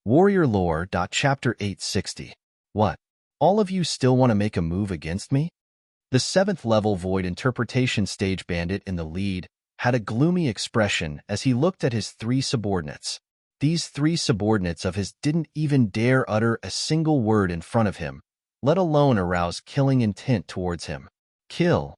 Warrior Lore. Chapter 860. What? All of you still want to make a move against me? The 7th level Void Interpretation Stage Bandit in the lead had a gloomy expression as he looked at his 3 subordinates. These 3 subordinates of his didn't even dare utter a single word in front of him, let alone arouse killing intent towards him. Kill.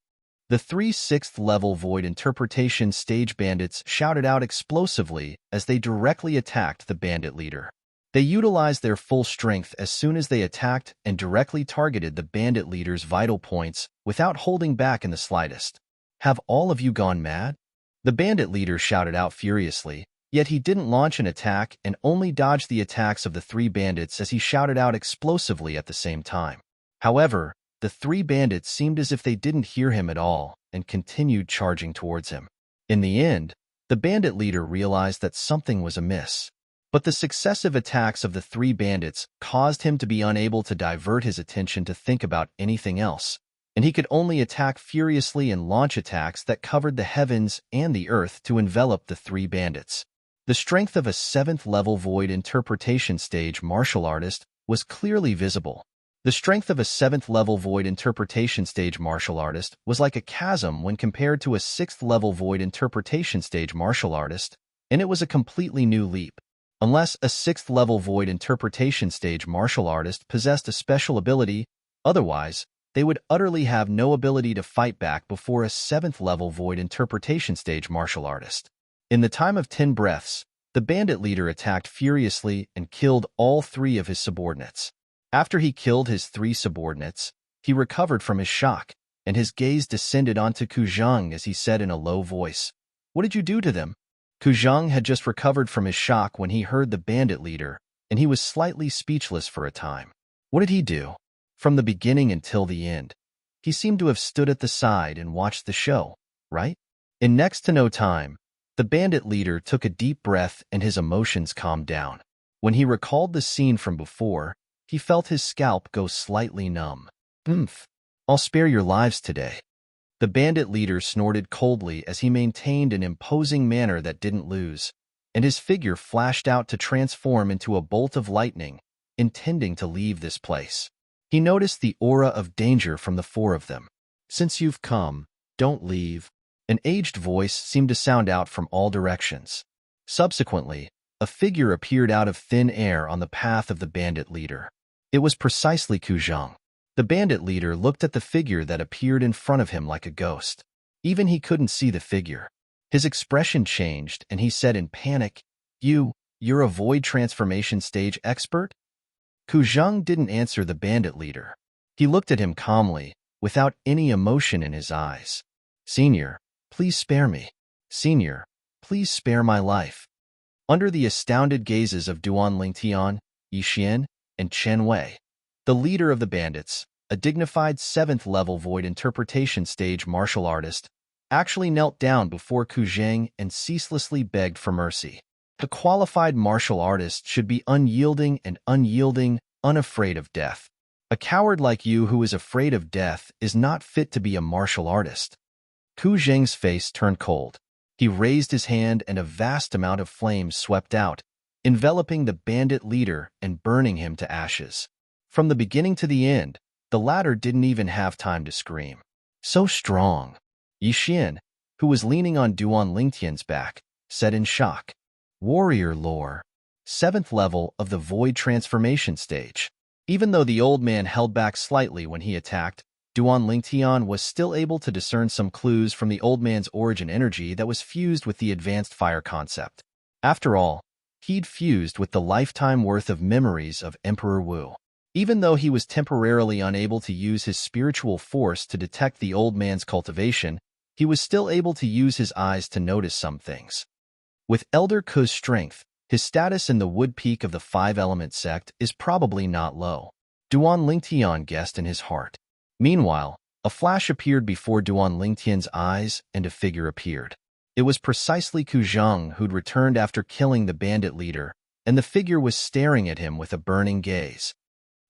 The 3 6th level Void Interpretation Stage Bandits shouted out explosively as they directly attacked the bandit leader. They utilized their full strength as soon as they attacked and directly targeted the bandit leader's vital points without holding back in the slightest. Have all of you gone mad? The bandit leader shouted out furiously, yet he didn't launch an attack and only dodged the attacks of the 3 bandits as he shouted out explosively at the same time. However, the 3 bandits seemed as if they didn't hear him at all and continued charging towards him. In the end, the bandit leader realized that something was amiss. But the successive attacks of the 3 bandits caused him to be unable to divert his attention to think about anything else, and he could only attack furiously and launch attacks that covered the heavens and the earth to envelop the 3 bandits. The strength of a 7th level Void Interpretation Stage martial artist was clearly visible. The strength of a 7th level Void Interpretation Stage martial artist was like a chasm when compared to a 6th level Void Interpretation Stage martial artist, and it was a completely new leap. Unless a 6th level Void Interpretation Stage martial artist possessed a special ability, otherwise, they would utterly have no ability to fight back before a 7th level Void Interpretation Stage martial artist. In the time of 10 breaths, the bandit leader attacked furiously and killed all 3 of his subordinates. After he killed his 3 subordinates, he recovered from his shock, and his gaze descended onto Kuzhang as he said in a low voice, "What did you do to them?" Kuzhang had just recovered from his shock when he heard the bandit leader, and he was slightly speechless for a time. What did he do? From the beginning until the end. He seemed to have stood at the side and watched the show, right? In next to no time, the bandit leader took a deep breath and his emotions calmed down. When he recalled the scene from before, he felt his scalp go slightly numb. I'll spare your lives today. The bandit leader snorted coldly as he maintained an imposing manner that didn't lose, and his figure flashed out to transform into a bolt of lightning, intending to leave this place. He noticed the aura of danger from the 4 of them. "Since you've come, don't leave." An aged voice seemed to sound out from all directions. Subsequently, a figure appeared out of thin air on the path of the bandit leader. It was precisely Kuzhang. The bandit leader looked at the figure that appeared in front of him like a ghost. Even he couldn't see the figure. His expression changed, and he said in panic, You're a void transformation stage expert?" Kuzhang didn't answer the bandit leader. He looked at him calmly, without any emotion in his eyes. "Senior, please spare me. Senior, please spare my life." Under the astounded gazes of Duan Lingtian, Yixian, and Chen Wei, the leader of the bandits, a dignified 7th level Void Interpretation Stage martial artist, actually knelt down before Kuzhang and ceaselessly begged for mercy. A qualified martial artist should be unyielding, unafraid of death. A coward like you who is afraid of death is not fit to be a martial artist. Kuzhang's face turned cold. He raised his hand and a vast amount of flames swept out, enveloping the bandit leader and burning him to ashes. From the beginning to the end, the latter didn't even have time to scream. So strong. Yixian, who was leaning on Duan Lingtian's back, said in shock, "Warrior Lore, 7th level of the Void Transformation Stage." Even though the old man held back slightly when he attacked, Duan Lingtian was still able to discern some clues from the old man's origin energy that was fused with the advanced fire concept. After all, he'd fused with the lifetime worth of memories of Emperor Wu. Even though he was temporarily unable to use his spiritual force to detect the old man's cultivation, he was still able to use his eyes to notice some things. With Elder Ku's strength, his status in the Wood Peak of the 5-element sect is probably not low. Duan Lingtian guessed in his heart. Meanwhile, a flash appeared before Duan Lingtian's eyes and a figure appeared. It was precisely Kuzhang who'd returned after killing the bandit leader, and the figure was staring at him with a burning gaze.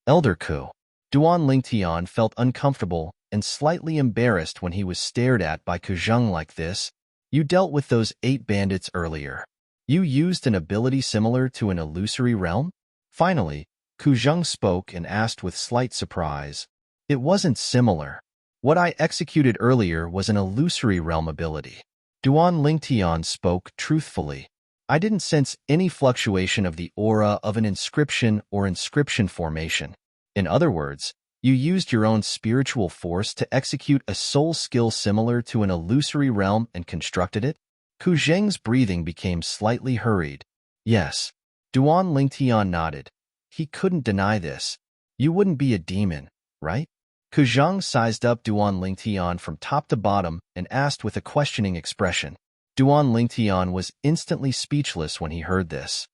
"Elder Ku." Duan Lingtian felt uncomfortable and slightly embarrassed when he was stared at by Kuzhang like this. "You dealt with those 8 bandits earlier. You used an ability similar to an illusory realm?" Finally, Ku Zheng spoke and asked with slight surprise. It wasn't similar. What I executed earlier was an illusory realm ability. Duan Lingtian spoke truthfully. I didn't sense any fluctuation of the aura of an inscription or inscription formation. In other words, you used your own spiritual force to execute a soul skill similar to an illusory realm and constructed it? Ku Zheng's breathing became slightly hurried. Yes. Duan Lingtian nodded. He couldn't deny this. You wouldn't be a demon, right? Ku Zheng sized up Duan Lingtian from top to bottom and asked with a questioning expression. Duan Lingtian was instantly speechless when he heard this.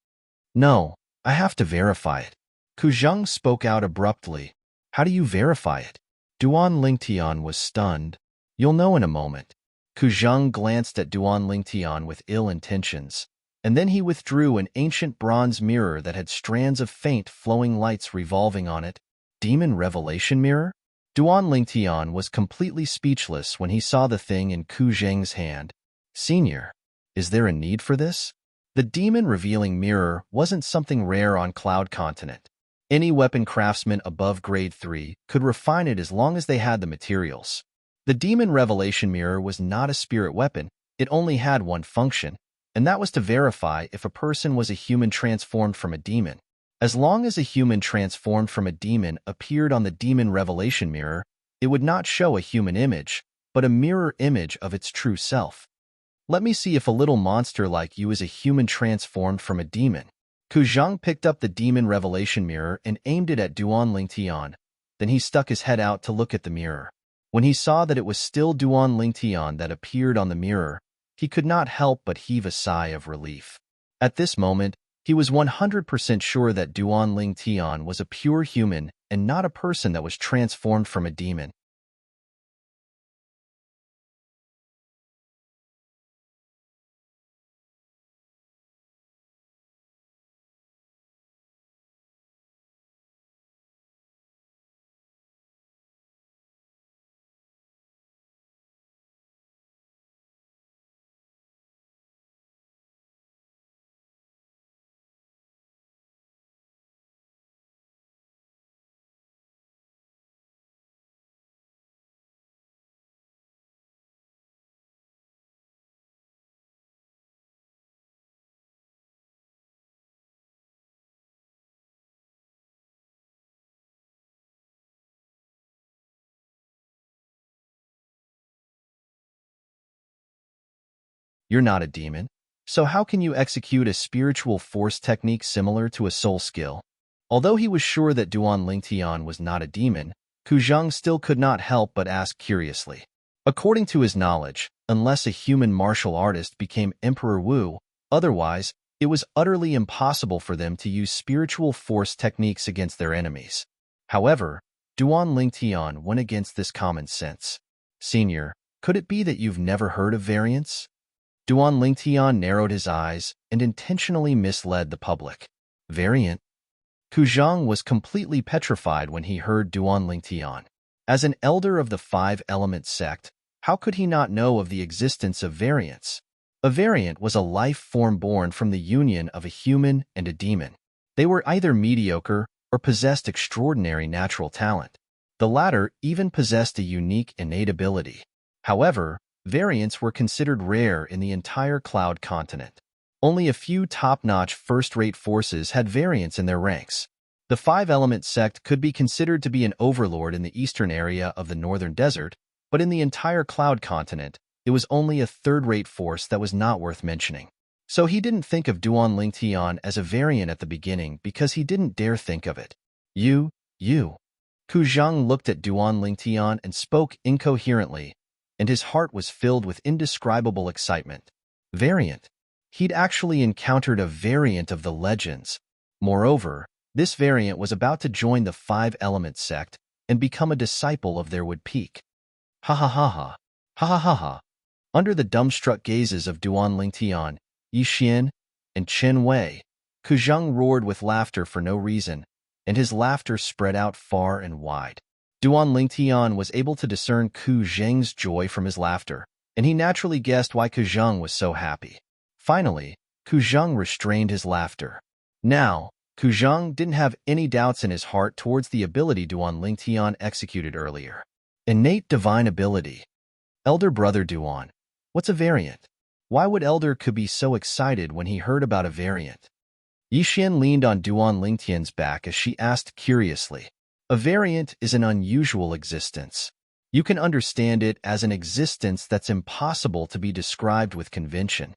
No, I have to verify it. Ku Zheng spoke out abruptly. How do you verify it? Duan Lingtian was stunned. You'll know in a moment. Ku Zheng glanced at Duan Lingtian with ill intentions, and then he withdrew an ancient bronze mirror that had strands of faint flowing lights revolving on it. Demon Revelation Mirror? Duan Lingtian was completely speechless when he saw the thing in Ku Zheng's hand. Senior, is there a need for this? The demon revealing mirror wasn't something rare on Cloud Continent. Any weapon craftsman above grade 3 could refine it as long as they had the materials. The demon revelation mirror was not a spirit weapon, it only had one function, and that was to verify if a person was a human transformed from a demon. As long as a human transformed from a demon appeared on the demon revelation mirror, it would not show a human image, but a mirror image of its true self. Let me see if a little monster like you is a human transformed from a demon. Ku Zheng picked up the demon revelation mirror and aimed it at Duan Lingtian. Then he stuck his head out to look at the mirror. When he saw that it was still Duan Lingtian that appeared on the mirror, he could not help but heave a sigh of relief. At this moment, he was 100% sure that Duan Lingtian was a pure human and not a person that was transformed from a demon. You're not a demon, so how can you execute a spiritual force technique similar to a soul skill? Although he was sure that Duan Lingtian was not a demon, Ku Zheng still could not help but ask curiously. According to his knowledge, unless a human martial artist became Emperor Wu, otherwise, it was utterly impossible for them to use spiritual force techniques against their enemies. However, Duan Lingtian went against this common sense. Senior, could it be that you've never heard of variance? Duan Lingtian narrowed his eyes and intentionally misled the public. Variant? Ku Zheng was completely petrified when he heard Duan Lingtian. As an elder of the five-element sect, how could he not know of the existence of variants? A variant was a life form born from the union of a human and a demon. They were either mediocre or possessed extraordinary natural talent. The latter even possessed a unique innate ability. However, variants were considered rare in the entire Cloud Continent. Only a few top-notch first-rate forces had variants in their ranks. The five-element sect could be considered to be an overlord in the eastern area of the northern desert, but in the entire Cloud Continent, it was only a third-rate force that was not worth mentioning. So he didn't think of Duan Lingtian as a variant at the beginning because he didn't dare think of it. You. Ku Zheng looked at Duan Lingtian and spoke incoherently, and his heart was filled with indescribable excitement. Variant. He'd actually encountered a variant of the legends. Moreover, this variant was about to join the five-element sect and become a disciple of their would peak. Ha ha ha ha. Ha ha ha ha. Under the dumbstruck gazes of Duan Lingtian, Yi Xian, and Chen Wei, Ku Zheng roared with laughter for no reason, and his laughter spread out far and wide. Duan Lingtian was able to discern Ku Zheng's joy from his laughter, and he naturally guessed why Ku Zheng was so happy. Finally, Ku Zheng restrained his laughter. Now, Ku Zhang didn't have any doubts in his heart towards the ability Duan Lingtian executed earlier. Innate divine ability. Elder brother Duan, what's a variant? Why would Elder Ku be so excited when he heard about a variant? Yixian leaned on Duan Lingtian's back as she asked curiously. A variant is an unusual existence. You can understand it as an existence that's impossible to be described with convention.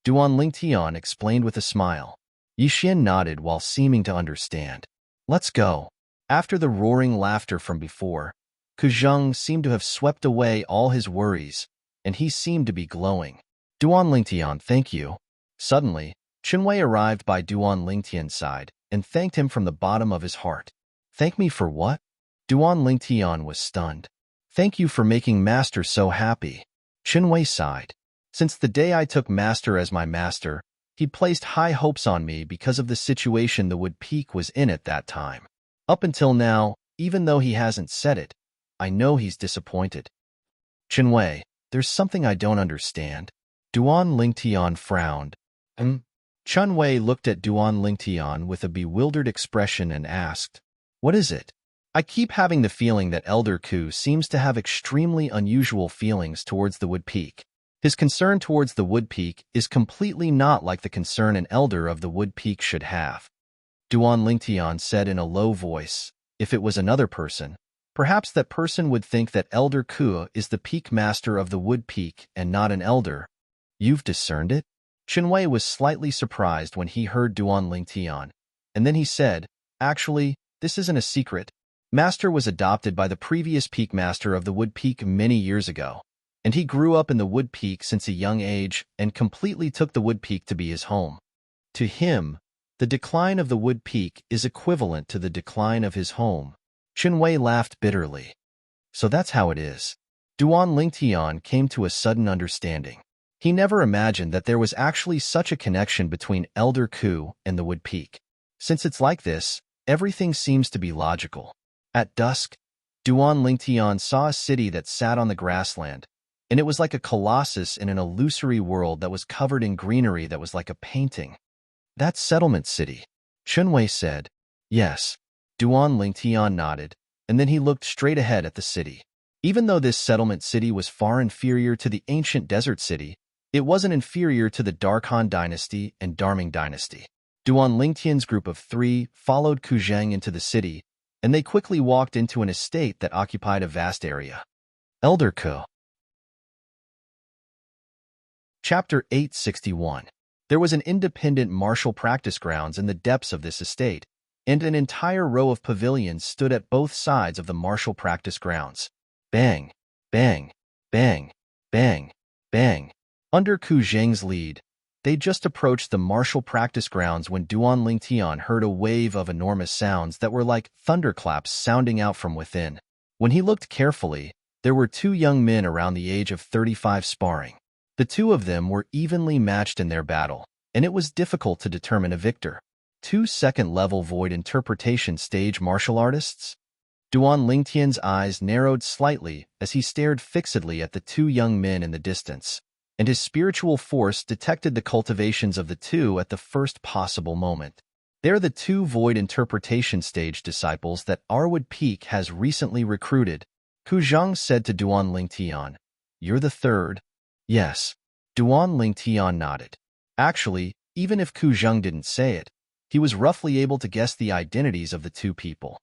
Duan Lingtian explained with a smile. Yixian nodded while seeming to understand. Let's go. After the roaring laughter from before, Ku Zhang seemed to have swept away all his worries, and he seemed to be glowing. Duan Lingtian, thank you. Suddenly, Chenwei arrived by Duan Lingtian's side and thanked him from the bottom of his heart. Thank me for what? Duan Lingtian was stunned. Thank you for making Master so happy. Chenwei sighed. Since the day I took Master as my master, he placed high hopes on me because of the situation the Wood Peak was in at that time. Up until now, even though he hasn't said it, I know he's disappointed. Chenwei, there's something I don't understand. Duan Lingtian frowned. Chenwei looked at Duan Lingtian with a bewildered expression and asked, what is it? I keep having the feeling that Elder Ku seems to have extremely unusual feelings towards the Wood Peak. His concern towards the Wood Peak is completely not like the concern an elder of the Wood Peak should have. Duan Lingtian said in a low voice, if it was another person, perhaps that person would think that Elder Ku is the peak master of the Wood Peak and not an elder. You've discerned it? Chenwei was slightly surprised when he heard Duan Lingtian, and then he said, actually, this isn't a secret. Master was adopted by the previous peak master of the Wood Peak many years ago, and he grew up in the Wood Peak since a young age and completely took the Wood Peak to be his home. To him, the decline of the Wood Peak is equivalent to the decline of his home. Chenwei laughed bitterly. So that's how it is. Duan Lingtian came to a sudden understanding. He never imagined that there was actually such a connection between Elder Ku and the Wood Peak. Since it's like this, everything seems to be logical. At dusk, Duan Lingtian saw a city that sat on the grassland, and it was like a colossus in an illusory world that was covered in greenery that was like a painting. That's Settlement City, Chenwei said. Yes. Duan Lingtian nodded, and then he looked straight ahead at the city. Even though this Settlement City was far inferior to the ancient Desert City, it wasn't inferior to the Darkhan Dynasty and Darming Dynasty. Duan Lingtian's group of 3 followed Ku Zhang into the city, and they quickly walked into an estate that occupied a vast area. Elder Ku. Chapter 861. There was an independent martial practice grounds in the depths of this estate, and an entire row of pavilions stood at both sides of the martial practice grounds. Bang, bang, bang, bang, bang. Under Ku Zhang's lead, they just approached the martial practice grounds when Duan Lingtian heard a wave of enormous sounds that were like thunderclaps sounding out from within. When he looked carefully, there were 2 young men around the age of 35 sparring. The 2 of them were evenly matched in their battle, and it was difficult to determine a victor. 2 second-level void interpretation stage martial artists? Duan Lingtian's eyes narrowed slightly as he stared fixedly at the 2 young men in the distance, and his spiritual force detected the cultivations of the 2 at the first possible moment. They're the 2 void interpretation stage disciples that Arwood Peak has recently recruited. Ku Zhang said to Duan Lingtian, you're the 3rd? Yes. Duan Lingtian nodded. Actually, even if Ku Zhang didn't say it, he was roughly able to guess the identities of the 2 people.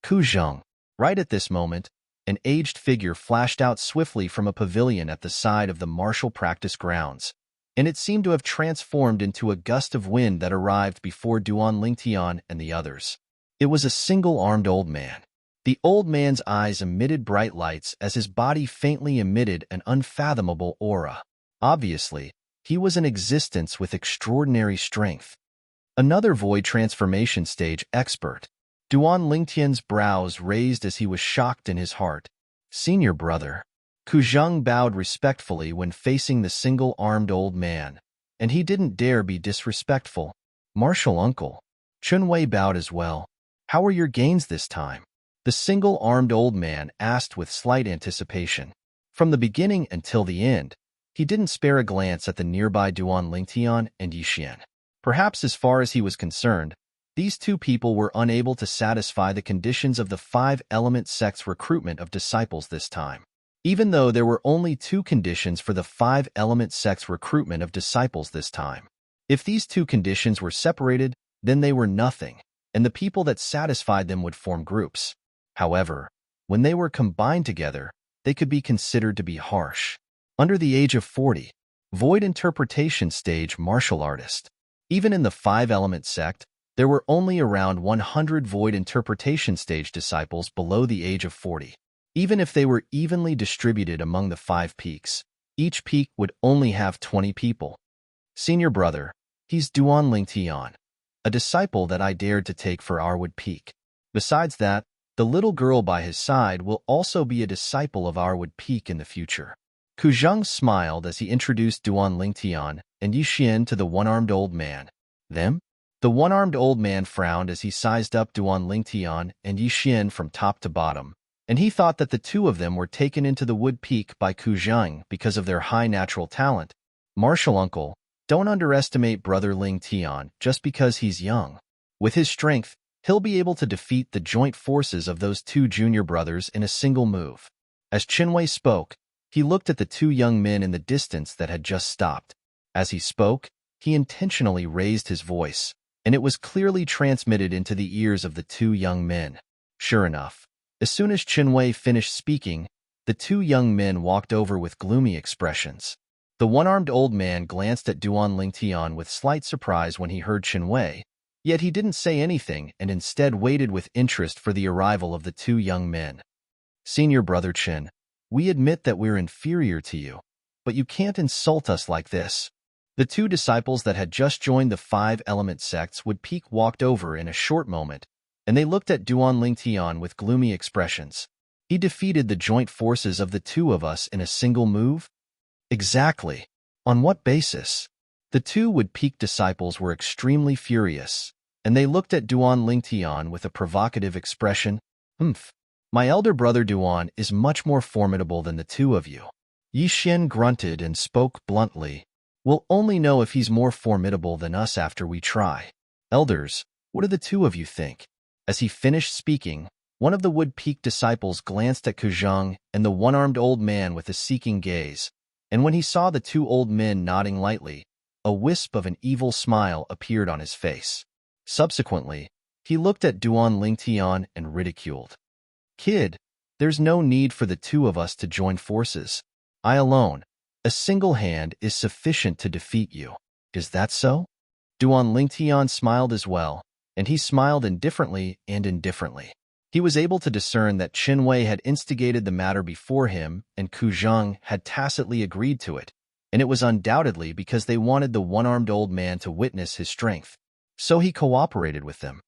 Ku Zhang. Right at this moment, an aged figure flashed out swiftly from a pavilion at the side of the martial practice grounds, and it seemed to have transformed into a gust of wind that arrived before Duan Lingtian and the others. It was a single-armed old man. The old man's eyes emitted bright lights as his body faintly emitted an unfathomable aura. Obviously, he was an existence with extraordinary strength. Another void transformation stage expert. Duan Lingtian's brows raised as he was shocked in his heart. Senior brother. Ku Zhang bowed respectfully when facing the single-armed old man, and he didn't dare be disrespectful. Martial uncle. Chenwei bowed as well. How are your gains this time? The single-armed old man asked with slight anticipation. From the beginning until the end, he didn't spare a glance at the nearby Duan Lingtian and Yixian. Perhaps as far as he was concerned, These two people were unable to satisfy the conditions of the five-element sect's recruitment of disciples this time. Even though there were only two conditions for the five-element sect's recruitment of disciples this time. If these two conditions were separated, then they were nothing, and the people that satisfied them would form groups. However, when they were combined together, they could be considered to be harsh. Under the age of 40, void interpretation stage martial artist. Even in the five-element sect, there were only around 100 void interpretation stage disciples below the age of 40. Even if they were evenly distributed among the 5 peaks, each peak would only have 20 people. Senior brother, he's Duan Lingtian, a disciple that I dared to take for Arwood Peak. Besides that, the little girl by his side will also be a disciple of Arwood Peak in the future. Ku Zheng smiled as he introduced Duan Lingtian and Yixin to the one-armed old man. Them? The one-armed old man frowned as he sized up Duan Lingtian and Yixin from top to bottom, and he thought that the two of them were taken into the Wood Peak by Ku Zheng because of their high natural talent. Martial uncle, don't underestimate brother Lingtian just because he's young. With his strength, he'll be able to defeat the joint forces of those two junior brothers in a single move. As Qinwei spoke, he looked at the two young men in the distance that had just stopped. As he spoke, he intentionally raised his voice, and it was clearly transmitted into the ears of the two young men. Sure enough, as soon as Qinwei finished speaking, the two young men walked over with gloomy expressions. The one-armed old man glanced at Duan Lingtian with slight surprise when he heard Qinwei, yet he didn't say anything and instead waited with interest for the arrival of the two young men. Senior brother Qin, we admit that we're inferior to you, but you can't insult us like this. The two disciples that had just joined the five-element sects Wood Peak walked over in a short moment, and they looked at Duan Lingtian with gloomy expressions. He defeated the joint forces of the two of us in a single move? Exactly. On what basis? The two Wood Peak disciples were extremely furious, and they looked at Duan Lingtian with a provocative expression. My elder brother Duan is much more formidable than the two of you. Yixin grunted and spoke bluntly. We'll only know if he's more formidable than us after we try. Elders, what do the two of you think? As he finished speaking, one of the Wood Peak disciples glanced at Ku Zheng and the one-armed old man with a seeking gaze, and when he saw the two old men nodding lightly, a wisp of an evil smile appeared on his face. Subsequently, he looked at Duan Lingtian and ridiculed. Kid, there's no need for the two of us to join forces. I alone, a single hand, is sufficient to defeat you. Is that so? Duan Lingtian smiled as well, and he smiled indifferently and indifferently. He was able to discern that Qinwei had instigated the matter before him and Ku Zheng had tacitly agreed to it, and it was undoubtedly because they wanted the one-armed old man to witness his strength. So he cooperated with them.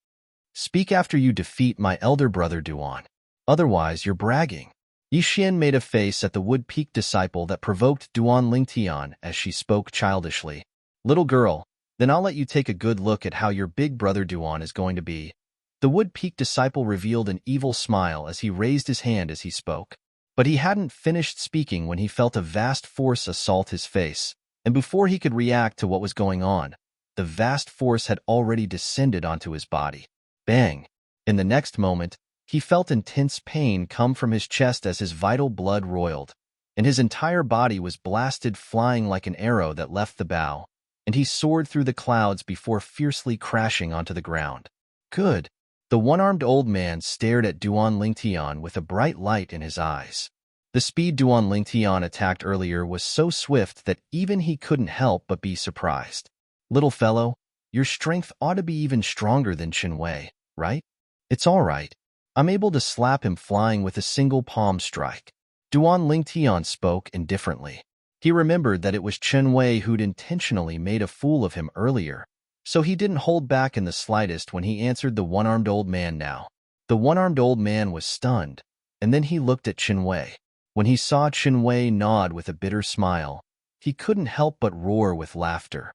Speak after you defeat my elder brother Duan. Otherwise, you're bragging. Yixin made a face at the Wood Peak disciple that provoked Duan Lingtian as she spoke childishly. Little girl, then I'll let you take a good look at how your big brother Duan is going to be. The Wood Peak disciple revealed an evil smile as he raised his hand as he spoke. But he hadn't finished speaking when he felt a vast force assault his face, and before he could react to what was going on, the vast force had already descended onto his body. Bang! In the next moment, he felt intense pain come from his chest as his vital blood roiled, and his entire body was blasted flying like an arrow that left the bow, and he soared through the clouds before fiercely crashing onto the ground. Good. The one-armed old man stared at Duan Lingtian with a bright light in his eyes. The speed Duan Lingtian attacked earlier was so swift that even he couldn't help but be surprised. Little fellow, your strength ought to be even stronger than Qinwei, right? It's all right. I'm able to slap him flying with a single palm strike. Duan Lingtian spoke indifferently. He remembered that it was Qinwei who'd intentionally made a fool of him earlier, so he didn't hold back in the slightest when he answered the one-armed old man now. The one-armed old man was stunned, and then he looked at Qinwei. When he saw Qinwei nod with a bitter smile, he couldn't help but roar with laughter.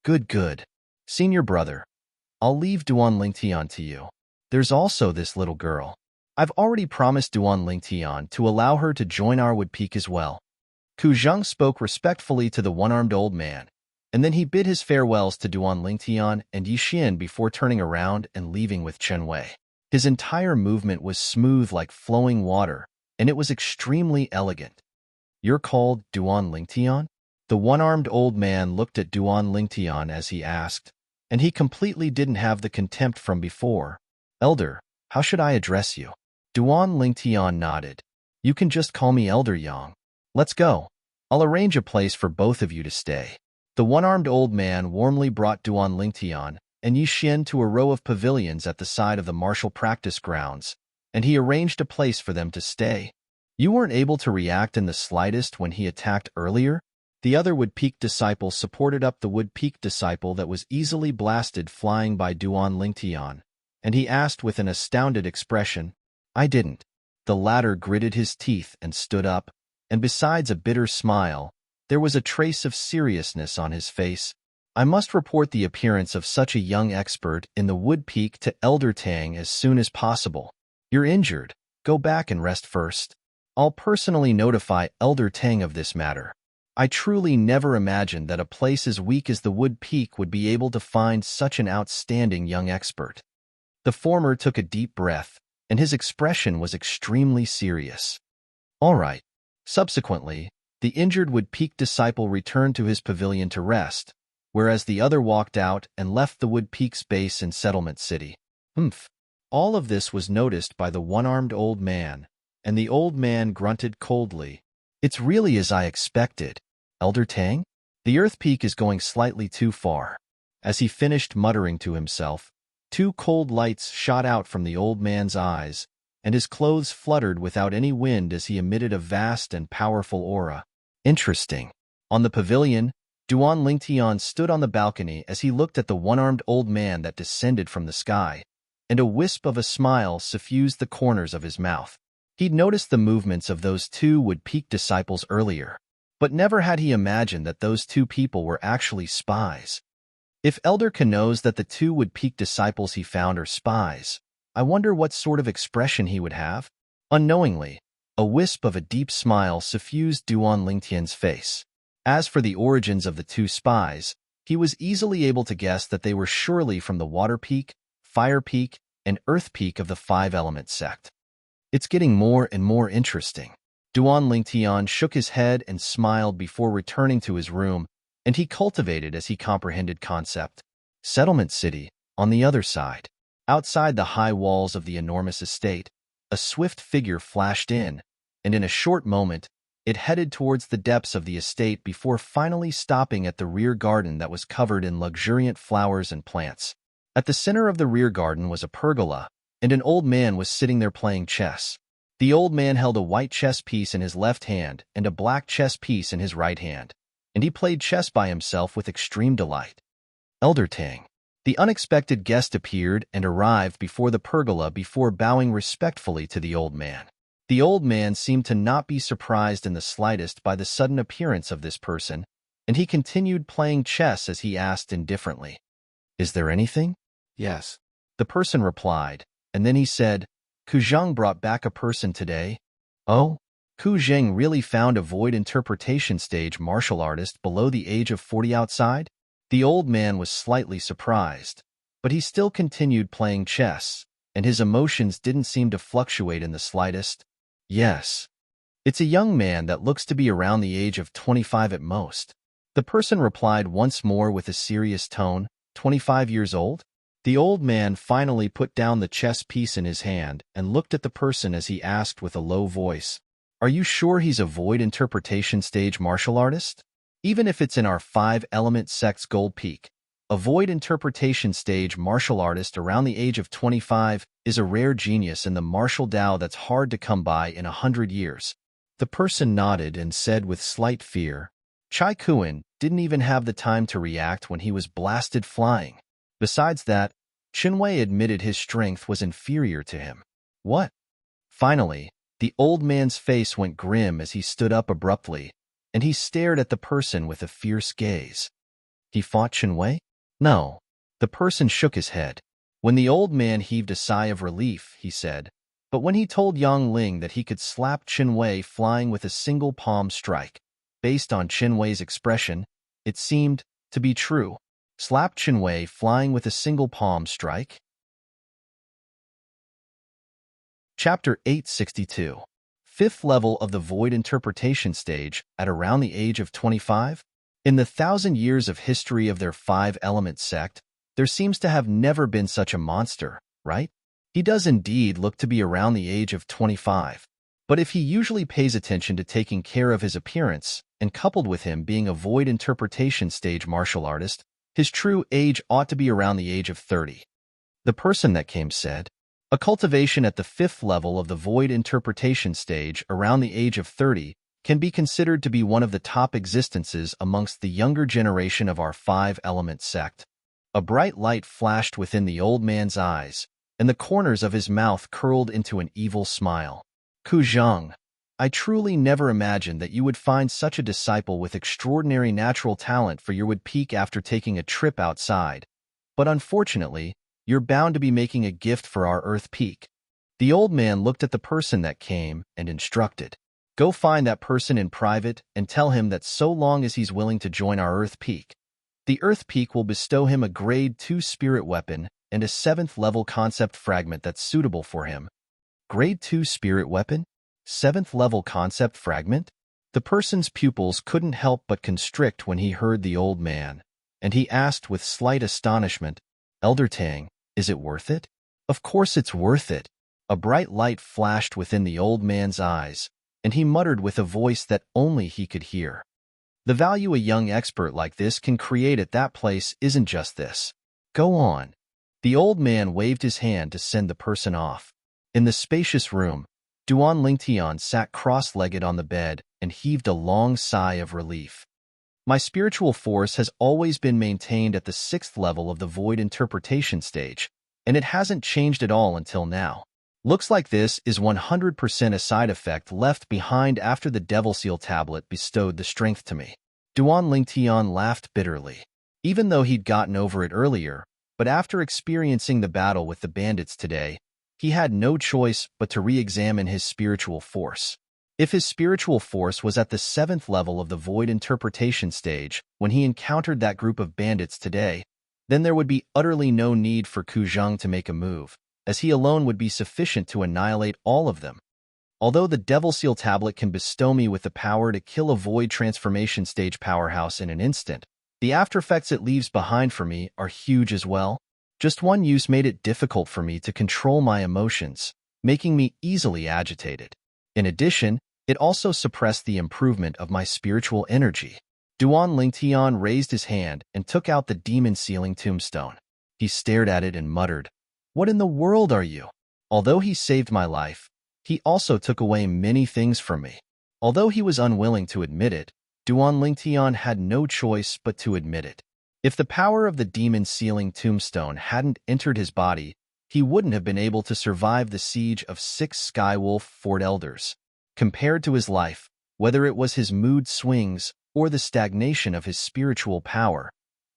Good. Senior brother, I'll leave Duan Lingtian to you. There's also this little girl. I've already promised Duan Lingtian to allow her to join our Wood Peak as well. Ku Zheng spoke respectfully to the one-armed old man, and then he bid his farewells to Duan Lingtian and Yixin before turning around and leaving with Chen Wei. His entire movement was smooth like flowing water, and it was extremely elegant. "You're called Duan Lingtian?" The one-armed old man looked at Duan Lingtian as he asked, and he completely didn't have the contempt from before. "Elder, how should I address you?" Duan Lingtian nodded. "You can just call me Elder Yang. Let's go. I'll arrange a place for both of you to stay." The one-armed old man warmly brought Duan Lingtian and Yixin to a row of pavilions at the side of the martial practice grounds, and he arranged a place for them to stay. "You weren't able to react in the slightest when he attacked earlier?" The other Wood-Peak disciple supported up the Wood-Peak disciple that was easily blasted flying by Duan Lingtian, and he asked with an astounded expression. "I didn't." The latter gritted his teeth and stood up, and besides a bitter smile, there was a trace of seriousness on his face. "I must report the appearance of such a young expert in the Wood-Peak to Elder Tang as soon as possible. You're injured. Go back and rest first. I'll personally notify Elder Tang of this matter." I truly never imagined that a place as weak as the Wood-Peak would be able to find such an outstanding young expert. The former took a deep breath, and his expression was extremely serious. "All right." Subsequently, the injured Wood-Peak disciple returned to his pavilion to rest, whereas the other walked out and left the Wood-Peak's base in Settlement City. All of this was noticed by the one-armed old man, and the old man grunted coldly. "It's really as I expected. Elder Tang? The Earth Peak is going slightly too far." As he finished muttering to himself, two cold lights shot out from the old man's eyes, and his clothes fluttered without any wind as he emitted a vast and powerful aura. Interesting. On the pavilion, Duan Lingtian stood on the balcony as he looked at the one-armed old man that descended from the sky, and a wisp of a smile suffused the corners of his mouth. He'd noticed the movements of those two Wood-Peak disciples earlier, but never had he imagined that those two people were actually spies. If Elder Ke knows that the two Wood-Peak disciples he found are spies, I wonder what sort of expression he would have? Unknowingly, a wisp of a deep smile suffused Duan Lingtian's face. As for the origins of the two spies, he was easily able to guess that they were surely from the Water Peak, Fire Peak, and Earth Peak of the Five-Element sect. "It's getting more and more interesting." Duan Lingtian shook his head and smiled before returning to his room, and he cultivated as he comprehended concept. Settlement City, on the other side. Outside the high walls of the enormous estate, a swift figure flashed in, and in a short moment, it headed towards the depths of the estate before finally stopping at the rear garden that was covered in luxuriant flowers and plants. At the center of the rear garden was a pergola, and an old man was sitting there playing chess. The old man held a white chess piece in his left hand and a black chess piece in his right hand, and he played chess by himself with extreme delight. Elder Tang. The unexpected guest appeared and arrived before the pergola before bowing respectfully to the old man. The old man seemed to not be surprised in the slightest by the sudden appearance of this person, and he continued playing chess as he asked indifferently, "Is there anything?" "Yes," the person replied, and then he said, "Ku Zheng brought back a person today." "Oh?" Ku Zheng really found a void interpretation stage martial artist below the age of 40 outside? The old man was slightly surprised, but he still continued playing chess, and his emotions didn't seem to fluctuate in the slightest. "Yes. It's a young man that looks to be around the age of 25 at most." The person replied once more with a serious tone, 25 years old? The old man finally put down the chess piece in his hand and looked at the person as he asked with a low voice, "Are you sure he's a void interpretation stage martial artist? Even if it's in our Five-Element sect's Gold Peak, a void interpretation stage martial artist around the age of 25 is a rare genius in the martial Tao that's hard to come by in 100 years. The person nodded and said with slight fear, "Chai Kuan didn't even have the time to react when he was blasted flying. Besides that, Qinwei admitted his strength was inferior to him." "What?" Finally, the old man's face went grim as he stood up abruptly, and he stared at the person with a fierce gaze. "He fought Qinwei?" "No." The person shook his head. When the old man heaved a sigh of relief, he said, "But when he told Yang Ling that he could slap Qinwei flying with a single palm strike, based on Qinwei's expression, it seemed to be true. Slapped Chinwei flying with a single palm strike. Chapter 862. Fifth level of the void interpretation stage at around the age of 25? In the 1,000 years of history of their five-element sect, there seems to have never been such a monster, right? He does indeed look to be around the age of 25. But if he usually pays attention to taking care of his appearance, and coupled with him being a void interpretation stage martial artist, his true age ought to be around the age of 30. The person that came said, a cultivation at the fifth level of the void interpretation stage around the age of 30 can be considered to be one of the top existences amongst the younger generation of our five-element sect. A bright light flashed within the old man's eyes, and the corners of his mouth curled into an evil smile. Ku Zhang, I truly never imagined that you would find such a disciple with extraordinary natural talent for your would peak after taking a trip outside. But unfortunately, you're bound to be making a gift for our Earth Peak. The old man looked at the person that came and instructed. Go find that person in private and tell him that so long as he's willing to join our Earth Peak, the Earth Peak will bestow him a Grade 2 spirit weapon and a 7th level concept fragment that's suitable for him. Grade 2 spirit weapon? 7th level concept fragment? The person's pupils couldn't help but constrict when he heard the old man, and he asked with slight astonishment, Elder Tang, is it worth it? Of course it's worth it. A bright light flashed within the old man's eyes, and he muttered with a voice that only he could hear. The value a young expert like this can create at that place isn't just this. Go on. The old man waved his hand to send the person off. In the spacious room, Duan Lingtian sat cross-legged on the bed and heaved a long sigh of relief. My spiritual force has always been maintained at the 6th level of the void interpretation stage, and it hasn't changed at all until now. Looks like this is 100% a side effect left behind after the Devil Seal tablet bestowed the strength to me. Duan Lingtian laughed bitterly. Even though he'd gotten over it earlier, but after experiencing the battle with the bandits today, he had no choice but to re-examine his spiritual force. If his spiritual force was at the 7th level of the void interpretation stage when he encountered that group of bandits today, then there would be utterly no need for Ku Zhang to make a move, as he alone would be sufficient to annihilate all of them. Although the Devil Seal tablet can bestow me with the power to kill a void transformation stage powerhouse in an instant, the aftereffects it leaves behind for me are huge as well. Just one use made it difficult for me to control my emotions, making me easily agitated. In addition, it also suppressed the improvement of my spiritual energy. Duan Lingtian raised his hand and took out the demon sealing tombstone. He stared at it and muttered, What in the world are you? Although he saved my life, he also took away many things from me. Although he was unwilling to admit it, Duan Lingtian had no choice but to admit it. If the power of the demon sealing tombstone hadn't entered his body, he wouldn't have been able to survive the siege of 6 Skywolf Fort Elders. Compared to his life, whether it was his mood swings or the stagnation of his spiritual power,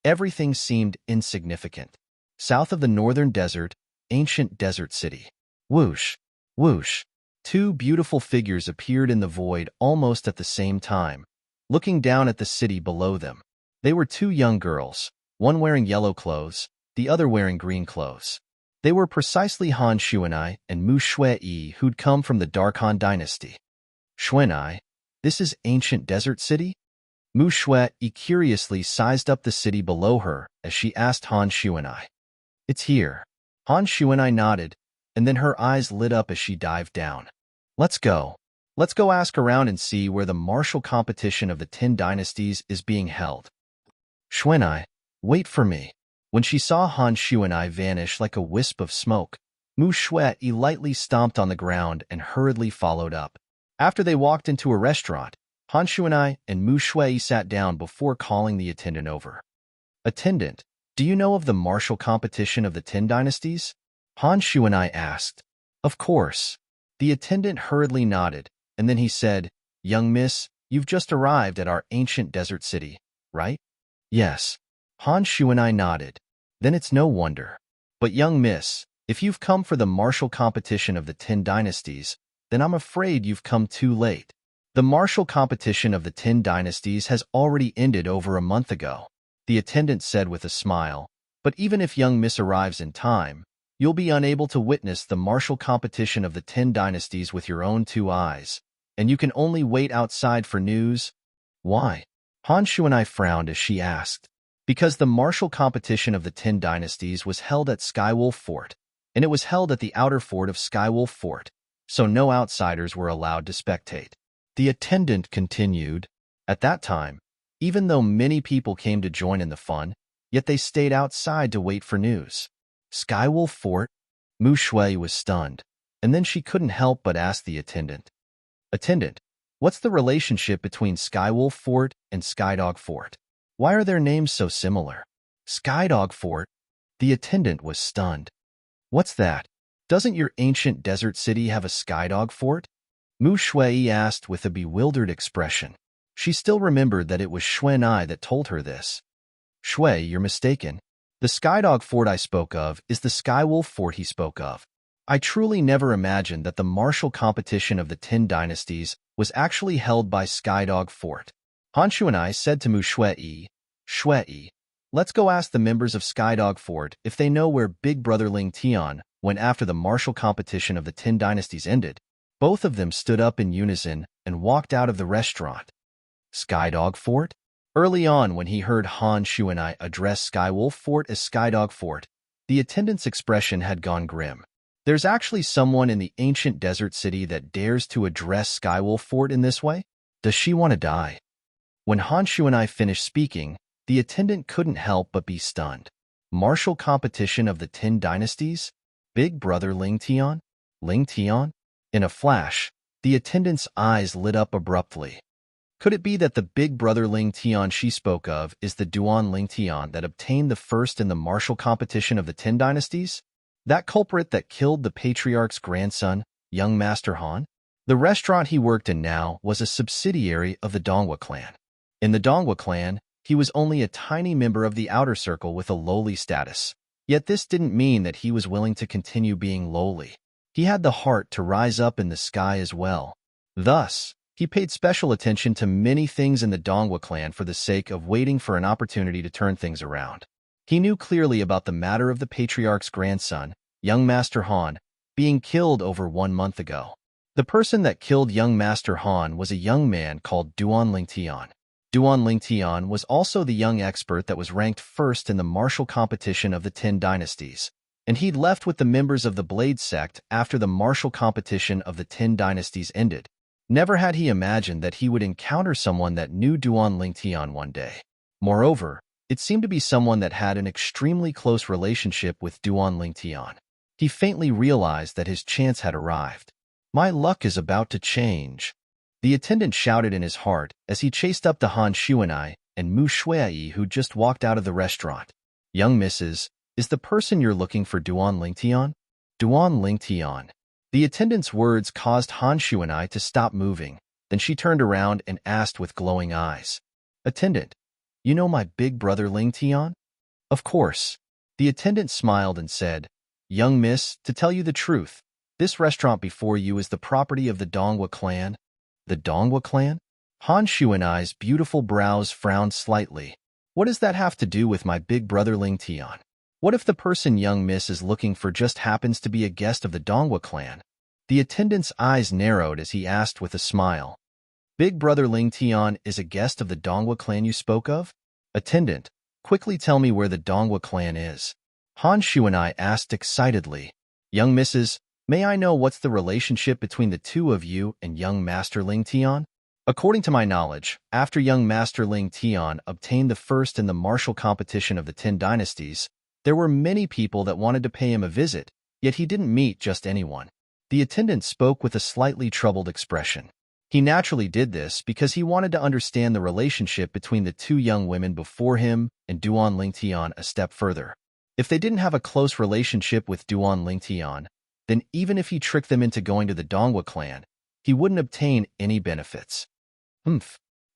everything seemed insignificant. South of the northern desert, ancient desert city. Whoosh, whoosh. 2 beautiful figures appeared in the void almost at the same time, looking down at the city below them. They were 2 young girls, one wearing yellow clothes, the other wearing green clothes. They were precisely Han Xuanai and Mu Shui who'd come from the Dark Han dynasty. Xuanai, this is ancient desert city? Mu Shui curiously sized up the city below her as she asked Han Xuanai. It's here. Han Xuanai nodded, and then her eyes lit up as she dived down. Let's go. Let's go ask around and see where the martial competition of the 10 dynasties is being held. Xuanai, wait for me. When she saw Han Xuanai vanish like a wisp of smoke, Mu Shui lightly stomped on the ground and hurriedly followed up. After they walked into a restaurant, Han Xuanai and Mu Shui sat down before calling the attendant over. Attendant, do you know of the martial competition of the 10 dynasties? Han Xuanai asked. Of course. The attendant hurriedly nodded, and then he said, Young miss, you've just arrived at our ancient desert city, right? Yes. Han Xuanai nodded. Then it's no wonder. But young miss, if you've come for the martial competition of the 10 dynasties, then I'm afraid you've come too late. The martial competition of the 10 dynasties has already ended over a month ago. the attendant said with a smile. But even if young Miss arrives in time, you'll be unable to witness the martial competition of the 10 dynasties with your own 2 eyes, and you can only wait outside for news. Why? Han Shu and I frowned as she asked. Because the martial competition of the 10 dynasties was held at Skywolf Fort, and it was held at the outer fort of Skywolf Fort, so no outsiders were allowed to spectate. The attendant continued. At that time, even though many people came to join in the fun, yet they stayed outside to wait for news. Skywolf Fort? Mu Shui was stunned, and then she couldn't help but ask the attendant. Attendant, what's the relationship between Skywolf Fort and Skydog Fort? Why are their names so similar? Skydog Fort? The attendant was stunned. What's that? Doesn't your ancient desert city have a Skydog Fort? Mu Shui asked with a bewildered expression. She still remembered that it was Xuan Ai that told her this. Shui, you're mistaken. The Skydog Fort I spoke of is the Skywolf Fort he spoke of. I truly never imagined that the martial competition of the 10 dynasties was actually held by Skydog Fort. Hanshu and I said to Mu Shui, let's go ask the members of Skydog Fort if they know where Big Brother Ling Tian went after the martial competition of the 10 dynasties ended. Both of them stood up in unison and walked out of the restaurant. Skydog Fort? Early on, when he heard Han Shu and I address Skywolf Fort as Skydog Fort, the attendant's expression had gone grim. There's actually someone in the ancient desert city that dares to address Skywolf Fort in this way? Does she want to die? When Han Shu and I finished speaking, the attendant couldn't help but be stunned. Martial competition of the 10 dynasties? Big Brother Ling Tian? Ling Tian? In a flash, the attendant's eyes lit up abruptly. Could it be that the Big Brother Ling Tian she spoke of is the Duan Ling Tian that obtained the first in the martial competition of the 10 dynasties? That culprit that killed the patriarch's grandson, young Master Han? The restaurant he worked in now was a subsidiary of the Dongwu clan. In the Dongwu clan, he was only a tiny member of the outer circle with a lowly status. Yet this didn't mean that he was willing to continue being lowly. He had the heart to rise up in the sky as well. Thus, he paid special attention to many things in the Dongwu clan for the sake of waiting for an opportunity to turn things around. He knew clearly about the matter of the patriarch's grandson, young Master Han, being killed over 1 month ago. The person that killed young Master Han was a young man called Duan Ling Tian. Duan Ling Tian was also the young expert that was ranked first in the martial competition of the 10 dynasties, and he'd left with the members of the Blade sect after the martial competition of the 10 dynasties ended. Never had he imagined that he would encounter someone that knew Duan Ling Tian one day. Moreover, it seemed to be someone that had an extremely close relationship with Duan Ling Tian. He faintly realized that his chance had arrived. My luck is about to change. The attendant shouted in his heart as he chased up to Han Shu and I and Mu Shui, who just walked out of the restaurant. Young Mrs., is the person you're looking for Duan Ling Tian? Duan Ling Tian. The attendant's words caused Han Shu and I to stop moving. Then she turned around and asked with glowing eyes. Attendant, you know my big brother Ling Tian? Of course. The attendant smiled and said, Young miss, to tell you the truth, this restaurant before you is the property of the Dongwu clan. The Dongwu clan? Han Shu and I's beautiful brows frowned slightly. What does that have to do with my big brother Ling Tian? What if the person young miss is looking for just happens to be a guest of the Dongwu clan? The attendant's eyes narrowed as he asked with a smile. Big brother Ling Tian is a guest of the Dongwu clan you spoke of? Attendant, quickly tell me where the Dongwu clan is. Han Shu and I asked excitedly. Young Mrs., may I know what's the relationship between the two of you and young Master Ling Tian? According to my knowledge, after young Master Ling Tian obtained the first in the martial competition of the 10 dynasties, there were many people that wanted to pay him a visit, yet he didn't meet just anyone. The attendant spoke with a slightly troubled expression. He naturally did this because he wanted to understand the relationship between the two young women before him and Duan Ling Tian a step further. If they didn't have a close relationship with Duan Ling Tian, then even if he tricked them into going to the Dongwu clan, he wouldn't obtain any benefits.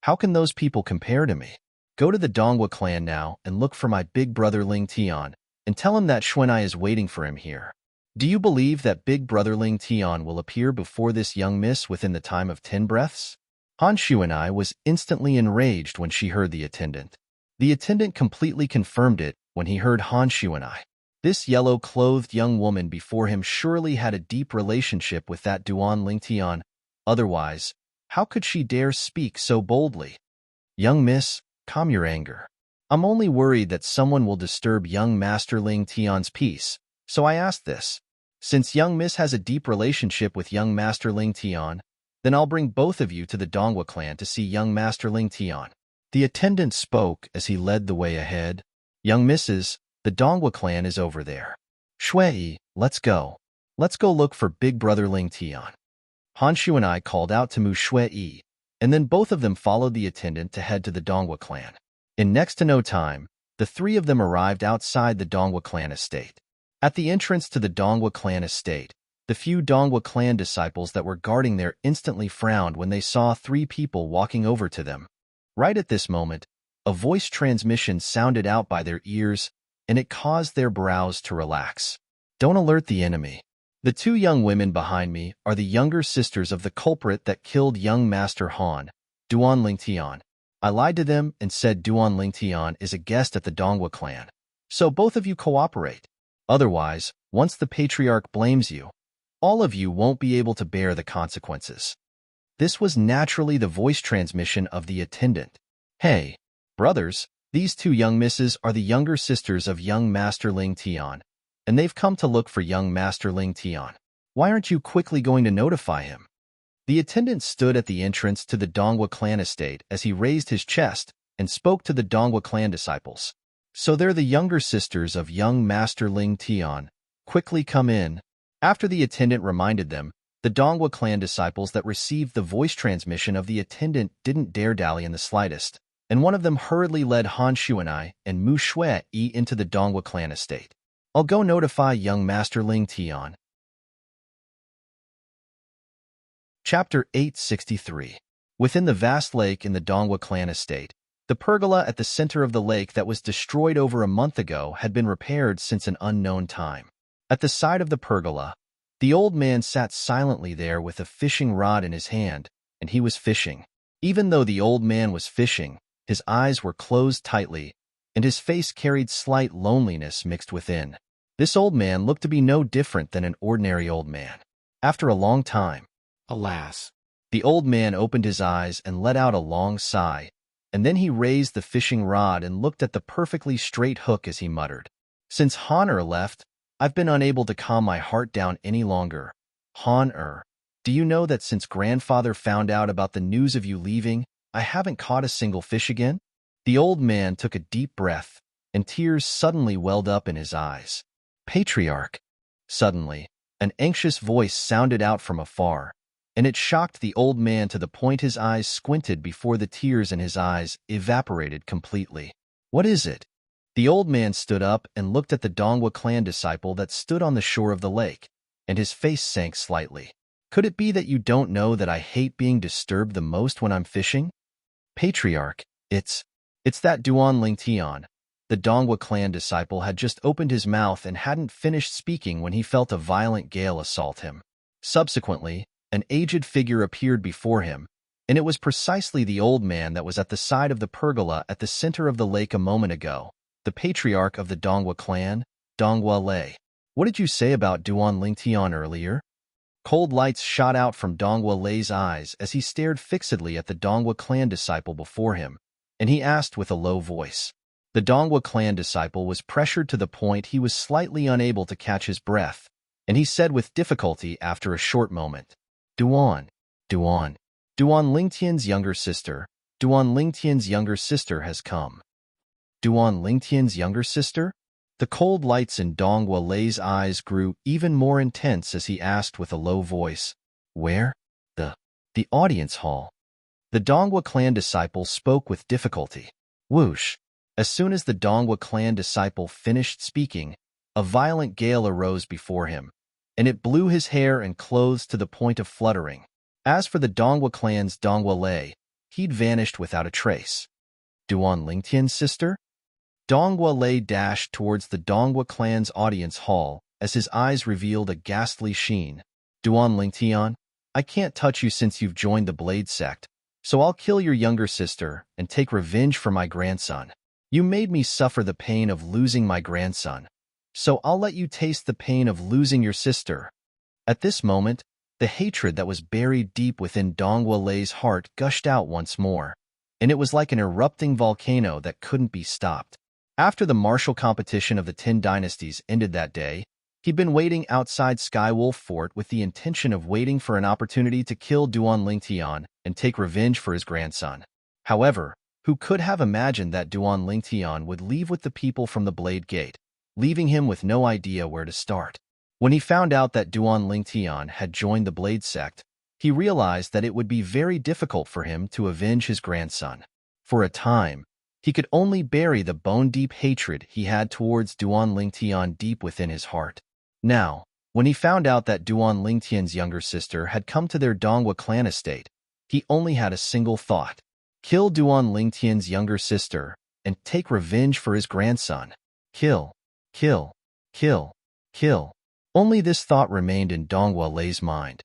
How can those people compare to me? Go to the Dongwu clan now and look for my big brother Ling Tian and tell him that Xuanai is waiting for him here. Do you believe that big brother Ling Tian will appear before this young miss within the time of 10 breaths? Han Shu and I was instantly enraged when she heard the attendant. The attendant completely confirmed it when he heard Han Shuanai. This yellow-clothed young woman before him surely had a deep relationship with that Duan Lingtian. Otherwise, how could she dare speak so boldly? Young miss, calm your anger. I'm only worried that someone will disturb young Master Ling Tian's peace, so I asked this. Since young miss has a deep relationship with young Master Ling Tian, then I'll bring both of you to the Dongwa clan to see young Master Ling Tian. The attendant spoke as he led the way ahead. Young misses, the Dongwa clan is over there. Shui, let's go. Let's go look for big brother Ling Tian. Han Shu and I called out to Mu Shui, and then both of them followed the attendant to head to the Dongwa clan. In next to no time, the three of them arrived outside the Dongwa clan estate. At the entrance to the Dongwa clan estate, the few Dongwa clan disciples that were guarding there instantly frowned when they saw three people walking over to them. Right at this moment, a voice transmission sounded out by their ears, and it caused their brows to relax. Don't alert the enemy. The two young women behind me are the younger sisters of the culprit that killed young Master Han, Duan Lingtian. I lied to them and said Duan Lingtian is a guest at the Dongwa clan. So both of you cooperate. Otherwise, once the patriarch blames you, all of you won't be able to bear the consequences. This was naturally the voice transmission of the attendant. Hey, brothers, these two young misses are the younger sisters of young Master Ling Tian, and they've come to look for young Master Ling Tian. Why aren't you quickly going to notify him? The attendant stood at the entrance to the Dongwa clan estate as he raised his chest and spoke to the Dongwa clan disciples. So they're the younger sisters of young Master Ling Tian. Quickly come in. After the attendant reminded them, the Dongwa clan disciples that received the voice transmission of the attendant didn't dare dally in the slightest, and one of them hurriedly led Han Shuanai and Mu Shui into the Dongwa clan estate. I'll go notify young Master Ling Tian. Chapter 863. Within the vast lake in the Dongwa clan estate, the pergola at the center of the lake that was destroyed over a month ago had been repaired since an unknown time. At the side of the pergola, the old man sat silently there with a fishing rod in his hand, and he was fishing. Even though the old man was fishing, his eyes were closed tightly, and his face carried slight loneliness mixed within. This old man looked to be no different than an ordinary old man. After a long time, alas, the old man opened his eyes and let out a long sigh, and then he raised the fishing rod and looked at the perfectly straight hook as he muttered. Since Han left, I've been unable to calm my heart down any longer. Han, do you know that since grandfather found out about the news of you leaving, I haven't caught a single fish again? The old man took a deep breath, and tears suddenly welled up in his eyes. Patriarch. Suddenly, an anxious voice sounded out from afar, and it shocked the old man to the point his eyes squinted before the tears in his eyes evaporated completely. What is it? The old man stood up and looked at the Dongwa clan disciple that stood on the shore of the lake, and his face sank slightly. Could it be that you don't know that I hate being disturbed the most when I'm fishing? Patriarch, it's that Duan Lingtian. The Dongwa clan disciple had just opened his mouth and hadn't finished speaking when he felt a violent gale assault him. Subsequently, an aged figure appeared before him, and it was precisely the old man that was at the side of the pergola at the center of the lake a moment ago. The patriarch of the Dongwa clan, Dongwa Lei. What did you say about Duan Lingtian earlier? Cold lights shot out from Dongwa Lei's eyes as he stared fixedly at the Dongwa clan disciple before him, and he asked with a low voice. The Dongwa clan disciple was pressured to the point he was slightly unable to catch his breath, and he said with difficulty after a short moment, Duan Lingtian's younger sister, Duan Lingtian's younger sister has come. Duan Lingtian's younger sister? The cold lights in Dongwa Lei's eyes grew even more intense as he asked with a low voice, Where? The audience hall. The Dongwa clan disciple spoke with difficulty. Whoosh! As soon as the Dongwa clan disciple finished speaking, a violent gale arose before him, and it blew his hair and clothes to the point of fluttering. As for the Dongwa clan's Dongwa Lei, he'd vanished without a trace. Duan Lingtian's sister? Dongwa Lei dashed towards the Dongwa clan's audience hall as his eyes revealed a ghastly sheen. Duan Lingtian, I can't touch you since you've joined the Blade sect, so I'll kill your younger sister and take revenge for my grandson. You made me suffer the pain of losing my grandson, so I'll let you taste the pain of losing your sister." At this moment, the hatred that was buried deep within Dongwulei's heart gushed out once more, and it was like an erupting volcano that couldn't be stopped. After the martial competition of the 10 dynasties ended that day, he'd been waiting outside Skywolf Fort with the intention of waiting for an opportunity to kill Duan Lingtian and take revenge for his grandson. However, who could have imagined that Duan Lingtian would leave with the people from the Blade Gate, leaving him with no idea where to start? When he found out that Duan Lingtian had joined the Blade sect, he realized that it would be very difficult for him to avenge his grandson. For a time, he could only bury the bone-deep hatred he had towards Duan Lingtian deep within his heart. Now, when he found out that Duan Lingtian's younger sister had come to their Donghua clan estate, he only had a single thought: kill Duan Lingtian's younger sister and take revenge for his grandson. Kill, kill, kill, kill. Only this thought remained in Dongwulei's mind.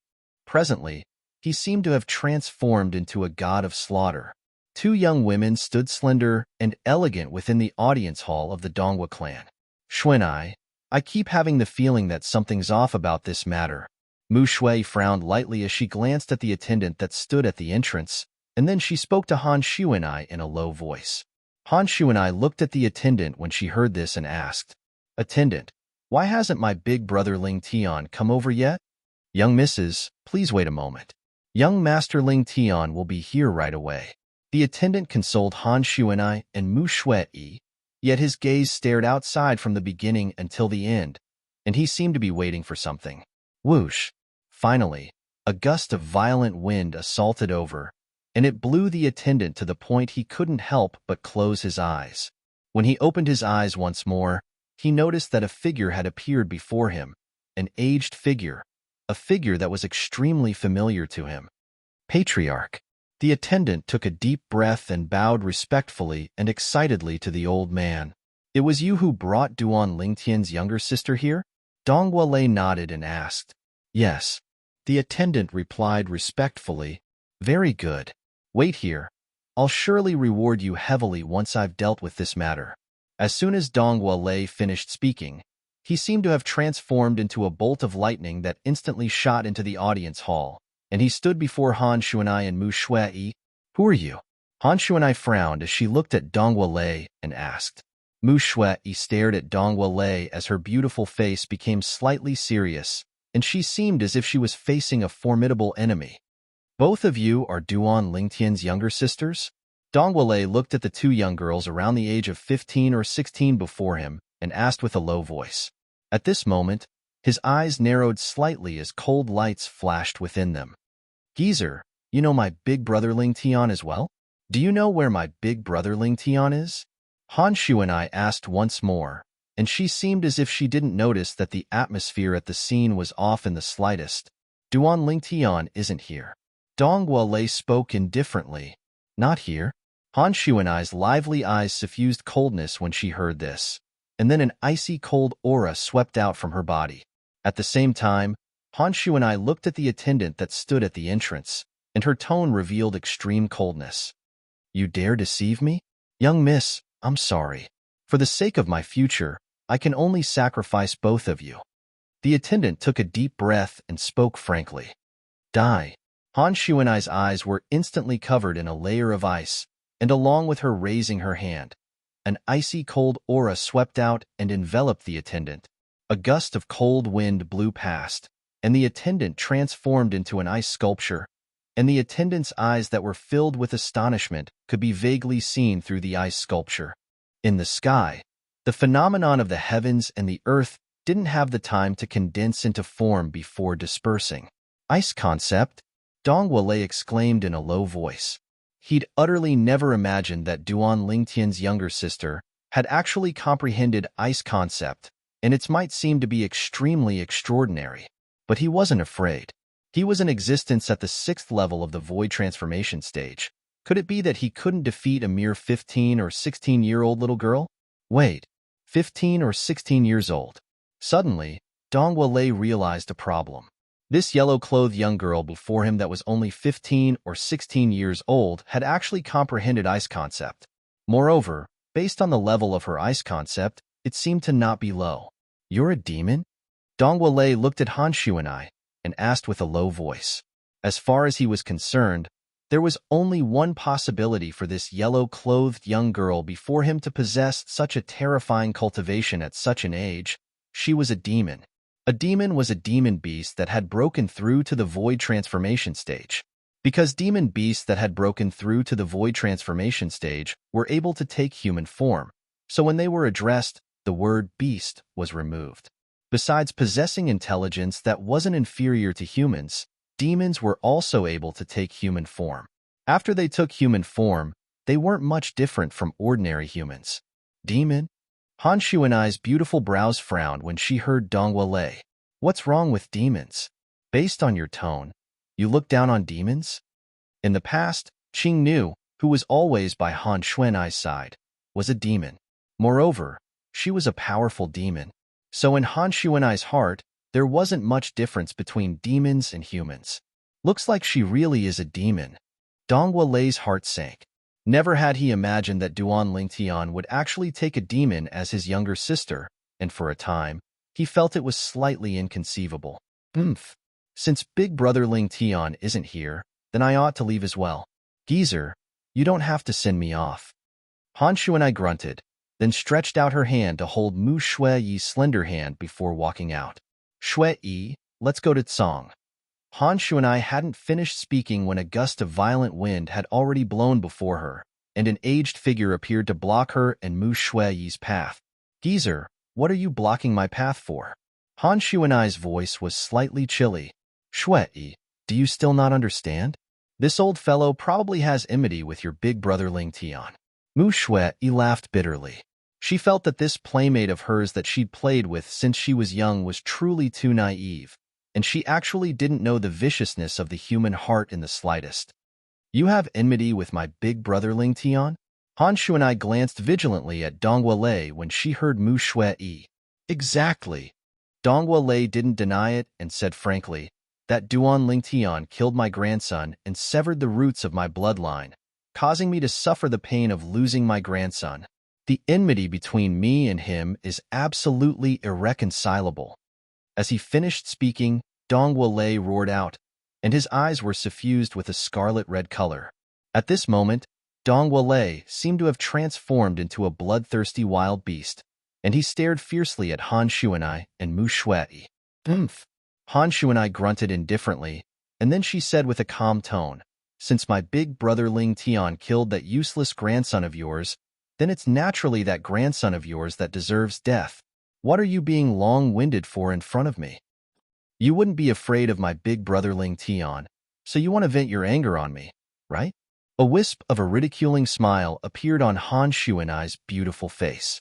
Presently, he seemed to have transformed into a god of slaughter. 2 young women stood slender and elegant within the audience hall of the Donghua clan. "Xuanai, I keep having the feeling that something's off about this matter." Mu Shui frowned lightly as she glanced at the attendant that stood at the entrance, and then she spoke to Han Xuanai in a low voice. Han Xuanai looked at the attendant when she heard this and asked, "Attendant, why hasn't my big brother Ling Tian come over yet?" "Young Mrs., please wait a moment. Young Master Ling Tian will be here right away." The attendant consoled Han Xuanai and Mu Shui, yet his gaze stared outside from the beginning until the end, and he seemed to be waiting for something. Whoosh! Finally, a gust of violent wind assaulted over, and it blew the attendant to the point he couldn't help but close his eyes. When he opened his eyes once more, he noticed that a figure had appeared before him, an aged figure, a figure that was extremely familiar to him. Patriarch. The attendant took a deep breath and bowed respectfully and excitedly to the old man. "It was you who brought Duan Lingtian's younger sister here?" Dongwulei nodded and asked. "Yes." The attendant replied respectfully. "Very good. Wait here. I'll surely reward you heavily once I've dealt with this matter." As soon as Dongwulei finished speaking, he seemed to have transformed into a bolt of lightning that instantly shot into the audience hall, and he stood before Han Xuanai and Mu Shui. "Who are you?" Han Xuanai frowned as she looked at Dongwulei and asked. Mu Shui stared at Dongwulei as her beautiful face became slightly serious, and she seemed as if she was facing a formidable enemy. "Both of you are Duan Lingtian's younger sisters?" Dongwulei looked at the 2 young girls around the age of 15 or 16 before him and asked with a low voice. At this moment, his eyes narrowed slightly as cold lights flashed within them. "Geezer, you know my big brother Ling Tian as well? Do you know where my big brother Ling Tian is?" Han Xuanai asked once more, and she seemed as if she didn't notice that the atmosphere at the scene was off in the slightest. "Duan Ling Tian isn't here." Dongwulei spoke indifferently. "Not here?" Han Xuanai's lively eyes suffused coldness when she heard this, and then an icy cold aura swept out from her body. At the same time, Han Xuanai looked at the attendant that stood at the entrance, and her tone revealed extreme coldness. "You dare deceive me? Young miss, I'm sorry. For the sake of my future, I can only sacrifice both of you." The attendant took a deep breath and spoke frankly. "Die." Han Xuanai's eyes were instantly covered in a layer of ice, and along with her raising her hand, an icy cold aura swept out and enveloped the attendant. A gust of cold wind blew past, and the attendant transformed into an ice sculpture, and the attendant's eyes that were filled with astonishment could be vaguely seen through the ice sculpture. In the sky, the phenomenon of the heavens and the earth didn't have the time to condense into form before dispersing. "Ice concept?" Dongwulei exclaimed in a low voice. He'd utterly never imagined that Duan Lingtian's younger sister had actually comprehended ice concept, and it might seem to be extremely extraordinary. But he wasn't afraid. He was in existence at the 6th level of the void transformation stage. Could it be that he couldn't defeat a mere 15 or 16-year-old little girl? Wait, 15 or 16 years old. Suddenly, Dongwulei realized a problem. This yellow-clothed young girl before him that was only 15 or 16 years old had actually comprehended ice concept. Moreover, Based on the level of her ice concept, it seemed to not be low. "You're a demon?" Dongwale looked at Han Shuanai and asked with a low voice. As far as he was concerned, there was only one possibility for this yellow-clothed young girl before him to possess such a terrifying cultivation at such an age. She was a demon. A demon was a demon beast that had broken through to the void transformation stage. Because demon beasts that had broken through to the void transformation stage were able to take human form, so when they were addressed, the word beast was removed. Besides possessing intelligence that wasn't inferior to humans, demons were also able to take human form. After they took human form, they weren't much different from ordinary humans. "Demon?" Han Shuanai's beautiful brows frowned when she heard Dongwale. "What's wrong with demons? Based on your tone, you look down on demons?" In the past, Qing Nu, who was always by Han Shuanai's side, was a demon. Moreover, she was a powerful demon. So in Han Shuanai's heart, there wasn't much difference between demons and humans. "Looks like she really is a demon." Dongwale's heart sank. Never had he imagined that Duan Lingtian would actually take a demon as his younger sister, and for a time, he felt it was slightly inconceivable. Since Big Brother Lingtian isn't here, then I ought to leave as well. "Geezer, you don't have to send me off." Han Shuanai grunted, then stretched out her hand to hold Mu Shui's slender hand before walking out. "Shui, let's go to Tsang." Han Shuanai hadn't finished speaking when a gust of violent wind had already blown before her, and an aged figure appeared to block her and Mu Shui's path. "Geezer, what are you blocking my path for?" Han Shuanai's voice was slightly chilly. "Shui, do you still not understand? This old fellow probably has enmity with your big brother Lingtian." Mu Shui laughed bitterly. She felt that this playmate of hers that she'd played with since she was young was truly too naive, and she actually didn't know the viciousness of the human heart in the slightest. "You have enmity with my big brother Lingtian?" Han Shuanai glanced vigilantly at Dongwale when she heard Mu Shui. "Exactly." Dongwale didn't deny it and said frankly, "That Duan Lingtian killed my grandson and severed the roots of my bloodline, causing me to suffer the pain of losing my grandson. The enmity between me and him is absolutely irreconcilable." As he finished speaking, Dongwale roared out, and his eyes were suffused with a scarlet-red color. At this moment, Dongwale seemed to have transformed into a bloodthirsty wild beast, and he stared fiercely at Han Shuanai and Mu Shui. Han Shuanai grunted indifferently, and then she said with a calm tone, "Since my big brother Lingtian killed that useless grandson of yours, then it's naturally that grandson of yours that deserves death. What are you being long-winded for in front of me? You wouldn't be afraid of my big brother Lingtian, so you want to vent your anger on me, right?" A wisp of a ridiculing smile appeared on Han Shuanai's beautiful face.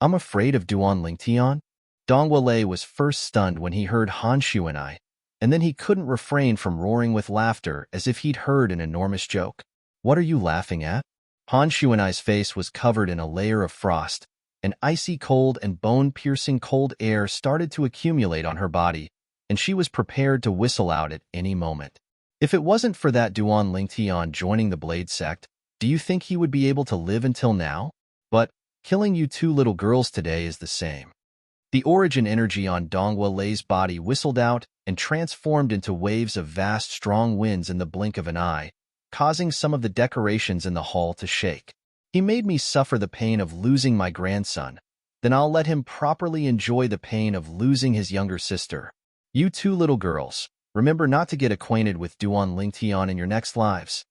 "I'm afraid of Duan Lingtian?" Dongwale was first stunned when he heard Han Shuanai, and then he couldn't refrain from roaring with laughter as if he'd heard an enormous joke. "What are you laughing at?" Han Shuanai's face was covered in a layer of frost. An icy cold and bone-piercing cold air started to accumulate on her body, and she was prepared to whistle out at any moment. If it wasn't for that Duan Lingtian joining the Blade sect, do you think he would be able to live until now? But killing you two little girls today is the same. The origin energy on Dongwale's body whistled out and transformed into waves of vast, strong winds in the blink of an eye, causing some of the decorations in the hall to shake. "He made me suffer the pain of losing my grandson. Then I'll let him properly enjoy the pain of losing his younger sister. You two little girls, remember not to get acquainted with Duan Lingtian in your next lives."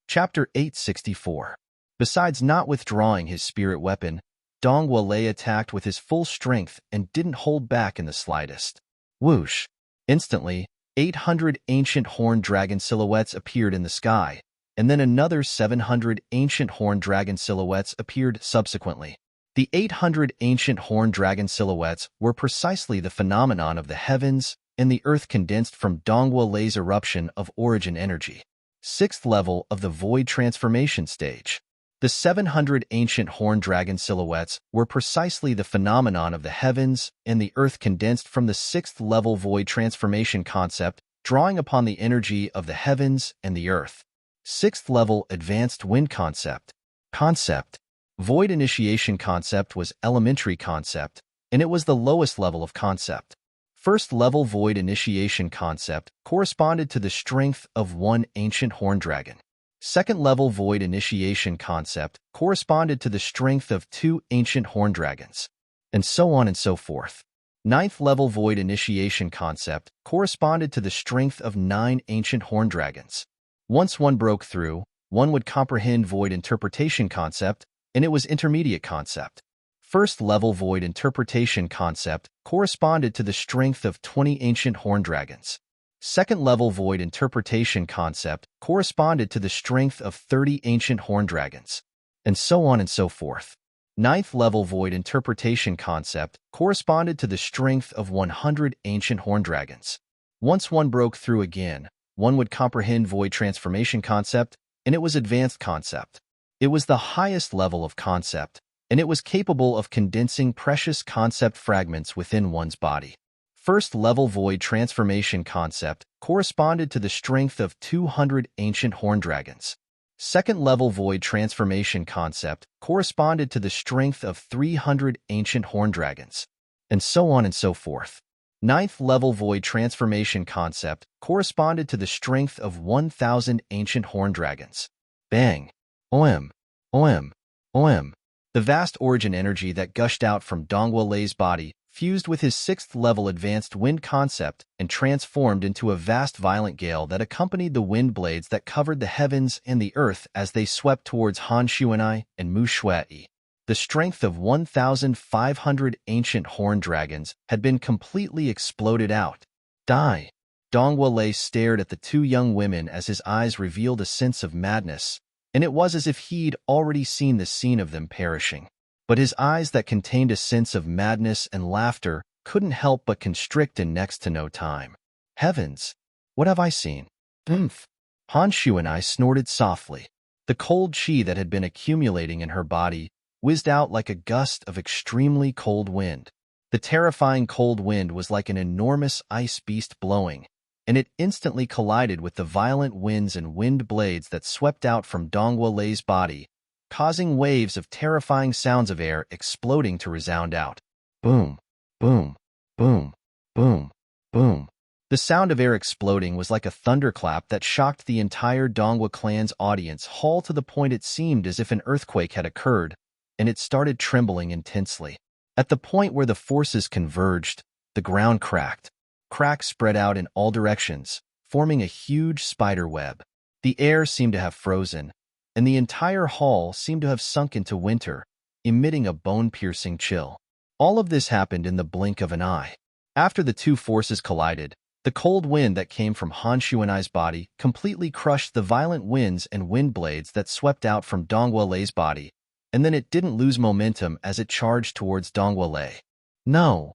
Chapter 864. Besides not withdrawing his spirit weapon, Dongwale attacked with his full strength and didn't hold back in the slightest. Whoosh! Instantly, 800 ancient horned dragon silhouettes appeared in the sky, and then another 700 ancient horned dragon silhouettes appeared subsequently. The 800 ancient horned dragon silhouettes were precisely the phenomenon of the heavens and the earth condensed from Dongwale's eruption of origin energy. 6th level of the void transformation stage. The 700 ancient horned dragon silhouettes were precisely the phenomenon of the heavens and the earth condensed from the 6th level void transformation concept, drawing upon the energy of the heavens and the earth. 6th level Advanced Wind Concept. Concept. Void Initiation Concept was elementary concept, and it was the lowest level of concept. First level Void Initiation Concept corresponded to the strength of 1 ancient horn dragon. Second level Void Initiation Concept corresponded to the strength of 2 ancient horn dragons, and so on and so forth. Ninth level Void Initiation Concept corresponded to the strength of 9 ancient horn dragons. Once one broke through, one would comprehend Void Interpretation Concept, and it was intermediate concept. First level Void Interpretation Concept corresponded to the strength of 20 ancient horn dragons. Second level Void Interpretation Concept corresponded to the strength of 30 ancient horn dragons, and so on and so forth. Ninth level Void Interpretation Concept corresponded to the strength of 100 ancient horn dragons. Once one broke through again, one would comprehend Void Transformation Concept, and it was advanced concept. It was the highest level of concept, and it was capable of condensing precious concept fragments within one's body. First level Void Transformation Concept corresponded to the strength of 200 ancient horn dragons. Second level Void Transformation Concept corresponded to the strength of 300 ancient horn dragons, and so on and so forth. Ninth level Void Transformation Concept corresponded to the strength of 1,000 ancient horn dragons. Bang! OM! OM! OM! The vast origin energy that gushed out from Dongwa Lei's body fused with his 6th level Advanced Wind Concept and transformed into a vast violent gale that accompanied the wind blades that covered the heavens and the earth as they swept towards Han Shuanai and Mu Shui. The strength of 1,500 ancient horn dragons had been completely exploded out. Die! Dongwa Lei stared at the 2 young women as his eyes revealed a sense of madness, and it was as if he'd already seen the scene of them perishing. But his eyes that contained a sense of madness and laughter couldn't help but constrict in next to no time. Heavens! What have I seen? Oomph! Han Shuanai snorted softly. The cold chi that had been accumulating in her body whizzed out like a gust of extremely cold wind. The terrifying cold wind was like an enormous ice beast blowing, and it instantly collided with the violent winds and wind blades that swept out from Dongwa Lei's body, causing waves of terrifying sounds of air exploding to resound out. Boom, boom, boom, boom, boom. The sound of air exploding was like a thunderclap that shocked the entire Dongwa clan's audience hall to the point it seemed as if an earthquake had occurred, and it started trembling intensely. At the point where the forces converged, the ground cracked. Cracks spread out in all directions, forming a huge spider web. The air seemed to have frozen, and the entire hall seemed to have sunk into winter, emitting a bone-piercing chill. All of this happened in the blink of an eye. After the 2 forces collided, the cold wind that came from Han Shuanai's body completely crushed the violent winds and wind blades that swept out from Dongwa Lei's body, and then it didn't lose momentum as it charged towards Dongwa Lei. No!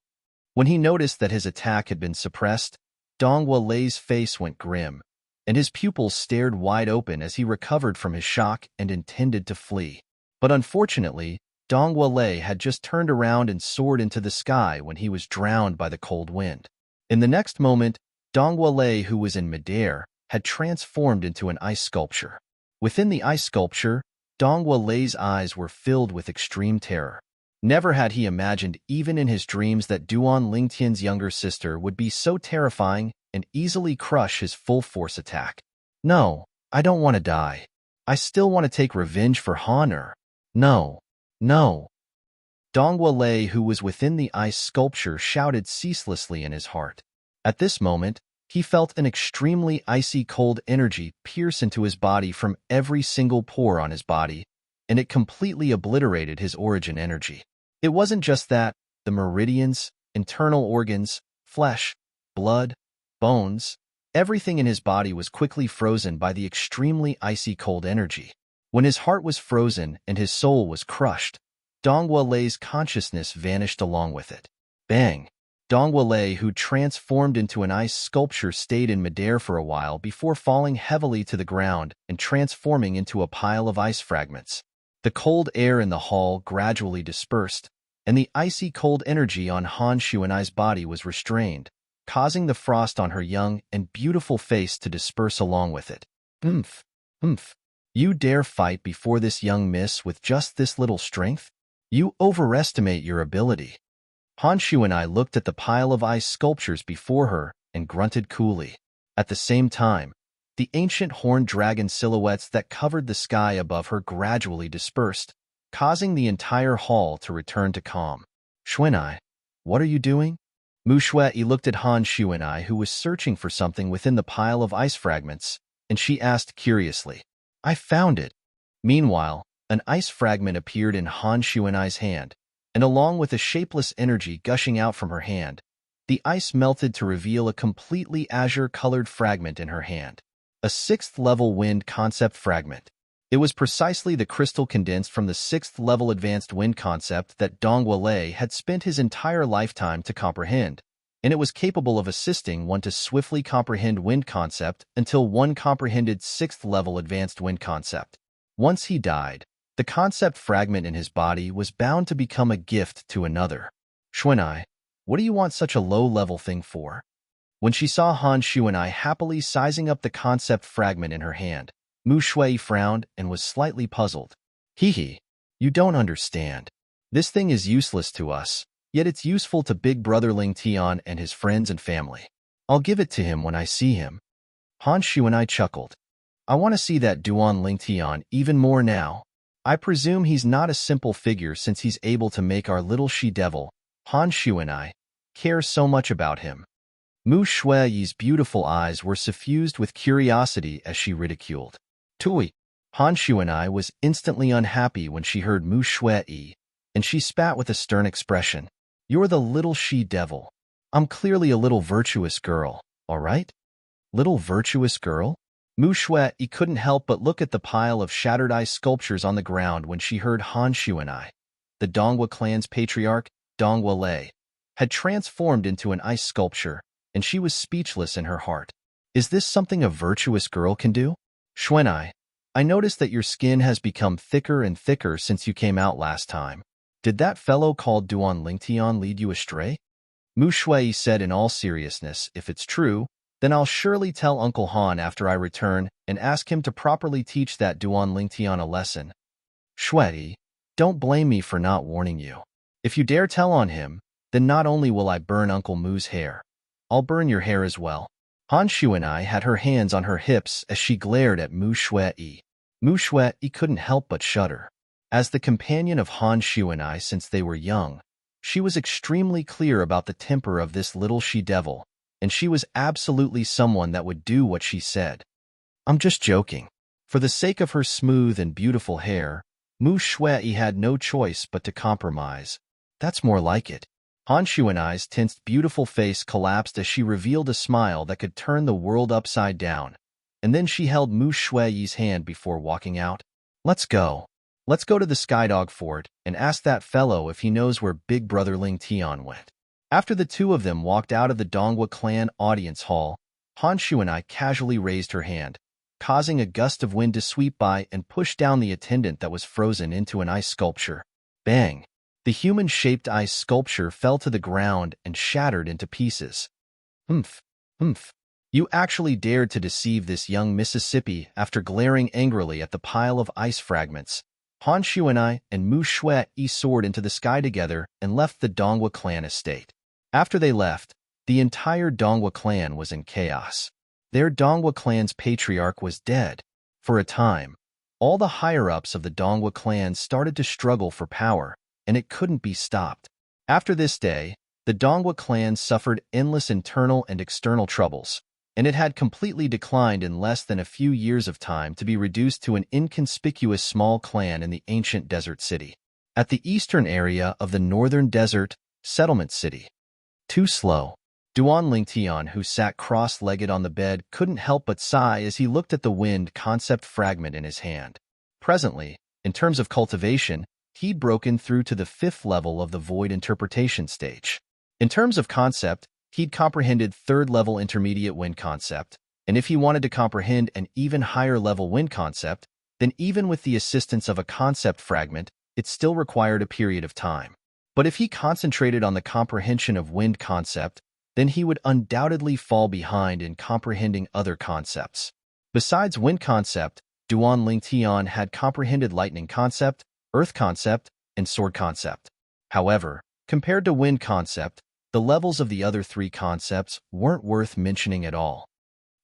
When he noticed that his attack had been suppressed, Dongwa Lei's face went grim, and his pupils stared wide open as he recovered from his shock and intended to flee. But unfortunately, Dongwa Lei had just turned around and soared into the sky when he was drowned by the cold wind. In the next moment, Dongwa Lei, who was in midair, had transformed into an ice sculpture. Within the ice sculpture, Dongwa Lei's eyes were filled with extreme terror. Never had he imagined even in his dreams that Duan Lingtian's younger sister would be so terrifying and easily crush his full-force attack. No, I don't want to die. I still want to take revenge for Han. No, no. Dongwa Lei, who was within the ice sculpture, shouted ceaselessly in his heart. At this moment, he felt an extremely icy cold energy pierce into his body from every single pore on his body, and it completely obliterated his origin energy. It wasn't just that, the meridians, internal organs, flesh, blood, bones, everything in his body was quickly frozen by the extremely icy cold energy. When his heart was frozen and his soul was crushed, Dongwa Lei's consciousness vanished along with it. Bang! Dongwa Lei, who transformed into an ice sculpture, stayed in midair for a while before falling heavily to the ground and transforming into a pile of ice fragments. The cold air in the hall gradually dispersed, and the icy cold energy on Han Shuanai's body was restrained, causing the frost on her young and beautiful face to disperse along with it. Oomph! Humph. You dare fight before this young miss with just this little strength? You overestimate your ability. Honshu and I looked at the pile of ice sculptures before her and grunted coolly. At the same time, the ancient horned dragon silhouettes that covered the sky above her gradually dispersed, causing the entire hall to return to calm. Shuenai, what are you doing? Mu Shui looked at Han Shuenai, who was searching for something within the pile of ice fragments, and she asked curiously, I found it. Meanwhile, an ice fragment appeared in Han Shuenai's hand, and along with a shapeless energy gushing out from her hand, the ice melted to reveal a completely azure-colored fragment in her hand. A 6th-level wind concept fragment. It was precisely the crystal condensed from the 6th-level advanced wind concept that Dong Wei had spent his entire lifetime to comprehend, and it was capable of assisting one to swiftly comprehend wind concept until one comprehended 6th-level advanced wind concept. Once he died, the concept fragment in his body was bound to become a gift to another. Shuenai, what do you want such a low-level thing for? When she saw Han Shuenai happily sizing up the concept fragment in her hand, Mu Shui frowned and was slightly puzzled. Hee, you don't understand. This thing is useless to us, yet it's useful to Big Brother Ling Tian and his friends and family. I'll give it to him when I see him. Han Shuenai chuckled. I want to see that Duan Ling Tian even more now. I presume he's not a simple figure since he's able to make our little she-devil, Han Shuenai, care so much about him. Mu Shui's beautiful eyes were suffused with curiosity as she ridiculed. Tui. Han Shuenai was instantly unhappy when she heard Mu Shui, and she spat with a stern expression. You're the little she-devil. I'm clearly a little virtuous girl, all right? Little virtuous girl? Mu Shui couldn't help but look at the pile of shattered ice sculptures on the ground when she heard Han Shuenai. The Dongwu clan's patriarch, Dong Wei, had transformed into an ice sculpture, and she was speechless in her heart. Is this something a virtuous girl can do? Shuenai, I noticed that your skin has become thicker and thicker since you came out last time. Did that fellow called Duan Lingtian lead you astray? Mu Shui said in all seriousness, if it's true, then I'll surely tell Uncle Han after I return and ask him to properly teach that Duan Lingtian a lesson. Shui, don't blame me for not warning you. If you dare tell on him, then not only will I burn Uncle Mu's hair, I'll burn your hair as well. Han Shuenai had her hands on her hips as she glared at Mu Shui. Mu Shui couldn't help but shudder. As the companion of Han Shuenai since they were young, she was extremely clear about the temper of this little she-devil, and she was absolutely someone that would do what she said. I'm just joking. For the sake of her smooth and beautiful hair, Mu Shui had no choice but to compromise. That's more like it. Han Shuenai's tensed beautiful face collapsed as she revealed a smile that could turn the world upside down, and then she held Mu Shui's hand before walking out. Let's go. Let's go to the Skydog Fort and ask that fellow if he knows where Big Brother Ling Tian went. After the two of them walked out of the Dongwu clan audience hall, Han Shuenai casually raised her hand, causing a gust of wind to sweep by and push down the attendant that was frozen into an ice sculpture. Bang! The human-shaped ice sculpture fell to the ground and shattered into pieces. Humph, humph. You actually dared to deceive this young Mississippi after glaring angrily at the pile of ice fragments. Han Shuenai and Mu Shui soared into the sky together and left the Dongwu clan estate. After they left, the entire Dongwu clan was in chaos. Their Dongwu clan's patriarch was dead. For a time, all the higher-ups of the Dongwu clan started to struggle for power, and it couldn't be stopped. After this day, the Dongwu clan suffered endless internal and external troubles, and it had completely declined in less than a few years of time to be reduced to an inconspicuous small clan in the ancient desert city. At the eastern area of the northern desert settlement city. Too slow. Duan Lingtian, who sat cross-legged on the bed, couldn't help but sigh as he looked at the wind concept fragment in his hand. Presently, in terms of cultivation, he'd broken through to the 5th level of the void interpretation stage. In terms of concept, he'd comprehended 3rd-level intermediate wind concept, and if he wanted to comprehend an even higher-level wind concept, then even with the assistance of a concept fragment, it still required a period of time. But if he concentrated on the comprehension of wind concept, then he would undoubtedly fall behind in comprehending other concepts. Besides wind concept, Duan Lingtian had comprehended lightning concept, earth concept, and sword concept. However, compared to wind concept, the levels of the other three concepts weren't worth mentioning at all.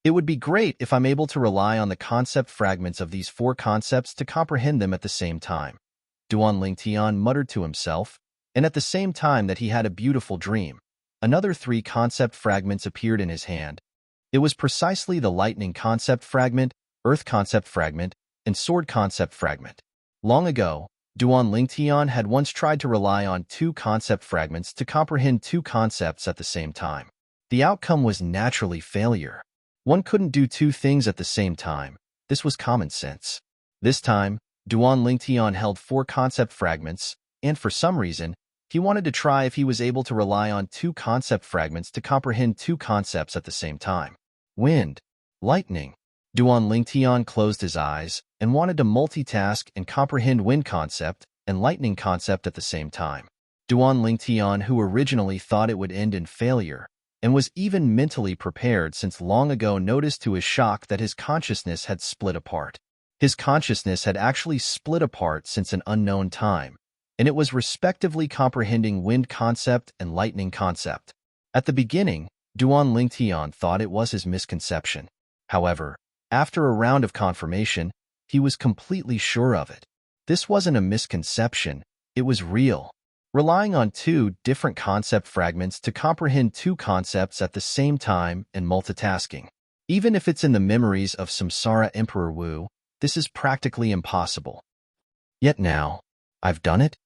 It would be great if I'm able to rely on the concept fragments of these four concepts to comprehend them at the same time. Duan Lingtian muttered to himself, and at the same time that he had a beautiful dream, another three concept fragments appeared in his hand. It was precisely the lightning concept fragment, earth concept fragment, and sword concept fragment. Long ago, Duan Lingtian had once tried to rely on two concept fragments to comprehend two concepts at the same time. The outcome was naturally failure. One couldn't do two things at the same time. This was common sense. This time, Duan Lingtian held four concept fragments, and for some reason, he wanted to try if he was able to rely on two concept fragments to comprehend two concepts at the same time. Wind, lightning. Duan Lingtian closed his eyes and wanted to multitask and comprehend wind concept and lightning concept at the same time. Duan Lingtian, who originally thought it would end in failure, and was even mentally prepared since long ago, noticed to his shock that his consciousness had split apart. His consciousness had actually split apart since an unknown time, and it was respectively comprehending wind concept and lightning concept. At the beginning, Duan Lingtian thought it was his misconception. However, after a round of confirmation, he was completely sure of it. This wasn't a misconception, it was real. Relying on two different concept fragments to comprehend two concepts at the same time and multitasking. Even if it's in the memories of Samsara Emperor Wu, this is practically impossible. Yet now, I've done it?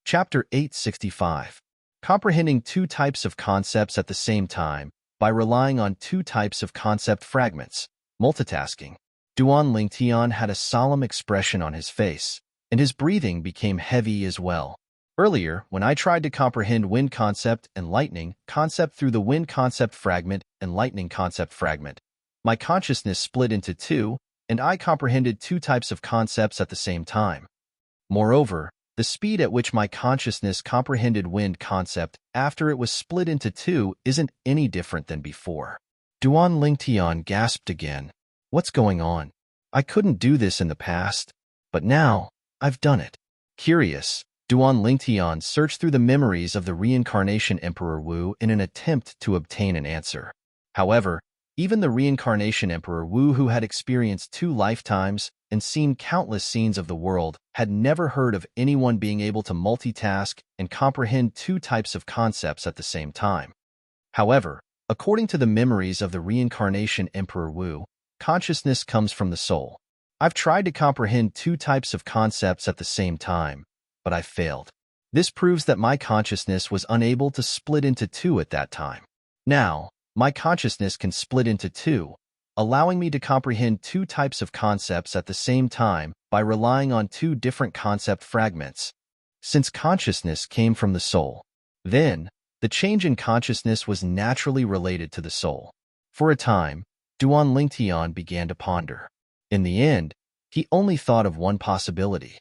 Chapter 865. Comprehending two types of concepts at the same time by relying on two types of concept fragments, multitasking. Duan Lingtian had a solemn expression on his face, and his breathing became heavy as well. Earlier, when I tried to comprehend wind concept and lightning concept through the wind concept fragment and lightning concept fragment, my consciousness split into two, and I comprehended two types of concepts at the same time. Moreover, the speed at which my consciousness comprehended wind concept after it was split into two isn't any different than before. Duan Lingtian gasped again. What's going on? I couldn't do this in the past, but now, I've done it. Curious, Duan Lingtian searched through the memories of the reincarnation Emperor Wu in an attempt to obtain an answer. However, even the reincarnation Emperor Wu, who had experienced 2 lifetimes and seen countless scenes of the world, had never heard of anyone being able to multitask and comprehend two types of concepts at the same time. However, according to the memories of the reincarnation Emperor Wu, consciousness comes from the soul. I've tried to comprehend two types of concepts at the same time, but I failed. This proves that my consciousness was unable to split into two at that time. Now, my consciousness can split into two, allowing me to comprehend two types of concepts at the same time by relying on two different concept fragments. Since consciousness came from the soul, then, the change in consciousness was naturally related to the soul. For a time, Duan Lingtian began to ponder. In the end, he only thought of one possibility.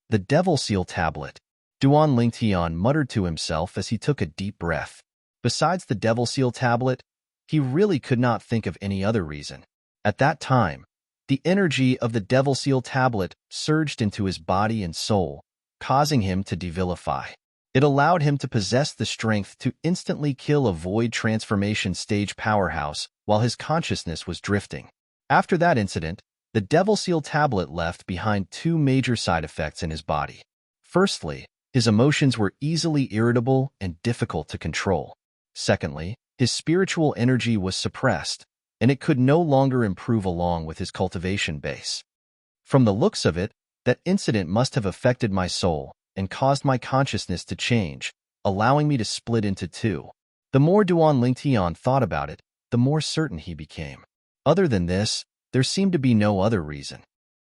The Devil Seal Tablet. Duan Lingtian muttered to himself as he took a deep breath. Besides the Devil Seal Tablet, he really could not think of any other reason. At that time, the energy of the Devil Seal Tablet surged into his body and soul, causing him to devilify. It allowed him to possess the strength to instantly kill a void transformation stage powerhouse while his consciousness was drifting. After that incident, the Devil Seal Tablet left behind two major side effects in his body. Firstly, his emotions were easily irritable and difficult to control. Secondly, his spiritual energy was suppressed, and it could no longer improve along with his cultivation base. From the looks of it, that incident must have affected my soul and caused my consciousness to change, allowing me to split into two. The more Duan Lingtian thought about it, the more certain he became. Other than this, there seemed to be no other reason.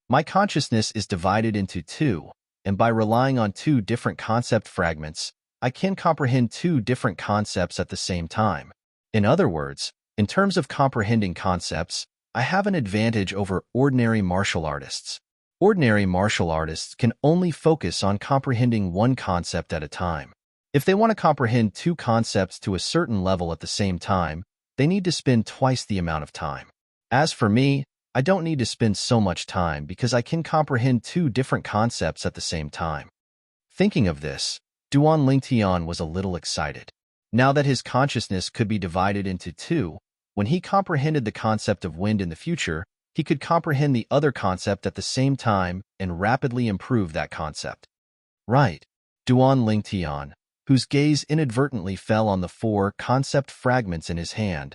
My consciousness is divided into two, and by relying on two different concept fragments, I can comprehend two different concepts at the same time. In other words, in terms of comprehending concepts, I have an advantage over ordinary martial artists. Ordinary martial artists can only focus on comprehending one concept at a time. If they want to comprehend two concepts to a certain level at the same time, they need to spend twice the amount of time. As for me, I don't need to spend so much time because I can comprehend two different concepts at the same time. Thinking of this, Duan Lingtian was a little excited. Now that his consciousness could be divided into two, when he comprehended the concept of wind in the future, he could comprehend the other concept at the same time and rapidly improve that concept. Right. Duan Lingtian, whose gaze inadvertently fell on the four concept fragments in his hand,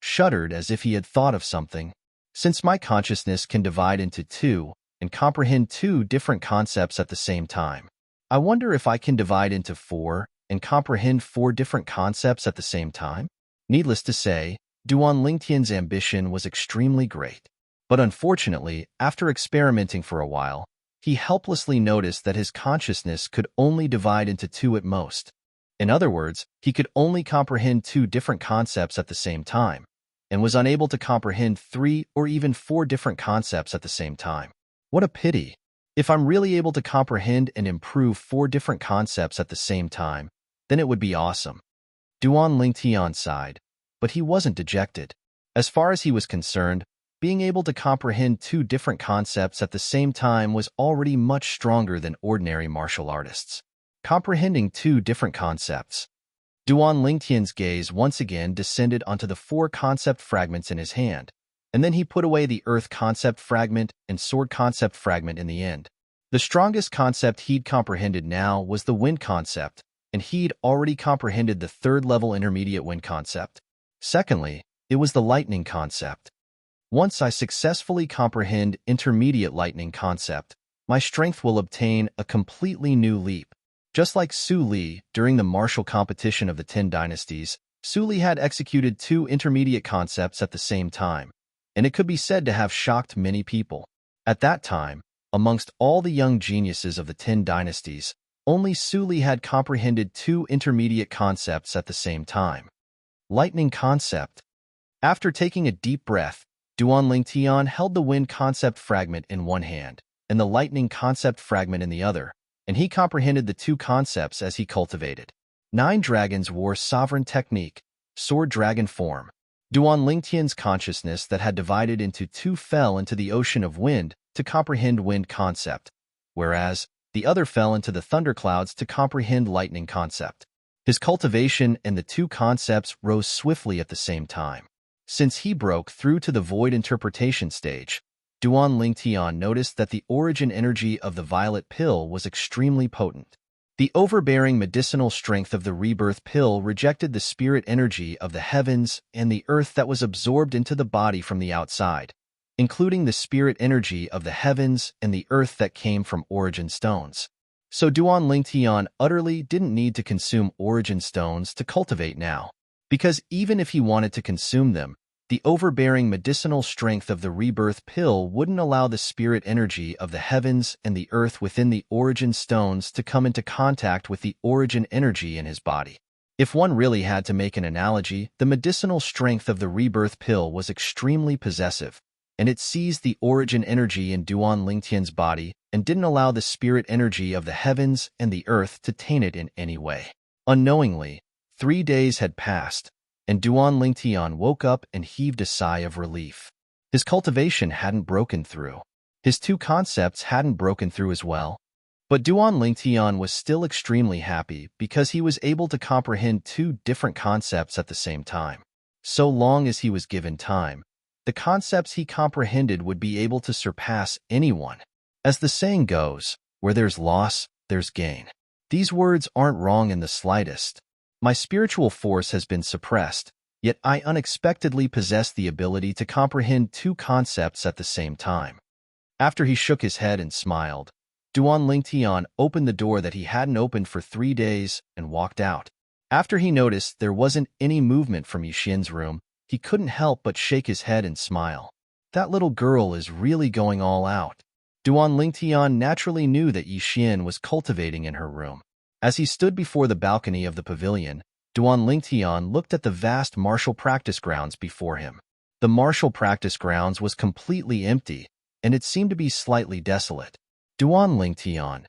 shuddered as if he had thought of something. Since my consciousness can divide into two and comprehend two different concepts at the same time, I wonder if I can divide into four and comprehend four different concepts at the same time? Needless to say, Duan Lingtian's ambition was extremely great. But unfortunately, after experimenting for a while, he helplessly noticed that his consciousness could only divide into two at most. In other words, he could only comprehend two different concepts at the same time, and was unable to comprehend three or even four different concepts at the same time. What a pity! If I'm really able to comprehend and improve four different concepts at the same time, then it would be awesome. Duan Lingtian sighed, but he wasn't dejected. As far as he was concerned, being able to comprehend two different concepts at the same time was already much stronger than ordinary martial artists. Comprehending two different concepts. Duan Lingtian's gaze once again descended onto the four concept fragments in his hand, and then he put away the earth concept fragment and sword concept fragment in the end. The strongest concept he'd comprehended now was the wind concept, and he'd already comprehended the third-level intermediate wind concept. Secondly, it was the lightning concept. Once I successfully comprehend intermediate lightning concept, my strength will obtain a completely new leap. Just like Su Li, during the martial competition of the 10 dynasties, Su Li had executed two intermediate concepts at the same time, and it could be said to have shocked many people. At that time, amongst all the young geniuses of the 10 dynasties, only Su Li had comprehended two intermediate concepts at the same time. Lightning concept. After taking a deep breath, Duan Lingtian held the wind concept fragment in one hand and the lightning concept fragment in the other, and he comprehended the two concepts as he cultivated. 9 dragons wore sovereign technique, sword dragon form. Duan Lingtian's consciousness that had divided into two fell into the ocean of wind to comprehend wind concept, whereas the other fell into the thunderclouds to comprehend lightning concept. His cultivation and the two concepts rose swiftly at the same time. Since he broke through to the void interpretation stage, Duan Lingtian noticed that the origin energy of the violet pill was extremely potent. The overbearing medicinal strength of the rebirth pill rejected the spirit energy of the heavens and the earth that was absorbed into the body from the outside, including the spirit energy of the heavens and the earth that came from origin stones. So Duan Lingtian utterly didn't need to consume origin stones to cultivate now, because even if he wanted to consume them, the overbearing medicinal strength of the rebirth pill wouldn't allow the spirit energy of the heavens and the earth within the origin stones to come into contact with the origin energy in his body. If one really had to make an analogy, the medicinal strength of the rebirth pill was extremely possessive, and it seized the origin energy in Duan Lingtian's body and didn't allow the spirit energy of the heavens and the earth to taint it in any way. Unknowingly, 3 days had passed, and Duan Lingtian woke up and heaved a sigh of relief. His cultivation hadn't broken through. His two concepts hadn't broken through as well. But Duan Lingtian was still extremely happy because he was able to comprehend two different concepts at the same time. So long as he was given time, the concepts he comprehended would be able to surpass anyone. As the saying goes, where there's loss, there's gain. These words aren't wrong in the slightest. My spiritual force has been suppressed, yet I unexpectedly possess the ability to comprehend two concepts at the same time. After he shook his head and smiled, Duan Lingtian opened the door that he hadn't opened for 3 days and walked out. After he noticed there wasn't any movement from Yixin's room, he couldn't help but shake his head and smile. That little girl is really going all out. Duan Lingtian naturally knew that Yixin was cultivating in her room. As he stood before the balcony of the pavilion, Duan Lingtian looked at the vast martial practice grounds before him. The martial practice grounds was completely empty, and it seemed to be slightly desolate. Duan Lingtian.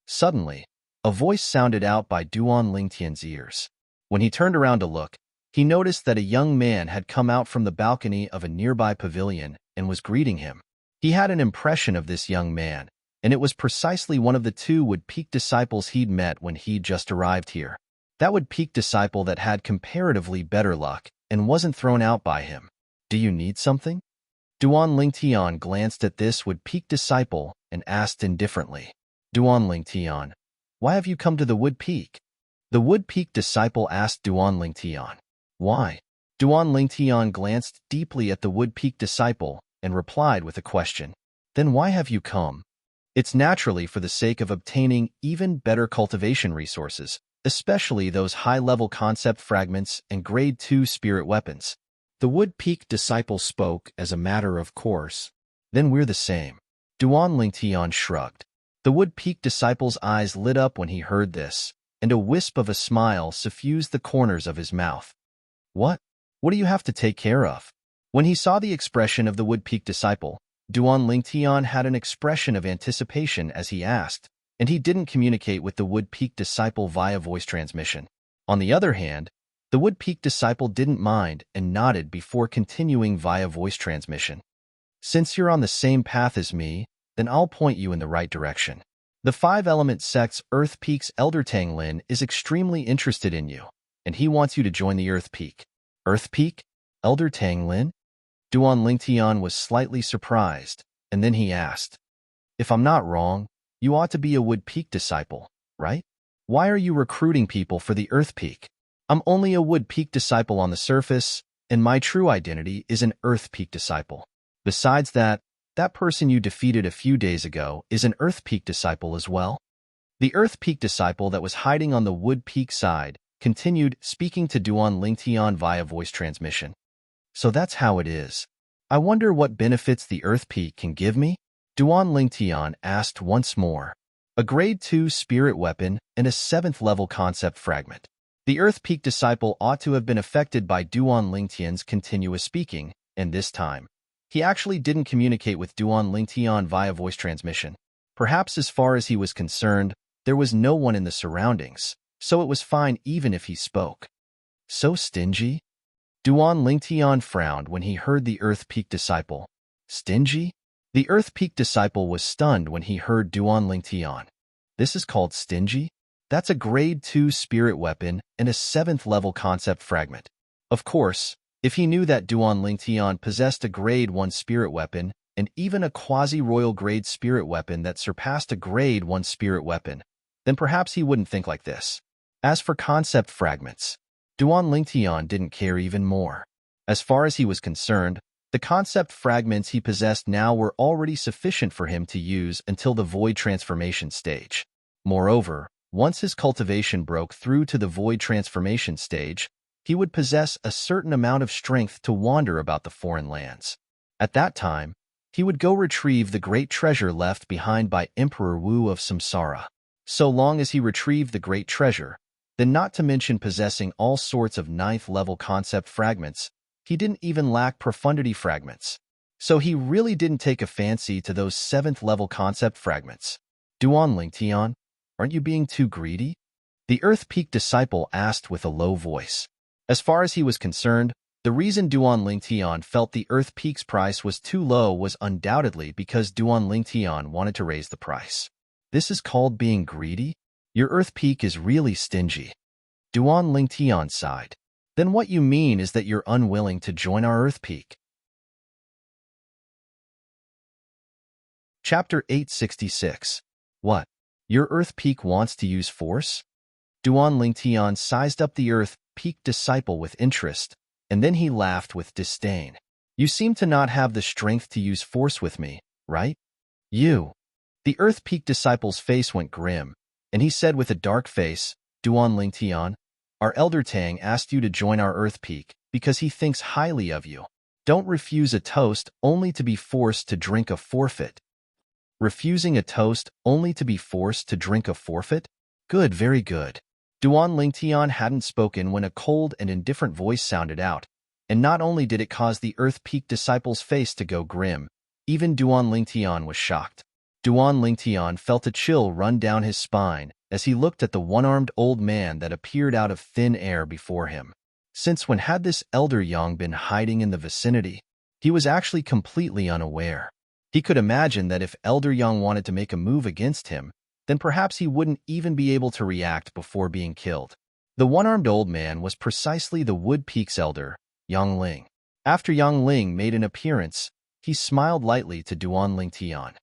Suddenly, a voice sounded out by Duan Lingtian's ears. When he turned around to look, he noticed that a young man had come out from the balcony of a nearby pavilion and was greeting him. He had an impression of this young man, and it was precisely one of the two Wood-Peak disciples he'd met when he'd just arrived here. That Wood-Peak disciple that had comparatively better luck and wasn't thrown out by him. Do you need something? Duan Lingtian glanced at this Wood-Peak disciple and asked indifferently. Duan Lingtian, why have you come to the Wood-Peak? The Wood-Peak disciple asked Duan Lingtian. Why? Duan Lingtian glanced deeply at the Wood-Peak disciple and replied with a question. Then why have you come? It's naturally for the sake of obtaining even better cultivation resources, especially those high-level concept fragments and Grade 2 spirit weapons. The Wood-Peak disciple spoke as a matter of course. Then we're the same. Duan Lingtian shrugged. The Wood-Peak disciple's eyes lit up when he heard this, and a wisp of a smile suffused the corners of his mouth. What? What do you have to take care of? When he saw the expression of the Wood-Peak disciple, Duan Lingtian had an expression of anticipation as he asked, and he didn't communicate with the Wood-Peak disciple via voice transmission. On the other hand, the Wood-Peak disciple didn't mind and nodded before continuing via voice transmission. Since you're on the same path as me, then I'll point you in the right direction. The five-element sect's Earth Peak's Elder Tang Lin is extremely interested in you, and he wants you to join the Earth Peak. Earth Peak? Elder Tang Lin? Duan Lingtian was slightly surprised, and then he asked, if I'm not wrong, you ought to be a Wood-Peak disciple, right? Why are you recruiting people for the Earth Peak? I'm only a Wood-Peak disciple on the surface, and my true identity is an Earth Peak disciple. Besides that, that person you defeated a few days ago is an Earth Peak disciple as well. The Earth Peak disciple that was hiding on the Wood-Peak side continued speaking to Duan Lingtian via voice transmission. So that's how it is. I wonder what benefits the Earth Peak can give me? Duan Lingtian asked once more. A Grade 2 spirit weapon and a 7th level concept fragment. The Earth Peak disciple ought to have been affected by Duan Lingtian's continuous speaking, and this time, he actually didn't communicate with Duan Lingtian via voice transmission. Perhaps as far as he was concerned, there was no one in the surroundings, so it was fine even if he spoke. So stingy? Duan Lingtian frowned when he heard the Earth Peak disciple. Stingy? The Earth Peak disciple was stunned when he heard Duan Lingtian. This is called stingy? That's a Grade 2 spirit weapon and a 7th level concept fragment. Of course, if he knew that Duan Lingtian possessed a Grade 1 spirit weapon and even a quasi-royal grade spirit weapon that surpassed a Grade 1 spirit weapon, then perhaps he wouldn't think like this. As for concept fragments, Duan Lingtian didn't care even more. As far as he was concerned, the concept fragments he possessed now were already sufficient for him to use until the void transformation stage. Moreover, once his cultivation broke through to the void transformation stage, he would possess a certain amount of strength to wander about the foreign lands. At that time, he would go retrieve the great treasure left behind by Emperor Wu of Samsara. So long as he retrieved the great treasure, then not to mention possessing all sorts of 9th level concept fragments, he didn't even lack profundity fragments. So he really didn't take a fancy to those 7th level concept fragments. Duan Lingtian, aren't you being too greedy? The Earth Peak disciple asked with a low voice. As far as he was concerned, the reason Duan Lingtian felt the Earth Peak's price was too low was undoubtedly because Duan Lingtian wanted to raise the price. This is called being greedy? Your Earth Peak is really stingy. Duan Lingtian sighed. Then what you mean is that you're unwilling to join our Earth Peak. Chapter 866. What? Your Earth Peak wants to use force? Duan Lingtian sized up the Earth Peak disciple with interest, and then he laughed with disdain. You seem to not have the strength to use force with me, right? You. The Earth Peak disciple's face went grim, and he said with a dark face, Duan Lingtian, our Elder Tang asked you to join our Earth Peak because he thinks highly of you. Don't refuse a toast only to be forced to drink a forfeit. Refusing a toast only to be forced to drink a forfeit? Good, very good. Duan Lingtian hadn't spoken when a cold and indifferent voice sounded out, and not only did it cause the Earth Peak disciple's face to go grim, even Duan Lingtian was shocked. Duan Lingtian felt a chill run down his spine as he looked at the one-armed old man that appeared out of thin air before him. since when had this elder Yang been hiding in the vicinity? He was actually completely unaware. He could imagine that if Elder Yang wanted to make a move against him, then perhaps he wouldn't even be able to react before being killed. The one-armed old man was precisely the Wood Peak's elder, Yang Ling. After Yang Ling made an appearance, he smiled lightly to Duan Lingtian.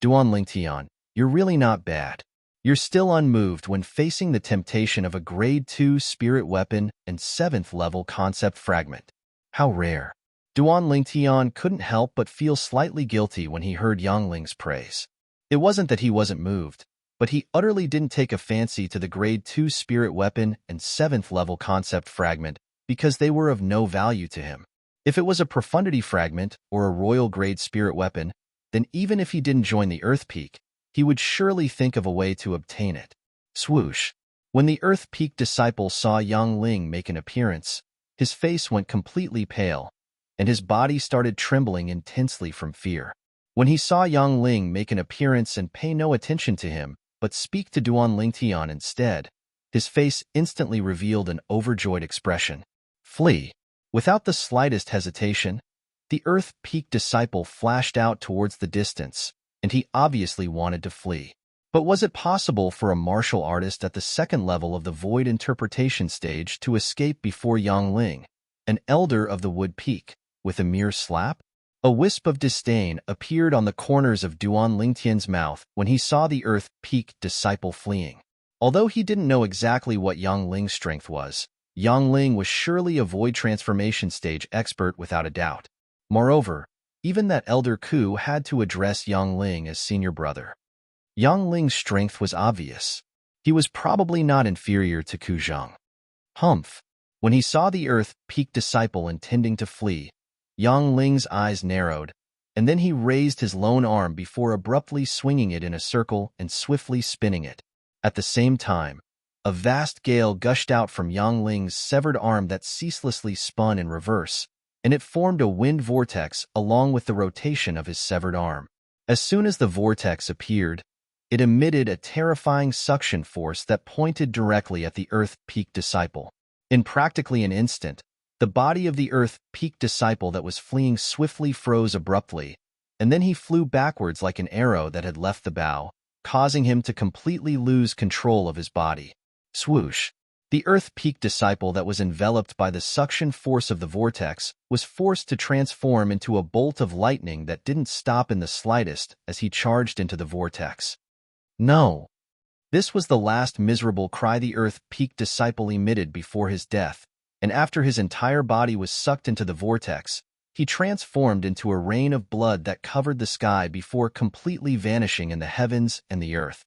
Duan Lingtian, you're really not bad. You're still unmoved when facing the temptation of a Grade 2 spirit weapon and 7th level concept fragment. How rare. Duan Lingtian couldn't help but feel slightly guilty when he heard Yang Ling's praise. It wasn't that he wasn't moved, but he utterly didn't take a fancy to the Grade 2 spirit weapon and 7th level concept fragment because they were of no value to him. If it was a profundity fragment or a royal grade spirit weapon, then even if he didn't join the Earth Peak, he would surely think of a way to obtain it. Swoosh. When the Earth Peak disciple saw Yang Ling make an appearance, his face went completely pale, and his body started trembling intensely from fear. When he saw Yang Ling make an appearance and pay no attention to him, but speak to Duan Lingtian instead, his face instantly revealed an overjoyed expression. Flee. Without the slightest hesitation, the Earth Peak disciple flashed out towards the distance, and he obviously wanted to flee. But was it possible for a martial artist at the second level of the Void Interpretation stage to escape before Yang Ling, an elder of the Wood Peak, with a mere slap? A wisp of disdain appeared on the corners of Duan Lingtian's mouth when he saw the Earth Peak disciple fleeing. Although he didn't know exactly what Yang Ling's strength was, Yang Ling was surely a Void Transformation stage expert without a doubt. Moreover, even that Elder Ku had to address Yang Ling as senior brother. Yang Ling's strength was obvious. He was probably not inferior to Ku Zheng. Humph. When he saw the Earth Peak disciple intending to flee, Yang Ling's eyes narrowed, and then he raised his lone arm before abruptly swinging it in a circle and swiftly spinning it. At the same time, a vast gale gushed out from Yang Ling's severed arm that ceaselessly spun in reverse, and it formed a wind vortex along with the rotation of his severed arm. As soon as the vortex appeared, it emitted a terrifying suction force that pointed directly at the Earth Peak disciple. In practically an instant, the body of the Earth Peak disciple that was fleeing swiftly froze abruptly, and then he flew backwards like an arrow that had left the bow, causing him to completely lose control of his body. Swoosh. The Earth Peak disciple that was enveloped by the suction force of the vortex was forced to transform into a bolt of lightning that didn't stop in the slightest as he charged into the vortex. No. This was the last miserable cry the Earth Peak disciple emitted before his death, and after his entire body was sucked into the vortex, he transformed into a rain of blood that covered the sky before completely vanishing in the heavens and the earth.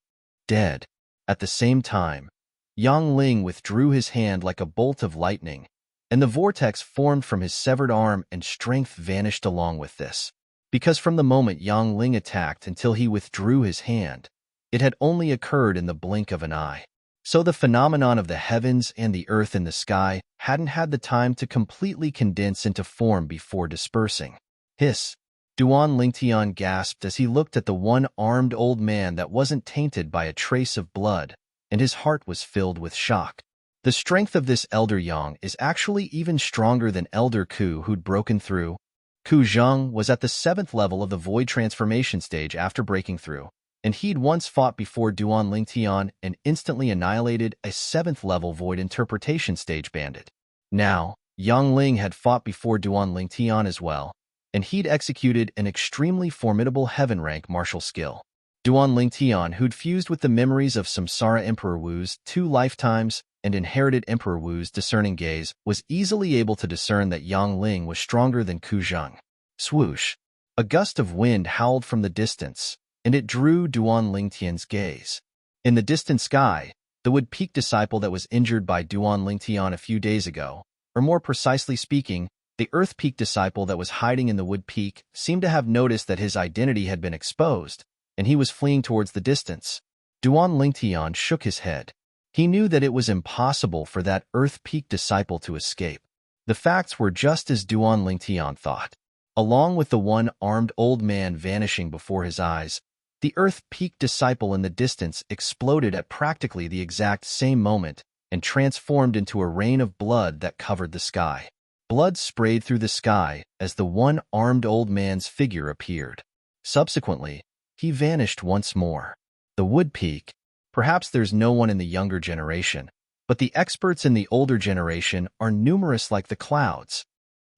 Dead. At the same time, Yang Ling withdrew his hand like a bolt of lightning, and the vortex formed from his severed arm and strength vanished along with this. Because from the moment Yang Ling attacked until he withdrew his hand, it had only occurred in the blink of an eye. So the phenomenon of the heavens and the earth in the sky hadn't had the time to completely condense into form before dispersing. Hiss! Duan Lingtian gasped as he looked at the one-armed old man that wasn't tainted by a trace of blood, and his heart was filled with shock. The strength of this Elder Yang is actually even stronger than Elder Ku who'd broken through. Ku Zheng was at the 7th level of the Void Transformation stage after breaking through, and he'd once fought before Duan Lingtian and instantly annihilated a 7th level Void Interpretation stage bandit. Now, Yang Ling had fought before Duan Lingtian as well, and he'd executed an extremely formidable heaven rank martial skill. Duan Lingtian, who'd fused with the memories of Samsara Emperor Wu's 2 lifetimes and inherited Emperor Wu's discerning gaze, was easily able to discern that Yang Ling was stronger than Ku Zheng. Swoosh! A gust of wind howled from the distance, and it drew Duan Lingtian's gaze. In the distant sky, the Wood Peak disciple that was injured by Duan Lingtian a few days ago, or more precisely speaking, the Earth Peak disciple that was hiding in the Wood Peak, seemed to have noticed that his identity had been exposed, and he was fleeing towards the distance. Duan Lingtian shook his head. He knew that it was impossible for that Earth Peak disciple to escape. The facts were just as Duan Lingtian thought. Along with the one-armed old man vanishing before his eyes, the Earth Peak disciple in the distance exploded at practically the exact same moment, and transformed into a rain of blood that covered the sky. Blood sprayed through the sky as the one-armed old man's figure appeared. Subsequently, he vanished once more. The wood peak. Perhaps there's no one in the younger generation, but the experts in the older generation are numerous like the clouds.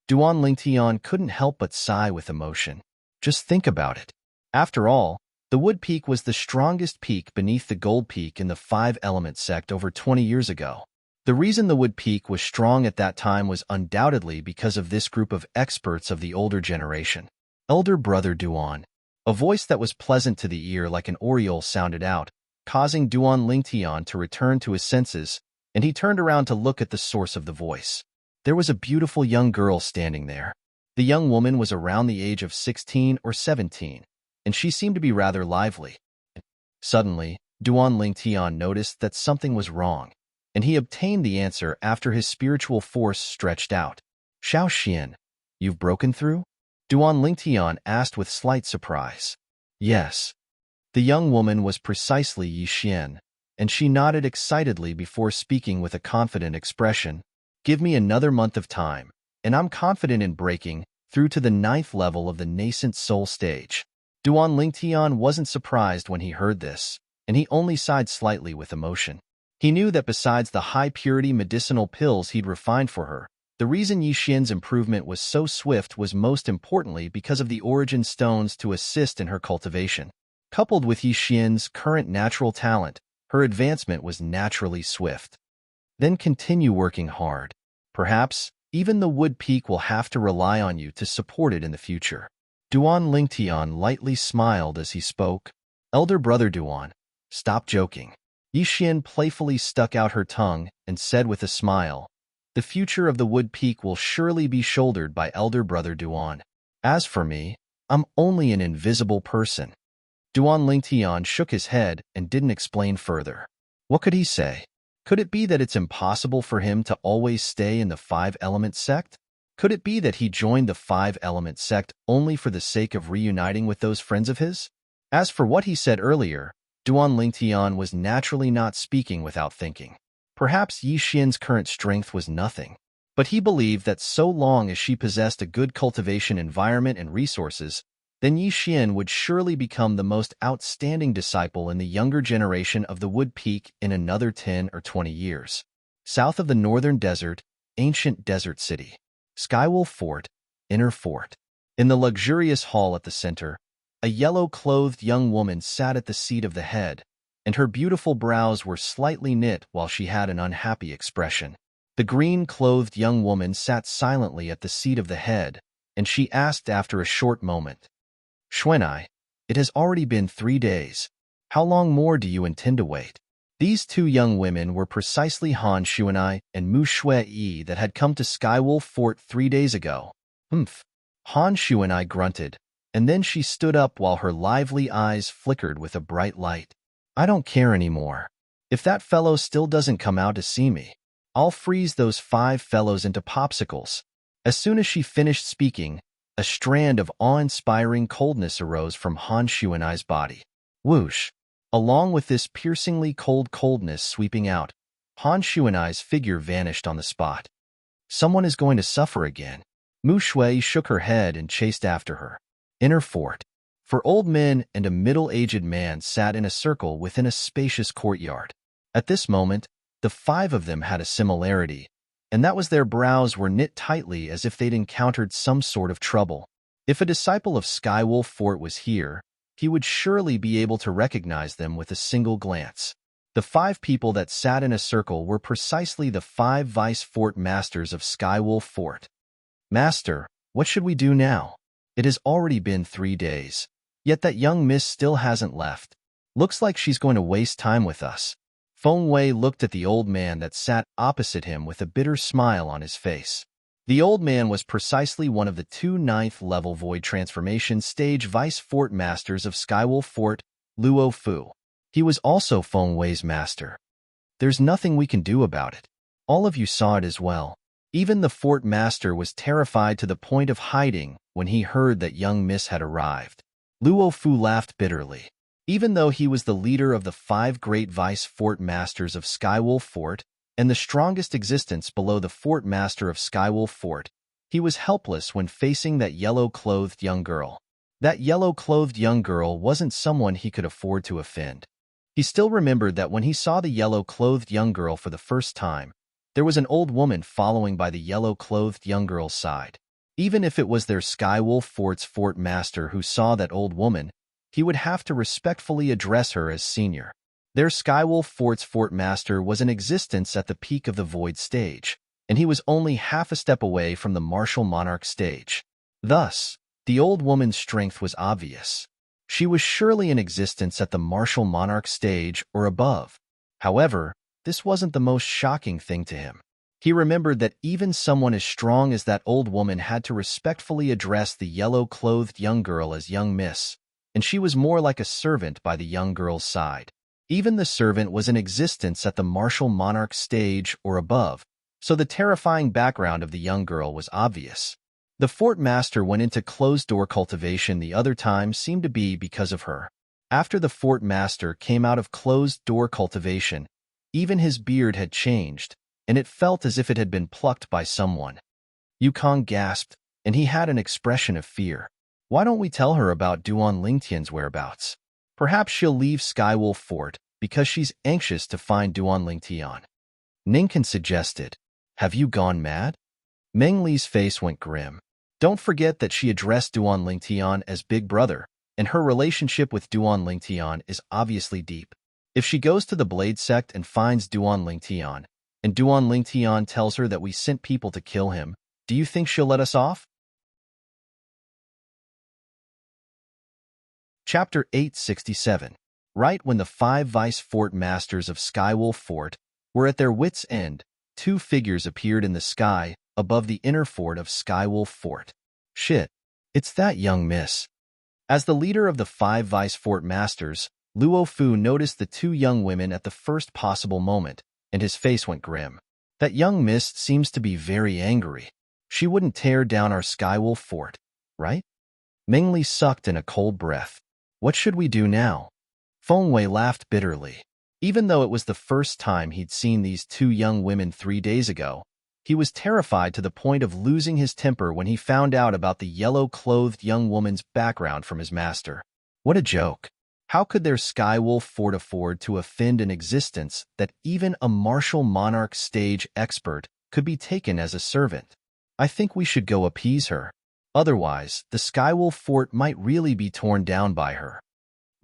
Duan Lingtian couldn't help but sigh with emotion. Just think about it. After all, the wood peak was the strongest peak beneath the gold peak in the five-element sect over 20 years ago. The reason the wood peak was strong at that time was undoubtedly because of this group of experts of the older generation. Elder Brother Duan. A voice that was pleasant to the ear like an oriole sounded out, causing Duan Lingtian to return to his senses, and he turned around to look at the source of the voice. There was a beautiful young girl standing there. The young woman was around the age of 16 or 17, and she seemed to be rather lively. Suddenly, Duan Lingtian noticed that something was wrong, and he obtained the answer after his spiritual force stretched out. Xiao Xian, you've broken through? Duan Lingtian asked with slight surprise. Yes. The young woman was precisely Yi Xian, and she nodded excitedly before speaking with a confident expression. Give me another month of time, and I'm confident in breaking through to the 9th level of the nascent soul stage. Duan Lingtian wasn't surprised when he heard this, and he only sighed slightly with emotion. He knew that besides the high-purity medicinal pills he'd refined for her, the reason Yi Xian's improvement was so swift was most importantly because of the origin stones to assist in her cultivation. Coupled with Yi Xian's current natural talent, her advancement was naturally swift. Then continue working hard. Perhaps, even the wood peak will have to rely on you to support it in the future. Duan Lingtian lightly smiled as he spoke. Elder Brother Duan, stop joking. Yi Xian playfully stuck out her tongue and said with a smile, the future of the wood peak will surely be shouldered by Elder Brother Duan. As for me, I'm only an invisible person. Duan Lingtian shook his head and didn't explain further. What could he say? Could it be that it's impossible for him to always stay in the five-element sect? Could it be that he joined the five-element sect only for the sake of reuniting with those friends of his? As for what he said earlier, Duan Lingtian was naturally not speaking without thinking. Perhaps Yi Xian's current strength was nothing, but he believed that so long as she possessed a good cultivation environment and resources, then Yi Xian would surely become the most outstanding disciple in the younger generation of the Wood Peak in another 10 or 20 years. South of the northern desert, ancient desert city. Skywolf Fort, Inner Fort. In the luxurious hall at the center, a yellow-clothed young woman sat at the seat of the head, and her beautiful brows were slightly knit while she had an unhappy expression. The green-clothed young woman sat silently at the seat of the head, and she asked after a short moment, Xuanai, it has already been 3 days. How long more do you intend to wait? These two young women were precisely Han Xuanai and Mu Shui that had come to Skywolf Fort 3 days ago. Humph. Han Xuanai grunted, and then she stood up while her lively eyes flickered with a bright light. I don't care anymore. If that fellow still doesn't come out to see me, I'll freeze those 5 fellows into popsicles. As soon as she finished speaking, a strand of awe-inspiring coldness arose from Han Xuanai's body. Whoosh! Along with this piercingly cold coldness sweeping out, Han Xuanai's figure vanished on the spot. Someone is going to suffer again. Mu Shui shook her head and chased after her. Inner Fort. 4 old men and a middle-aged man sat in a circle within a spacious courtyard. At this moment, the 5 of them had a similarity, and that was their brows were knit tightly as if they'd encountered some sort of trouble. If a disciple of Skywolf Fort was here, he would surely be able to recognize them with a single glance. The 5 people that sat in a circle were precisely the 5 vice fort masters of Skywolf Fort. Master, what should we do now? It has already been 3 days, yet that young miss still hasn't left. Looks like she's going to waste time with us. Feng Wei looked at the old man that sat opposite him with a bitter smile on his face. The old man was precisely one of the 2 9th-level Void Transformation Stage Vice Fort Masters of Skywolf Fort, Luo Fu. He was also Feng Wei's master. There's nothing we can do about it. All of you saw it as well. Even the Fort Master was terrified to the point of hiding when he heard that young miss had arrived. Luo Fu laughed bitterly. Even though he was the leader of the 5 great Vice Fort Masters of Skywolf Fort, and the strongest existence below the fort master of Skywolf Fort. He was helpless when facing that yellow-clothed young girl. That yellow-clothed young girl wasn't someone he could afford to offend. He still remembered that when he saw the yellow-clothed young girl for the first time, there was an old woman following by the yellow-clothed young girl's side. Even if it was their Skywolf Fort's fort master who saw that old woman, he would have to respectfully address her as senior. Their Skywolf Fort's fort master was in existence at the peak of the Void stage, and he was only half a step away from the Martial Monarch stage. Thus, the old woman's strength was obvious. She was surely in existence at the Martial Monarch stage or above. However, this wasn't the most shocking thing to him. He remembered that even someone as strong as that old woman had to respectfully address the yellow-clothed young girl as young miss, and she was more like a servant by the young girl's side. Even the servant was in existence at the Martial Monarch stage or above, so the terrifying background of the young girl was obvious. The fort master went into closed-door cultivation the other time seemed to be because of her. After the fort master came out of closed-door cultivation, even his beard had changed, and it felt as if it had been plucked by someone. Yukong gasped, and he had an expression of fear. Why don't we tell her about Duan Lingtian's whereabouts? Perhaps she'll leave Skywolf Fort because she's anxious to find Duan Lingtian. Ninkan suggested. Have you gone mad? Meng Li's face went grim. Don't forget that she addressed Duan Lingtian as Big Brother, and her relationship with Duan Lingtian is obviously deep. If she goes to the Blade Sect and finds Duan Lingtian, and Duan Lingtian tells her that we sent people to kill him, do you think she'll let us off? Chapter 867. Right when the 5 Vice Fort Masters of Skywolf Fort were at their wits' end, 2 figures appeared in the sky above the inner fort of Skywolf Fort. Shit, it's that young miss. As the leader of the 5 Vice Fort Masters, Luo Fu noticed the 2 young women at the first possible moment, and his face went grim. That young miss seems to be very angry. She wouldn't tear down our Skywolf Fort, right? Meng Li sucked in a cold breath. What should we do now? Feng Wei laughed bitterly. Even though it was the first time he'd seen these 2 young women 3 days ago, he was terrified to the point of losing his temper when he found out about the yellow-clothed young woman's background from his master. What a joke. How could their Skywolf Fort afford to offend an existence that even a Martial Monarch stage expert could be taken as a servant? I think we should go appease her. Otherwise, the Skywolf Fort might really be torn down by her.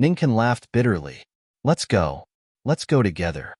Ninkan laughed bitterly. Let's go. Let's go together.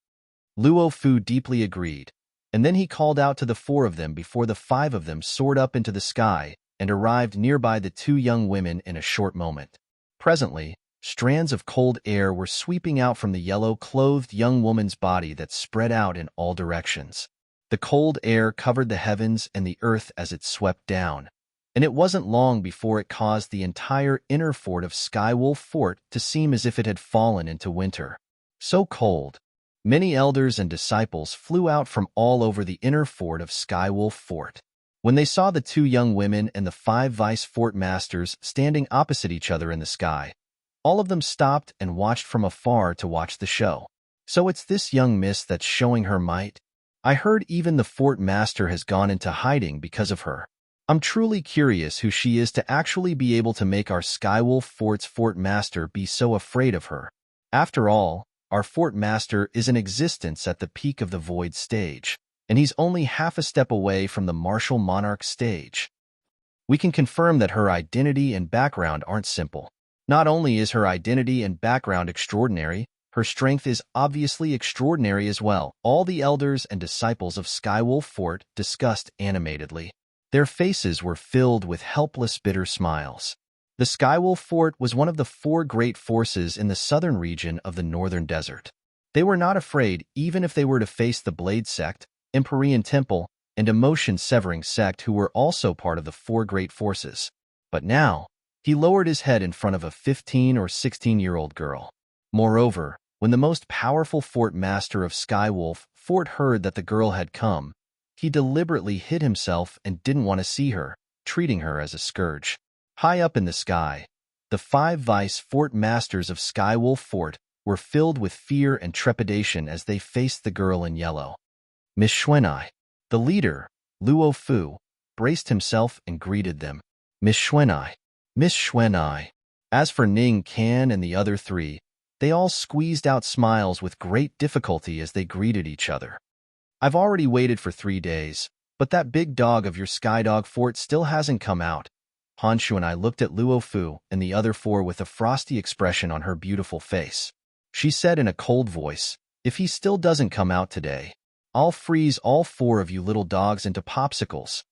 Luo Fu deeply agreed, and then he called out to the 4 of them before the 5 of them soared up into the sky and arrived nearby the 2 young women in a short moment. Presently, strands of cold air were sweeping out from the yellow-clothed young woman's body that spread out in all directions. The cold air covered the heavens and the earth as it swept down, and it wasn't long before it caused the entire inner fort of Skywolf Fort to seem as if it had fallen into winter. So cold, many elders and disciples flew out from all over the inner fort of Skywolf Fort. When they saw the 2 young women and the 5 Vice Fort Masters standing opposite each other in the sky, all of them stopped and watched from afar to watch the show. So it's this young miss that's showing her might? I heard even the Fort Master has gone into hiding because of her. I'm truly curious who she is to actually be able to make our Skywolf Fort's Fort Master be so afraid of her. After all, our Fort Master is in existence at the peak of the Void stage, and he's only half a step away from the Martial Monarch stage. We can confirm that her identity and background aren't simple. Not only is her identity and background extraordinary, her strength is obviously extraordinary as well. All the elders and disciples of Skywolf Fort discussed animatedly. Their faces were filled with helpless, bitter smiles. The Skywolf Fort was one of the 4 great forces in the southern region of the northern desert. They were not afraid even if they were to face the Blade Sect, Empyrean Temple, and Emotion-Severing Sect, who were also part of the 4 great forces. But now, he lowered his head in front of a 15 or 16-year-old girl. Moreover, when the most powerful Fort Master of Skywolf Fort heard that the girl had come, he deliberately hid himself and didn't want to see her, treating her as a scourge. High up in the sky, the 5 Vice Fort Masters of Skywolf Fort were filled with fear and trepidation as they faced the girl in yellow. Miss Xuanai. The leader, Luo Fu, braced himself and greeted them. Miss Xuanai. Miss Xuanai. As for Ning Can and the other three, they all squeezed out smiles with great difficulty as they greeted each other. I've already waited for 3 days, but that big dog of your Skydog Fort still hasn't come out. Han Xuanai looked at Luo Fu and the other four with a frosty expression on her beautiful face. She said in a cold voice, if he still doesn't come out today, I'll freeze all 4 of you little dogs into popsicles.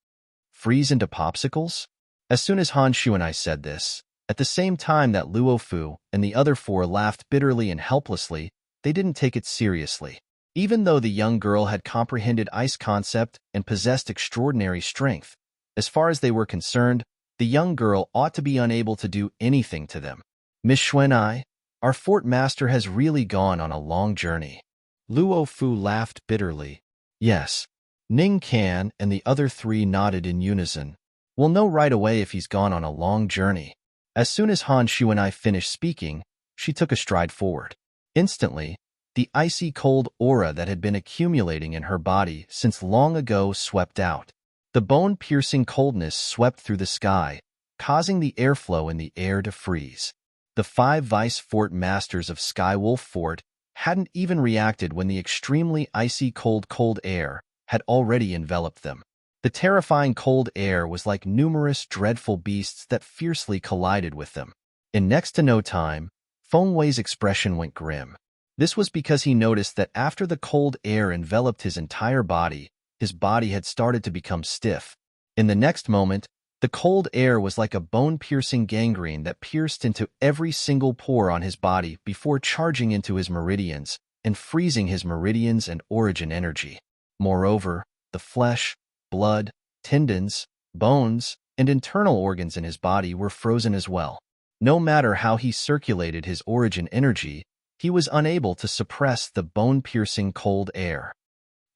Freeze into popsicles? As soon as Han Xuanai said this, at the same time that Luo Fu and the other 4 laughed bitterly and helplessly, they didn't take it seriously. Even though the young girl had comprehended ice concept and possessed extraordinary strength, as far as they were concerned, the young girl ought to be unable to do anything to them. Miss Xuanai, our fort master has really gone on a long journey. Luo Fu laughed bitterly. Yes. Ning Can and the other 3 nodded in unison. We'll know right away if he's gone on a long journey. As soon as Han Xuanai finished speaking, she took a stride forward. Instantly, the icy cold aura that had been accumulating in her body since long ago swept out. The bone-piercing coldness swept through the sky, causing the airflow in the air to freeze. The 5 vice fort masters of Skywolf Fort hadn't even reacted when the extremely icy cold air had already enveloped them. The terrifying cold air was like numerous dreadful beasts that fiercely collided with them. In next to no time, Feng Wei's expression went grim. This was because he noticed that after the cold air enveloped his entire body, his body had started to become stiff. In the next moment, the cold air was like a bone-piercing gangrene that pierced into every single pore on his body before charging into his meridians and freezing his meridians and origin energy. Moreover, the flesh, blood, tendons, bones, and internal organs in his body were frozen as well. No matter how he circulated his origin energy, he was unable to suppress the bone-piercing cold air.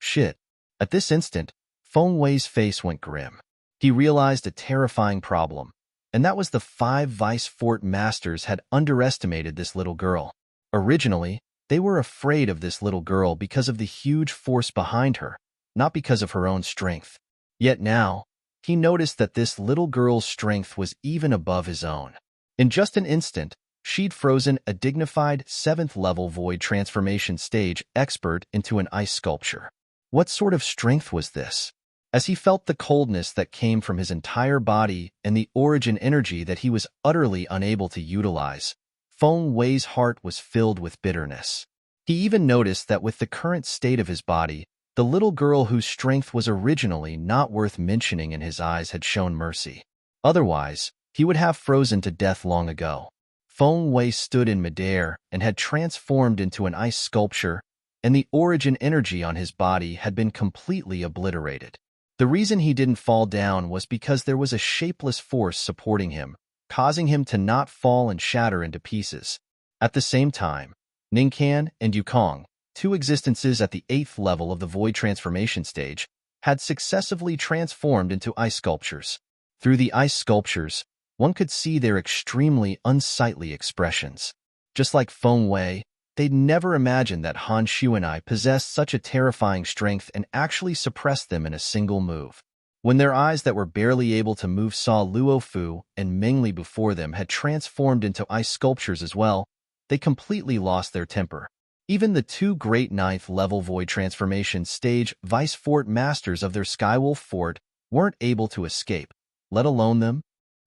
Shit. At this instant, Feng Wei's face went grim. He realized a terrifying problem, and that was the 5 vice fort masters had underestimated this little girl. Originally, they were afraid of this little girl because of the huge force behind her, not because of her own strength. Yet now, he noticed that this little girl's strength was even above his own. In just an instant, she'd frozen a dignified 7th-level void transformation stage expert into an ice sculpture. What sort of strength was this? As he felt the coldness that came from his entire body and the origin energy that he was utterly unable to utilize, Feng Wei's heart was filled with bitterness. He even noticed that with the current state of his body, the little girl whose strength was originally not worth mentioning in his eyes had shown mercy. Otherwise, he would have frozen to death long ago. Feng Wei stood in midair and had transformed into an ice sculpture, and the origin energy on his body had been completely obliterated. The reason he didn't fall down was because there was a shapeless force supporting him, causing him to not fall and shatter into pieces. At the same time, Ningcan and Yukong, 2 existences at the 8th level of the void transformation stage, had successively transformed into ice sculptures. Through the ice sculptures, one could see their extremely unsightly expressions. Just like Feng Wei, they'd never imagined that Han Xuanai possessed such a terrifying strength and actually suppressed them in a single move. When their eyes that were barely able to move saw Luo Fu and Ming Li before them had transformed into ice sculptures as well, they completely lost their temper. Even the 2 great 9th-level void transformation stage vice fort masters of their Skywolf Fort weren't able to escape, let alone them.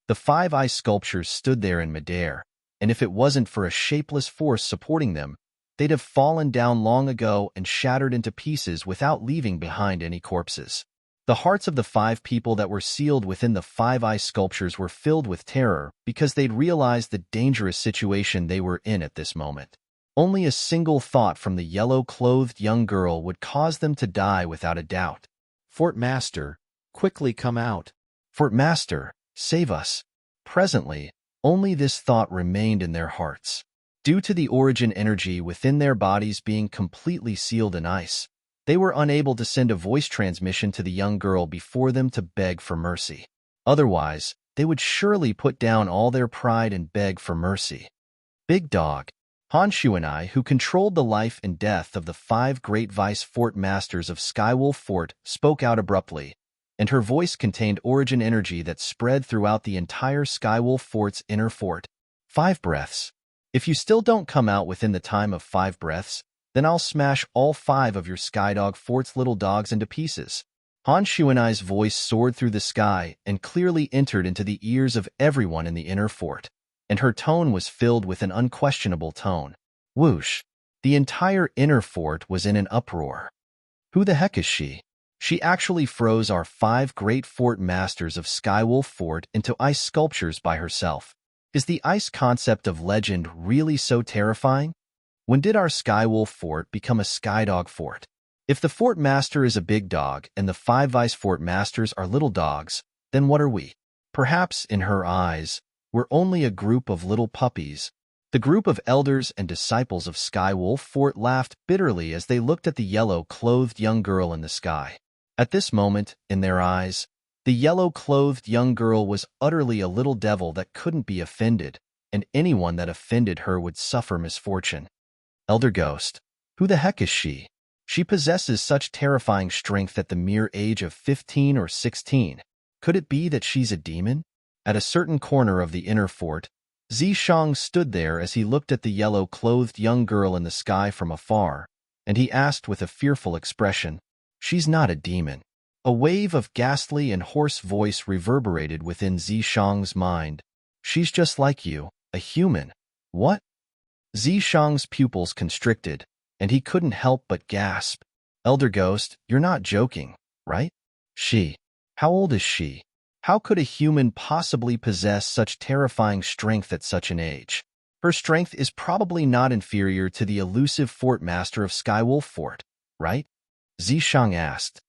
The 5 ice sculptures stood there in midair, and if it wasn't for a shapeless force supporting them, they'd have fallen down long ago and shattered into pieces without leaving behind any corpses. The hearts of the 5 people that were sealed within the 5 ice sculptures were filled with terror because they'd realized the dangerous situation they were in at this moment. Only a single thought from the yellow-clothed young girl would cause them to die without a doubt. Fort Master, quickly come out. Fort Master, save us. Presently, only this thought remained in their hearts. Due to the origin energy within their bodies being completely sealed in ice, they were unable to send a voice transmission to the young girl before them to beg for mercy. Otherwise, they would surely put down all their pride and beg for mercy. Big Dog, Han Shuanai, who controlled the life and death of the 5 great vice fort masters of Skywolf Fort, spoke out abruptly, and her voice contained origin energy that spread throughout the entire Skywolf Fort's inner fort. 5 breaths. If you still don't come out within the time of 5 breaths, then I'll smash all 5 of your Skydog Fort's little dogs into pieces. Han Shuanai's voice soared through the sky and clearly entered into the ears of everyone in the inner fort, and her tone was filled with an unquestionable tone. Whoosh! The entire inner fort was in an uproar. Who the heck is she? She actually froze our 5 great fort masters of Skywolf Fort into ice sculptures by herself. Is the ice concept of legend really so terrifying? When did our Skywolf Fort become a Skydog Fort? If the Fort Master is a big dog and the 5 Vice Fort Masters are little dogs, then what are we? Perhaps, in her eyes, we're only a group of little puppies. The group of elders and disciples of Skywolf Fort laughed bitterly as they looked at the yellow-clothed young girl in the sky. At this moment, in their eyes, the yellow-clothed young girl was utterly a little devil that couldn't be offended, and anyone that offended her would suffer misfortune. Elder Ghost. Who the heck is she? She possesses such terrifying strength at the mere age of 15 or 16. Could it be that she's a demon? At a certain corner of the inner fort, Zishang stood there as he looked at the yellow-clothed young girl in the sky from afar, and he asked with a fearful expression, "She's not a demon." A wave of ghastly and hoarse voice reverberated within Zishang's mind. "She's just like you, a human." What? Zishang's pupils constricted, and he couldn't help but gasp. "Elder Ghost, you're not joking, right? She. How old is she? How could a human possibly possess such terrifying strength at such an age? Her strength is probably not inferior to the elusive Fort Master of Skywolf Fort, right?" Zishang asked.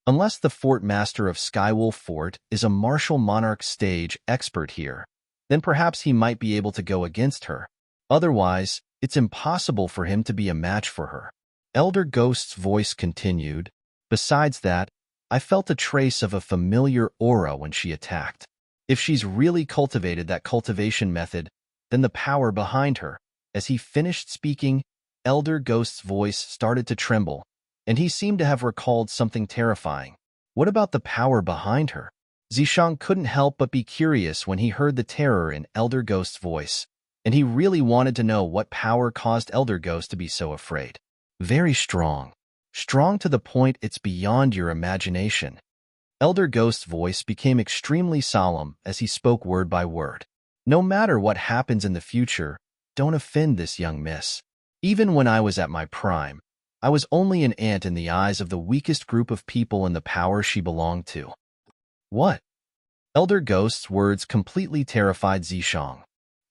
Unless the Fort Master of Skywolf Fort is a martial monarch stage expert here, then perhaps he might be able to go against her. Otherwise, it's impossible for him to be a match for her. Elder Ghost's voice continued. "Besides that, I felt a trace of a familiar aura when she attacked. If she's really cultivated that cultivation method, then the power behind her." As he finished speaking, Elder Ghost's voice started to tremble, and he seemed to have recalled something terrifying. What about the power behind her? Zishang couldn't help but be curious when he heard the terror in Elder Ghost's voice, and he really wanted to know what power caused Elder Ghost to be so afraid. Very strong. Strong to the point it's beyond your imagination. Elder Ghost's voice became extremely solemn as he spoke word by word. "No matter what happens in the future, don't offend this young miss. Even when I was at my prime, I was only an ant in the eyes of the weakest group of people in the power she belonged to." What? Elder Ghost's words completely terrified Zishang.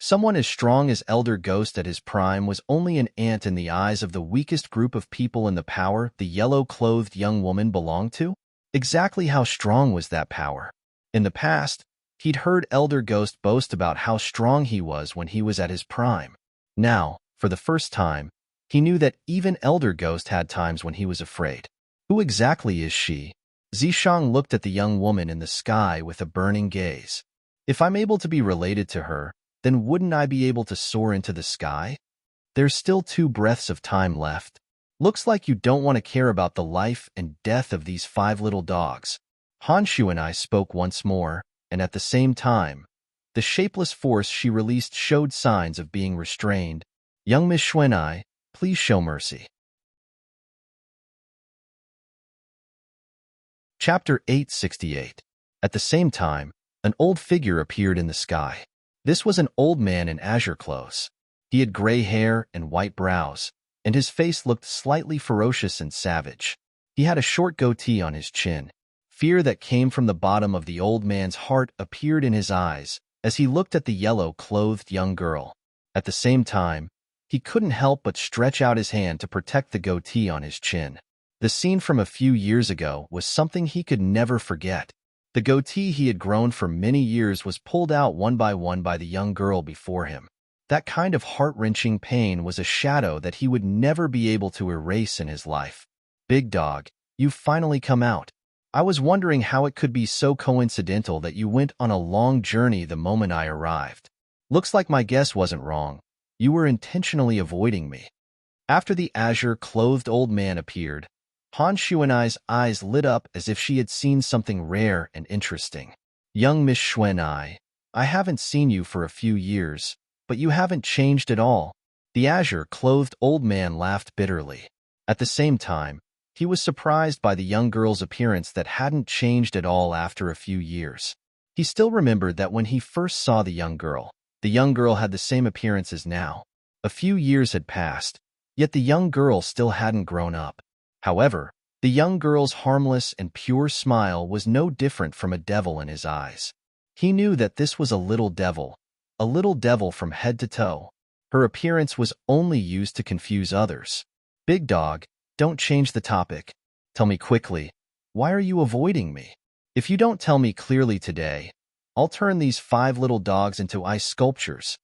Someone as strong as Elder Ghost at his prime was only an ant in the eyes of the weakest group of people in the power the yellow-clothed young woman belonged to? Exactly how strong was that power? In the past, he'd heard Elder Ghost boast about how strong he was when he was at his prime. Now, for the first time, he knew that even Elder Ghost had times when he was afraid. Who exactly is she? Zishang looked at the young woman in the sky with a burning gaze. If I'm able to be related to her, then wouldn't I be able to soar into the sky? There's still 2 breaths of time left. Looks like you don't want to care about the life and death of these 5 little dogs. Han Shuanai spoke once more, and at the same time, the shapeless force she released showed signs of being restrained. "Young Miss Shuanai, please show mercy." Chapter 868. At the same time, an old figure appeared in the sky. This was an old man in azure clothes. He had gray hair and white brows, and his face looked slightly ferocious and savage. He had a short goatee on his chin. Fear that came from the bottom of the old man's heart appeared in his eyes as he looked at the yellow-clothed young girl. At the same time, he couldn't help but stretch out his hand to protect the goatee on his chin. The scene from a few years ago was something he could never forget. The goatee he had grown for many years was pulled out one by the young girl before him. That kind of heart-wrenching pain was a shadow that he would never be able to erase in his life. "Big dog, you've finally come out. I was wondering how it could be so coincidental that you went on a long journey the moment I arrived. Looks like my guess wasn't wrong. You were intentionally avoiding me." After the azure-clothed old man appeared, Han Xuanai's eyes lit up as if she had seen something rare and interesting. "Young Miss Xuanai, I haven't seen you for a few years, but you haven't changed at all." The azure-clothed old man laughed bitterly. At the same time, he was surprised by the young girl's appearance that hadn't changed at all after a few years. He still remembered that when he first saw the young girl had the same appearance as now. A few years had passed, yet the young girl still hadn't grown up. However, the young girl's harmless and pure smile was no different from a devil in his eyes. He knew that this was a little devil from head to toe. Her appearance was only used to confuse others. "Big dog, don't change the topic. Tell me quickly, why are you avoiding me? If you don't tell me clearly today, I'll turn these 5 little dogs into ice sculptures."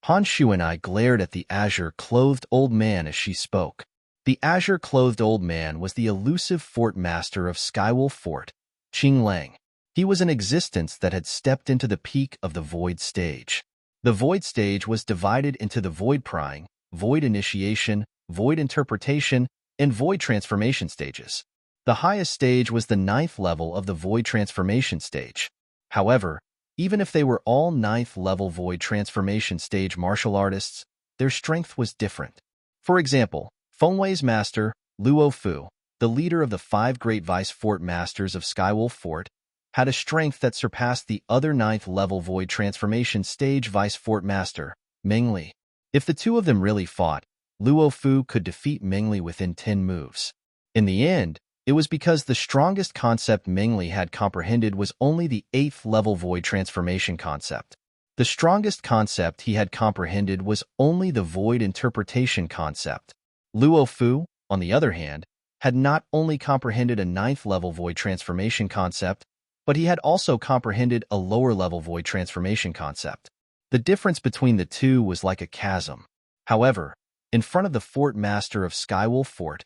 Han Xuanai glared at the azure-clothed old man as she spoke. The azure-clothed old man was the elusive fort master of Skywolf Fort, Qing Lang. He was an existence that had stepped into the peak of the Void Stage. The Void Stage was divided into the Void Prying, Void Initiation, Void Interpretation, and Void Transformation stages. The highest stage was the 9th level of the Void Transformation stage. However, even if they were all 9th level Void Transformation stage martial artists, their strength was different. For example, Fengwei's master, Luo Fu, the leader of the 5 great vice fort masters of Skywolf Fort, had a strength that surpassed the other 9th level Void Transformation stage vice fort master, Meng Li. If the two of them really fought, Luo Fu could defeat Meng Li within 10 moves. In the end, it was because the strongest concept Meng Li had comprehended was only the 8th level Void Transformation concept. The strongest concept he had comprehended was only the Void Interpretation concept. Luo Fu, on the other hand, had not only comprehended a 9th level Void Transformation concept, but he had also comprehended a lower-level Void Transformation concept. The difference between the two was like a chasm. However, in front of the Fort Master of Skywolf Fort,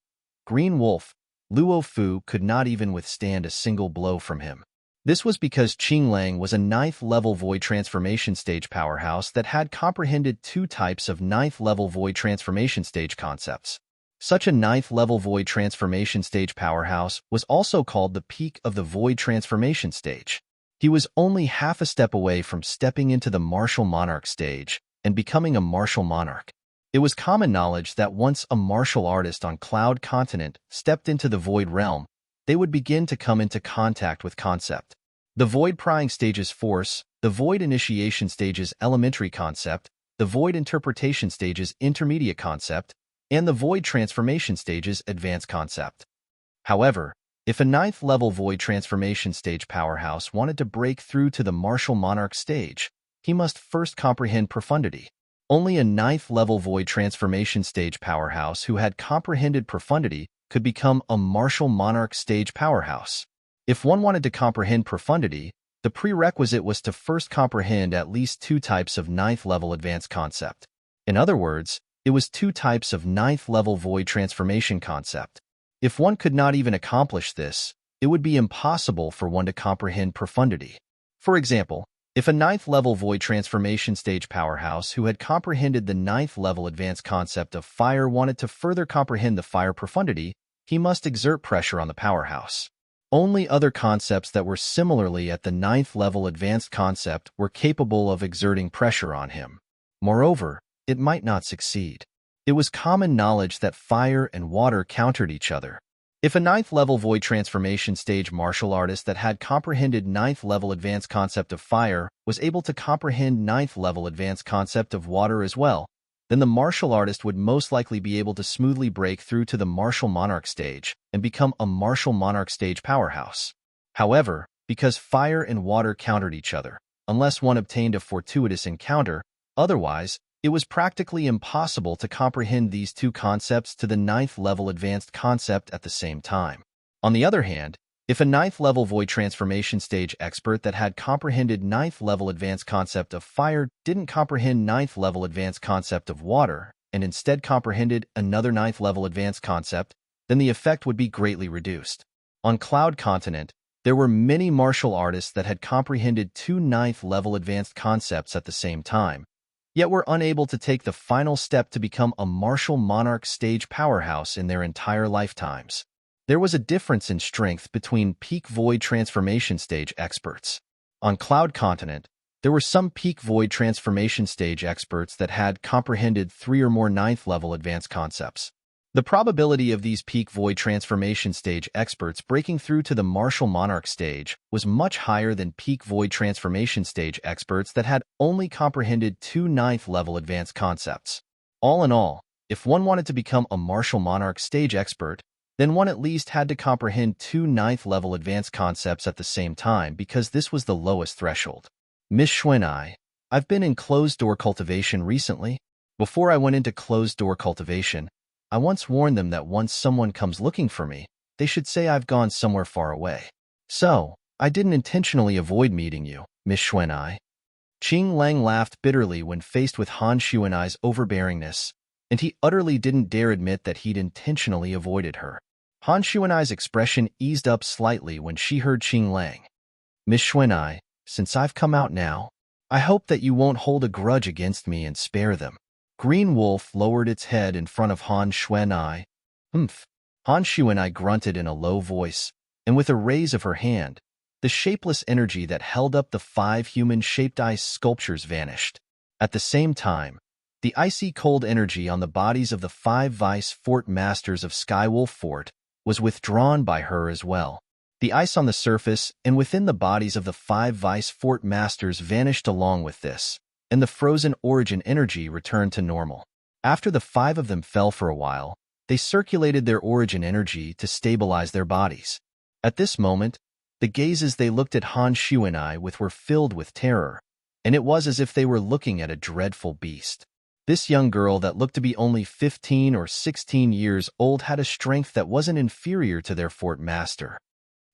Green Wolf, Luo Fu could not even withstand a single blow from him. This was because Qing Lang was a 9th level Void Transformation stage powerhouse that had comprehended 2 types of 9th level Void Transformation stage concepts. Such a 9th level Void Transformation stage powerhouse was also called the peak of the Void Transformation stage. He was only half a step away from stepping into the Martial Monarch stage and becoming a Martial Monarch. It was common knowledge that once a martial artist on Cloud Continent stepped into the Void Realm, they would begin to come into contact with concept. The Void Prying stage's force, the Void Initiation stage's elementary concept, the Void Interpretation stage's intermediate concept, and the Void Transformation stage's advanced concept. However, if a 9th level Void Transformation stage powerhouse wanted to break through to the Martial Monarch stage, he must first comprehend profundity. Only a 9th level Void Transformation stage powerhouse who had comprehended profundity could become a Martial Monarch stage powerhouse. If one wanted to comprehend profundity, the prerequisite was to first comprehend at least 2 types of 9th level advanced concept. In other words, it was 2 types of 9th level Void Transformation concept. If one could not even accomplish this, it would be impossible for one to comprehend profundity. For example, if a 9th level Void Transformation stage powerhouse who had comprehended the 9th level advanced concept of fire wanted to further comprehend the fire profundity, he must exert pressure on the powerhouse. Only other concepts that were similarly at the 9th level advanced concept were capable of exerting pressure on him. Moreover, it might not succeed. It was common knowledge that fire and water countered each other. If a 9th level Void Transformation stage martial artist that had comprehended 9th level advanced concept of fire was able to comprehend 9th level advanced concept of water as well, then the martial artist would most likely be able to smoothly break through to the Martial Monarch stage and become a Martial Monarch stage powerhouse. However, because fire and water countered each other, unless one obtained a fortuitous encounter, otherwise, it was practically impossible to comprehend these 2 concepts to the 9th level advanced concept at the same time. On the other hand, if a 9th level Void Transformation stage expert that had comprehended 9th level advanced concept of fire didn't comprehend 9th level advanced concept of water, and instead comprehended another 9th level advanced concept, then the effect would be greatly reduced. On Cloud Continent, there were many martial artists that had comprehended 2 9th level advanced concepts at the same time, yet were unable to take the final step to become a martial monarch stage powerhouse in their entire lifetimes. There was a difference in strength between peak void transformation stage experts. On Cloud Continent, there were some peak void transformation stage experts that had comprehended 3 or more 9th level advanced concepts. The probability of these peak void transformation stage experts breaking through to the martial monarch stage was much higher than peak void transformation stage experts that had only comprehended 2 9th level advanced concepts. All in all, if one wanted to become a martial monarch stage expert, then one at least had to comprehend 2 9th level advanced concepts at the same time because this was the lowest threshold. Miss Xuan, I've been in closed-door cultivation recently. Before I went into closed-door cultivation, I once warned them that once someone comes looking for me, they should say I've gone somewhere far away. So, I didn't intentionally avoid meeting you, Miss Xuan. Qing Lang laughed bitterly when faced with Han Xuan's overbearingness, and he utterly didn't dare admit that he'd intentionally avoided her. Han Xuan's expression eased up slightly when she heard Qing Lang. Miss Xuan, since I've come out now, I hope that you won't hold a grudge against me and spare them. Green Wolf lowered its head in front of Han Xuan. Humph. Han Xuan grunted in a low voice, and with a raise of her hand, the shapeless energy that held up the 5 human-shaped ice sculptures vanished. At the same time, the icy cold energy on the bodies of the 5 Vice Fort Masters of Skywolf Fort was withdrawn by her as well. The ice on the surface and within the bodies of the 5 Vice Fort Masters vanished along with this, and the frozen origin energy returned to normal. After the 5 of them fell for a while, they circulated their origin energy to stabilize their bodies. At this moment, the gazes they looked at Han Xuan with were filled with terror, and it was as if they were looking at a dreadful beast. This young girl that looked to be only 15 or 16 years old had a strength that wasn't inferior to their fort master.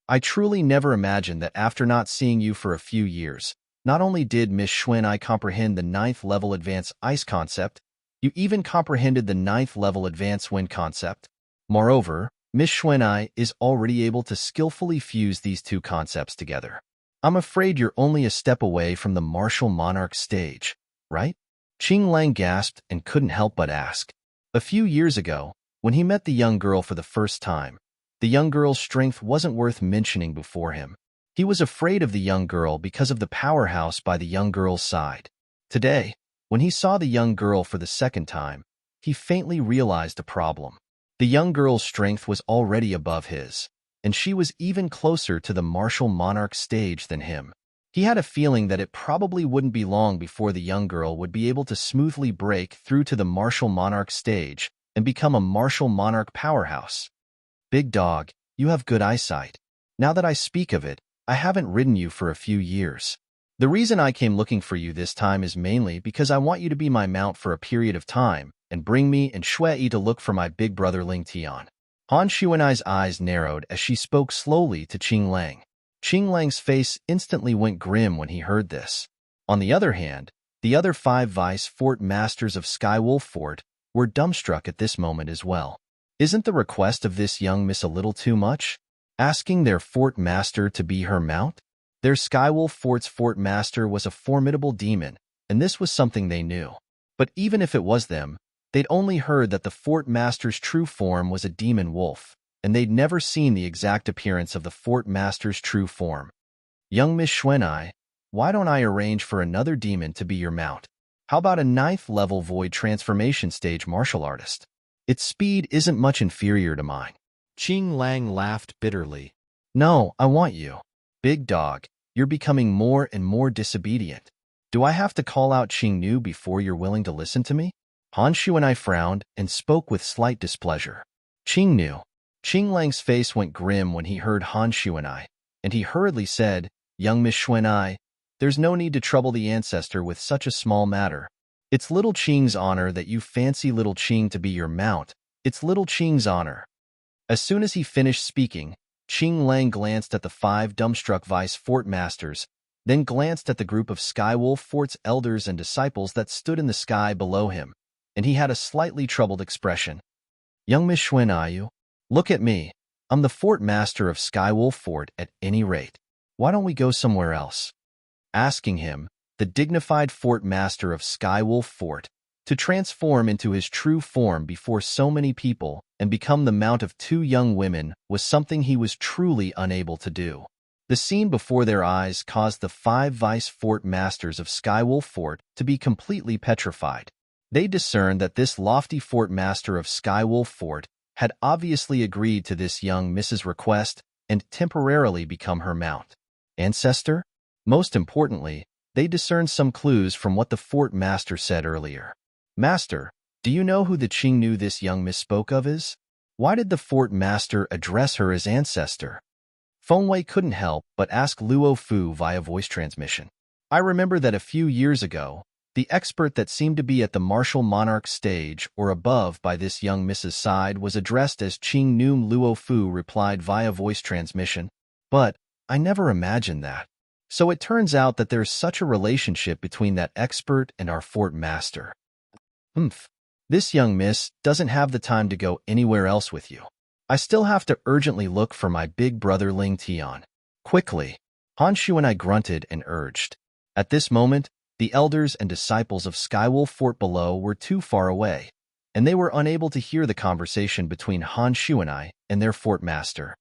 I truly never imagined that after not seeing you for a few years, not only did Miss Xuan comprehend the 9th level advanced ice concept, you even comprehended the 9th level advanced wind concept. Moreover, Miss Xuan is already able to skillfully fuse these 2 concepts together. I'm afraid you're only a step away from the martial monarch stage, right? Qing Lang gasped and couldn't help but ask. A few years ago, when he met the young girl for the first time, the young girl's strength wasn't worth mentioning before him. He was afraid of the young girl because of the powerhouse by the young girl's side. Today, when he saw the young girl for the second time, he faintly realized a problem. The young girl's strength was already above his, and she was even closer to the martial monarch stage than him. He had a feeling that it probably wouldn't be long before the young girl would be able to smoothly break through to the martial monarch stage and become a martial monarch powerhouse. Big dog, you have good eyesight. Now that I speak of it, I haven't ridden you for a few years. The reason I came looking for you this time is mainly because I want you to be my mount for a period of time and bring me and Shui to look for my big brother Ling Tian. Han Xuan's eyes narrowed as she spoke slowly to Qing Lang. Qing Lang's face instantly went grim when he heard this. On the other hand, the other 5 Vice Fort Masters of Skywolf Fort were dumbstruck at this moment as well. Isn't the request of this young miss a little too much? Asking their fort master to be her mount? Their Skywolf Fort's fort master was a formidable demon, and this was something they knew. But even if it was them, they'd only heard that the fort master's true form was a demon wolf, and they'd never seen the exact appearance of the fort master's true form. Young Miss Xuan, why don't I arrange for another demon to be your mount? How about a 9th level void transformation stage martial artist? Its speed isn't much inferior to mine. Qing Lang laughed bitterly. No, I want you. Big dog, you're becoming more and more disobedient. Do I have to call out Qing Nu before you're willing to listen to me? Han Xuan frowned and spoke with slight displeasure. Qing Nu. Qing Lang's face went grim when he heard Han Xuan, and he hurriedly said, Young Miss Xuan, there's no need to trouble the ancestor with such a small matter. It's little Qing's honor that you fancy little Qing to be your mount. It's little Qing's honor. As soon as he finished speaking, Qing Lang glanced at the 5 dumbstruck Vice Fort Masters, then glanced at the group of Skywolf Fort's elders and disciples that stood in the sky below him, and he had a slightly troubled expression. Young Miss Xuan, look at me. I'm the Fort Master of Skywolf Fort at any rate. Why don't we go somewhere else? Asking him, the dignified fort master of Skywolf Fort, to transform into his true form before so many people and become the mount of two young women was something he was truly unable to do. The scene before their eyes caused the 5 vice fort masters of Skywolf Fort to be completely petrified. They discerned that this lofty fort master of Skywolf Fort had obviously agreed to this young Mrs. request and temporarily become her mount. Ancestor? Most importantly, they discerned some clues from what the fort master said earlier. Master, do you know who the Qingnu this young miss spoke of is? Why did the fort master address her as ancestor? Fengwei couldn't help but ask Luo Fu via voice transmission. I remember that a few years ago, the expert that seemed to be at the martial monarch stage or above by this young Mrs. side was addressed as Qingnu. Luo Fu replied via voice transmission, but I never imagined that. So it turns out that there's such a relationship between that expert and our fort master. This young miss doesn't have the time to go anywhere else with you. I still have to urgently look for my big brother Ling Tian. Quickly, Han Shu and I grunted and urged. At this moment, the elders and disciples of Skywolf Fort below were too far away, and they were unable to hear the conversation between Han Shu and I and their fort master.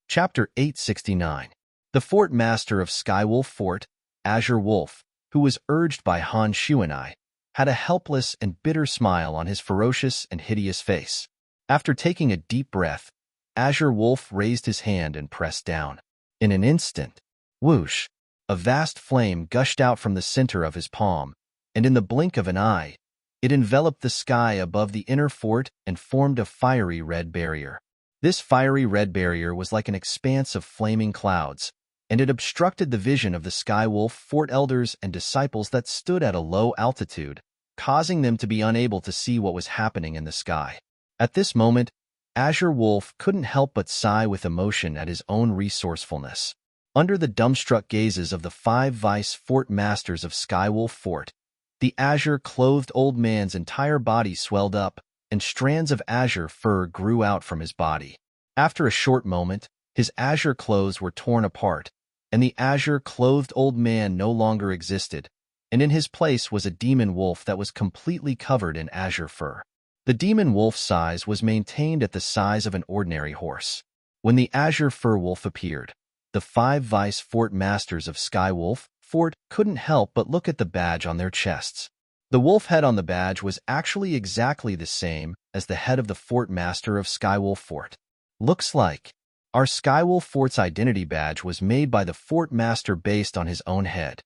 Chapter 869. The fort master of Skywolf Fort, Azure Wolf, who was urged by Han Shu and I, had a helpless and bitter smile on his ferocious and hideous face. After taking a deep breath, Azure Wolf raised his hand and pressed down. In an instant, whoosh, a vast flame gushed out from the center of his palm, and in the blink of an eye, it enveloped the sky above the inner fort and formed a fiery red barrier. This fiery red barrier was like an expanse of flaming clouds, and it obstructed the vision of the Skywolf Fort elders and disciples that stood at a low altitude, causing them to be unable to see what was happening in the sky. At this moment, Azure Wolf couldn't help but sigh with emotion at his own resourcefulness. Under the dumbstruck gazes of the 5 vice fort masters of Skywolf Fort, the azure-clothed old man's entire body swelled up, and strands of azure fur grew out from his body. After a short moment, his azure clothes were torn apart, and the azure-clothed old man no longer existed, and in his place was a demon wolf that was completely covered in azure fur. The demon wolf's size was maintained at the size of an ordinary horse. When the azure fur wolf appeared, the 5 vice fort masters of Skywolf Fort couldn't help but look at the badge on their chests. The wolf head on the badge was actually exactly the same as the head of the fort master of Skywolf Fort. Looks like our Skywolf Fort's identity badge was made by the fort master based on his own head.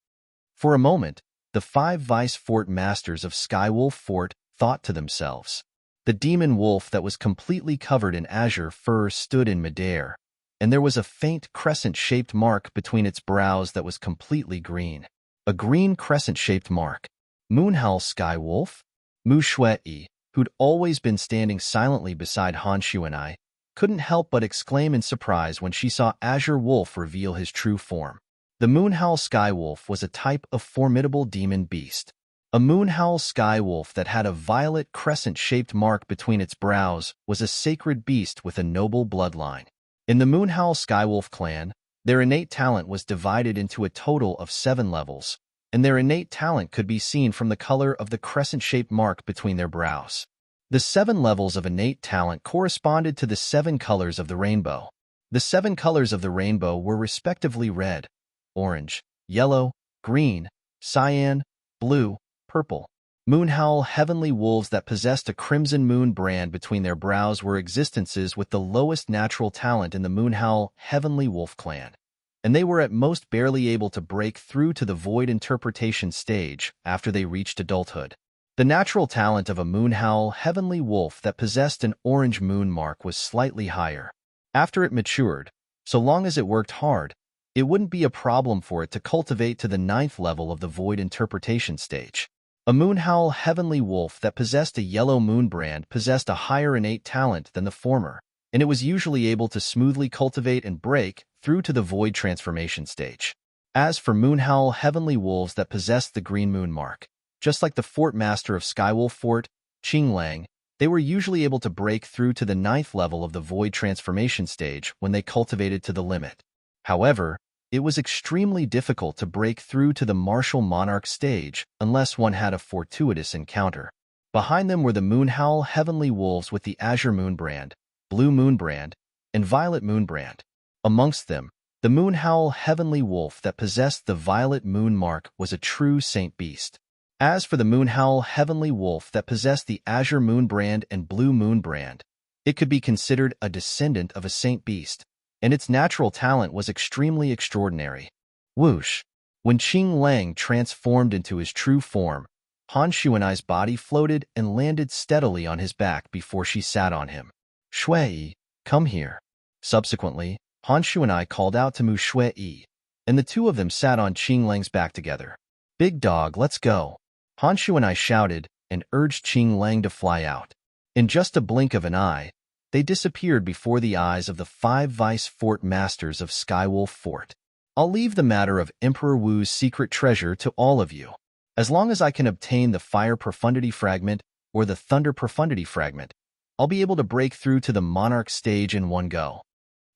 For a moment, the 5 vice fort masters of Skywolf Fort thought to themselves. The demon wolf that was completely covered in azure fur stood in midair, and there was a faint crescent-shaped mark between its brows that was completely green. A green crescent-shaped mark. Moonhowl Skywolf? Mu Shui, who'd always been standing silently beside Han Shu and I, couldn't help but exclaim in surprise when she saw Azure Wolf reveal his true form. The Moonhowl Skywolf was a type of formidable demon beast. A Moonhowl Skywolf that had a violet crescent-shaped mark between its brows was a sacred beast with a noble bloodline. In the Moonhowl Skywolf clan, their innate talent was divided into a total of 7 levels, and their innate talent could be seen from the color of the crescent-shaped mark between their brows. The 7 levels of innate talent corresponded to the 7 colors of the rainbow. The 7 colors of the rainbow were respectively red, orange, yellow, green, cyan, blue, purple. Moonhowl heavenly wolves that possessed a crimson moon brand between their brows were existences with the lowest natural talent in the Moonhowl heavenly wolf clan, and they were at most barely able to break through to the void interpretation stage after they reached adulthood. The natural talent of a Moonhowl heavenly wolf that possessed an orange moon mark was slightly higher. After it matured, so long as it worked hard, it wouldn't be a problem for it to cultivate to the 9th level of the void interpretation stage. A Moonhowl heavenly wolf that possessed a yellow moon brand possessed a higher innate talent than the former, and it was usually able to smoothly cultivate and break through to the void transformation stage. As for Moonhowl heavenly wolves that possessed the green moon mark, just like the fort master of Skywolf Fort, Qinglang, they were usually able to break through to the 9th level of the void transformation stage when they cultivated to the limit. However, It was extremely difficult to break through to the martial monarch stage unless one had a fortuitous encounter. Behind them were the Moonhowl heavenly wolves with the azure moon brand, blue moon brand, and violet moon brand. Amongst them, the Moonhowl heavenly wolf that possessed the violet moon mark was a true saint beast. As for the Moonhowl heavenly wolf that possessed the azure moon brand and blue moon brand, it could be considered a descendant of a saint beast, and its natural talent was extremely extraordinary. Whoosh! When Qing Lang transformed into his true form, Han Shuanai's body floated and landed steadily on his back before she sat on him. Shui, come here. Subsequently, Han Shuanai called out to Mu Shui, and the two of them sat on Qing Lang's back together. Big dog, let's go. Han Shuanai shouted and urged Qing Lang to fly out. In just a blink of an eye, they disappeared before the eyes of the 5 Vice Fort Masters of Skywolf Fort. I'll leave the matter of Emperor Wu's secret treasure to all of you. As long as I can obtain the Fire Profundity Fragment or the Thunder Profundity Fragment, I'll be able to break through to the Monarch stage in one go.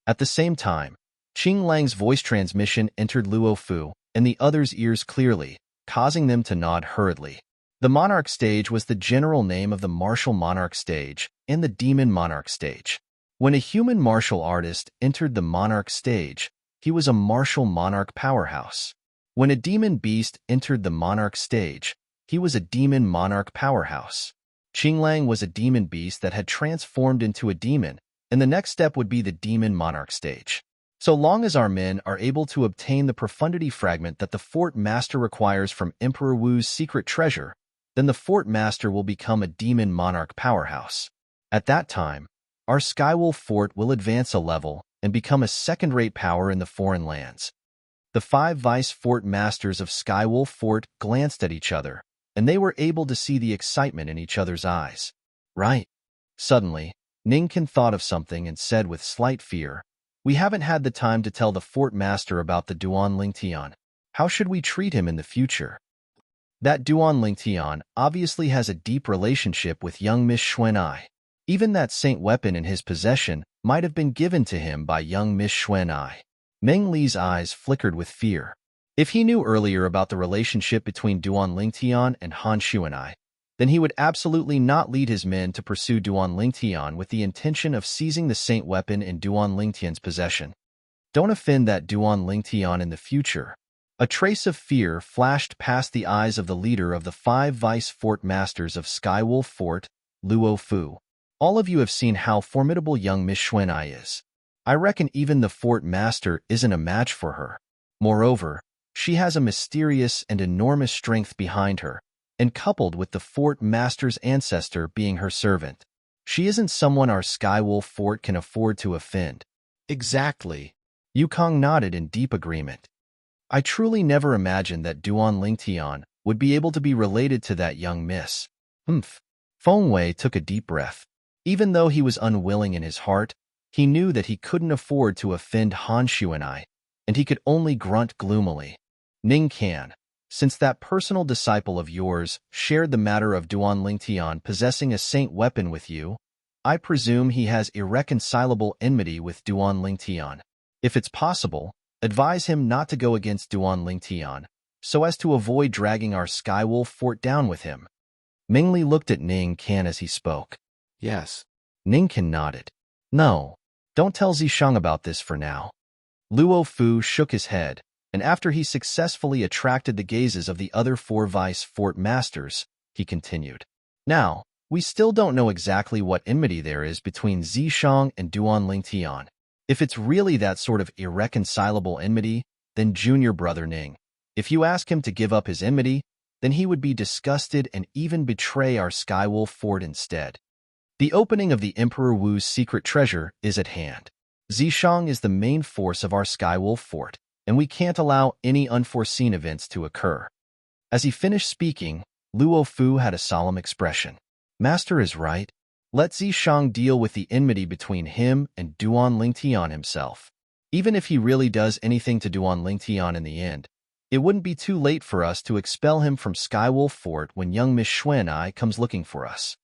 At the same time, Qing Lang's voice transmission entered Luo Fu and the others' ears clearly, causing them to nod hurriedly. The Monarch stage was the general name of the Martial Monarch stage and the Demon Monarch stage. When a human martial artist entered the Monarch stage, he was a martial monarch powerhouse. When a demon beast entered the Monarch stage, he was a demon monarch powerhouse. Qing Lang was a demon beast that had transformed into a demon, and the next step would be the Demon Monarch stage. So long as our men are able to obtain the profundity fragment that the Fort Master requires from Emperor Wu's secret treasure, then the Fort Master will become a Demon Monarch powerhouse. At that time, our Skywolf Fort will advance a level and become a second-rate power in the foreign lands. The 5 Vice Fort Masters of Skywolf Fort glanced at each other, and they were able to see the excitement in each other's eyes. Right. Suddenly, Ningkan thought of something and said with slight fear, "We haven't had the time to tell the Fort Master about the Duan Lingtian. How should we treat him in the future?" That Duan Lingtian obviously has a deep relationship with young Miss Xuanai. Even that saint weapon in his possession might have been given to him by young Miss Xuanai. Meng Li's eyes flickered with fear. If he knew earlier about the relationship between Duan Lingtian and Han Xuanai, then he would absolutely not lead his men to pursue Duan Lingtian with the intention of seizing the saint weapon in Duan Lingtian's possession. Don't offend that Duan Lingtian in the future. A trace of fear flashed past the eyes of the leader of the 5 Vice Fort Masters of Skywolf Fort, Luo Fu. All of you have seen how formidable young Miss Xuanai is. I reckon even the Fort Master isn't a match for her. Moreover, she has a mysterious and enormous strength behind her, and coupled with the Fort Master's ancestor being her servant, she isn't someone our Skywolf Fort can afford to offend. Exactly. Yukong nodded in deep agreement. I truly never imagined that Duan Lingtian would be able to be related to that young miss. Feng Wei took a deep breath. Even though he was unwilling in his heart, he knew that he couldn't afford to offend Han Xuanai, and he could only grunt gloomily. Ning Kan, since that personal disciple of yours shared the matter of Duan Lingtian possessing a saint weapon with you, I presume he has irreconcilable enmity with Duan Lingtian. If it's possible, advise him not to go against Duan Lingtian, so as to avoid dragging our Skywolf Fort down with him. Meng Li looked at Ning Kan as he spoke. Yes. Ning Kan nodded. No, don't tell Zishang about this for now. Luo Fu shook his head, and after he successfully attracted the gazes of the other 4 Vice Fort Masters, he continued. Now, we still don't know exactly what enmity there is between Zishang and Duan Lingtian. If it's really that sort of irreconcilable enmity, then Junior Brother Ning, if you ask him to give up his enmity, then he would be disgusted and even betray our Skywolf Fort instead. The opening of the Emperor Wu's secret treasure is at hand. Zishang is the main force of our Skywolf Fort, and we can't allow any unforeseen events to occur. As he finished speaking, Luo Fu had a solemn expression. Master is right. Let Zishang deal with the enmity between him and Duan Lingtian himself. Even if he really does anything to Duan Lingtian in the end, it wouldn't be too late for us to expel him from Skywolf Fort when young Miss Xuanai comes looking for us.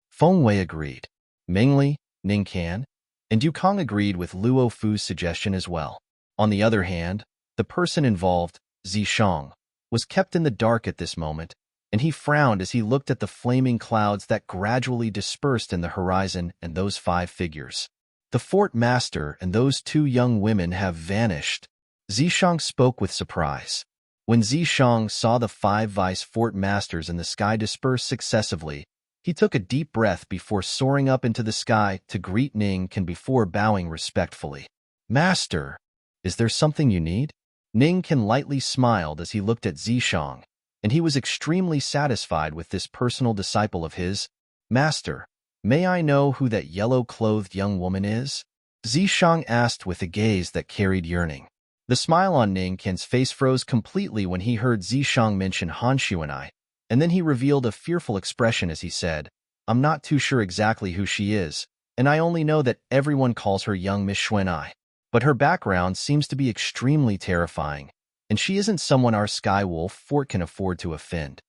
Feng Wei agreed. Meng Li, Ning Kan, and Yukong agreed with Luo Fu's suggestion as well. On the other hand, The person involved, Zishang, was kept in the dark at this moment, and he frowned as he looked at the flaming clouds that gradually dispersed in the horizon and those 5 figures. The fort master and those 2 young women have vanished. Zishang spoke with surprise. When Zishang saw the 5 vice fort masters in the sky disperse successively, he took a deep breath before soaring up into the sky to greet Ning Can before bowing respectfully. Master, is there something you need? Ning Can lightly smiled as he looked at Zishang, and he was extremely satisfied with this personal disciple of his. Master, may I know who that yellow-clothed young woman is? Zishang asked with a gaze that carried yearning. The smile on Ning Can's face froze completely when he heard Zishang mention Han Xuanai, and then he revealed a fearful expression as he said, I'm not too sure exactly who she is, and I only know that everyone calls her young Miss Xuanai. But her background seems to be extremely terrifying, and she isn't someone our Skywolf Fort can afford to offend.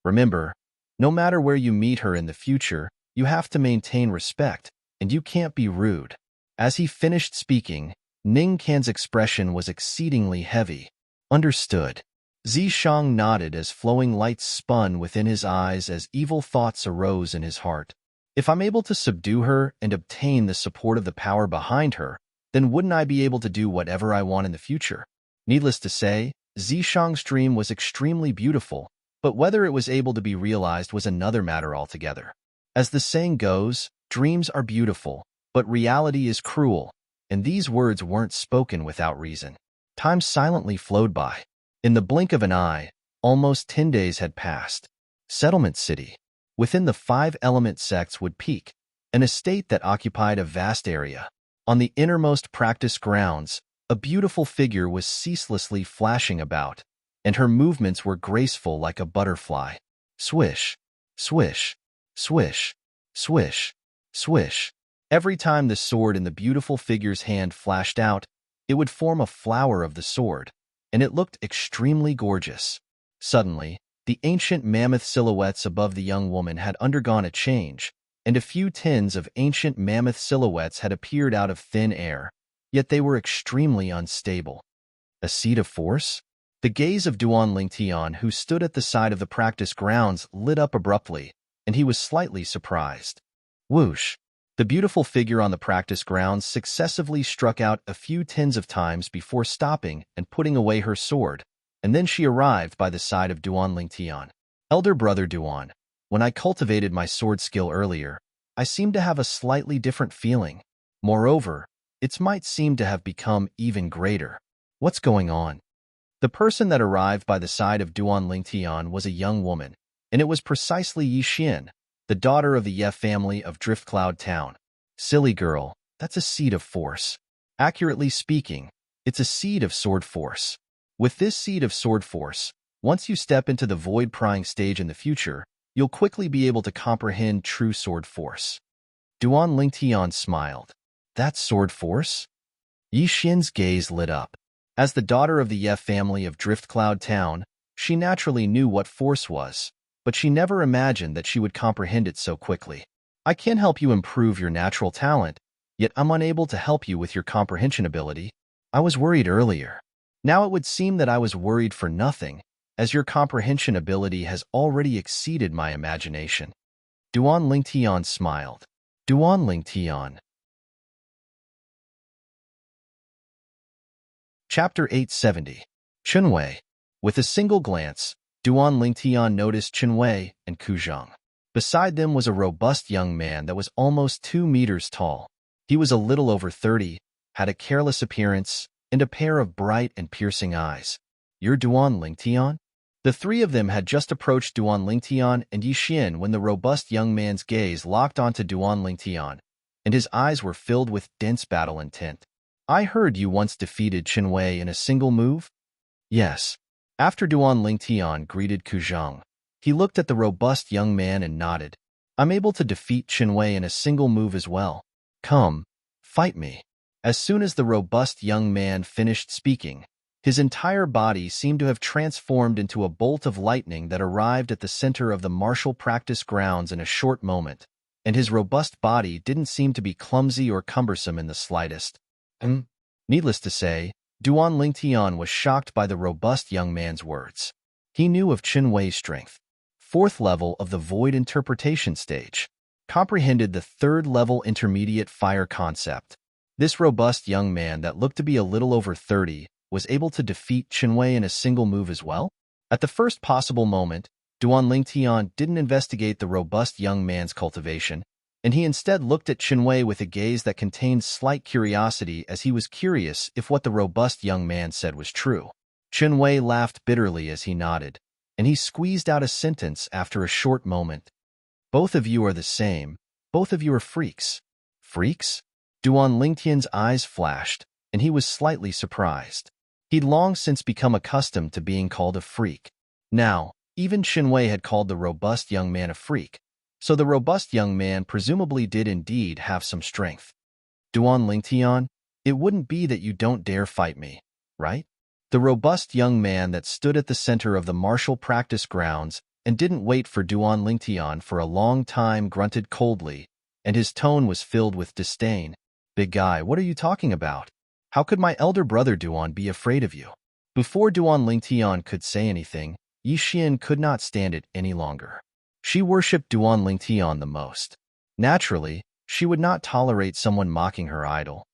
Remember, no matter where you meet her in the future, you have to maintain respect, and you can't be rude. As he finished speaking, Ning Can's expression was exceedingly heavy. Understood. Zishang nodded as flowing lights spun within his eyes as evil thoughts arose in his heart. If I'm able to subdue her and obtain the support of the power behind her, then wouldn't I be able to do whatever I want in the future? Needless to say, Zishang's dream was extremely beautiful, but whether it was able to be realized was another matter altogether. As the saying goes, dreams are beautiful, but reality is cruel, and these words weren't spoken without reason. Time silently flowed by. In the blink of an eye, almost 10 days had passed. Settlement City. Within the 5 element sects would peak, an estate that occupied a vast area. On the innermost practice grounds, a beautiful figure was ceaselessly flashing about, and her movements were graceful like a butterfly. Swish, swish, swish, swish, swish. Every time the sword in the beautiful figure's hand flashed out, it would form a flower of the sword, and it looked extremely gorgeous. Suddenly, the ancient mammoth silhouettes above the young woman had undergone a change, and a few tins of ancient mammoth silhouettes had appeared out of thin air, yet they were extremely unstable. A seed of force? The gaze of Duan Lingtian, who stood at the side of the practice grounds, lit up abruptly, and he was slightly surprised. Whoosh! The beautiful figure on the practice grounds successively struck out a few tens of times before stopping and putting away her sword, and then she arrived by the side of Duan Lingtian. Elder brother Duan, when I cultivated my sword skill earlier, I seemed to have a slightly different feeling. Moreover, its might seemed to have become even greater. What's going on? The person that arrived by the side of Duan Lingtian was a young woman, and it was precisely Yi Xian, the daughter of the Ye family of Driftcloud Town. Silly girl, that's a seed of force. Accurately speaking, it's a seed of sword force. With this seed of sword force, once you step into the void prying stage in the future, you'll quickly be able to comprehend true sword force. Duan Lingtian smiled. That's sword force? Yi Xian's gaze lit up. As the daughter of the Ye family of Driftcloud Town, she naturally knew what force was, but she never imagined that she would comprehend it so quickly. I can help you improve your natural talent, yet I'm unable to help you with your comprehension ability. I was worried earlier. Now it would seem that I was worried for nothing, as your comprehension ability has already exceeded my imagination. Duan Lingtian smiled. Duan Lingtian. Chapter 870. Chunwei. With a single glance, Duan Lingtian noticed Chunwei and Kuzhang. Beside them was a robust young man that was almost 2 meters tall. He was a little over 30, had a careless appearance, and a pair of bright and piercing eyes. You're Duan Lingtian? The 3 of them had just approached Duan Lingtian and Yi Xian when the robust young man's gaze locked onto Duan Lingtian, and his eyes were filled with dense battle intent. I heard you once defeated Chunwei in a single move? Yes. After Duan Lingtian greeted Kuzhang, he looked at the robust young man and nodded. I'm able to defeat Chunwei in a single move as well. Come, fight me. As soon as the robust young man finished speaking, his entire body seemed to have transformed into a bolt of lightning that arrived at the center of the martial practice grounds in a short moment, and his robust body didn't seem to be clumsy or cumbersome in the slightest. Needless to say, Duan Lingtian was shocked by the robust young man's words. He knew of Qin Wei's strength. Fourth level of the void interpretation stage. Comprehended the third level intermediate fire concept. This robust young man that looked to be a little over 30 was able to defeat Qin Wei in a single move as well? At the first possible moment, Duan Lingtian didn't investigate the robust young man's cultivation, and he instead looked at Qin Wei with a gaze that contained slight curiosity as he was curious if what the robust young man said was true. Qin Wei laughed bitterly as he nodded, and he squeezed out a sentence after a short moment. Both of you are the same. Both of you are freaks. Freaks? Duan Lingtian's eyes flashed, and he was slightly surprised. He'd long since become accustomed to being called a freak. Now, even Qin Wei had called the robust young man a freak, so the robust young man presumably did indeed have some strength. Duan Lingtian, it wouldn't be that you don't dare fight me, right? The robust young man that stood at the center of the martial practice grounds and didn't wait for Duan Lingtian for a long time grunted coldly, and his tone was filled with disdain. Big guy, what are you talking about? How could my elder brother Duan be afraid of you? Before Duan Lingtian could say anything, Yi Xian could not stand it any longer. She worshipped Duan Lingtian the most. Naturally, she would not tolerate someone mocking her idol.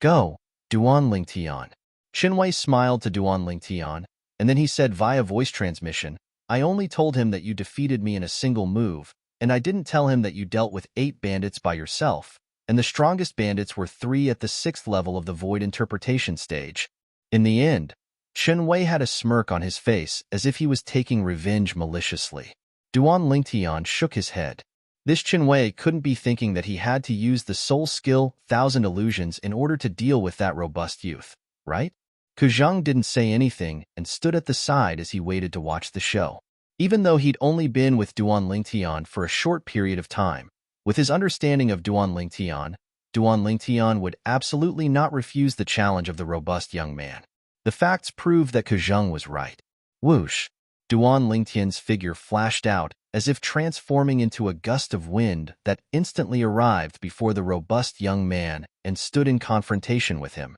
Go, Duan Lingtian. Qin Wei smiled to Duan Lingtian, and then he said via voice transmission, I only told him that you defeated me in a single move, and I didn't tell him that you dealt with 8 bandits by yourself, and the strongest bandits were 3 at the 6th level of the void interpretation stage. In the end, Qin Wei had a smirk on his face as if he was taking revenge maliciously. Duan Lingtian shook his head. This Qin Wei couldn't be thinking that he had to use the soul skill 1000 illusions in order to deal with that robust youth, right? Kuzheng didn't say anything and stood at the side as he waited to watch the show. Even though he'd only been with Duan Lingtian for a short period of time, with his understanding of Duan Lingtian would absolutely not refuse the challenge of the robust young man. The facts proved that Kuzheng was right. Whoosh! Duan Lingtian's figure flashed out as if transforming into a gust of wind that instantly arrived before the robust young man and stood in confrontation with him.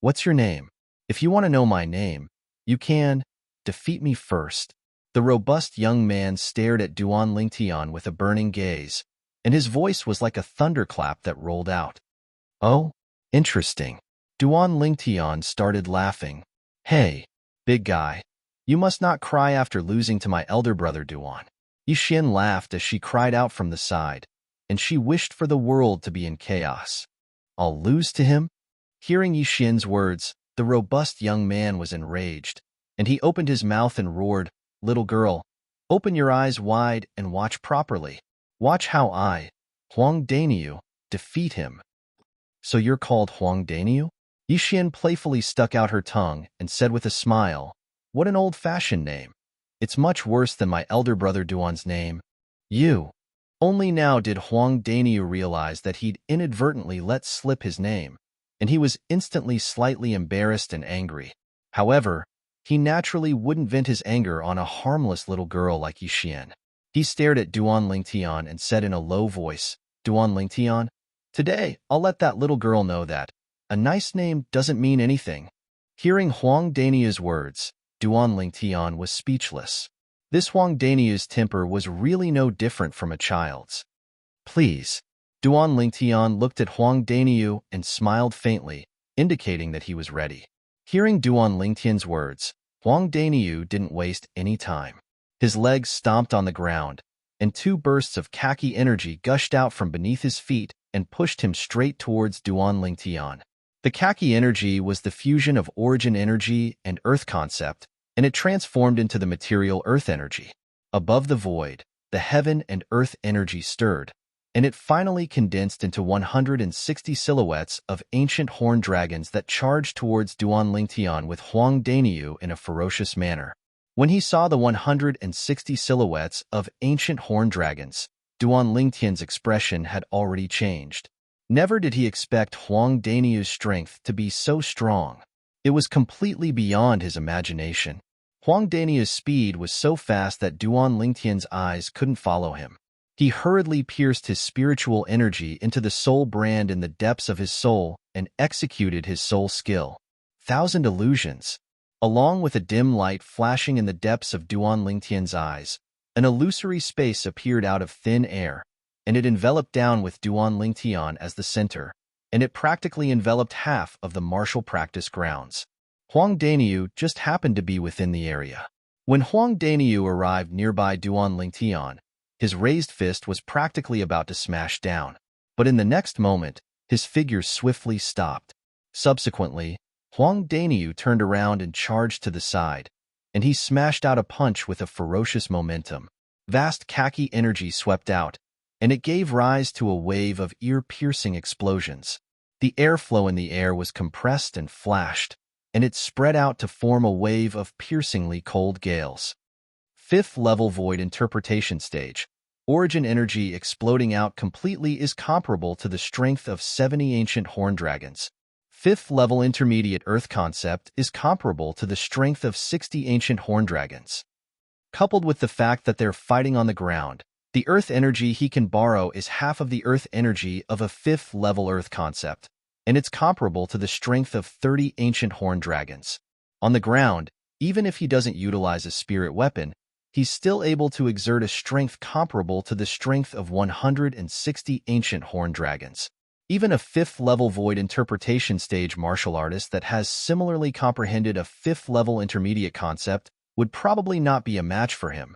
What's your name? If you want to know my name, you can defeat me first. The robust young man stared at Duan Lingtian with a burning gaze, and his voice was like a thunderclap that rolled out. Oh, interesting. Duan Lingtian started laughing. Hey, big guy, you must not cry after losing to my elder brother Duan. Yi Xian laughed as she cried out from the side, and she wished for the world to be in chaos. I'll lose to him? Hearing Yi Xian's words, the robust young man was enraged, and he opened his mouth and roared, Little girl, open your eyes wide and watch properly. Watch how I, Huang Daniu, defeat him. So you're called Huang Daniu? Yi Xian playfully stuck out her tongue and said with a smile, What an old-fashioned name. It's much worse than my elder brother Duan's name. You. Only now did Huang Daniu realize that he'd inadvertently let slip his name, and he was instantly slightly embarrassed and angry. However, he naturally wouldn't vent his anger on a harmless little girl like Yi Xian. He stared at Duan Lingtian and said in a low voice, Duan Lingtian, today I'll let that little girl know that a nice name doesn't mean anything. Hearing Huang Daniu's words, Duan Lingtian was speechless. This Huang Daniu's temper was really no different from a child's. Please. Duan Lingtian looked at Huang Daniu and smiled faintly, indicating that he was ready. Hearing Duan Lingtian's words, Huang Daniu didn't waste any time. His legs stomped on the ground, and 2 bursts of khaki energy gushed out from beneath his feet and pushed him straight towards Duan Lingtian. The khaki energy was the fusion of origin energy and earth concept, and it transformed into the material earth energy. Above the void, the heaven and earth energy stirred, and it finally condensed into 160 silhouettes of ancient horned dragons that charged towards Duan Lingtian with Huang Daniu in a ferocious manner. When he saw the 160 silhouettes of ancient horned dragons, Duan Lingtian's expression had already changed. Never did he expect Huang Daniu's strength to be so strong. It was completely beyond his imagination. Huang Daniu's speed was so fast that Duan Lingtian's eyes couldn't follow him. He hurriedly pierced his spiritual energy into the soul brand in the depths of his soul and executed his soul skill. thousand illusions. Along with a dim light flashing in the depths of Duan Lingtian's eyes, an illusory space appeared out of thin air, and it enveloped down with Duan Lingtian as the center, and it practically enveloped half of the martial practice grounds. Huang Daniu just happened to be within the area. When Huang Daniu arrived nearby Duan Lingtian, his raised fist was practically about to smash down, but in the next moment, his figure swiftly stopped. Subsequently, Huang Daniu turned around and charged to the side, and he smashed out a punch with a ferocious momentum. Vast khaki energy swept out, and it gave rise to a wave of ear-piercing explosions. The airflow in the air was compressed and flashed, and it spread out to form a wave of piercingly cold gales. Fifth level void interpretation stage. Origin energy exploding out completely is comparable to the strength of 70 ancient horn dragons. Fifth level intermediate earth concept is comparable to the strength of 60 ancient horn dragons. Coupled with the fact that they're fighting on the ground, the earth energy he can borrow is half of the earth energy of a fifth level earth concept, and it's comparable to the strength of 30 ancient horn dragons. On the ground, even if he doesn't utilize a spirit weapon, he's still able to exert a strength comparable to the strength of 160 ancient horn dragons. Even a fifth-level void interpretation stage martial artist that has similarly comprehended a fifth-level intermediate concept would probably not be a match for him.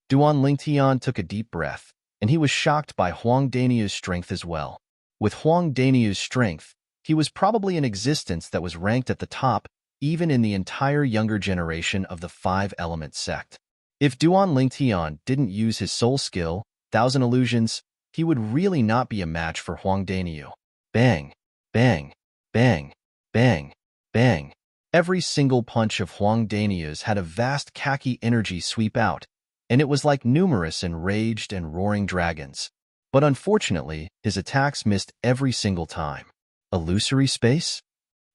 Duan Lingtian took a deep breath, and he was shocked by Huang Daniu's strength as well. With Huang Daniu's strength, he was probably an existence that was ranked at the top even in the entire younger generation of the five-element sect. If Duan Lingtian didn't use his soul skill, Thousand Illusions, he would really not be a match for Huang Daniu. Bang, bang, bang, bang, bang. Every single punch of Huang Daniu's had a vast khaki energy sweep out, and it was like numerous enraged and roaring dragons. But unfortunately, his attacks missed every single time. Illusory space?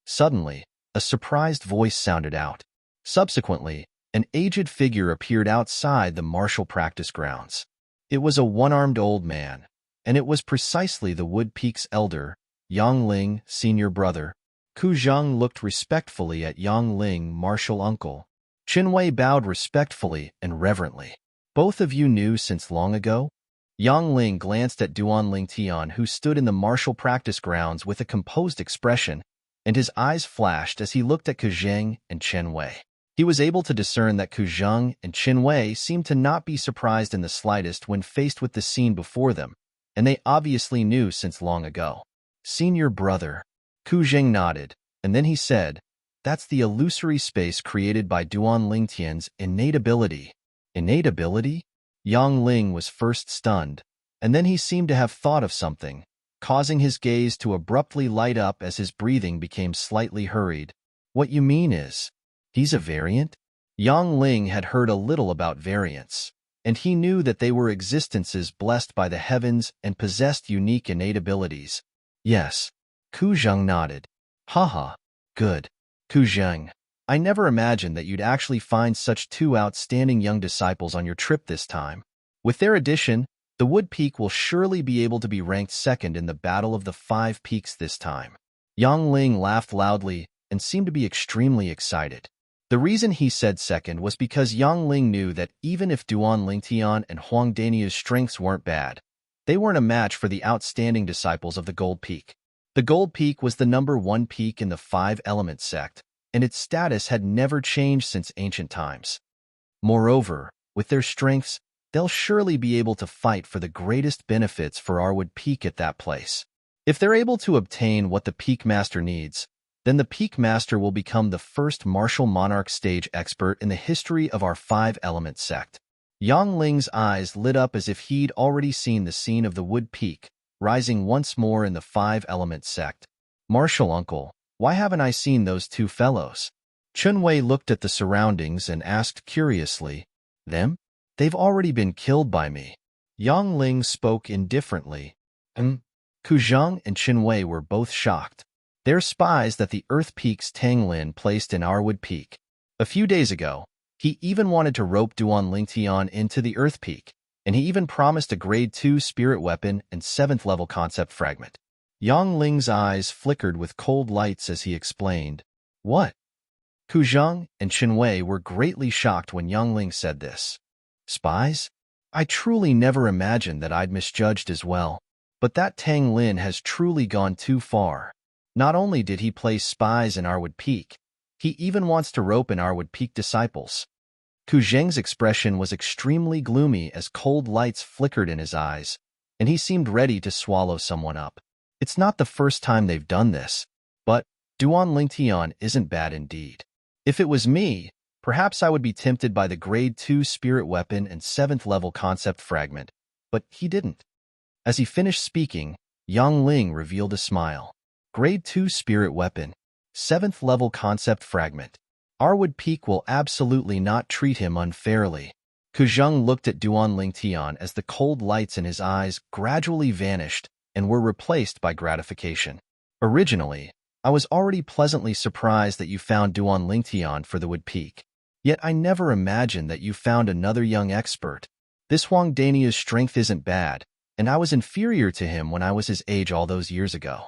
Suddenly, a surprised voice sounded out. Subsequently, an aged figure appeared outside the martial practice grounds. It was a one-armed old man, and it was precisely the Wood Peak's elder, Yang Ling, senior brother. Ku Zheng looked respectfully at Yang Ling, martial uncle. Qin Wei bowed respectfully and reverently. Both of you knew since long ago? Yang Ling glanced at Duan Lingtian, who stood in the martial practice grounds with a composed expression, and his eyes flashed as he looked at Ku Zheng and Qin Wei. He was able to discern that Ku Zheng and Qin Wei seemed to not be surprised in the slightest when faced with the scene before them, and they obviously knew since long ago. Senior brother. Ku Zheng nodded, and then he said, "That's the illusory space created by Duan Lingtian's innate ability." Innate ability? Yang Ling was first stunned, and then he seemed to have thought of something, causing his gaze to abruptly light up as his breathing became slightly hurried. What you mean is, he's a variant? Yang Ling had heard a little about variants, and he knew that they were existences blessed by the heavens and possessed unique innate abilities. Yes. Ku Zheng nodded. Haha, good. Ku Zheng, I never imagined that you'd actually find such two outstanding young disciples on your trip this time. With their addition, the Wood Peak will surely be able to be ranked second in the Battle of the Five Peaks this time. Yang Ling laughed loudly and seemed to be extremely excited. The reason he said second was because Yang Ling knew that even if Duan Lingtian and Huang Daniu's strengths weren't bad, they weren't a match for the outstanding disciples of the Gold Peak. The Gold Peak was the #1 peak in the Five-Element sect, and its status had never changed since ancient times. Moreover, with their strengths, they'll surely be able to fight for the greatest benefits for Arwood Peak at that place. If they're able to obtain what the Peak Master needs, then the Peak Master will become the first martial monarch stage expert in the history of our Five-Element sect. Yang Ling's eyes lit up as if he'd already seen the scene of the Wood Peak, rising once more in the Five-Element sect. Martial uncle, why haven't I seen those two fellows? Qin Wei looked at the surroundings and asked curiously, Them? They've already been killed by me. Yang Ling spoke indifferently. Ku Zheng and Qin Wei were both shocked. They're spies that the Earth Peak's Tang Lin placed in Arwood Peak. A few days ago, he even wanted to rope Duan Lingtian into the Earth Peak, and he even promised a Grade 2 spirit weapon and 7th level concept fragment. Yang Ling's eyes flickered with cold lights as he explained, What? Ku Zheng and Chen Wei were greatly shocked when Yang Ling said this. Spies? I truly never imagined that I'd misjudged as well. But that Tang Lin has truly gone too far. Not only did he place spies in Arwood Peak, he even wants to rope in Arwood Peak disciples. Ku Zheng's expression was extremely gloomy as cold lights flickered in his eyes, and he seemed ready to swallow someone up. It's not the first time they've done this, but Duan Lingtian isn't bad indeed. If it was me, perhaps I would be tempted by the Grade 2 spirit weapon and 7th level concept fragment, but he didn't. As he finished speaking, Yang Ling revealed a smile. Grade 2 spirit weapon, 7th level concept fragment. Arwood Peak will absolutely not treat him unfairly. Ku Zheng looked at Duan Lingtian as the cold lights in his eyes gradually vanished and were replaced by gratification. Originally, I was already pleasantly surprised that you found Duan Lingtian for the Wood Peak. Yet I never imagined that you found another young expert. This Huang Dania's strength isn't bad, and I was inferior to him when I was his age all those years ago.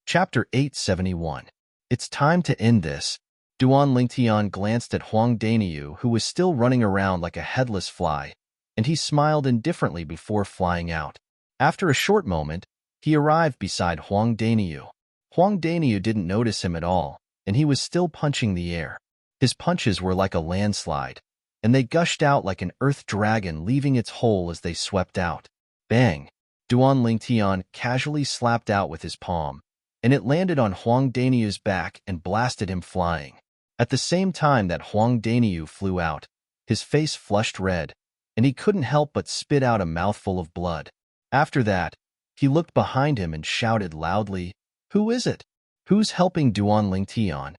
Chapter 871. It's time to end this. Duan Lingtian glanced at Huang Daniu, who was still running around like a headless fly, and he smiled indifferently before flying out. After a short moment, he arrived beside Huang Daniu. Huang Daniu didn't notice him at all, and he was still punching the air. His punches were like a landslide, and they gushed out like an earth dragon leaving its hole as they swept out. Bang! Duan Lingtian casually slapped out with his palm, and it landed on Huang Daniu's back and blasted him flying. At the same time that Huang Daniu flew out, his face flushed red, and he couldn't help but spit out a mouthful of blood. After that, he looked behind him and shouted loudly, "Who is it? Who's helping Duan Lingtian?"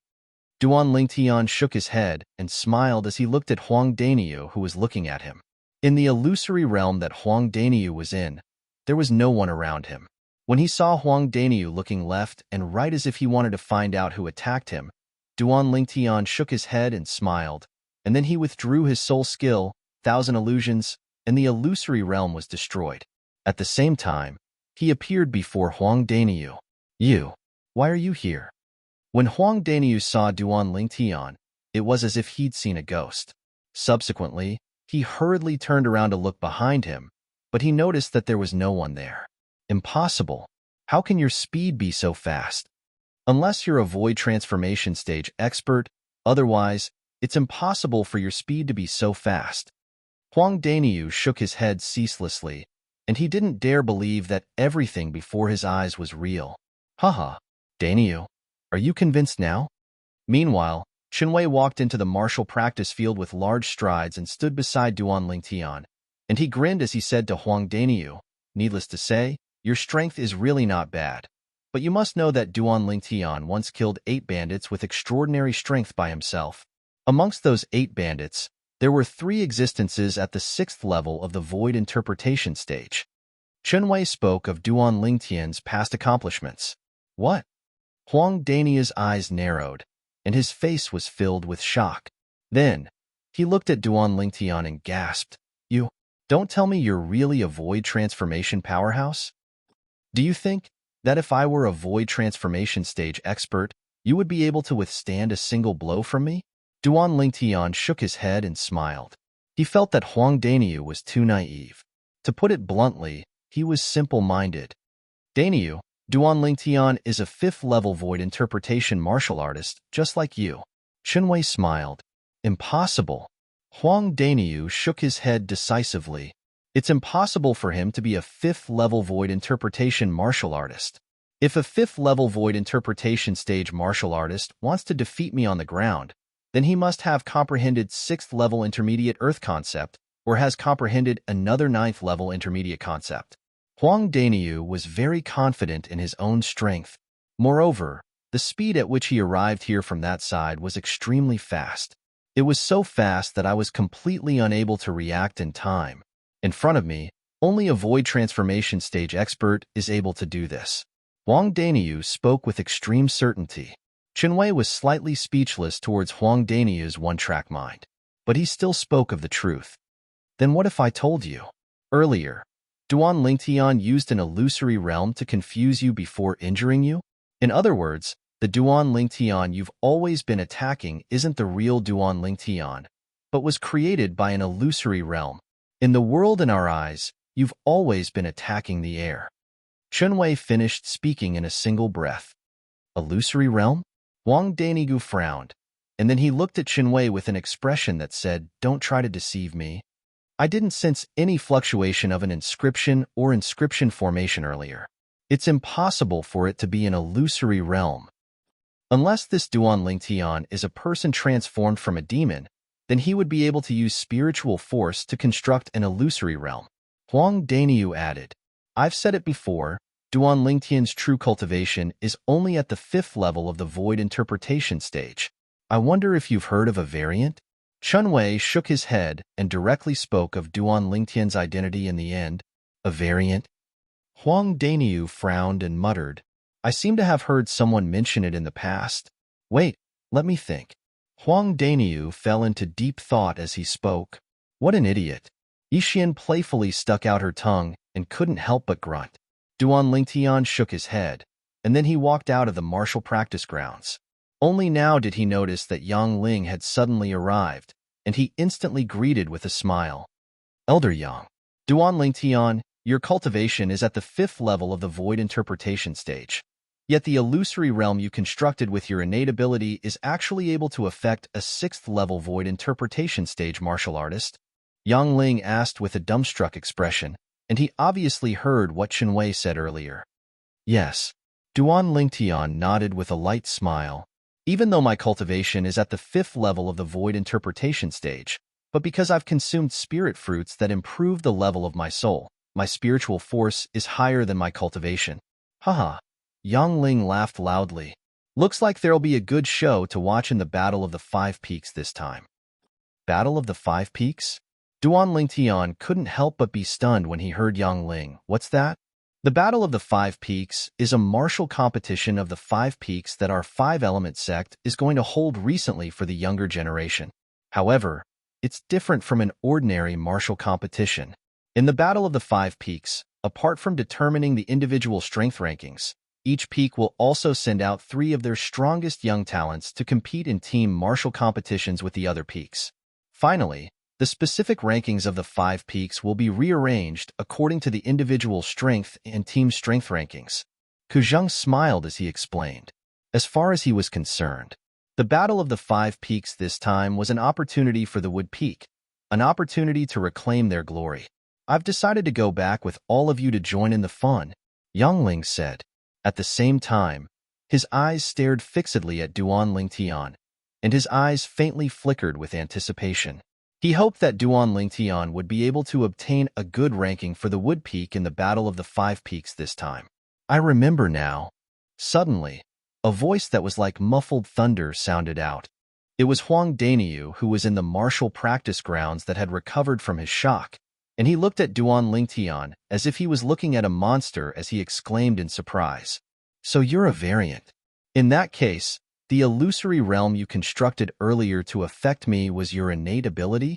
Duan Lingtian shook his head and smiled as he looked at Huang Daniu, who was looking at him. In the illusory realm that Huang Daniu was in, there was no one around him. When he saw Huang Daniu looking left and right as if he wanted to find out who attacked him, Duan Lingtian shook his head and smiled, and then he withdrew his soul skill, Thousand Illusions, and the illusory realm was destroyed. At the same time, he appeared before Huang Daniu. "You, why are you here?" When Huang Daniu saw Duan Lingtian, it was as if he'd seen a ghost. Subsequently, he hurriedly turned around to look behind him, but he noticed that there was no one there. Impossible. How can your speed be so fast? Unless you're a void transformation stage expert, otherwise, it's impossible for your speed to be so fast. Huang Daniu shook his head ceaselessly, and he didn't dare believe that everything before his eyes was real. Haha, Daniu, are you convinced now? Meanwhile, Chen Wei walked into the martial practice field with large strides and stood beside Duan Lingtian, and he grinned as he said to Huang Daniu, "Needless to say, your strength is really not bad. But you must know that Duan Lingtian once killed 8 bandits with extraordinary strength by himself. Amongst those 8 bandits, there were 3 existences at the 6th level of the Void Interpretation stage." Chen Wei spoke of Duan Lingtian's past accomplishments. What? Huang Dania's eyes narrowed, and his face was filled with shock. Then, he looked at Duan Lingtian and gasped, "You don't tell me you're really a Void Transformation powerhouse? Do you think that if I were a Void Transformation stage expert, you would be able to withstand a single blow from me?" Duan Lingtian shook his head and smiled. He felt that Huang Daniu was too naive. To put it bluntly, he was simple-minded. "Daniu, Duan Lingtian is a 5th-level Void Interpretation martial artist, just like you." Chen Wei smiled. "Impossible." Huang Daniu shook his head decisively. It's impossible for him to be a 5th-level Void Interpretation martial artist. If a 5th-level Void Interpretation stage martial artist wants to defeat me on the ground, then he must have comprehended 6th-level intermediate Earth concept or has comprehended another 9th-level intermediate concept. Huang Daniu was very confident in his own strength. Moreover, the speed at which he arrived here from that side was extremely fast. It was so fast that I was completely unable to react in time. In front of me, only a Void Transformation stage expert is able to do this. Huang Daniu spoke with extreme certainty. Chen Wei was slightly speechless towards Huang Daniu's one-track mind, but he still spoke of the truth. "Then what if I told you?" Earlier, Duan Lingtian used an illusory realm to confuse you before injuring you? In other words, the Duan Lingtian you've always been attacking isn't the real Duan Lingtian, but was created by an illusory realm. In the world in our eyes, you've always been attacking the air. Chunwei finished speaking in a single breath. Illusory realm? Huang Dainigu frowned, and then he looked at Chunwei with an expression that said, "Don't try to deceive me." I didn't sense any fluctuation of an inscription or inscription formation earlier. It's impossible for it to be an illusory realm. Unless this Duan Lingtian is a person transformed from a demon, then he would be able to use spiritual force to construct an illusory realm. Huang Dainiu added, I've said it before, Duan Lingtian's true cultivation is only at the 5th level of the void interpretation stage. I wonder if you've heard of a variant? Chunwei shook his head and directly spoke of Duan Lingtian's identity in the end. A variant? Huang Dainiu frowned and muttered, I seem to have heard someone mention it in the past. Wait, let me think. Huang Dainiu fell into deep thought as he spoke. What an idiot. Yixian playfully stuck out her tongue and couldn't help but grunt. Duan Lingtian shook his head, and then he walked out of the martial practice grounds. Only now did he notice that Yang Ling had suddenly arrived, and he instantly greeted with a smile. Elder Yang, Duan Lingtian, your cultivation is at the 5th level of the void interpretation stage. Yet the illusory realm you constructed with your innate ability is actually able to affect a 6th level void interpretation stage martial artist? Yang Ling asked with a dumbstruck expression, and he obviously heard what Chunwei said earlier. Yes. Duan Lingtian nodded with a light smile. Even though my cultivation is at the 5th level of the void interpretation stage, but because I've consumed spirit fruits that improve the level of my soul, my spiritual force is higher than my cultivation. Haha. Yang Ling laughed loudly. Looks like there'll be a good show to watch in the Battle of the 5 Peaks this time. Battle of the 5 Peaks? Duan Lingtian couldn't help but be stunned when he heard Yang Ling. What's that? The Battle of the 5 Peaks is a martial competition of the 5 peaks that our 5-element sect is going to hold recently for the younger generation. However, it's different from an ordinary martial competition. In the Battle of the 5 Peaks, apart from determining the individual strength rankings, each peak will also send out 3 of their strongest young talents to compete in team martial competitions with the other peaks. Finally, the specific rankings of the 5 peaks will be rearranged according to the individual strength and team strength rankings. Ku Zheng smiled as he explained. As far as he was concerned, the Battle of the 5 Peaks this time was an opportunity for the Wood Peak, an opportunity to reclaim their glory. I've decided to go back with all of you to join in the fun, Yang Ling said. At the same time, his eyes stared fixedly at Duan Lingtian, and his eyes faintly flickered with anticipation. He hoped that Duan Lingtian would be able to obtain a good ranking for the Wood Peak in the Battle of the 5 Peaks this time. I remember now. Suddenly, a voice that was like muffled thunder sounded out. It was Huang Dainiu, who was in the martial practice grounds that had recovered from his shock, and he looked at Duan Lingtian as if he was looking at a monster as he exclaimed in surprise. So you're a variant. In that case, the illusory realm you constructed earlier to affect me was your innate ability?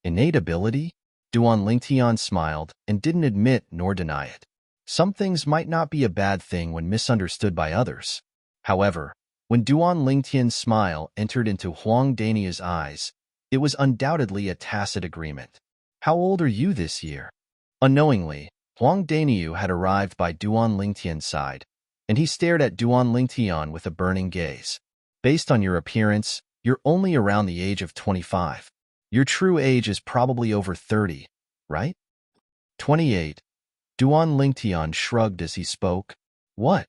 Innate ability? Duan Lingtian smiled and didn't admit nor deny it. Some things might not be a bad thing when misunderstood by others. However, when Duan Lingtian's smile entered into Huang Dainiu's eyes, it was undoubtedly a tacit agreement. How old are you this year? Unknowingly, Huang Dainiu had arrived by Duan Lingtian's side, and he stared at Duan Lingtian with a burning gaze. Based on your appearance, you're only around the age of 25. Your true age is probably over 30, right? 28. Duan Lingtian shrugged as he spoke. What?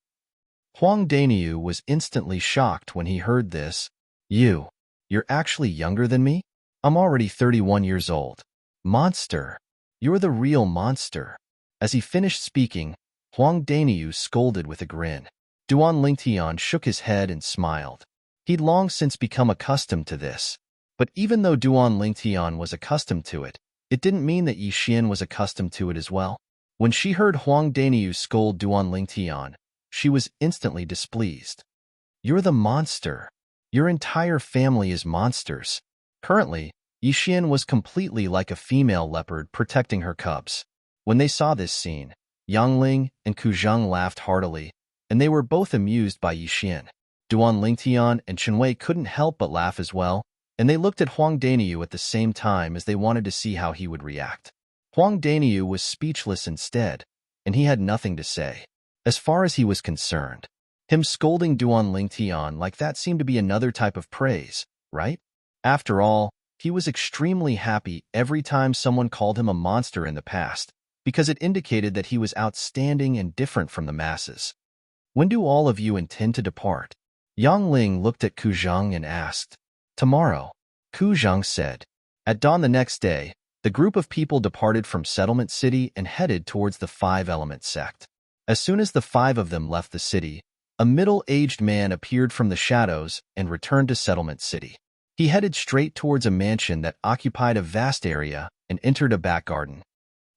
Huang Dainiu was instantly shocked when he heard this. You're actually younger than me? I'm already 31 years old. Monster. You're the real monster. As he finished speaking, Huang Dainiu scolded with a grin. Duan Lingtian shook his head and smiled. He'd long since become accustomed to this. But even though Duan Lingtian was accustomed to it, it didn't mean that Yixian was accustomed to it as well. When she heard Huang Dainiu scold Duan Lingtian, she was instantly displeased. You're the monster. Your entire family is monsters. Currently, Yixian was completely like a female leopard protecting her cubs. When they saw this scene, Yang Ling and Ku Zheng laughed heartily, and they were both amused by Yixian. Duan Lingtian and Chenwei couldn't help but laugh as well, and they looked at Huang Daniyu at the same time as they wanted to see how he would react. Huang Daniyu was speechless instead, and he had nothing to say. As far as he was concerned, him scolding Duan Lingtian like that seemed to be another type of praise, right? After all, he was extremely happy every time someone called him a monster in the past, because it indicated that he was outstanding and different from the masses. When do all of you intend to depart? Yang Ling looked at Ku Zheng and asked. Tomorrow, Ku Zheng said. At dawn the next day, the group of people departed from Settlement City and headed towards the Five-Element sect. As soon as the five of them left the city, a middle-aged man appeared from the shadows and returned to Settlement City. He headed straight towards a mansion that occupied a vast area and entered a back garden.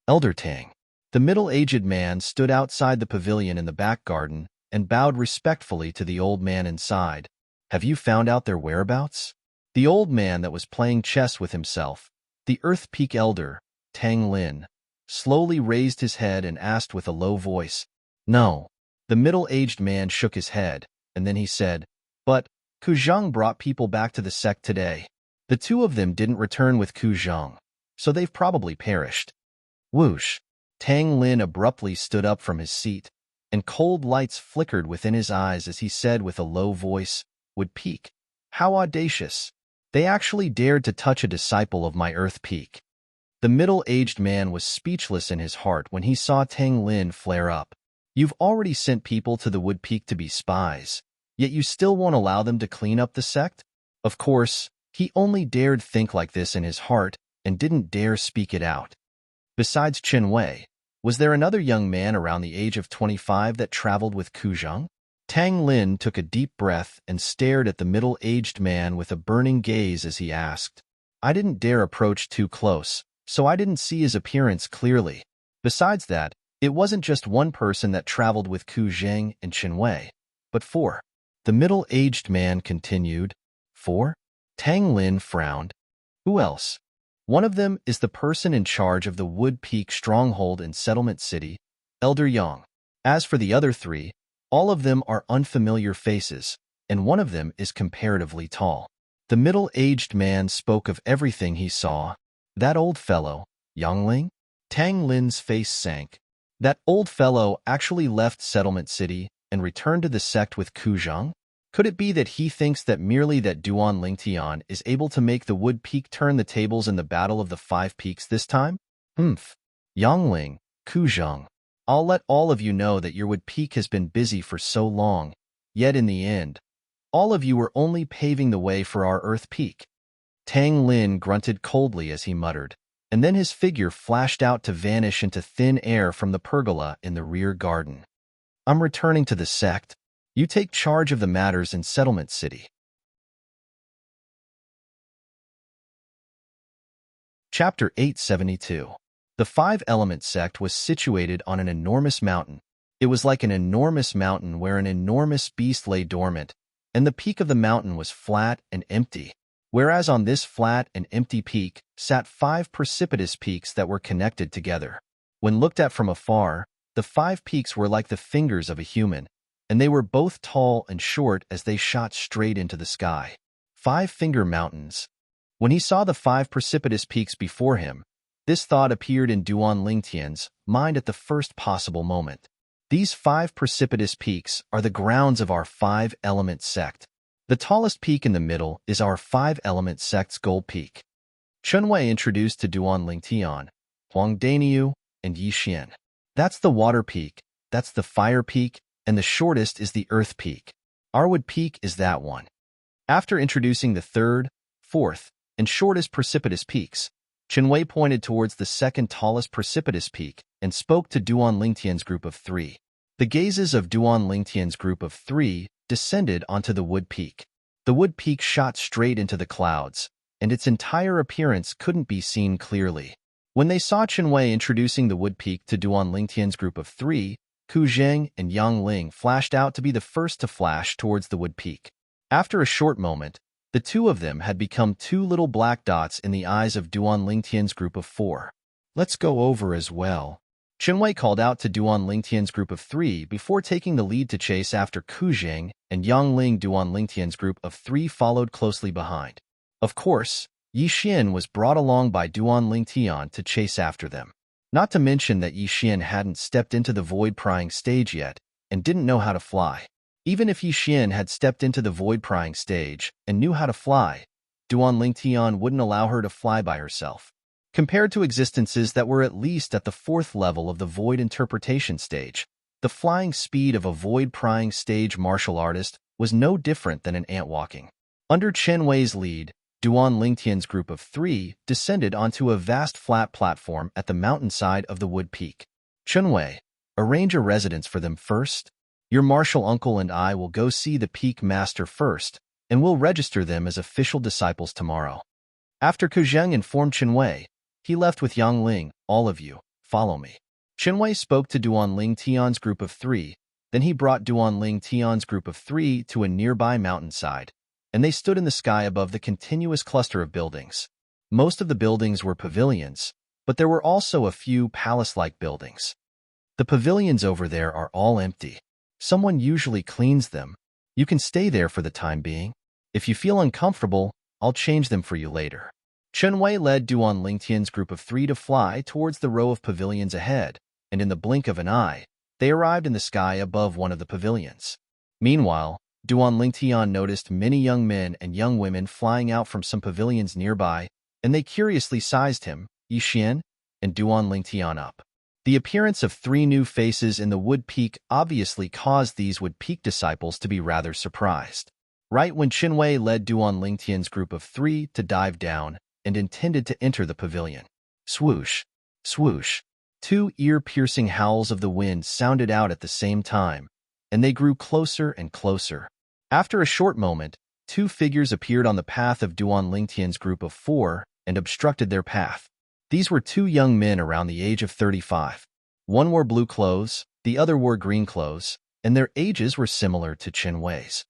Elder Tang. The middle-aged man stood outside the pavilion in the back garden and bowed respectfully to the old man inside. Have you found out their whereabouts? The old man that was playing chess with himself, the Earth Peak Elder, Tang Lin, slowly raised his head and asked with a low voice. No. The middle-aged man shook his head, and then he said, But Ku Zheng brought people back to the sect today. The two of them didn't return with Ku Zheng, so they've probably perished. Whoosh! Tang Lin abruptly stood up from his seat, and cold lights flickered within his eyes as he said with a low voice, Wood Peak. How audacious! They actually dared to touch a disciple of my Earth Peak. The middle-aged man was speechless in his heart when he saw Tang Lin flare up. You've already sent people to the Wood Peak to be spies, yet you still won't allow them to clean up the sect? Of course, he only dared think like this in his heart and didn't dare speak it out. Besides Chen Wei, was there another young man around the age of 25 that traveled with Ku Zheng? Tang Lin took a deep breath and stared at the middle-aged man with a burning gaze as he asked. I didn't dare approach too close, so I didn't see his appearance clearly. Besides that, it wasn't just one person that traveled with Ku Zheng and Chen Wei, but four. The middle-aged man continued. 4? Tang Lin frowned. Who else? One of them is the person in charge of the Wood Peak stronghold in Settlement City, Elder Yang. As for the other 3, all of them are unfamiliar faces, and one of them is comparatively tall. The middle-aged man spoke of everything he saw. That old fellow, Yang Ling? Tang Lin's face sank. That old fellow actually left Settlement City and returned to the sect with Ku Zheng? Could it be that he thinks that merely that Duan Lingtian is able to make the Wood Peak turn the tables in the Battle of the Five Peaks this time? Yang Ling, Ku Zheng, I'll let all of you know that your Wood Peak has been busy for so long, yet in the end, all of you were only paving the way for our Earth Peak. Tang Lin grunted coldly as he muttered, and then his figure flashed out to vanish into thin air from the pergola in the rear garden. I'm returning to the sect. You take charge of the matters in Settlement City. Chapter 872. The Five-Element sect was situated on an enormous mountain. It was like an enormous mountain where an enormous beast lay dormant, and the peak of the mountain was flat and empty, whereas on this flat and empty peak sat 5 precipitous peaks that were connected together. When looked at from afar, the 5 peaks were like the fingers of a human, and they were both tall and short as they shot straight into the sky. 5-finger mountains. When he saw the 5 precipitous peaks before him, this thought appeared in Duan Lingtian's mind at the first possible moment. These 5 precipitous peaks are the grounds of our 5-element sect. The tallest peak in the middle is our 5-element sect's gold peak. Chen Wei introduced to Duan Lingtian, Huang Daniyu, and Yixian. That's the water peak, that's the fire peak, and the shortest is the earth peak. Our Wood Peak is that one. After introducing the 3rd, 4th, and shortest precipitous peaks, Chen Wei pointed towards the 2nd tallest precipitous peak and spoke to Duan Lingtian's group of 3. The gazes of Duan Lingtian's group of 3 descended onto the Wood Peak. The Wood Peak shot straight into the clouds, and its entire appearance couldn't be seen clearly. When they saw Chen Wei introducing the Wood Peak to Duan Lingtian's group of 3, Ku Zheng and Yang Ling flashed out to be the first to flash towards the Wood Peak. After a short moment, the two of them had become 2 little black dots in the eyes of Duan Lingtian's group of 4. Let's go over as well. Chenwei called out to Duan Lingtian's group of 3 before taking the lead to chase after Ku Zheng, and Yang Ling. Duan Lingtian's group of 3 followed closely behind. Of course, Yi Xian was brought along by Duan Lingtian to chase after them. Not to mention that Yi Xian hadn't stepped into the void-prying stage yet and didn't know how to fly. Even if Yi Xian had stepped into the void-prying stage and knew how to fly, Duan Lingtian wouldn't allow her to fly by herself. Compared to existences that were at least at the 4th level of the void interpretation stage, the flying speed of a void-prying stage martial artist was no different than an ant walking. Under Chen Wei's lead, Duan Lingtian's group of 3 descended onto a vast flat platform at the mountainside of the wood peak. Chen Wei, arrange a residence for them first. Your martial uncle and I will go see the peak master first, and we'll register them as official disciples tomorrow. After Ku Zheng informed Chen Wei, he left with Yang Ling. All of you, follow me. Chen Wei spoke to Duan Lingtian's group of 3, then he brought Duan Lingtian's group of 3 to a nearby mountainside, and they stood in the sky above the continuous cluster of buildings. Most of the buildings were pavilions, but there were also a few palace-like buildings. The pavilions over there are all empty. Someone usually cleans them. You can stay there for the time being. If you feel uncomfortable, I'll change them for you later. Chen Wei led Duan Lingtian's group of 3 to fly towards the row of pavilions ahead, and in the blink of an eye, they arrived in the sky above one of the pavilions. Meanwhile, Duan Lingtian noticed many young men and young women flying out from some pavilions nearby, and they curiously sized him, Yi Xian, and Duan Lingtian up. The appearance of 3 new faces in the wood peak obviously caused these wood peak disciples to be rather surprised. Right when Chen Wei led Duan Lingtian's group of 3 to dive down and intended to enter the pavilion. Swoosh, swoosh. 2 ear-piercing howls of the wind sounded out at the same time, and they grew closer and closer. After a short moment, 2 figures appeared on the path of Duan Lingtian's group of 4 and obstructed their path. These were 2 young men around the age of 35. One wore blue clothes, the other wore green clothes, and their ages were similar to Chen Wei's.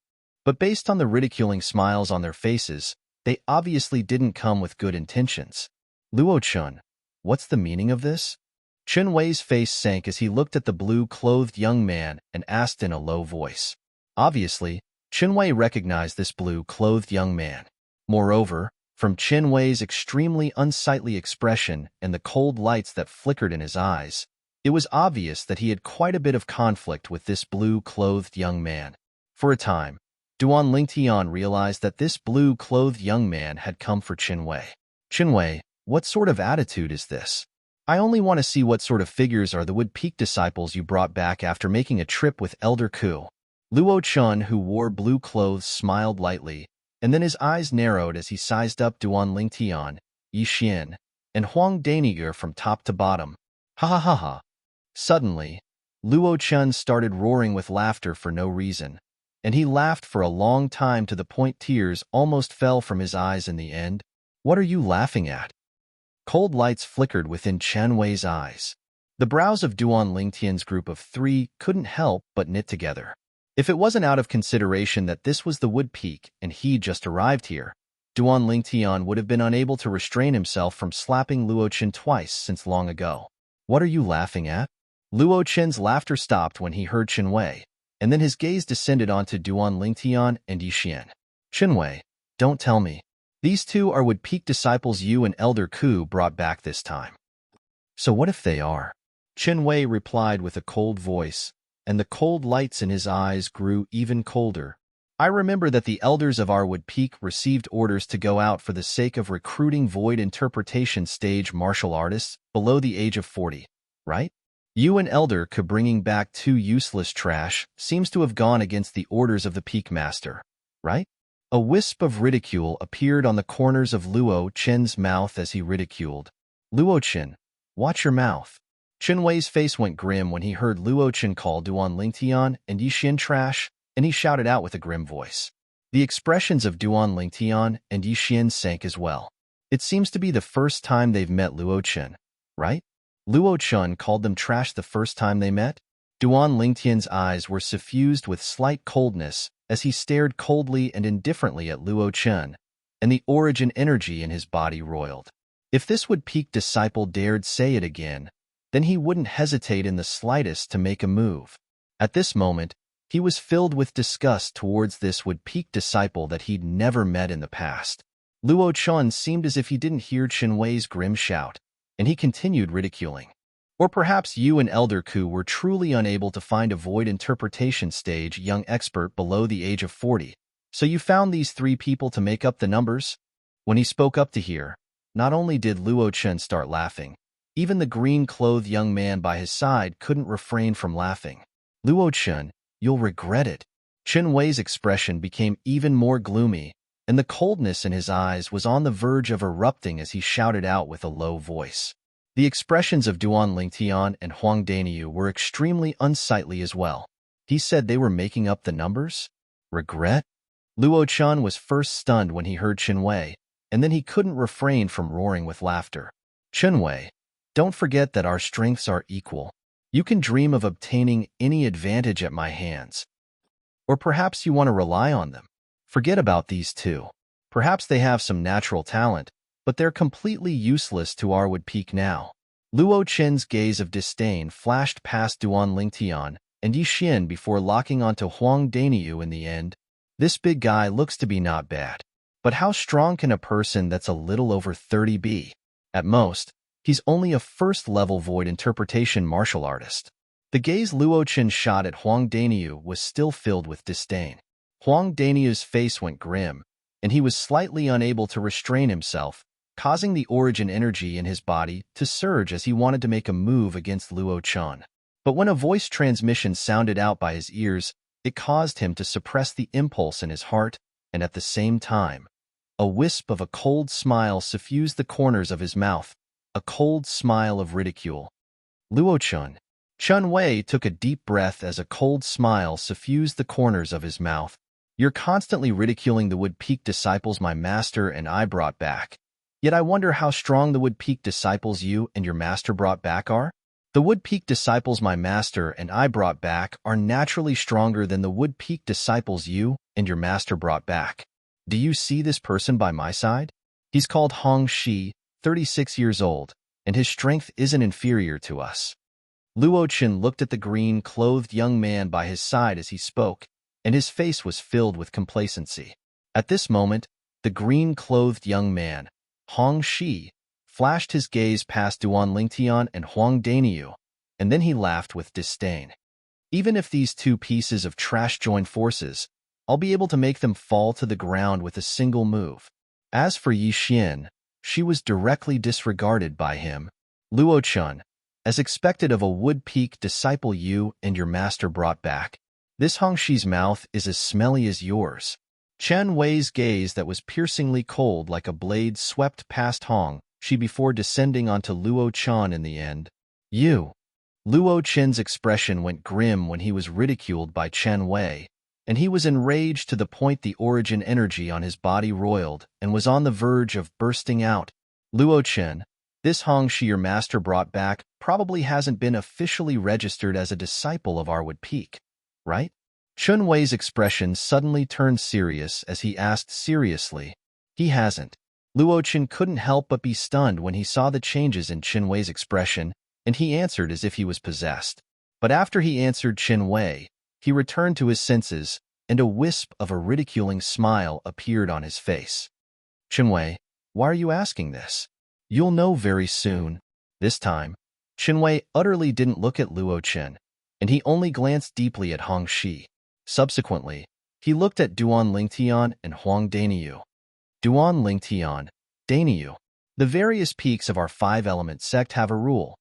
But based on the ridiculing smiles on their faces, they obviously didn't come with good intentions. Luo Chun, what's the meaning of this? Chen Wei's face sank as he looked at the blue-clothed young man and asked in a low voice. Obviously, Chen Wei recognized this blue-clothed young man. Moreover, from Chen Wei's extremely unsightly expression and the cold lights that flickered in his eyes, it was obvious that he had quite a bit of conflict with this blue-clothed young man. For a time, Duan Lingtian realized that this blue-clothed young man had come for Chen Wei. Chen Wei, what sort of attitude is this? I only want to see what sort of figures are the Wood Peak disciples you brought back after making a trip with Elder Ku. Luo Chun, who wore blue clothes, smiled lightly, and then his eyes narrowed as he sized up Duan Lingtian, Yi Xian, and Huang Dainiger from top to bottom. Ha ha ha ha. Suddenly, Luo Chun started roaring with laughter for no reason, and he laughed for a long time to the point tears almost fell from his eyes in the end. What are you laughing at? Cold lights flickered within Chen Wei's eyes. The brows of Duan Lingtian's group of 3 couldn't help but knit together. If it wasn't out of consideration that this was the Wood Peak and he just arrived here, Duan Lingtian would have been unable to restrain himself from slapping Luo Chen twice since long ago. What are you laughing at? Luo Chen's laughter stopped when he heard Chen Wei, and then his gaze descended onto Duan Lingtian and Yi Xian. Chen Wei, don't tell me. These 2 are Wood Peak disciples you and Elder Ku brought back this time. So what if they are? Chen Wei replied with a cold voice, and the cold lights in his eyes grew even colder. I remember that the elders of our Wood Peak received orders to go out for the sake of recruiting void interpretation stage martial artists below the age of 40, right? You and Elder Ku bringing back 2 useless trash seems to have gone against the orders of the Peak Master, right? A wisp of ridicule appeared on the corners of Luo Chen's mouth as he ridiculed. Luo Chen, watch your mouth. Chen Wei's face went grim when he heard Luo Chen call Duan Lingtian and Yi Xian trash, and he shouted out with a grim voice. The expressions of Duan Lingtian and Yi Xian sank as well. It seems to be the first time they've met Luo Chen, right? Luo Chen called them trash the first time they met? Duan Lingtian's eyes were suffused with slight coldness as he stared coldly and indifferently at Luo Chen, and the origin energy in his body roiled. If this Wood Peak disciple dared say it again, then he wouldn't hesitate in the slightest to make a move. At this moment, he was filled with disgust towards this would-peak disciple that he'd never met in the past. Luo Chun seemed as if he didn't hear Qin Wei's grim shout, and he continued ridiculing. Or perhaps you and Elder Ku were truly unable to find a void interpretation stage young expert below the age of 40, so you found these 3 people to make up the numbers? When he spoke up to hear, not only did Luo Chun start laughing, even the green-clothed young man by his side couldn't refrain from laughing. Luo Chun, you'll regret it. Qin Wei's expression became even more gloomy, and the coldness in his eyes was on the verge of erupting as he shouted out with a low voice. The expressions of Duan Lingtian and Huang Daniu were extremely unsightly as well. He said they were making up the numbers? Regret? Luo Chun was first stunned when he heard Qin Wei, and then he couldn't refrain from roaring with laughter. Qin Wei, don't forget that our strengths are equal. You can dream of obtaining any advantage at my hands. Or perhaps you want to rely on them. Forget about these 2. Perhaps they have some natural talent, but they're completely useless to our would-peak now. Luo Chen's gaze of disdain flashed past Duan Lingtian and Yi Xin before locking onto Huang Daniu in the end. This big guy looks to be not bad. But how strong can a person that's a little over 30 be? At most, he's only a first-level void interpretation martial artist. The gaze Luo Chen shot at Huang Daniu was still filled with disdain. Huang Daniu's face went grim, and he was slightly unable to restrain himself, causing the origin energy in his body to surge as he wanted to make a move against Luo Chen. But when a voice transmission sounded out by his ears, it caused him to suppress the impulse in his heart, and at the same time, a wisp of a cold smile suffused the corners of his mouth, a cold smile of ridicule. Luo Chen. Qin Wei took a deep breath as a cold smile suffused the corners of his mouth. You're constantly ridiculing the would-peak disciples my master and I brought back. Yet I wonder how strong the would-peak disciples you and your master brought back are? The would-peak disciples my master and I brought back are naturally stronger than the would-peak disciples you and your master brought back. Do you see this person by my side? He's called Hong Shi, 36 years old, and his strength isn't inferior to us. Luo Chen looked at the green-clothed young man by his side as he spoke, and his face was filled with complacency. At this moment, the green-clothed young man, Hong Shi, flashed his gaze past Duan Lingtian and Huang Daniu, and then he laughed with disdain. Even if these 2 pieces of trash join forces, I'll be able to make them fall to the ground with a single move. As for Yi Xin, she was directly disregarded by him. Luo Chun, as expected of a would-peak disciple you and your master brought back, this Hong Shi's mouth is as smelly as yours. Qin Wei's gaze that was piercingly cold like a blade swept past Hong Shi before descending onto Luo Chen in the end. You. Luo Chen's expression went grim when he was ridiculed by Qin Wei, and he was enraged to the point the origin energy on his body roiled and was on the verge of bursting out. Luo Chen, this Hong Shi your master brought back probably hasn't been officially registered as a disciple of our would-peak, right? Qin Wei's expression suddenly turned serious as he asked seriously, He hasn't. Luo Chen couldn't help but be stunned when he saw the changes in Qin Wei's expression, and he answered as if he was possessed. But after he answered Qin Wei, he returned to his senses, and a wisp of a ridiculing smile appeared on his face. Qin Wei, why are you asking this? You'll know very soon. This time, Qin Wei utterly didn't look at Luo Chen, and he only glanced deeply at Hong Shi. Subsequently, he looked at Duan Lingtian and Huang Daniu. Duan Lingtian, Daniu. The various peaks of our 5-element sect have a rule.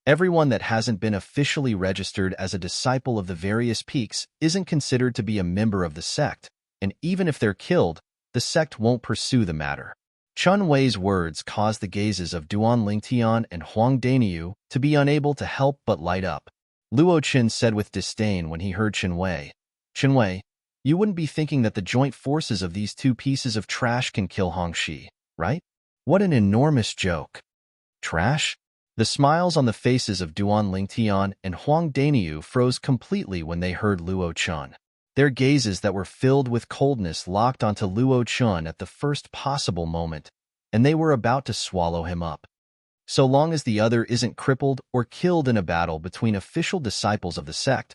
Everyone that hasn't been officially registered as a disciple of the various peaks isn't considered to be a member of the sect, and even if they're killed, the sect won't pursue the matter. Qin Wei's words caused the gazes of Duan Lingtian and Huang Daniu to be unable to help but light up. Luo Chen said with disdain when he heard Qin Wei, Qin Wei, you wouldn't be thinking that the joint forces of these 2 pieces of trash can kill Hong Shi, right? What an enormous joke. Trash? The smiles on the faces of Duan Lingtian and Huang Daniu froze completely when they heard Luo Chen. Their gazes that were filled with coldness locked onto Luo Chen at the first possible moment, and they were about to swallow him up. So long as the other isn't crippled or killed in a battle between official disciples of the sect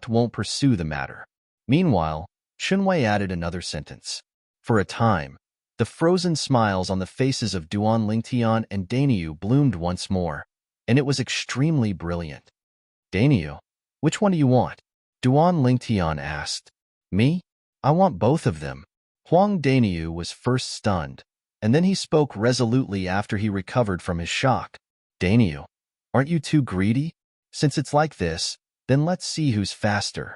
won't pursue the matter. Meanwhile, Chunwei added another sentence. For a time, the frozen smiles on the faces of Duan Lingtian and Dainyu bloomed once more, and it was extremely brilliant. Dainyu, which one do you want? Duan Lingtian asked. Me? I want both of them. Huang Dainyu was first stunned, and then he spoke resolutely after he recovered from his shock. Dainyu, aren't you too greedy? Since it's like this, then let's see who's faster.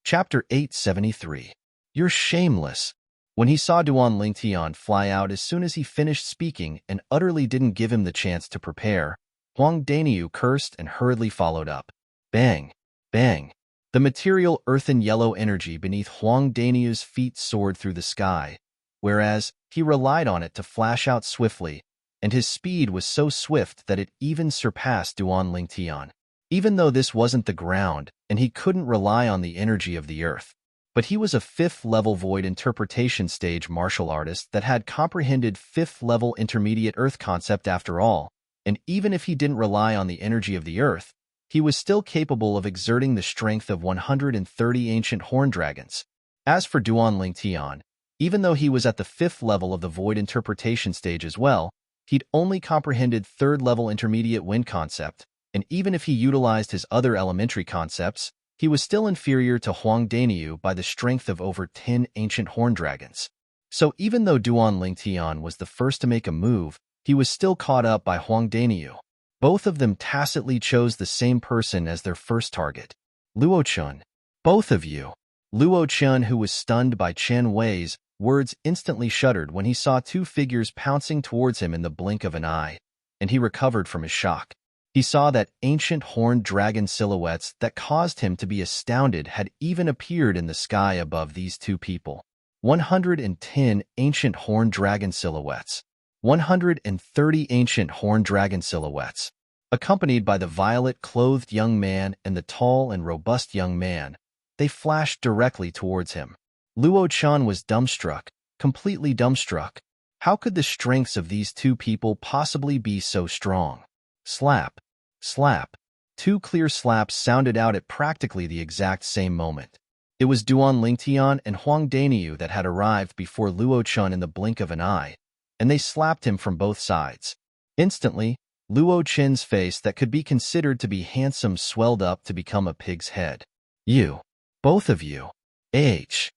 Chapter 873. You're shameless. When he saw Duan Lingtian fly out as soon as he finished speaking and utterly didn't give him the chance to prepare, Huang Dainyu cursed and hurriedly followed up. Bang! Bang! The material earthen yellow energy beneath Huang Dainyu's feet soared through the sky, whereas he relied on it to flash out swiftly, and his speed was so swift that it even surpassed Duan Lingtian. Even though this wasn't the ground, and he couldn't rely on the energy of the earth. But he was a 5th-level void interpretation stage martial artist that had comprehended 5th-level intermediate earth concept after all, and even if he didn't rely on the energy of the earth, he was still capable of exerting the strength of 130 ancient horn dragons. As for Duan Lingtian, even though he was at the 5th level of the void interpretation stage as well, he'd only comprehended 3rd-level intermediate wind concept, and even if he utilized his other elementary concepts, he was still inferior to Huang Dainyu by the strength of over 10 ancient horn dragons. So even though Duan Lingtian was the first to make a move, he was still caught up by Huang Dainyu. Both of them tacitly chose the same person as their first target. Luo Chun. Both of you. Luo Chun, who was stunned by Chen Wei's words, instantly shuddered when he saw two figures pouncing towards him in the blink of an eye, and he recovered from his shock. He saw that ancient horned dragon silhouettes that caused him to be astounded had even appeared in the sky above these two people. 110 ancient horned dragon silhouettes. 130 ancient horned dragon silhouettes. Accompanied by the violet-clothed young man and the tall and robust young man, they flashed directly towards him. Luo Chan was dumbstruck, completely dumbstruck. How could the strengths of these two people possibly be so strong? Slap. Slap. Two clear slaps sounded out at practically the exact same moment. It was Duan Lingtian and Huang Dainyu that had arrived before Luo Chun in the blink of an eye, and they slapped him from both sides. Instantly, Luo Chen's face that could be considered to be handsome swelled up to become a pig's head. You. Both of you. H.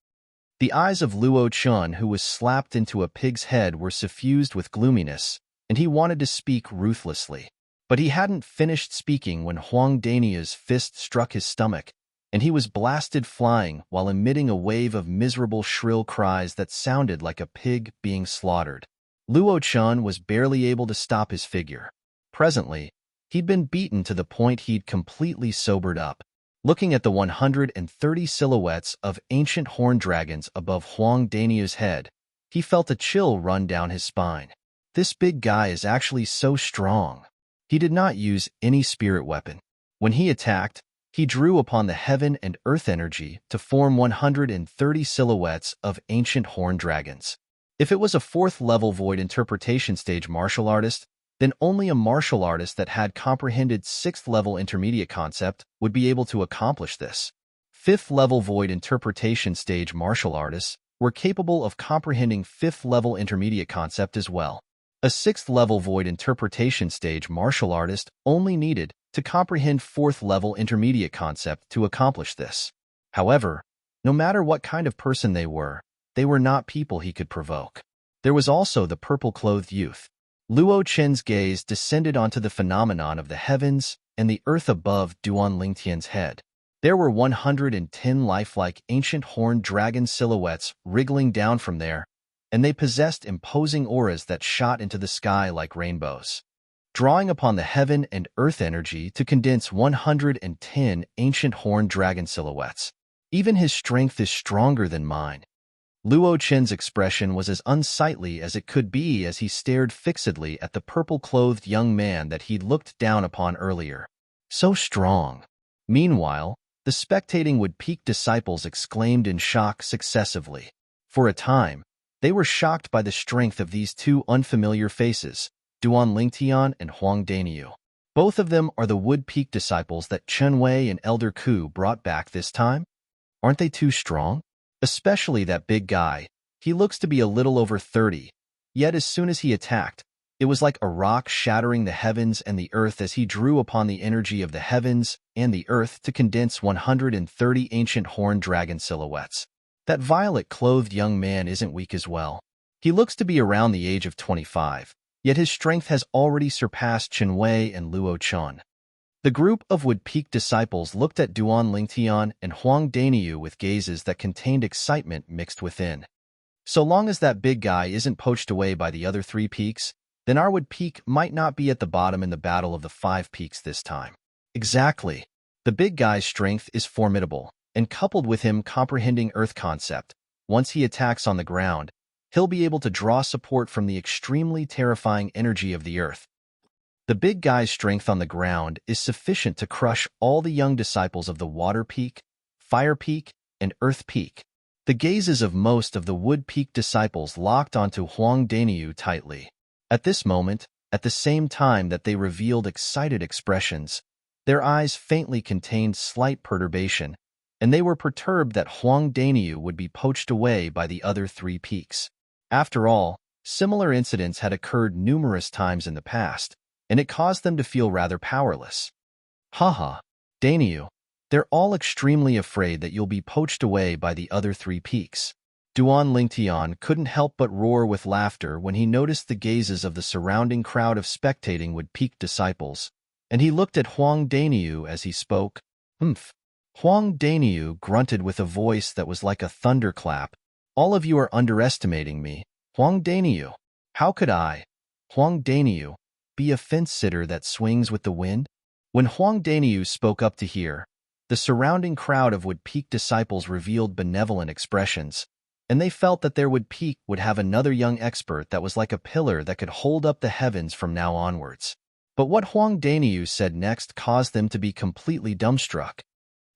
The eyes of Luo Chun, who was slapped into a pig's head, were suffused with gloominess, and he wanted to speak ruthlessly. But he hadn't finished speaking when Huang Dainyu's fist struck his stomach, and he was blasted flying while emitting a wave of miserable shrill cries that sounded like a pig being slaughtered. Luo Chun was barely able to stop his figure. Presently, he'd been beaten to the point he'd completely sobered up. Looking at the 130 silhouettes of ancient horn dragons above Huang Dainyu's head, he felt a chill run down his spine. This big guy is actually so strong. He did not use any spirit weapon. When he attacked, he drew upon the heaven and earth energy to form 130 silhouettes of ancient horn dragons. If it was a 4th-level void interpretation stage martial artist, then only a martial artist that had comprehended 6th-level intermediate concept would be able to accomplish this. 5th-level void interpretation stage martial artists were capable of comprehending 5th-level intermediate concept as well. A 6th-level void interpretation stage martial artist only needed to comprehend 4th-level intermediate concept to accomplish this. However, no matter what kind of person they were not people he could provoke. There was also the purple-clothed youth. Luo Chen's gaze descended onto the phenomenon of the heavens and the earth above Duan Lingtian's head. There were 110 lifelike ancient horned dragon silhouettes wriggling down from there, and they possessed imposing auras that shot into the sky like rainbows. Drawing upon the heaven and earth energy to condense 110 ancient horned dragon silhouettes. Even his strength is stronger than mine. Luo Chen's expression was as unsightly as it could be as he stared fixedly at the purple-clothed young man that he'd looked down upon earlier. So strong. Meanwhile, the spectating would-peak disciples exclaimed in shock successively. For a time, They were shocked by the strength of these two unfamiliar faces, Duan Lingtian and Huang Daniu. Both of them are the Wood Peak disciples that Chen Wei and Elder Ku brought back this time. Aren't they too strong? Especially that big guy. He looks to be a little over 30, yet as soon as he attacked, it was like a rock shattering the heavens and the earth as he drew upon the energy of the heavens and the earth to condense 130 ancient horned dragon silhouettes. That violet-clothed young man isn't weak as well. He looks to be around the age of 25, yet his strength has already surpassed Chen Wei and Luo Chun. The group of Wood Peak disciples looked at Duan Lingtian and Huang Daniu with gazes that contained excitement mixed within. So long as that big guy isn't poached away by the other 3 peaks, then our Wood Peak might not be at the bottom in the battle of the 5 peaks this time. Exactly. The big guy's strength is formidable, and coupled with him comprehending Earth concept, once he attacks on the ground, he'll be able to draw support from the extremely terrifying energy of the Earth. The big guy's strength on the ground is sufficient to crush all the young disciples of the Water Peak, Fire Peak, and Earth Peak. The gazes of most of the Wood Peak disciples locked onto Huang Daniu tightly. At this moment, at the same time that they revealed excited expressions, their eyes faintly contained slight perturbation, and they were perturbed that Huang Daniu would be poached away by the other 3 peaks. After all, similar incidents had occurred numerous times in the past, and it caused them to feel rather powerless. Haha, Daniu, they're all extremely afraid that you'll be poached away by the other 3 peaks. Duan Lingtian couldn't help but roar with laughter when he noticed the gazes of the surrounding crowd of spectating Wood Peak disciples, and he looked at Huang Daniu as he spoke. Humph. Huang Daniu grunted with a voice that was like a thunderclap. All of you are underestimating me. Huang Daniu. How could I, Huang Daniu, be a fence-sitter that swings with the wind? When Huang Daniu spoke up to hear, the surrounding crowd of Wood Peak disciples revealed benevolent expressions, and they felt that their Wood Peak would have another young expert that was like a pillar that could hold up the heavens from now onwards. But what Huang Daniu said next caused them to be completely dumbstruck.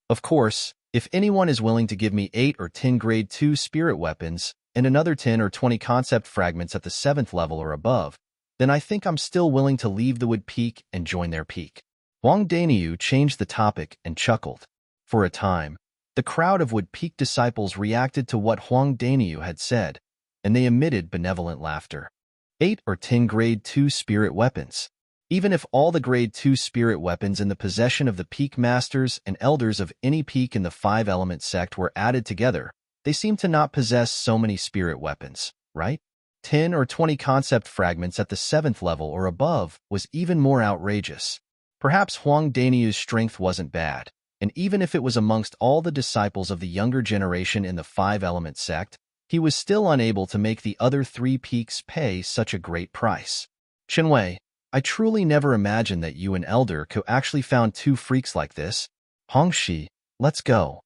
Of course, if anyone is willing to give me 8 or 10 grade 2 spirit weapons and another 10 or 20 concept fragments at the 7th level or above, then I think I'm still willing to leave the Wood Peak and join their peak. Huang Daniu changed the topic and chuckled. For a time, the crowd of Wood Peak disciples reacted to what Huang Daniu had said, and they emitted benevolent laughter. 8 or 10 grade 2 spirit weapons. Even if all the grade 2 spirit weapons in the possession of the peak masters and elders of any peak in the 5-element sect were added together, they seem to not possess so many spirit weapons, right? 10 or 20 concept fragments at the 7th level or above was even more outrageous. Perhaps Huang Daniu's strength wasn't bad, and even if it was amongst all the disciples of the younger generation in the 5-element sect, he was still unable to make the other 3 peaks pay such a great price. Chen Wei, I truly never imagined that you and Elder Ku actually found 2 freaks like this. Hongxi, let's go.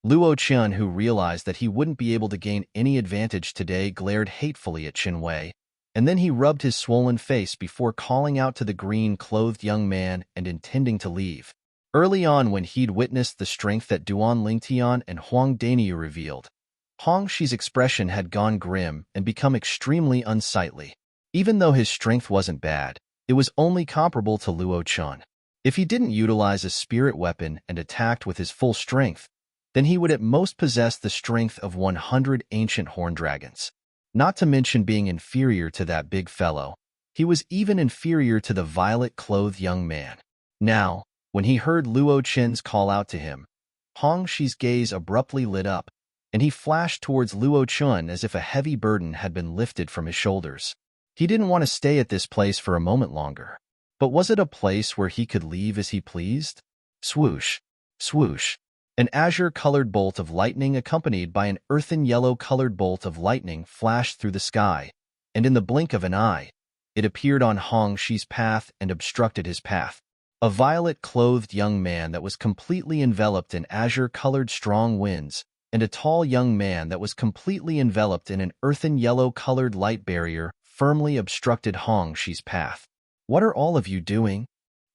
Luo Chen, who realized that he wouldn't be able to gain any advantage today, glared hatefully at Chen Wei, and then he rubbed his swollen face before calling out to the green-clothed young man and intending to leave. Early on, when he'd witnessed the strength that Duan Lingtian and Huang Daniu revealed, Hongxi's expression had gone grim and become extremely unsightly. Even though his strength wasn't bad, it was only comparable to Luo Chen. If he didn't utilize a spirit weapon and attacked with his full strength, then he would at most possess the strength of 100 ancient horned dragons. Not to mention being inferior to that big fellow, he was even inferior to the violet-clothed young man. Now, when he heard Luo Chen's call out to him, Hongxi's gaze abruptly lit up, and he flashed towards Luo Chen as if a heavy burden had been lifted from his shoulders. He didn't want to stay at this place for a moment longer. But was it a place where he could leave as he pleased? Swoosh, swoosh. An azure-colored bolt of lightning accompanied by an earthen yellow-colored bolt of lightning flashed through the sky, and in the blink of an eye, it appeared on Hongxi's path and obstructed his path. A violet-clothed young man that was completely enveloped in azure-colored strong winds, and a tall young man that was completely enveloped in an earthen yellow-colored light barrier firmly obstructed Hongxi's path. What are all of you doing?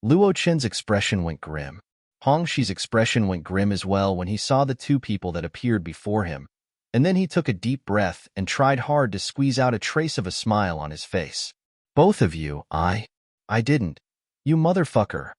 Luo Chen's expression went grim. Hongxi's expression went grim as well when he saw the 2 people that appeared before him, and then he took a deep breath and tried hard to squeeze out a trace of a smile on his face. Both of you, I didn't. You motherfucker.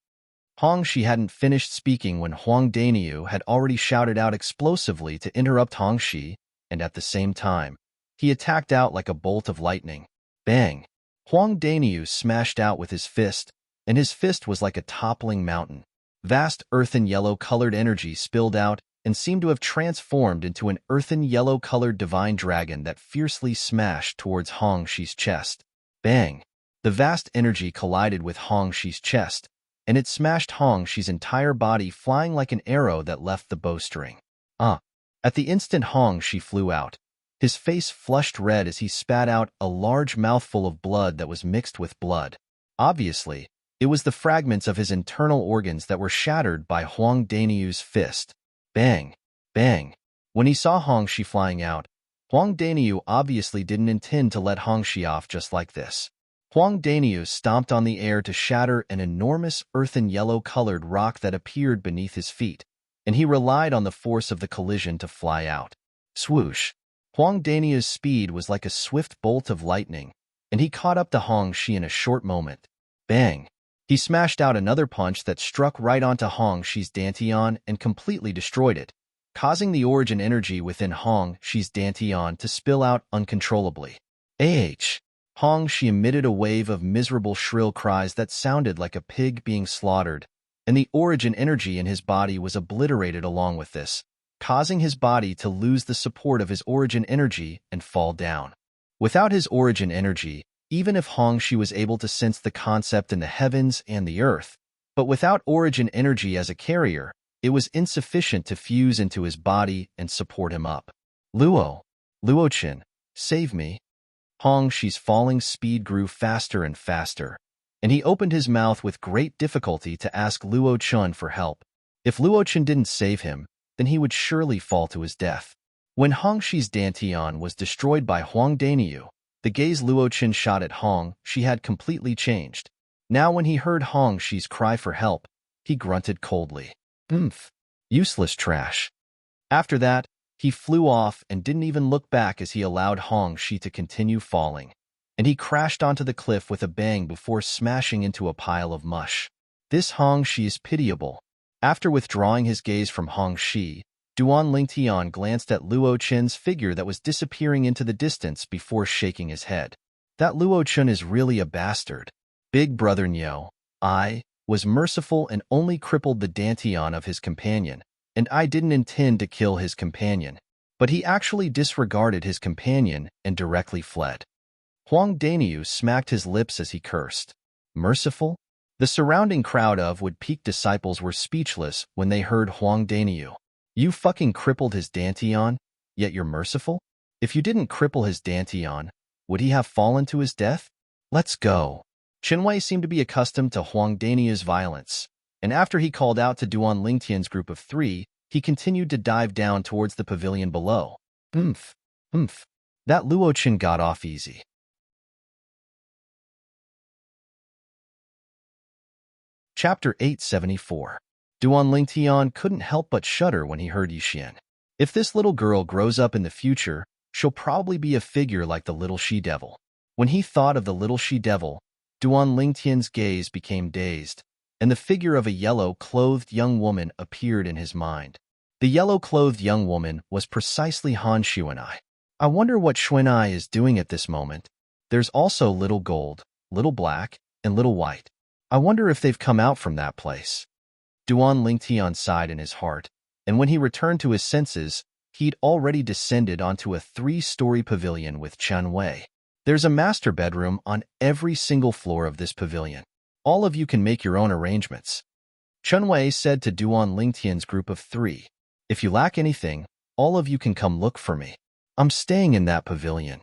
Hongxi hadn't finished speaking when Huang Daniu had already shouted out explosively to interrupt Hongxi, and at the same time, he attacked out like a bolt of lightning. Bang! Huang Daniu smashed out with his fist, and his fist was like a toppling mountain. Vast earthen yellow-colored energy spilled out and seemed to have transformed into an earthen yellow-colored divine dragon that fiercely smashed towards Hongxi's chest. Bang! The vast energy collided with Hongxi's chest, and it smashed Hongxi's entire body, flying like an arrow that left the bowstring. At the instant Hongxi flew out, his face flushed red as he spat out a large mouthful of blood that was mixed with blood. Obviously, it was the fragments of his internal organs that were shattered by Huang Daniu's fist. Bang! Bang! When he saw Hongxi flying out, Huang Daniu obviously didn't intend to let Hongxi off just like this. Huang Daniu stomped on the air to shatter an enormous earthen yellow-colored rock that appeared beneath his feet, and he relied on the force of the collision to fly out. Swoosh! Huang Daniu's speed was like a swift bolt of lightning, and he caught up to Hongxi in a short moment. Bang! He smashed out another punch that struck right onto Hongxi's dantian and completely destroyed it, causing the origin energy within Hongxi's dantian to spill out uncontrollably. Hongxi emitted a wave of miserable shrill cries that sounded like a pig being slaughtered, and the origin energy in his body was obliterated along with this, causing his body to lose the support of his origin energy and fall down. Without his origin energy, even if Hongxi was able to sense the concept in the heavens and the earth, but without origin energy as a carrier, it was insufficient to fuse into his body and support him up. Luochen, save me. Hongxi's falling speed grew faster and faster, and he opened his mouth with great difficulty to ask Luochen for help. If Luochen didn't save him, then he would surely fall to his death. When Hongxi's dantian was destroyed by Huang Daniu, the gaze Luochen shot at Hongxi had completely changed. Now when he heard Hongxi's cry for help, he grunted coldly. Useless trash. After that, he flew off and didn't even look back as he allowed Hongxi to continue falling, and he crashed onto the cliff with a bang before smashing into a pile of mush. This Hongxi is pitiable. After withdrawing his gaze from Hongxi, Duan Lingtian glanced at Luochen's figure that was disappearing into the distance before shaking his head. That Luochen is really a bastard. Big brother Niu, I was merciful and only crippled the dantian of his companion, and I didn't intend to kill his companion, but he actually disregarded his companion and directly fled. Huang Daniu smacked his lips as he cursed. Merciful? The surrounding crowd of would-peak disciples were speechless when they heard Huang Daniu. You fucking crippled his dantian, yet you're merciful? If you didn't cripple his dantian, would he have fallen to his death? Let's go. Qinwei seemed to be accustomed to Huang Daniu's violence, and after he called out to Duan Lingtian's group of 3, he continued to dive down towards the pavilion below. That Luochen got off easy. Chapter 874. Duan Lingtian couldn't help but shudder when he heard Yixian. If this little girl grows up in the future, she'll probably be a figure like the little she-devil. When he thought of the little she-devil, Duan Lingtian's gaze became dazed, and the figure of a yellow-clothed young woman appeared in his mind. The yellow-clothed young woman was precisely Han Xuanai. I wonder what Xuanai is doing at this moment. There's also Little Gold, Little Black, and Little White. I wonder if they've come out from that place. Duan Lingtian sighed in his heart, and when he returned to his senses, he'd already descended onto a 3-story pavilion with Chen Wei. There's a master bedroom on every single floor of this pavilion. All of you can make your own arrangements. Chen Wei said to Duan Lingtian's group of 3. If you lack anything, all of you can come look for me. I'm staying in that pavilion.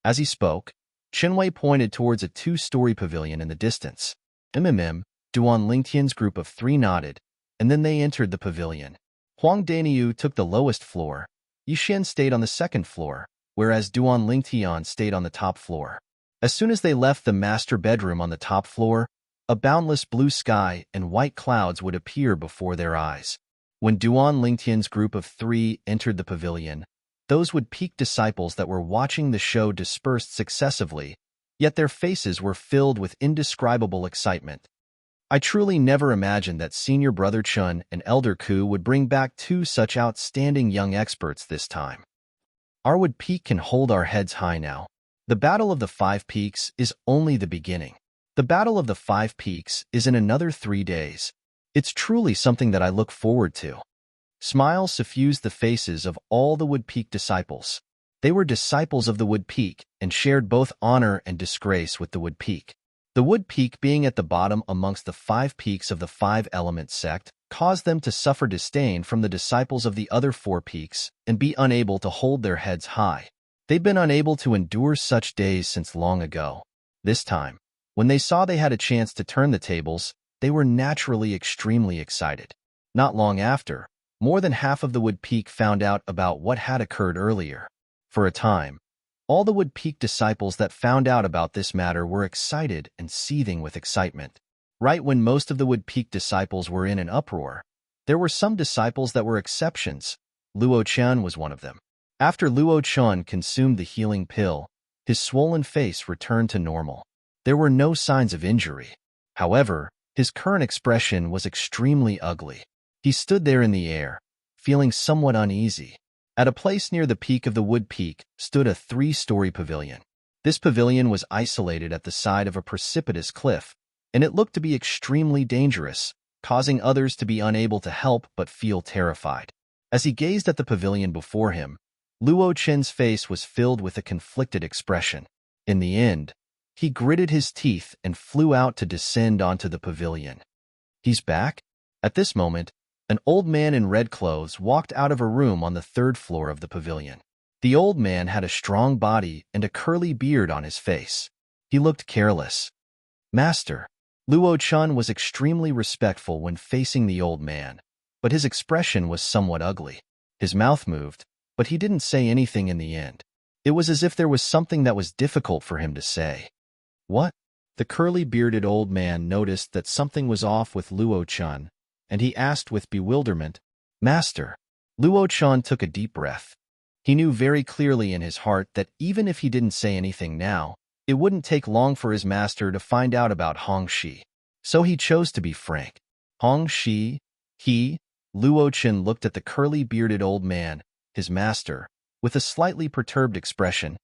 As he spoke, Chen Wei pointed towards a 2-story pavilion in the distance. Duan Lingtian's group of 3 nodded, and then they entered the pavilion. Huang Daniu took the lowest floor. Yixian stayed on the 2nd floor, whereas Duan Lingtian stayed on the top floor. As soon as they left the master bedroom on the top floor, a boundless blue sky and white clouds would appear before their eyes. When Duan Lingtian's group of 3 entered the pavilion, Those would-peak disciples that were watching the show dispersed successively, yet their faces were filled with indescribable excitement. I truly never imagined that Senior Brother Chun and Elder Ku would bring back two such outstanding young experts this time. Our wood-peak can hold our heads high now. The Battle of the Five Peaks is only the beginning. The Battle of the Five Peaks is in another 3 days. It's truly something that I look forward to. Smiles suffused the faces of all the wood-peak disciples. They were disciples of the wood-peak and shared both honor and disgrace with the wood-peak. The wood-peak being at the bottom amongst the 5 peaks of the 5-element sect caused them to suffer disdain from the disciples of the other 4 peaks and be unable to hold their heads high. They've been unable to endure such days since long ago. This time, when they saw they had a chance to turn the tables, they were naturally extremely excited. Not long after, more than half of the wood-peak found out about what had occurred earlier. For a time, all the wood-peak disciples that found out about this matter were excited and seething with excitement. Right when most of the wood-peak disciples were in an uproar, there were some disciples that were exceptions. Luo Chen was one of them. After Luo Chen consumed the healing pill, his swollen face returned to normal. There were no signs of injury. However, his current expression was extremely ugly. He stood there in the air, feeling somewhat uneasy. At a place near the peak of the wood-peak stood a 3-story pavilion. This pavilion was isolated at the side of a precipitous cliff, and it looked to be extremely dangerous, causing others to be unable to help but feel terrified. As he gazed at the pavilion before him, Luo Chen's face was filled with a conflicted expression. In the end, he gritted his teeth and flew out to descend onto the pavilion. He's back? At this moment, an old man in red clothes walked out of a room on the 3rd floor of the pavilion. The old man had a strong body and a curly beard on his face. He looked careless. Master. Luo Chen was extremely respectful when facing the old man, but his expression was somewhat ugly. His mouth moved, but he didn't say anything in the end. It was as if there was something that was difficult for him to say. What? The curly-bearded old man noticed that something was off with Luo Chen, and he asked with bewilderment, Master. Luo Chen took a deep breath. He knew very clearly in his heart that even if he didn't say anything now, it wouldn't take long for his master to find out about Hong Shi. So he chose to be frank. Hong Shi? Luo Chen looked at the curly-bearded old man, his master, with a slightly perturbed expression,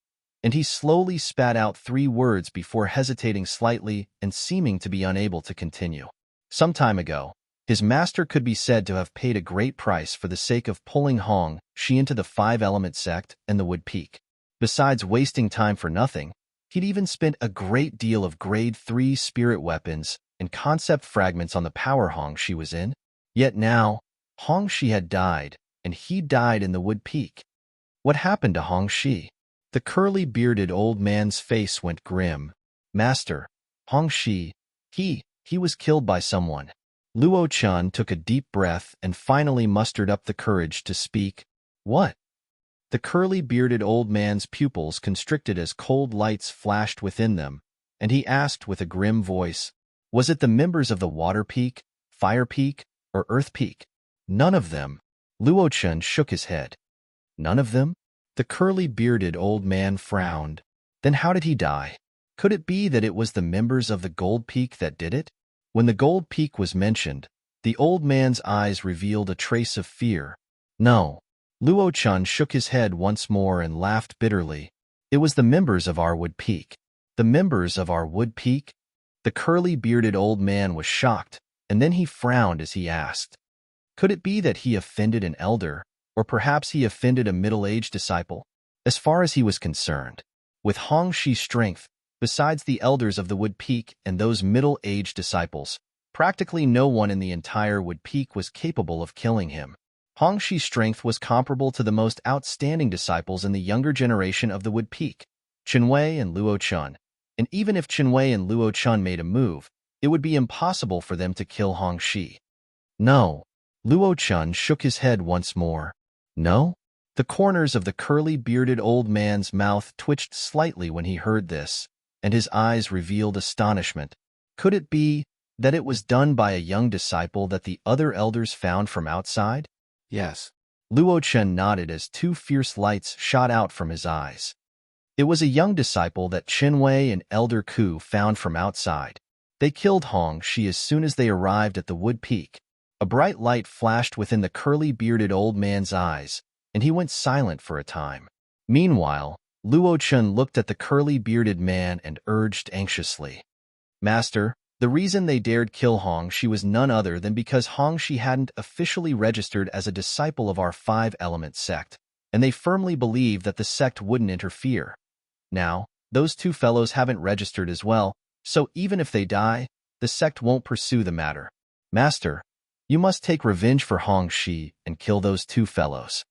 and he slowly spat out 3 words before hesitating slightly and seeming to be unable to continue. Some time ago, his master could be said to have paid a great price for the sake of pulling Hong Shi into the 5-element sect and the wood-peak. Besides wasting time for nothing, he'd even spent a great deal of grade 3 spirit weapons and concept fragments on the power Hong Shi was in. Yet now, Hong Shi had died, and he died in the wood-peak. What happened to Hong Shi? The curly-bearded old man's face went grim. Master, Hong Shi, he was killed by someone. Luo Chen took a deep breath and finally mustered up the courage to speak. What? The curly-bearded old man's pupils constricted as cold lights flashed within them, and he asked with a grim voice, was it the members of the Water Peak, Fire Peak, or Earth Peak? None of them. Luo Chen shook his head. None of them? The curly-bearded old man frowned. Then how did he die? Could it be that it was the members of the Gold Peak that did it? When the Gold Peak was mentioned, the old man's eyes revealed a trace of fear. No. Luo Chen shook his head once more and laughed bitterly. It was the members of our Wood Peak. The members of our Wood Peak? The curly-bearded old man was shocked, and then he frowned as he asked. Could it be that he offended an elder, or perhaps he offended a middle-aged disciple? As far as he was concerned, with Hong Shi's strength, besides the elders of the Wood Peak and those middle-aged disciples, practically no one in the entire Wood Peak was capable of killing him. Hong Shi's strength was comparable to the most outstanding disciples in the younger generation of the Wood Peak, Qinwei and Luo Chen, and even if Qinwei and Luo Chen made a move, it would be impossible for them to kill Hong Shi. No. Luo Chen shook his head once more. No? The corners of the curly-bearded old man's mouth twitched slightly when he heard this, and his eyes revealed astonishment. Could it be that it was done by a young disciple that the other elders found from outside? Yes. Luo Chen nodded as two fierce lights shot out from his eyes. It was a young disciple that Qinwei and Elder Ku found from outside. They killed Hong Shi as soon as they arrived at the wood peak. A bright light flashed within the curly-bearded old man's eyes, and he went silent for a time. Meanwhile, Luo Chen looked at the curly-bearded man and urged anxiously, "Master, the reason they dared kill Hong Shi was none other than because Hong Shi hadn't officially registered as a disciple of our five-element sect, and they firmly believed that the sect wouldn't interfere. Now, those two fellows haven't registered as well, so even if they die, the sect won't pursue the matter. Master, you must take revenge for Hong Shi and kill those two fellows."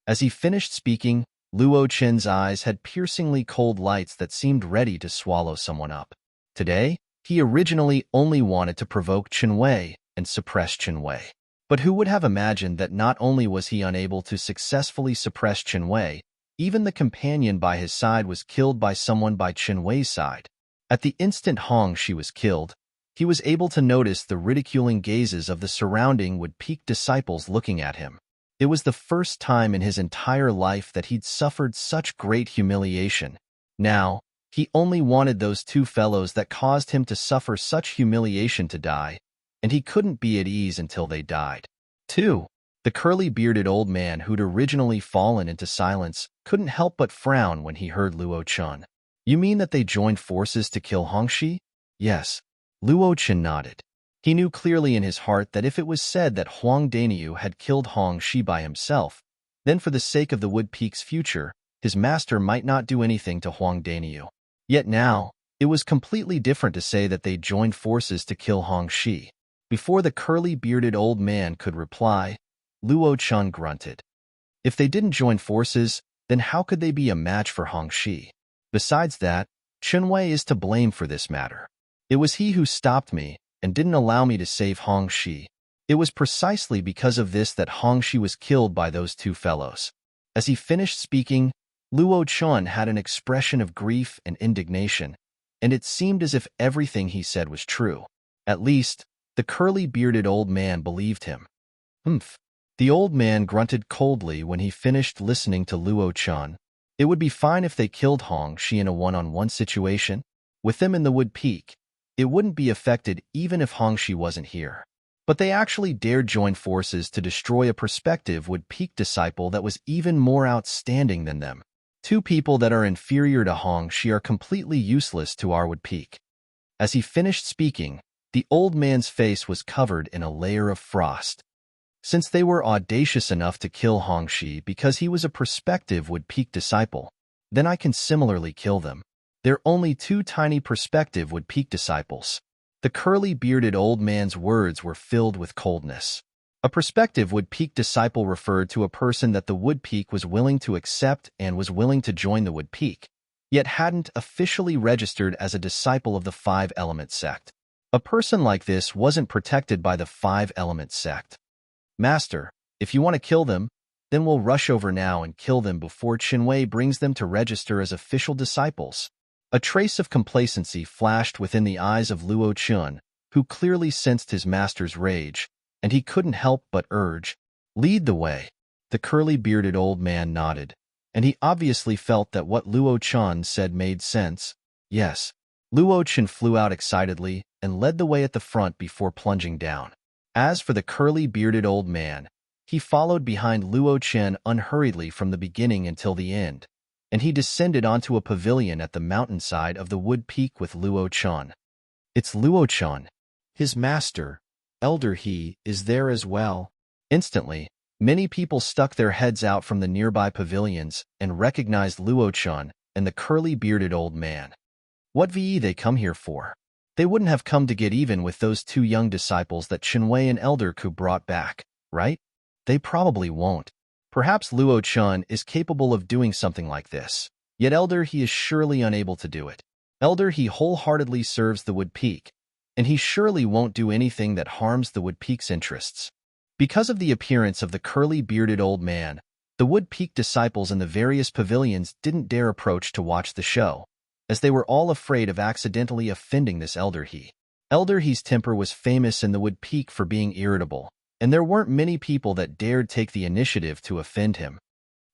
As he finished speaking, Luo Chen's eyes had piercingly cold lights that seemed ready to swallow someone up. Today, he originally only wanted to provoke Qinwei and suppress Qinwei. But who would have imagined that not only was he unable to successfully suppress Qinwei, even the companion by his side was killed by someone by Qinwei's side. At the instant Hong Shi was killed, he was able to notice the ridiculing gazes of the surrounding Wood Peak disciples looking at him. It was the first time in his entire life that he'd suffered such great humiliation. Now, he only wanted those two fellows that caused him to suffer such humiliation to die, and he couldn't be at ease until they died. 2. The curly-bearded old man who'd originally fallen into silence couldn't help but frown when he heard Luo Chen. "You mean that they joined forces to kill Hong Shi?" "Yes." Luo Chen nodded. He knew clearly in his heart that if it was said that Huang Daniu had killed Hong Shi by himself, then for the sake of the Wood Peak's future, his master might not do anything to Huang Daniu. Yet now, it was completely different to say that they joined forces to kill Hong Shi. Before the curly-bearded old man could reply, Luo Chen grunted. If they didn't join forces, then how could they be a match for Hong Shi? Besides that, Qinwei is to blame for this matter. It was he who stopped me and didn't allow me to save Hong Shi. It was precisely because of this that Hong Shi was killed by those two fellows. As he finished speaking, Luo Chen had an expression of grief and indignation, and it seemed as if everything he said was true. At least, the curly-bearded old man believed him. "Humph." The old man grunted coldly when he finished listening to Luo Chen. It would be fine if they killed Hong Shi in a one-on-one situation. With them in the Wood Peak, it wouldn't be affected even if Hong Shi wasn't here. But they actually dared join forces to destroy a prospective Wood Peak disciple that was even more outstanding than them. Two people that are inferior to Hong Shi are completely useless to our Wood Peak. As he finished speaking, the old man's face was covered in a layer of frost. Since they were audacious enough to kill Hong Shi because he was a prospective Wood Peak disciple, then I can similarly kill them. They're only two tiny prospective Wood Peak disciples. The curly-bearded old man's words were filled with coldness. A prospective Wood Peak disciple referred to a person that the Wood Peak was willing to accept and was willing to join the Wood Peak, yet hadn't officially registered as a disciple of the Five-Element sect. A person like this wasn't protected by the Five-Element sect. "Master, if you want to kill them, then we'll rush over now and kill them before Qinwei brings them to register as official disciples." A trace of complacency flashed within the eyes of Luo Chen, who clearly sensed his master's rage, and he couldn't help but urge, "Lead the way." The curly-bearded old man nodded, and he obviously felt that what Luo Chen said made sense. Yes. Luo Chen flew out excitedly and led the way at the front before plunging down. As for the curly-bearded old man, he followed behind Luo Chen unhurriedly from the beginning until the end, and he descended onto a pavilion at the mountainside of the Wood Peak with Luo Chen. "It's Luo Chen. His master, Elder He, is there as well." Instantly, many people stuck their heads out from the nearby pavilions and recognized Luo Chen and the curly-bearded old man. What they come here for? They wouldn't have come to get even with those two young disciples that Qinwei and Elder Ku brought back, right? They probably won't. Perhaps Luo Chen is capable of doing something like this, yet Elder He is surely unable to do it. Elder He wholeheartedly serves the Wood Peak, and he surely won't do anything that harms the Wood Peak's interests. Because of the appearance of the curly-bearded old man, the Wood Peak disciples in the various pavilions didn't dare approach to watch the show, as they were all afraid of accidentally offending this Elder He. Elder He's temper was famous in the Wood Peak for being irritable, and there weren't many people that dared take the initiative to offend him.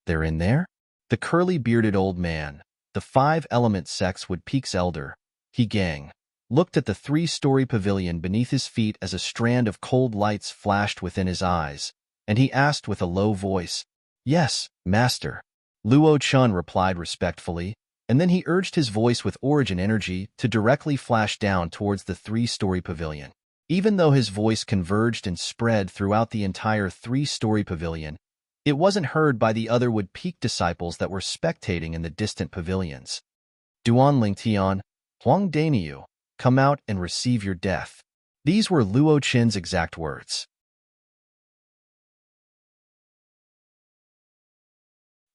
They're in there? The curly-bearded old man, the five-element sex Wood Peak's elder, he gang, looked at the three-story pavilion beneath his feet as a strand of cold lights flashed within his eyes, and he asked with a low voice, "Yes, master." Luo Chun replied respectfully, and then he urged his voice with origin energy to directly flash down towards the three-story pavilion. Even though his voice converged and spread throughout the entire three-story pavilion, it wasn't heard by the other Wood Peak disciples that were spectating in the distant pavilions. "Duan Lingtian, Huang Daniu, come out and receive your death." These were Luo Chin's exact words.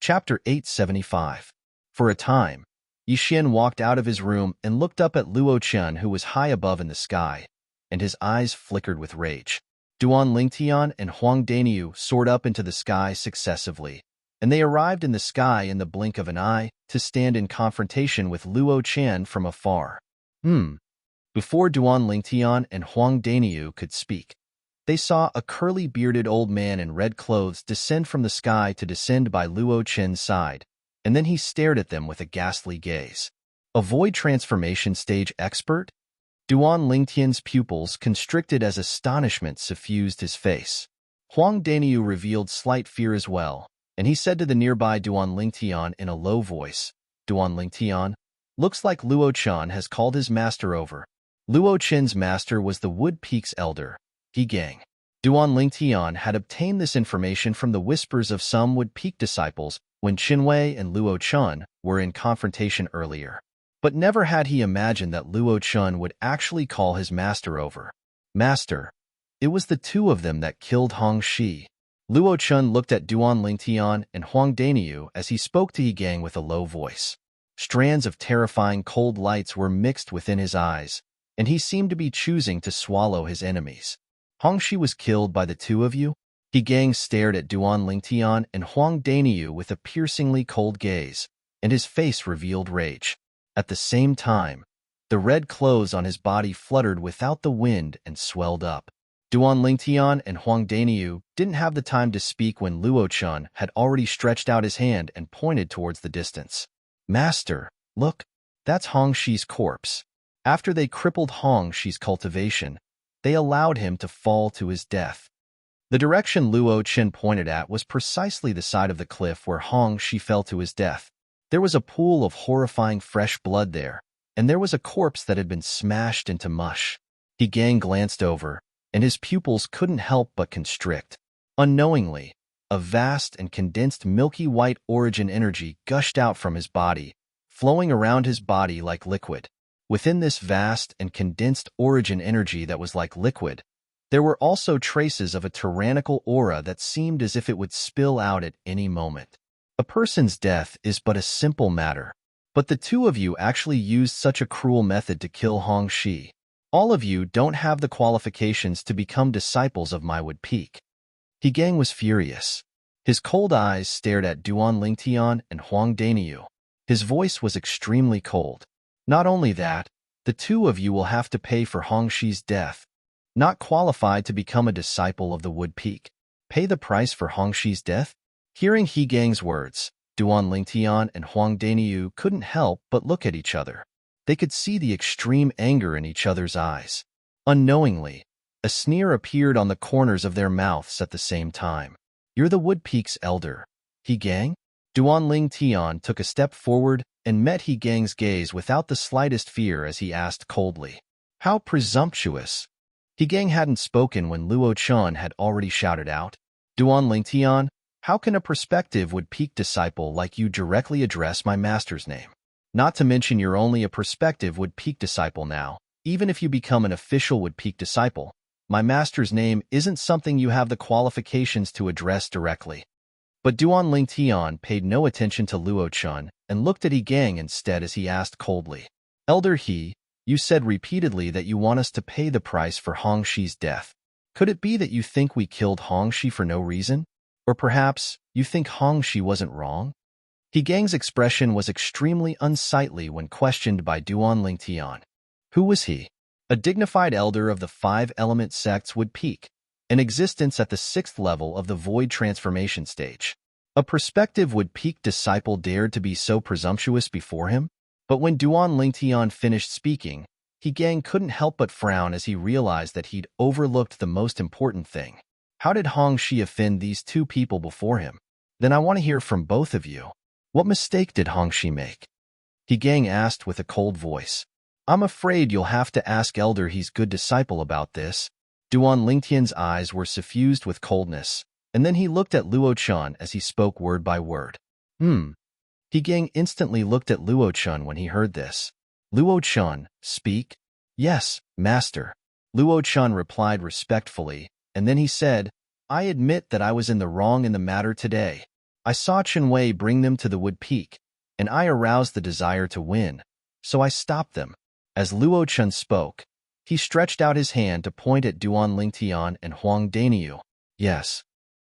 Chapter 875. For a time, Yixin walked out of his room and looked up at Luo Chen, who was high above in the sky, and his eyes flickered with rage. Duan Lingtian and Huang Daniu soared up into the sky successively, and they arrived in the sky in the blink of an eye to stand in confrontation with Luo Chen from afar. Before Duan Lingtian and Huang Daniu could speak, they saw a curly-bearded old man in red clothes descend from the sky to descend by Luo Chen's side, and then he stared at them with a ghastly gaze. A void transformation stage expert? Duan Lingtian's pupils constricted as astonishment suffused his face. Huang Daniu revealed slight fear as well, and he said to the nearby Duan Lingtian in a low voice, "Duan Lingtian, looks like Luo Chen has called his master over." Luo Chen's master was the Wood Peak's elder, He Gang. Duan Lingtian had obtained this information from the whispers of some Wood Peak disciples when Qinwei and Luo Chen were in confrontation earlier. But never had he imagined that Luo Chen would actually call his master over. "Master, it was the two of them that killed Hong Shi." Luo Chen looked at Duan Lingtian and Huang Daniu as he spoke to He Gang with a low voice. Strands of terrifying cold lights were mixed within his eyes, and he seemed to be choosing to swallow his enemies. "Hong Shi was killed by the two of you?" He Gang stared at Duan Lingtian and Huang Daniu with a piercingly cold gaze, and his face revealed rage. At the same time, the red clothes on his body fluttered without the wind and swelled up. Duan Lingtian and Huang Daniu didn't have the time to speak when Luo Chen had already stretched out his hand and pointed towards the distance. "Master, look, that's Hong Shi's corpse." After they crippled Hong Shi's cultivation, they allowed him to fall to his death. The direction Luo Chen pointed at was precisely the side of the cliff where Hong Shi fell to his death. There was a pool of horrifying fresh blood there, and there was a corpse that had been smashed into mush. He Gang glanced over, and his pupils couldn't help but constrict. Unknowingly, a vast and condensed milky white origin energy gushed out from his body, flowing around his body like liquid. Within this vast and condensed origin energy that was like liquid, there were also traces of a tyrannical aura that seemed as if it would spill out at any moment. A person's death is but a simple matter, but the two of you actually used such a cruel method to kill Hong Shi. All of you don't have the qualifications to become disciples of my Wood Peak. He Gang was furious. His cold eyes stared at Duan Lingtian and Huang Daniu. His voice was extremely cold. "Not only that, the two of you will have to pay for Hong Shi's death. Not qualified to become a disciple of the Wood Peak. Pay the price for Hong Shi's death?" Hearing He Gang's words, Duan Lingtian and Huang Daniu couldn't help but look at each other. They could see the extreme anger in each other's eyes. Unknowingly, a sneer appeared on the corners of their mouths at the same time. "You're the Wood Peak's elder, He Gang?" Duan Lingtian took a step forward and met He Gang's gaze without the slightest fear as he asked coldly, "How presumptuous!" He Gang hadn't spoken when Luo Chen had already shouted out, "Duan Lingtian, how can a prospective Wood Peak disciple like you directly address my master's name? Not to mention you're only a prospective Wood Peak disciple now. Even if you become an official Wood Peak disciple, my master's name isn't something you have the qualifications to address directly." But Duan Lingtian paid no attention to Luo Chen and looked at He Gang instead as he asked coldly, "Elder He, you said repeatedly that you want us to pay the price for Hong Shi's death. Could it be that you think we killed Hong Shi for no reason? Or perhaps you think Hong Shi wasn't wrong?" He Gang's expression was extremely unsightly when questioned by Duan Lingtian. Who was he? A dignified elder of the five-element sect's Wood Peak. an existence at the 6th level of the void transformation stage. A prospective Wood Peak disciple dared to be so presumptuous before him? But when Duan Lingtian finished speaking, He Gang couldn't help but frown as he realized that he'd overlooked the most important thing. How did Hong Shi offend these two people before him? Then I want to hear from both of you. What mistake did Hong Shi make? He Gang asked with a cold voice. I'm afraid you'll have to ask Elder He's good disciple about this. Duan Lingtian's eyes were suffused with coldness, and then he looked at Luo Chun as he spoke word by word. He Gang instantly looked at Luo Chun when he heard this. Luo Chun, speak? Yes, master. Luo Chun replied respectfully, and then he said, I admit that I was in the wrong in the matter today. I saw Chen Wei bring them to the Wood Peak, and I aroused the desire to win, so I stopped them. As Luo Chun spoke, he stretched out his hand to point at Duan Lingtian and Huang Daniu. Yes.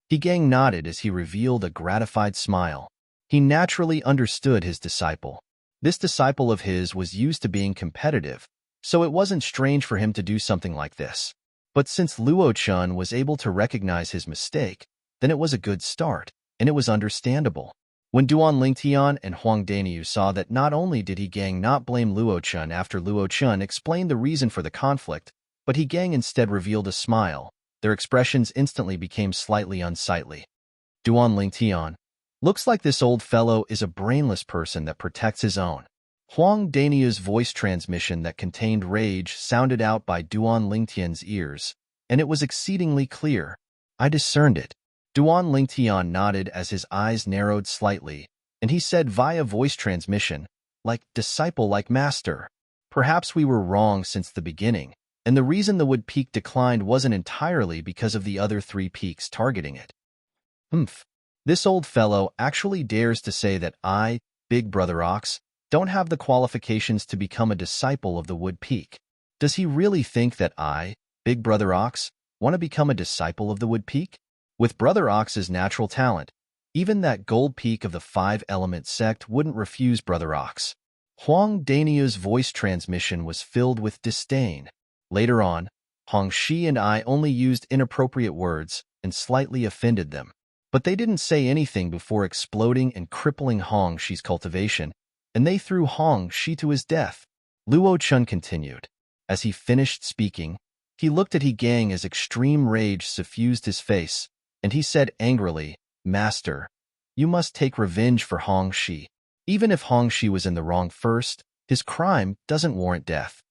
He Gang nodded as he revealed a gratified smile. He naturally understood his disciple. This disciple of his was used to being competitive, so it wasn't strange for him to do something like this. But since Luo Chun was able to recognize his mistake, then it was a good start, and it was understandable. When Duan Lingtian and Huang Daniu saw that not only did He Gang not blame Luo Chun after Luo Chun explained the reason for the conflict, but He Gang instead revealed a smile, their expressions instantly became slightly unsightly. Duan Lingtian, looks like this old fellow is a brainless person that protects his own. Huang Daniu's voice transmission that contained rage sounded out by Duan Lingtian's ears, and it was exceedingly clear. I discerned it. Duan Lingtian nodded as his eyes narrowed slightly, and he said via voice transmission, like disciple like master. Perhaps we were wrong since the beginning, and the reason the Wood Peak declined wasn't entirely because of the other 3 peaks targeting it. This old fellow actually dares to say that I, Big Brother Ox, don't have the qualifications to become a disciple of the Wood Peak. Does he really think that I, Big Brother Ox, want to become a disciple of the Wood Peak? With Brother Ox's natural talent, even that gold peak of the 5-element sect wouldn't refuse Brother Ox. Huang Daniu's voice transmission was filled with disdain. Later on, Hong Shi and I only used inappropriate words and slightly offended them. But they didn't say anything before exploding and crippling Hong Shi's cultivation, and they threw Hong Shi to his death. Luo Chun continued. As he finished speaking, he looked at He Gang as extreme rage suffused his face, and he said angrily, Master, you must take revenge for Hong Shi. Even if Hong Shi was in the wrong first, his crime doesn't warrant death.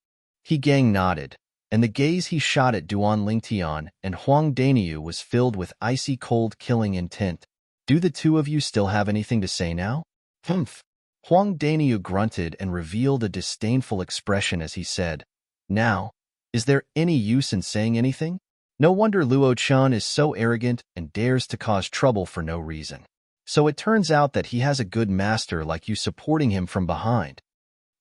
He Gang nodded, and the gaze he shot at Duan Lingtian and Huang Daniu was filled with icy cold killing intent. Do the two of you still have anything to say now? Huang Daniu grunted and revealed a disdainful expression as he said, Now, is there any use in saying anything? No wonder Luo Chun is so arrogant and dares to cause trouble for no reason. So it turns out that he has a good master like you supporting him from behind.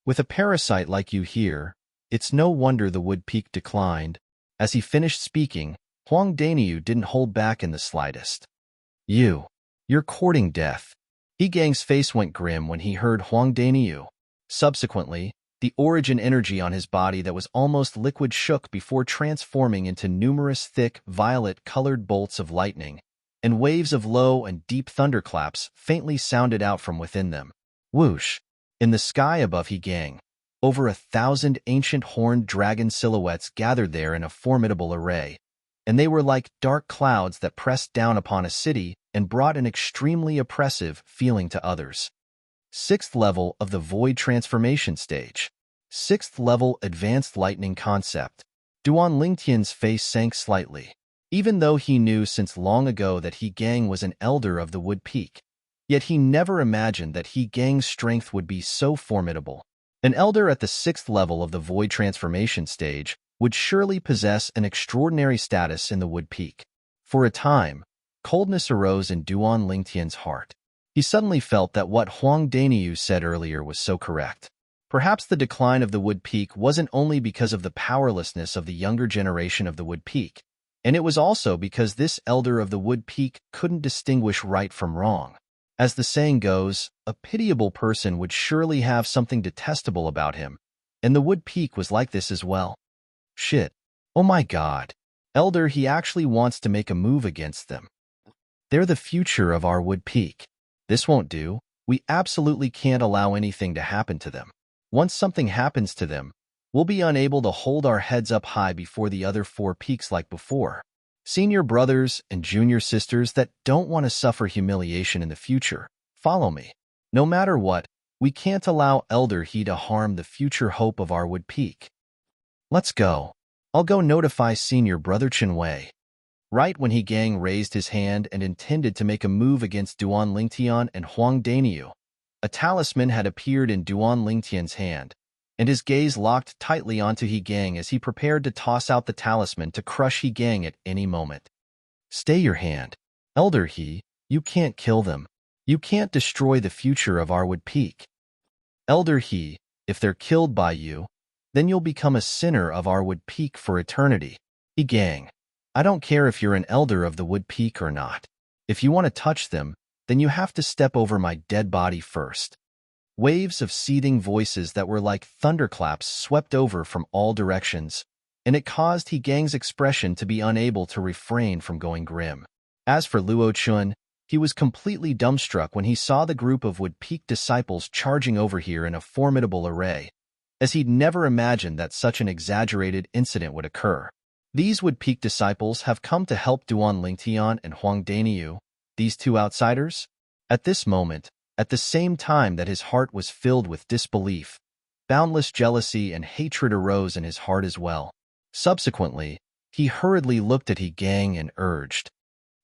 With a parasite like you here, it's no wonder the Wood Peak declined. As he finished speaking, Huang Daniu didn't hold back in the slightest. You're courting death. He Gang's face went grim when he heard Huang Daniu. Subsequently, the origin energy on his body that was almost liquid shook before transforming into numerous thick, violet-colored bolts of lightning, and waves of low and deep thunderclaps faintly sounded out from within them. Whoosh! In the sky above He Gang, over 1,000 ancient horned dragon silhouettes gathered there in a formidable array, and they were like dark clouds that pressed down upon a city and brought an extremely oppressive feeling to others. 6th level of the Void Transformation Stage. 6th level Advanced Lightning Concept. Duan Lingtian's face sank slightly. Even though he knew since long ago that He Gang was an elder of the Wood Peak, yet he never imagined that He Gang's strength would be so formidable. An elder at the 6th level of the Void Transformation Stage would surely possess an extraordinary status in the Wood Peak. For a time, coldness arose in Duan Lingtian's heart. He suddenly felt that what Huang Daniu said earlier was so correct. Perhaps the decline of the Wood Peak wasn't only because of the powerlessness of the younger generation of the Wood Peak, and it was also because this elder of the Wood Peak couldn't distinguish right from wrong. As the saying goes, a pitiable person would surely have something detestable about him, and the Wood Peak was like this as well. Shit. Oh my God. Elder, he actually wants to make a move against them. They're the future of our wood peak. This won't do. We absolutely can't allow anything to happen to them. Once something happens to them, we'll be unable to hold our heads up high before the other 4 peaks like before. Senior brothers and junior sisters that don't want to suffer humiliation in the future, follow me. No matter what, we can't allow Elder He to harm the future hope of our wood peak. Let's go. I'll go notify Senior Brother Chenwei. Right when He Gang raised his hand and intended to make a move against Duan Lingtian and Huang Daniu, a talisman had appeared in Duan Lingtian's hand, and his gaze locked tightly onto He Gang as he prepared to toss out the talisman to crush He Gang at any moment. Stay your hand. Elder He, you can't kill them. You can't destroy the future of our wood peak. Elder He, if they're killed by you, then you'll become a sinner of our wood peak for eternity. He Gang, I don't care if you're an elder of the wood peak or not. If you want to touch them, then you have to step over my dead body first. Waves of seething voices that were like thunderclaps swept over from all directions, and it caused He Gang's expression to be unable to refrain from going grim. As for Luo Chun, he was completely dumbstruck when he saw the group of Wood Peak disciples charging over here in a formidable array, as he'd never imagined that such an exaggerated incident would occur. These Wood Peak disciples have come to help Duan Lingtian and Huang Daniu, these 2 outsiders? At this moment, at the same time that his heart was filled with disbelief, boundless jealousy and hatred arose in his heart as well. Subsequently, he hurriedly looked at He Gang and urged,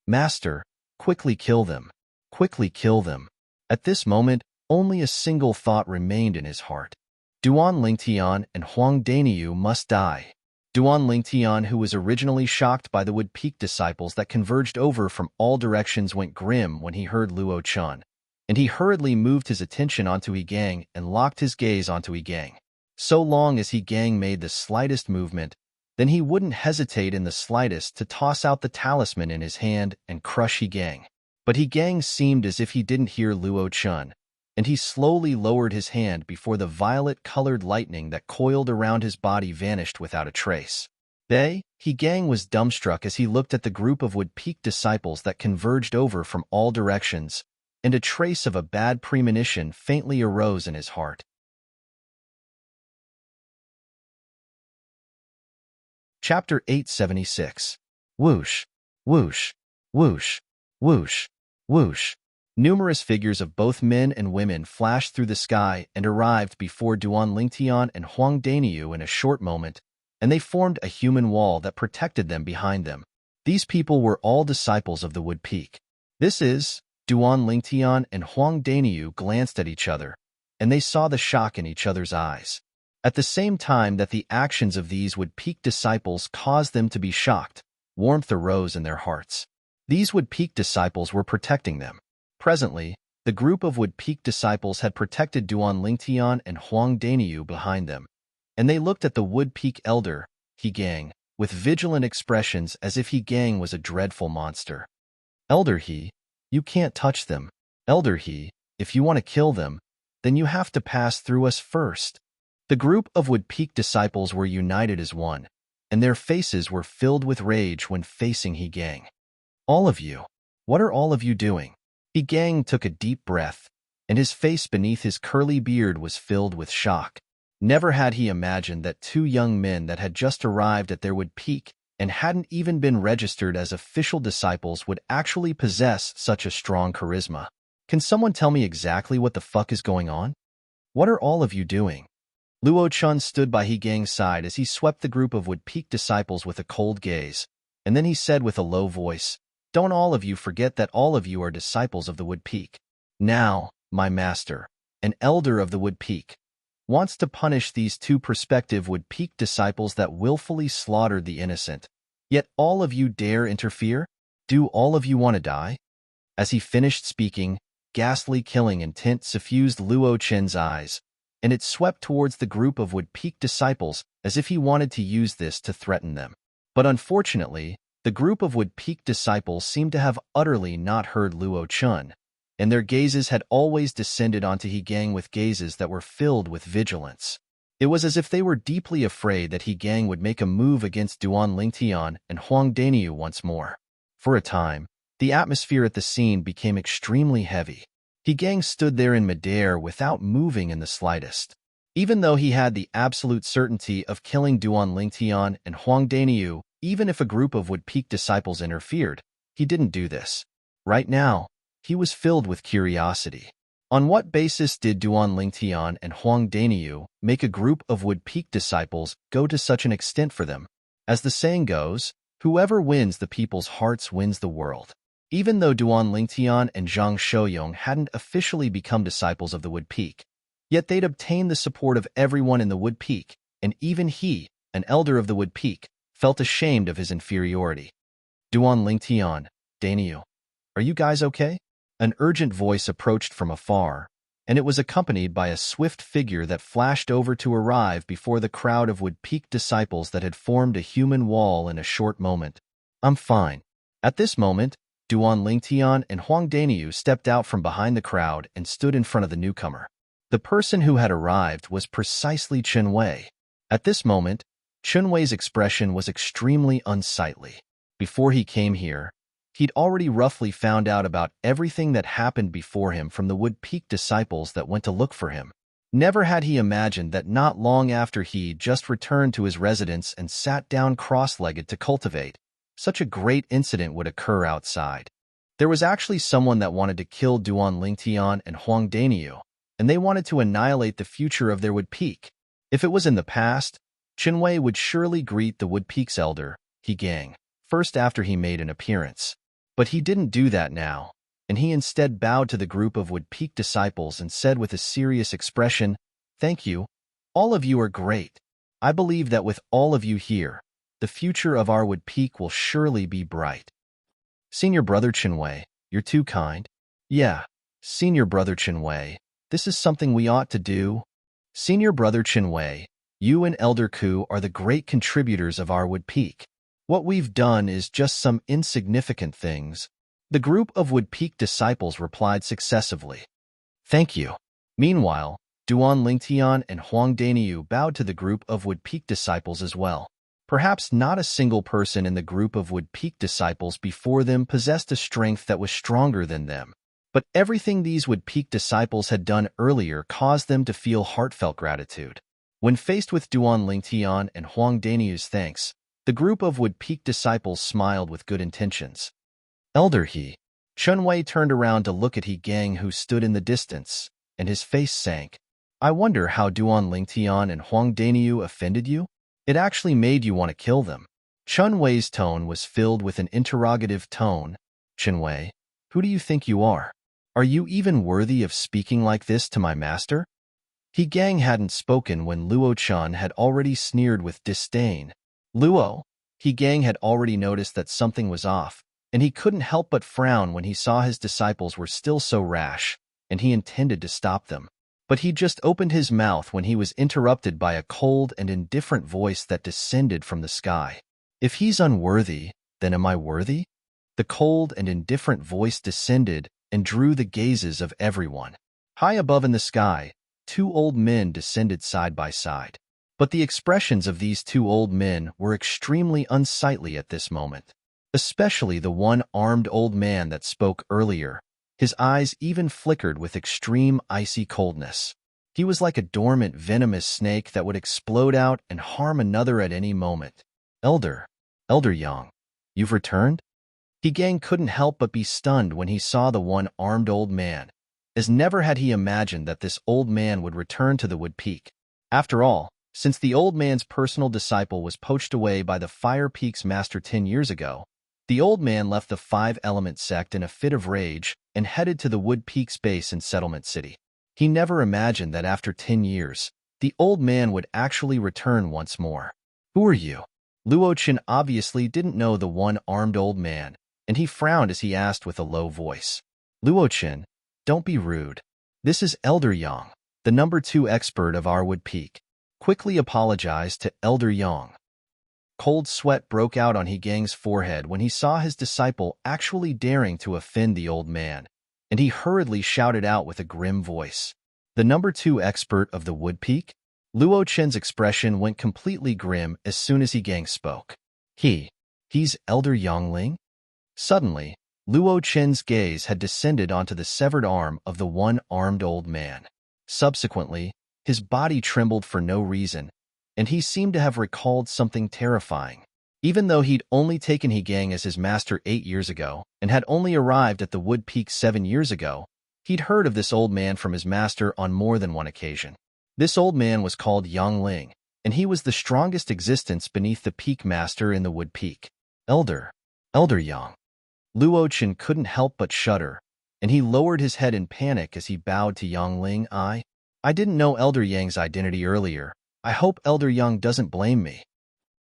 Master, quickly kill them. Quickly kill them. At this moment, only a single thought remained in his heart. Duan Lingtian and Huang Daniu must die. Duan Lingtian, who was originally shocked by the Wood Peak disciples that converged over from all directions, went grim when he heard Luo Chun, and he hurriedly moved his attention onto He Gang and locked his gaze onto He Gang. So long as He Gang made the slightest movement, then he wouldn't hesitate in the slightest to toss out the talisman in his hand and crush He Gang. But He Gang seemed as if he didn't hear Luo Chun, and he slowly lowered his hand before the violet-colored lightning that coiled around his body vanished without a trace. He Gang was dumbstruck as he looked at the group of Wood Peak disciples that converged over from all directions, and a trace of a bad premonition faintly arose in his heart. Chapter 876. Whoosh, whoosh, whoosh, whoosh, whoosh. Numerous figures of both men and women flashed through the sky and arrived before Duan Lingtian and Huang Daniu in a short moment, and they formed a human wall that protected them behind them. These people were all disciples of the Wood Peak. Duan Lingtian and Huang Daniu glanced at each other, and they saw the shock in each other's eyes. At the same time that the actions of these Wood Peak disciples caused them to be shocked, warmth arose in their hearts. These Wood Peak disciples were protecting them. Presently, the group of Wood Peak disciples had protected Duan Lingtian and Huang Daniu behind them, and they looked at the Wood Peak elder, He Gang, with vigilant expressions as if He Gang was a dreadful monster. Elder He, you can't touch them. Elder He, if you want to kill them, then you have to pass through us first. The group of Wood Peak disciples were united as one, and their faces were filled with rage when facing He Gang. All of you, what are all of you doing? He Gang took a deep breath, and his face beneath his curly beard was filled with shock. Never had he imagined that 2 young men that had just arrived at their Wood Peak and hadn't even been registered as official disciples would actually possess such a strong charisma. Can someone tell me exactly what the fuck is going on? What are all of you doing? Luo Chun stood by He Gang's side as he swept the group of Wood Peak disciples with a cold gaze, and then he said with a low voice, Don't all of you forget that all of you are disciples of the Wood Peak. Now, my master, an elder of the Wood Peak, wants to punish these 2 prospective Wood Peak disciples that willfully slaughtered the innocent. Yet all of you dare interfere? Do all of you want to die? As he finished speaking, ghastly killing intent suffused Luo Chen's eyes, and it swept towards the group of Wood Peak disciples as if he wanted to use this to threaten them. But unfortunately, the group of Wood Peak disciples seemed to have utterly not heard Luo Chun, and their gazes had always descended onto He Gang with gazes that were filled with vigilance. It was as if they were deeply afraid that He Gang would make a move against Duan Lingtian and Huang Daniu once more. For a time, the atmosphere at the scene became extremely heavy. He Gang stood there in midair without moving in the slightest. Even though he had the absolute certainty of killing Duan Lingtian and Huang Daniu, even if a group of Wood Peak disciples interfered, he didn't do this. Right now, he was filled with curiosity. On what basis did Duan Lingtian and Huang Daniu make a group of Wood Peak disciples go to such an extent for them? As the saying goes, whoever wins the people's hearts wins the world. Even though Duan Lingtian and Zhang Shouyong hadn't officially become disciples of the Wood Peak, yet they'd obtained the support of everyone in the Wood Peak, and even he, an elder of the Wood Peak, felt ashamed of his inferiority. Duan Lingtian, Daniu, are you guys okay? An urgent voice approached from afar, and it was accompanied by a swift figure that flashed over to arrive before the crowd of Wood Peak disciples that had formed a human wall in a short moment. I'm fine. At this moment, Duan Lingtian and Huang Daniu stepped out from behind the crowd and stood in front of the newcomer. The person who had arrived was precisely Chen Wei. At this moment, Chen Wei's expression was extremely unsightly. Before he came here, he'd already roughly found out about everything that happened before him from the Wood Peak disciples that went to look for him. Never had he imagined that not long after he just returned to his residence and sat down cross-legged to cultivate, such a great incident would occur outside. There was actually someone that wanted to kill Duan Lingtian and Huang Daniu, and they wanted to annihilate the future of their Wood Peak. If it was in the past, Chen Wei would surely greet the Wood Peak's elder, He Gang, first after he made an appearance. But he didn't do that now, and he instead bowed to the group of Wood Peak disciples and said with a serious expression, "Thank you. All of you are great. I believe that with all of you here, the future of our Wood Peak will surely be bright." Senior Brother Chen Wei, you're too kind. Yeah, Senior Brother Chen Wei, this is something we ought to do. Senior Brother Chen Wei, you and Elder Ku are the great contributors of our Wood Peak. What we've done is just some insignificant things. The group of Wood Peak disciples replied successively. Thank you. Meanwhile, Duan Lingtian and Huang Daniu bowed to the group of Wood Peak disciples as well. Perhaps not a single person in the group of Wood Peak disciples before them possessed a strength that was stronger than them. But everything these Wood Peak disciples had done earlier caused them to feel heartfelt gratitude. When faced with Duan Lingtian and Huang Daniu's thanks, the group of Wood Peak disciples smiled with good intentions. Elder He. Chen Wei turned around to look at He Gang who stood in the distance, and his face sank. I wonder how Duan Lingtian and Huang Daniu offended you? It actually made you want to kill them. Chen Wei's tone was filled with an interrogative tone. Chen Wei, who do you think you are? Are you even worthy of speaking like this to my master? He Gang hadn't spoken when Luo Chun had already sneered with disdain. Luo, He Gang had already noticed that something was off, and he couldn't help but frown when he saw his disciples were still so rash, and he intended to stop them. But he just opened his mouth when he was interrupted by a cold and indifferent voice that descended from the sky. If he's unworthy, then am I worthy? The cold and indifferent voice descended and drew the gazes of everyone. High above in the sky, two old men descended side by side. But the expressions of these two old men were extremely unsightly at this moment. Especially the one armed old man that spoke earlier. His eyes even flickered with extreme icy coldness. He was like a dormant venomous snake that would explode out and harm another at any moment. Elder Yang, you've returned? He Gang couldn't help but be stunned when he saw the one armed old man, as never had he imagined that this old man would return to the Wood Peak. After all, since the old man's personal disciple was poached away by the Fire Peak's master 10 years ago, the old man left the Five-Element sect in a fit of rage and headed to the Wood Peak's base in Settlement City. He never imagined that after 10 years, the old man would actually return once more. Who are you? Luo Chen obviously didn't know the one armed old man, and he frowned as he asked with a low voice. Luo Chen, don't be rude. This is Elder Yang, the number 2 expert of our Wood Peak. Quickly apologized to Elder Yang. Cold sweat broke out on He Gang's forehead when he saw his disciple actually daring to offend the old man, and he hurriedly shouted out with a grim voice. The number 2 expert of the Wood Peak? Luo Chen's expression went completely grim as soon as Gang spoke. He's Elder Yangling? Suddenly, Luo Chen's gaze had descended onto the severed arm of the one-armed old man. Subsequently, his body trembled for no reason, and he seemed to have recalled something terrifying. Even though he'd only taken Gang as his master 8 years ago and had only arrived at the Wood Peak 7 years ago, he'd heard of this old man from his master on more than one occasion. This old man was called Yangling, and he was the strongest existence beneath the Peak Master in the Wood Peak. Elder Yang. Luo Chen couldn't help but shudder, and he lowered his head in panic as he bowed to Yangling. I didn't know Elder Yang's identity earlier. I hope Elder Yang doesn't blame me.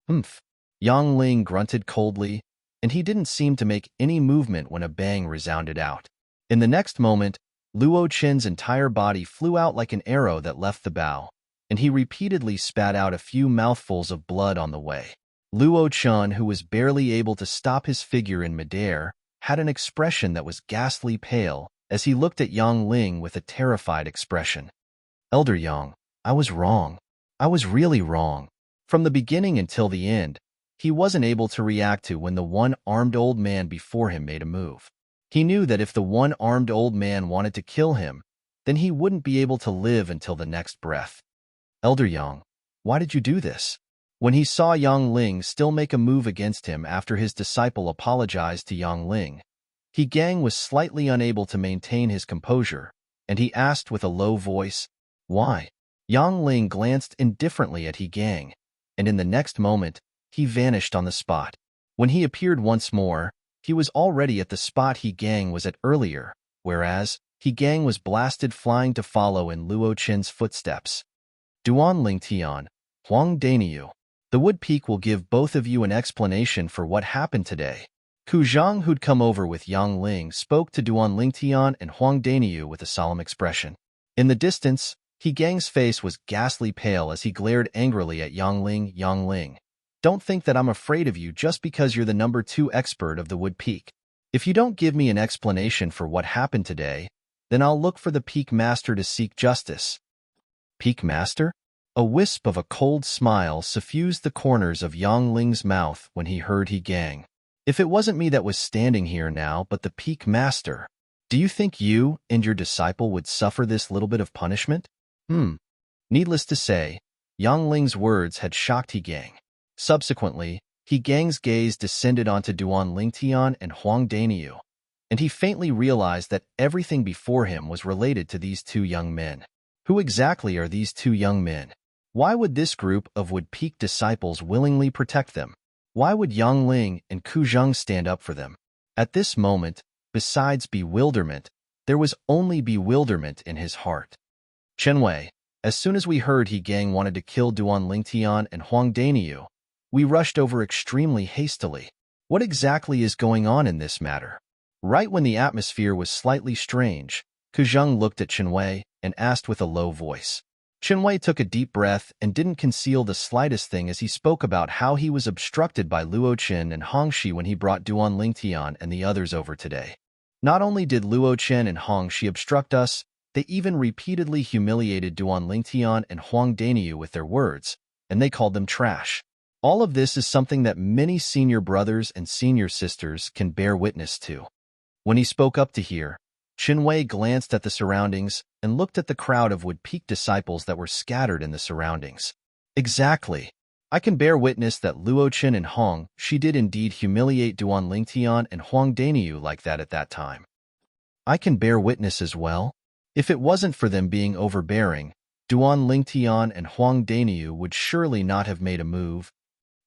Humph. Yangling grunted coldly, and he didn't seem to make any movement when a bang resounded out. In the next moment, Luo Chen's entire body flew out like an arrow that left the bow, and he repeatedly spat out a few mouthfuls of blood on the way. Luo Chen, who was barely able to stop his figure in midair, had an expression that was ghastly pale as he looked at Yangling with a terrified expression. Elder Yang, I was wrong. I was really wrong. From the beginning until the end, he wasn't able to react to when the one-armed old man before him made a move. He knew that if the one-armed old man wanted to kill him, then he wouldn't be able to live until the next breath. Elder Yang, why did you do this? When he saw Yangling still make a move against him after his disciple apologized to Yangling, Gang was slightly unable to maintain his composure, and he asked with a low voice, Why? Yangling glanced indifferently at Gang, and in the next moment, he vanished on the spot. When he appeared once more, he was already at the spot Gang was at earlier, whereas Gang was blasted flying to follow in Luo Chen's footsteps. Duan Lingtian, Huang Daniu. The Wood Peak will give both of you an explanation for what happened today. Ku Zhang, who'd come over with Yangling, spoke to Duan Lingtian and Huang Daniu with a solemn expression. In the distance, Gang's face was ghastly pale as he glared angrily at Yangling. Don't think that I'm afraid of you just because you're the number 2 expert of the Wood Peak. If you don't give me an explanation for what happened today, then I'll look for the Peak Master to seek justice. Peak Master? A wisp of a cold smile suffused the corners of Yangling's mouth when he heard Gang. If it wasn't me that was standing here now, but the Peak Master, do you think you and your disciple would suffer this little bit of punishment? Needless to say, Yangling's words had shocked Gang. Subsequently, Gang's gaze descended onto Duan Lingtian and Huang Daniu, and he faintly realized that everything before him was related to these 2 young men. Who exactly are these 2 young men? Why would this group of Wood Peak disciples willingly protect them? Why would Yangling and Ku Zhang stand up for them? At this moment, besides bewilderment, there was only bewilderment in his heart. Chenwei, as soon as we heard Gang wanted to kill Duan Lingtian and Huang Daniu, we rushed over extremely hastily. What exactly is going on in this matter? Right when the atmosphere was slightly strange, Ku Zhang looked at Chenwei and asked with a low voice. Chenwei took a deep breath and didn't conceal the slightest thing as he spoke about how he was obstructed by Luo Chen and Hongxi when he brought Duan Lingtian and the others over today. Not only did Luo Chen and Hongxi obstruct us, they even repeatedly humiliated Duan Lingtian and Huang Daniu with their words, and they called them trash. All of this is something that many senior brothers and senior sisters can bear witness to. When he spoke up to hear, Chenwei glanced at the surroundings and looked at the crowd of Wood Peak disciples that were scattered in the surroundings. Exactly. I can bear witness that Luo Chen and Hong, she did indeed humiliate Duan Lingtian and Huang Daniu like that at that time. I can bear witness as well. If it wasn't for them being overbearing, Duan Lingtian and Huang Daniu would surely not have made a move.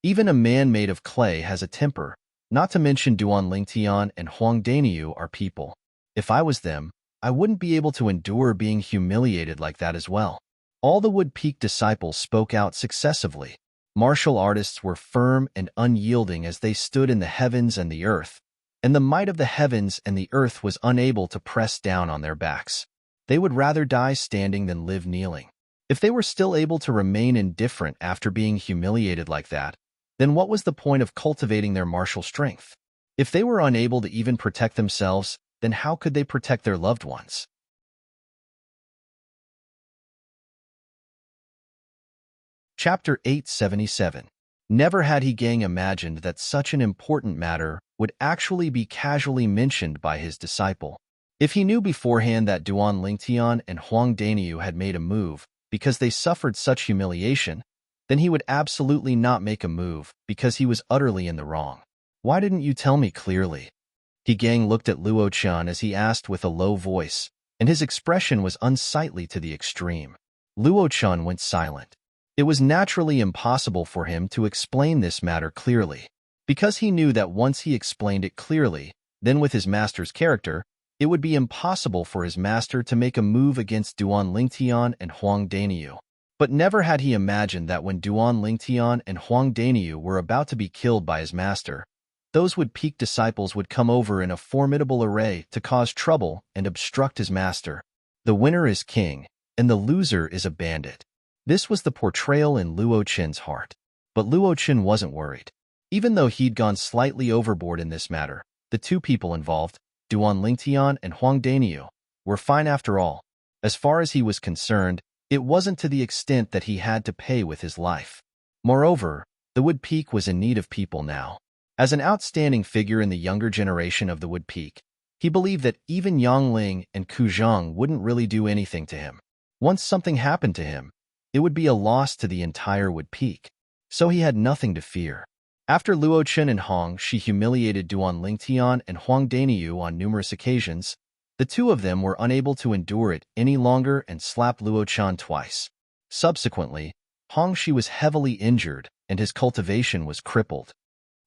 Even a man made of clay has a temper, not to mention Duan Lingtian and Huang Daniu are people. If I was them, I wouldn't be able to endure being humiliated like that as well. All the Wood Peak disciples spoke out successively. Martial artists were firm and unyielding as they stood in the heavens and the earth, and the might of the heavens and the earth was unable to press down on their backs. They would rather die standing than live kneeling. If they were still able to remain indifferent after being humiliated like that, then what was the point of cultivating their martial strength? If they were unable to even protect themselves, then how could they protect their loved ones? Chapter 877. Never had He Gang imagined that such an important matter would actually be casually mentioned by his disciple. If he knew beforehand that Duan Lingtian and Huang Daniu had made a move because they suffered such humiliation, then he would absolutely not make a move because he was utterly in the wrong. Why didn't you tell me clearly? He Gang looked at Luo Chen as he asked with a low voice, and his expression was unsightly to the extreme. Luo Chen went silent. It was naturally impossible for him to explain this matter clearly, because he knew that once he explained it clearly, then with his master's character, it would be impossible for his master to make a move against Duan Lingtian and Huang Daniu. But never had he imagined that when Duan Lingtian and Huang Daniu were about to be killed by his master, those Wood-Peak disciples would come over in a formidable array to cause trouble and obstruct his master. The winner is king, and the loser is a bandit. This was the portrayal in Luo Chen's heart. But Luo Chen wasn't worried. Even though he'd gone slightly overboard in this matter, the two people involved, Duan Lingtian and Huang Daniu, were fine after all. As far as he was concerned, it wasn't to the extent that he had to pay with his life. Moreover, the Wood-Peak was in need of people now. As an outstanding figure in the younger generation of the Wood-Peak, he believed that even Yang Ling and Ku Zhang wouldn't really do anything to him. Once something happened to him, it would be a loss to the entire Wood-Peak. So he had nothing to fear. After Luo Chen and Hong Shi humiliated Duan Lingtian and Huang Daniu on numerous occasions, the two of them were unable to endure it any longer and slapped Luo Chen twice. Subsequently, Hong Shi was heavily injured and his cultivation was crippled.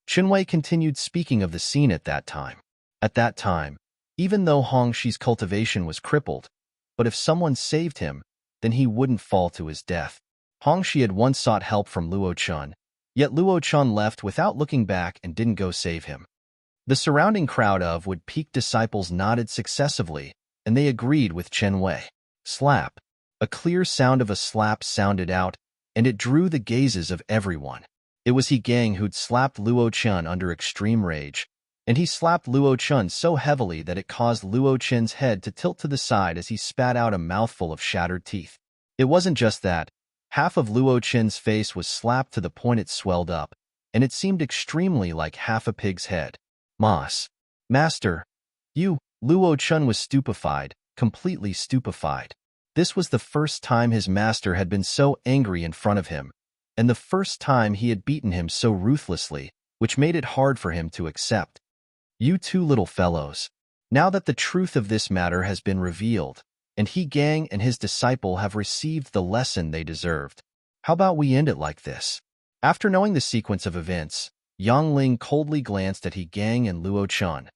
Qinwei continued speaking of the scene at that time. At that time, even though Hong Shi's cultivation was crippled, but if someone saved him, then he wouldn't fall to his death. Hong Shi had once sought help from Luo Chen, yet Luo Chen left without looking back and didn't go save him. The surrounding crowd of Wood-Peak disciples nodded successively, and they agreed with Chen Wei. Slap. A clear sound of a slap sounded out, and it drew the gazes of everyone. It was He Gang who'd slapped Luo Chen under extreme rage, and he slapped Luo Chen so heavily that it caused Luo Chen's head to tilt to the side as he spat out a mouthful of shattered teeth. It wasn't just that. Half of Luo Chen's face was slapped to the point it swelled up, and it seemed extremely like half a pig's head. Master, you, Luo Chen was stupefied, completely stupefied. This was the first time his master had been so angry in front of him, and the first time he had beaten him so ruthlessly, which made it hard for him to accept. You two little fellows, now that the truth of this matter has been revealed, and He Gang and his disciple have received the lesson they deserved, how about we end it like this? After knowing the sequence of events, Yang Ling coldly glanced at He Gang and Luo Chen,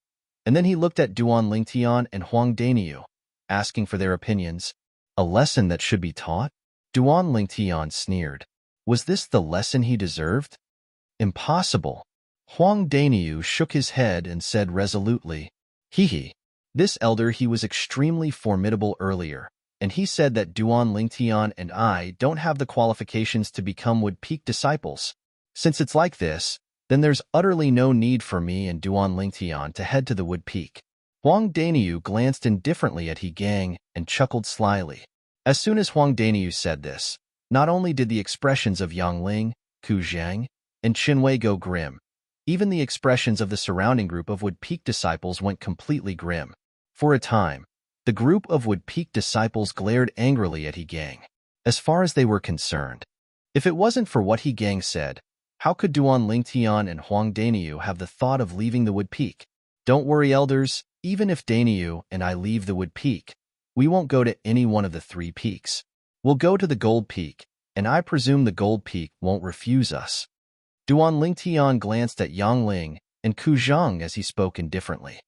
and then he looked at Duan Lingtian and Huang Daniu, asking for their opinions. A lesson that should be taught? Duan Lingtian sneered. Was this the lesson he deserved? Impossible. Huang Daniu shook his head and said resolutely, He. This elder he was extremely formidable earlier, and he said that Duan Lingtian and I don't have the qualifications to become Wood-Peak disciples. Since it's like this, then there's utterly no need for me and Duan Lingtian to head to the Wood-Peak. Huang Daniu glanced indifferently at He Gang and chuckled slyly. As soon as Huang Daniu said this, not only did the expressions of Yang Ling, Ku Zhang, and Qinwei go grim, even the expressions of the surrounding group of Wood-Peak disciples went completely grim. For a time, the group of Wood-Peak disciples glared angrily at He Gang. As far as they were concerned, if it wasn't for what He Gang said, how could Duan Lingtian and Huang Daniu have the thought of leaving the Wood-Peak? Don't worry, elders, even if Daniu and I leave the Wood-Peak, we won't go to any one of the 3 peaks. We'll go to the Gold Peak, and I presume the Gold Peak won't refuse us. Duan Lingtian glanced at Yang Ling and Ku Zhang as he spoke indifferently.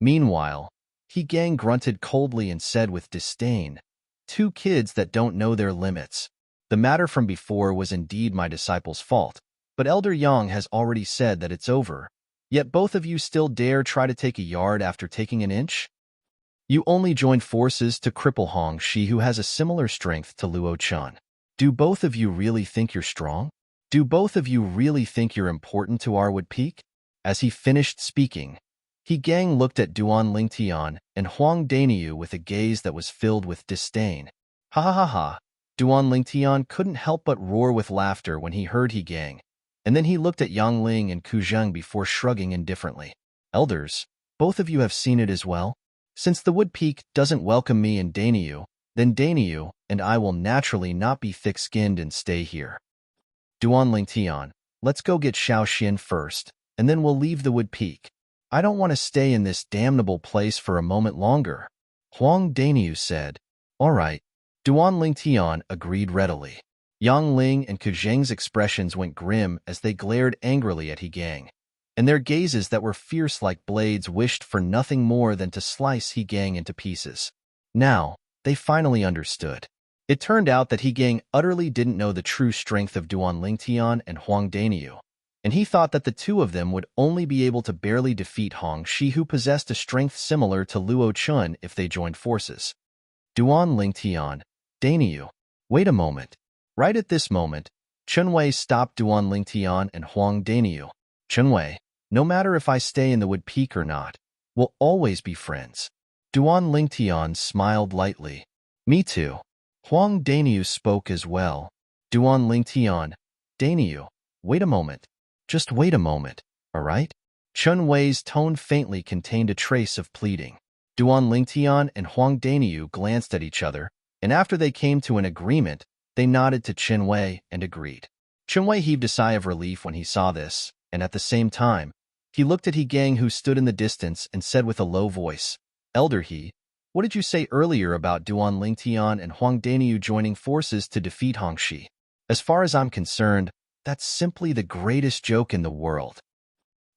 Meanwhile, He Gang grunted coldly and said with disdain, 2 kids that don't know their limits. The matter from before was indeed my disciple's fault, but Elder Yang has already said that it's over. Yet both of you still dare try to take a yard after taking an inch? You only joined forces to cripple Hong Shi, who has a similar strength to Luo Chen. Do both of you really think you're strong? Do both of you really think you're important to our Wood-Peak? As he finished speaking, He Gang looked at Duan Lingtian and Huang Daniu with a gaze that was filled with disdain. Ha ha ha ha. Duan Lingtian couldn't help but roar with laughter when he heard He Gang, and then he looked at Yang Ling and Ku Zheng before shrugging indifferently. Elders, both of you have seen it as well? Since the Wood Peak doesn't welcome me and Danyu, then Danyu and I will naturally not be thick-skinned and stay here. Duan Lingtian, let's go get Xiao Xin first, and then we'll leave the Wood Peak. I don't want to stay in this damnable place for a moment longer. Huang Danyu said. All right. Duan Lingtian agreed readily. Yang Ling and Ku Zheng's expressions went grim as they glared angrily at He Gang, and their gazes that were fierce like blades wished for nothing more than to slice He Gang into pieces. Now, they finally understood. It turned out that He Gang utterly didn't know the true strength of Duan Lingtian and Huang Danyu, and he thought that the two of them would only be able to barely defeat Hong Shi, who possessed a strength similar to Luo Chun, if they joined forces. Duan Lingtian, Danyu, wait a moment. Right at this moment, Chunwei stopped Duan Lingtian and Huang Danyu. Chunwei, no matter if I stay in the Wood Peak or not, we'll always be friends. Duan Lingtian smiled lightly. Me too. Huang Danyu spoke as well. Duan Lingtian, Danyu, wait a moment. Just wait a moment, all right? Chunwei's tone faintly contained a trace of pleading. Duan Lingtian and Huang Danyu glanced at each other, and after they came to an agreement, they nodded to Chunwei and agreed. Chunwei heaved a sigh of relief when he saw this, and at the same time, he looked at He Gang, who stood in the distance, and said with a low voice, Elder He, what did you say earlier about Duan Lingtian and Huang Danyu joining forces to defeat Hong Shi? As far as I'm concerned, that's simply the greatest joke in the world.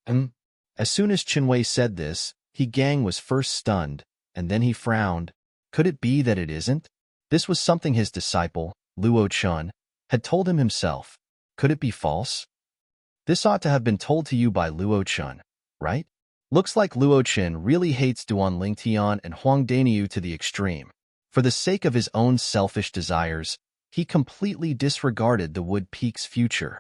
As soon as Chunwei said this, He Gang was first stunned, and then he frowned. Could it be that it isn't? This was something his disciple, Luo Chun, had told him himself. Could it be false? This ought to have been told to you by Luo Chun, right? Looks like Luo Chun really hates Duan Lingtian and Huang Danyu to the extreme. For the sake of his own selfish desires, he completely disregarded the Wood Peak's future.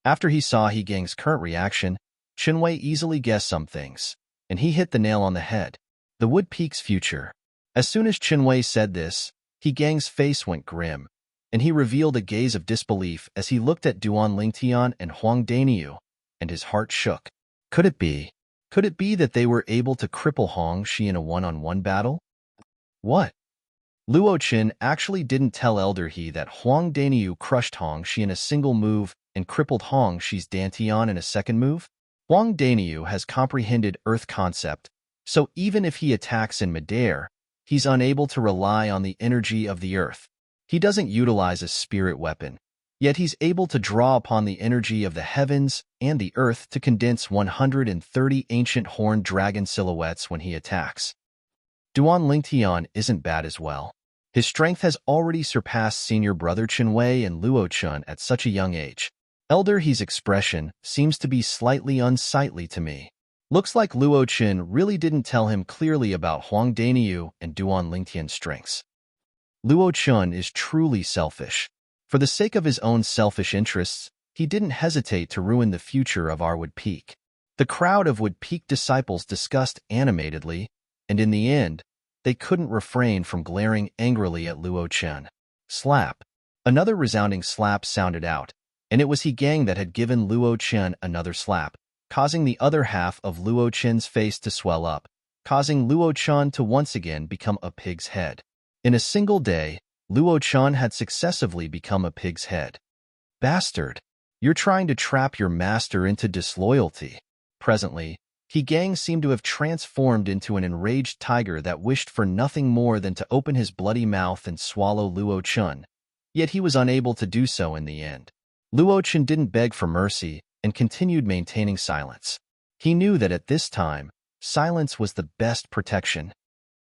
After he saw He Gang's current reaction, Chunwei easily guessed some things, and he hit the nail on the head. The Wood Peak's future. As soon as Chunwei said this, He Gang's face went grim, and he revealed a gaze of disbelief as he looked at Duan Lingtian and Huang Danyu, and his heart shook. Could it be? Could it be that they were able to cripple Hong Shi in a one-on-one battle? What? Luo Qin actually didn't tell Elder He that Huang Danyu crushed Hong Shi in a single move and crippled Hong Shi's Dantian in a second move? Huang Danyu has comprehended Earth concept, so even if he attacks in midair, he's unable to rely on the energy of the Earth. He doesn't utilize a spirit weapon, yet he's able to draw upon the energy of the heavens and the Earth to condense 130 ancient horned dragon silhouettes when he attacks. Duan Lingtian isn't bad as well. His strength has already surpassed senior brother Chunwei and Luo Chun at such a young age. Elder He's expression seems to be slightly unsightly to me. Looks like Luo Chun really didn't tell him clearly about Huang Danyu and Duan Lingtian's strengths. Luo Chun is truly selfish. For the sake of his own selfish interests, he didn't hesitate to ruin the future of our Wood Peak. The crowd of Wood Peak disciples discussed animatedly, and in the end, they couldn't refrain from glaring angrily at Luo Chun. Slap. Another resounding slap sounded out, and it was He Gang that had given Luo Chun another slap, causing the other half of Luo Chun's face to swell up, causing Luo Chun to once again become a pig's head. In a single day, Luo Chun had successively become a pig's head. Bastard! You're trying to trap your master into disloyalty. Presently, He Gang seemed to have transformed into an enraged tiger that wished for nothing more than to open his bloody mouth and swallow Luo Chun, yet he was unable to do so in the end. Luo Chun didn't beg for mercy and continued maintaining silence. He knew that at this time, silence was the best protection.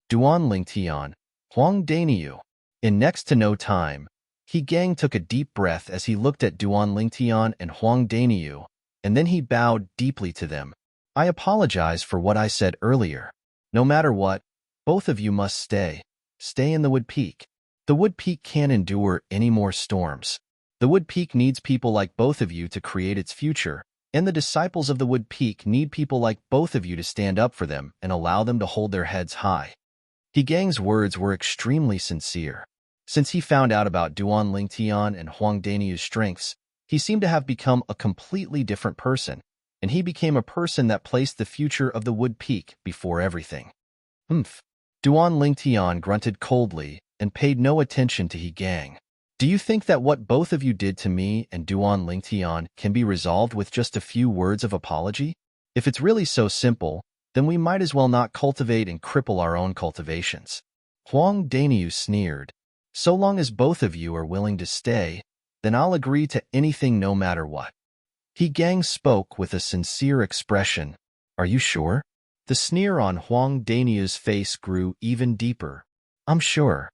Duan Lingtian, Huang Danyu. In next to no time, He Gang took a deep breath as he looked at Duan Lingtian and Huang Danyu, and then he bowed deeply to them. I apologize for what I said earlier. No matter what, both of you must stay. Stay in the Wood Peak. The Wood Peak can't endure any more storms. The Wood Peak needs people like both of you to create its future, and the disciples of the Wood Peak need people like both of you to stand up for them and allow them to hold their heads high. He Gang's words were extremely sincere. Since he found out about Duan Lingtian and Huang Danyu's strengths, he seemed to have become a completely different person, and he became a person that placed the future of the Wood Peak before everything. Humph. Duan Lingtian grunted coldly and paid no attention to He Gang. Do you think that what both of you did to me and Duan Lingtian can be resolved with just a few words of apology? If it's really so simple, then we might as well not cultivate and cripple our own cultivations. Huang Danyu sneered. So long as both of you are willing to stay, then I'll agree to anything no matter what. He Gang spoke with a sincere expression. Are you sure? The sneer on Huang Danyu's face grew even deeper. I'm sure.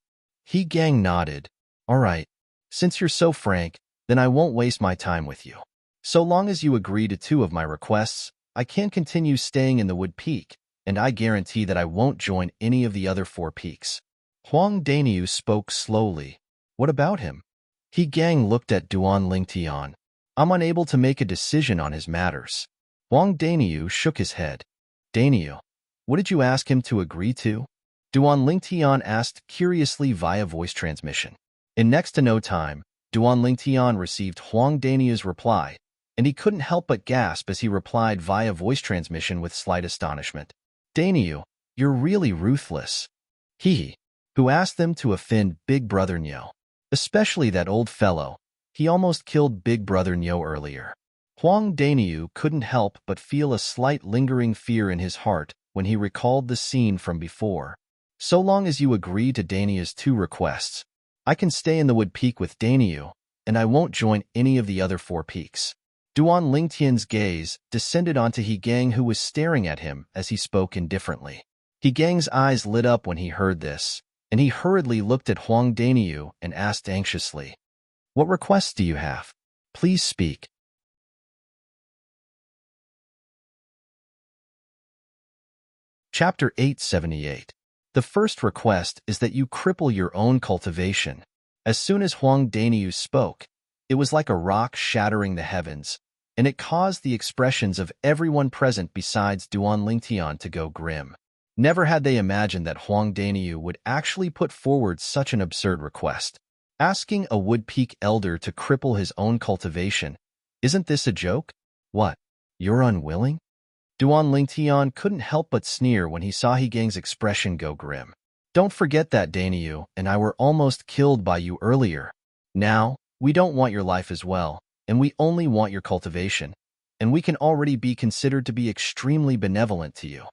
He Gang nodded. All right. Since you're so frank, then I won't waste my time with you. So long as you agree to 2 of my requests, I can continue staying in the Wood Peak, and I guarantee that I won't join any of the other 4 peaks. Huang Danyu spoke slowly. What about him? He Gang looked at Duan Lingtian. I'm unable to make a decision on his matters. Huang Danyu shook his head. Danyu, what did you ask him to agree to? Duan Lingtian asked curiously via voice transmission. In next to no time, Duan Lingtian received Huang Danyu's reply, and he couldn't help but gasp as he replied via voice transmission with slight astonishment. Danyu, you're really ruthless. He who asked them to offend Big Brother Nyo. Especially that old fellow. He almost killed Big Brother Nyo earlier. Huang Danyu couldn't help but feel a slight lingering fear in his heart when he recalled the scene from before. So long as you agree to Danyu's 2 requests, I can stay in the Wood Peak with Danyu, and I won't join any of the other 4 peaks. Duan Lingtian's gaze descended onto He Gang, who was staring at him as he spoke indifferently. He Gang's eyes lit up when he heard this, and he hurriedly looked at Huang Danyu and asked anxiously, What requests do you have? Please speak. Chapter 878. The first request is that you cripple your own cultivation. As soon as Huang Danyu spoke, it was like a rock shattering the heavens, and it caused the expressions of everyone present besides Duan Lingtian to go grim. Never had they imagined that Huang Danyu would actually put forward such an absurd request. Asking a Wood Peak elder to cripple his own cultivation. Isn't this a joke? What? You're unwilling? Duan Lingtian couldn't help but sneer when he saw He Gang's expression go grim. Don't forget that Danyu and I were almost killed by you earlier. Now, we don't want your life as well, and we only want your cultivation, and we can already be considered to be extremely benevolent to you.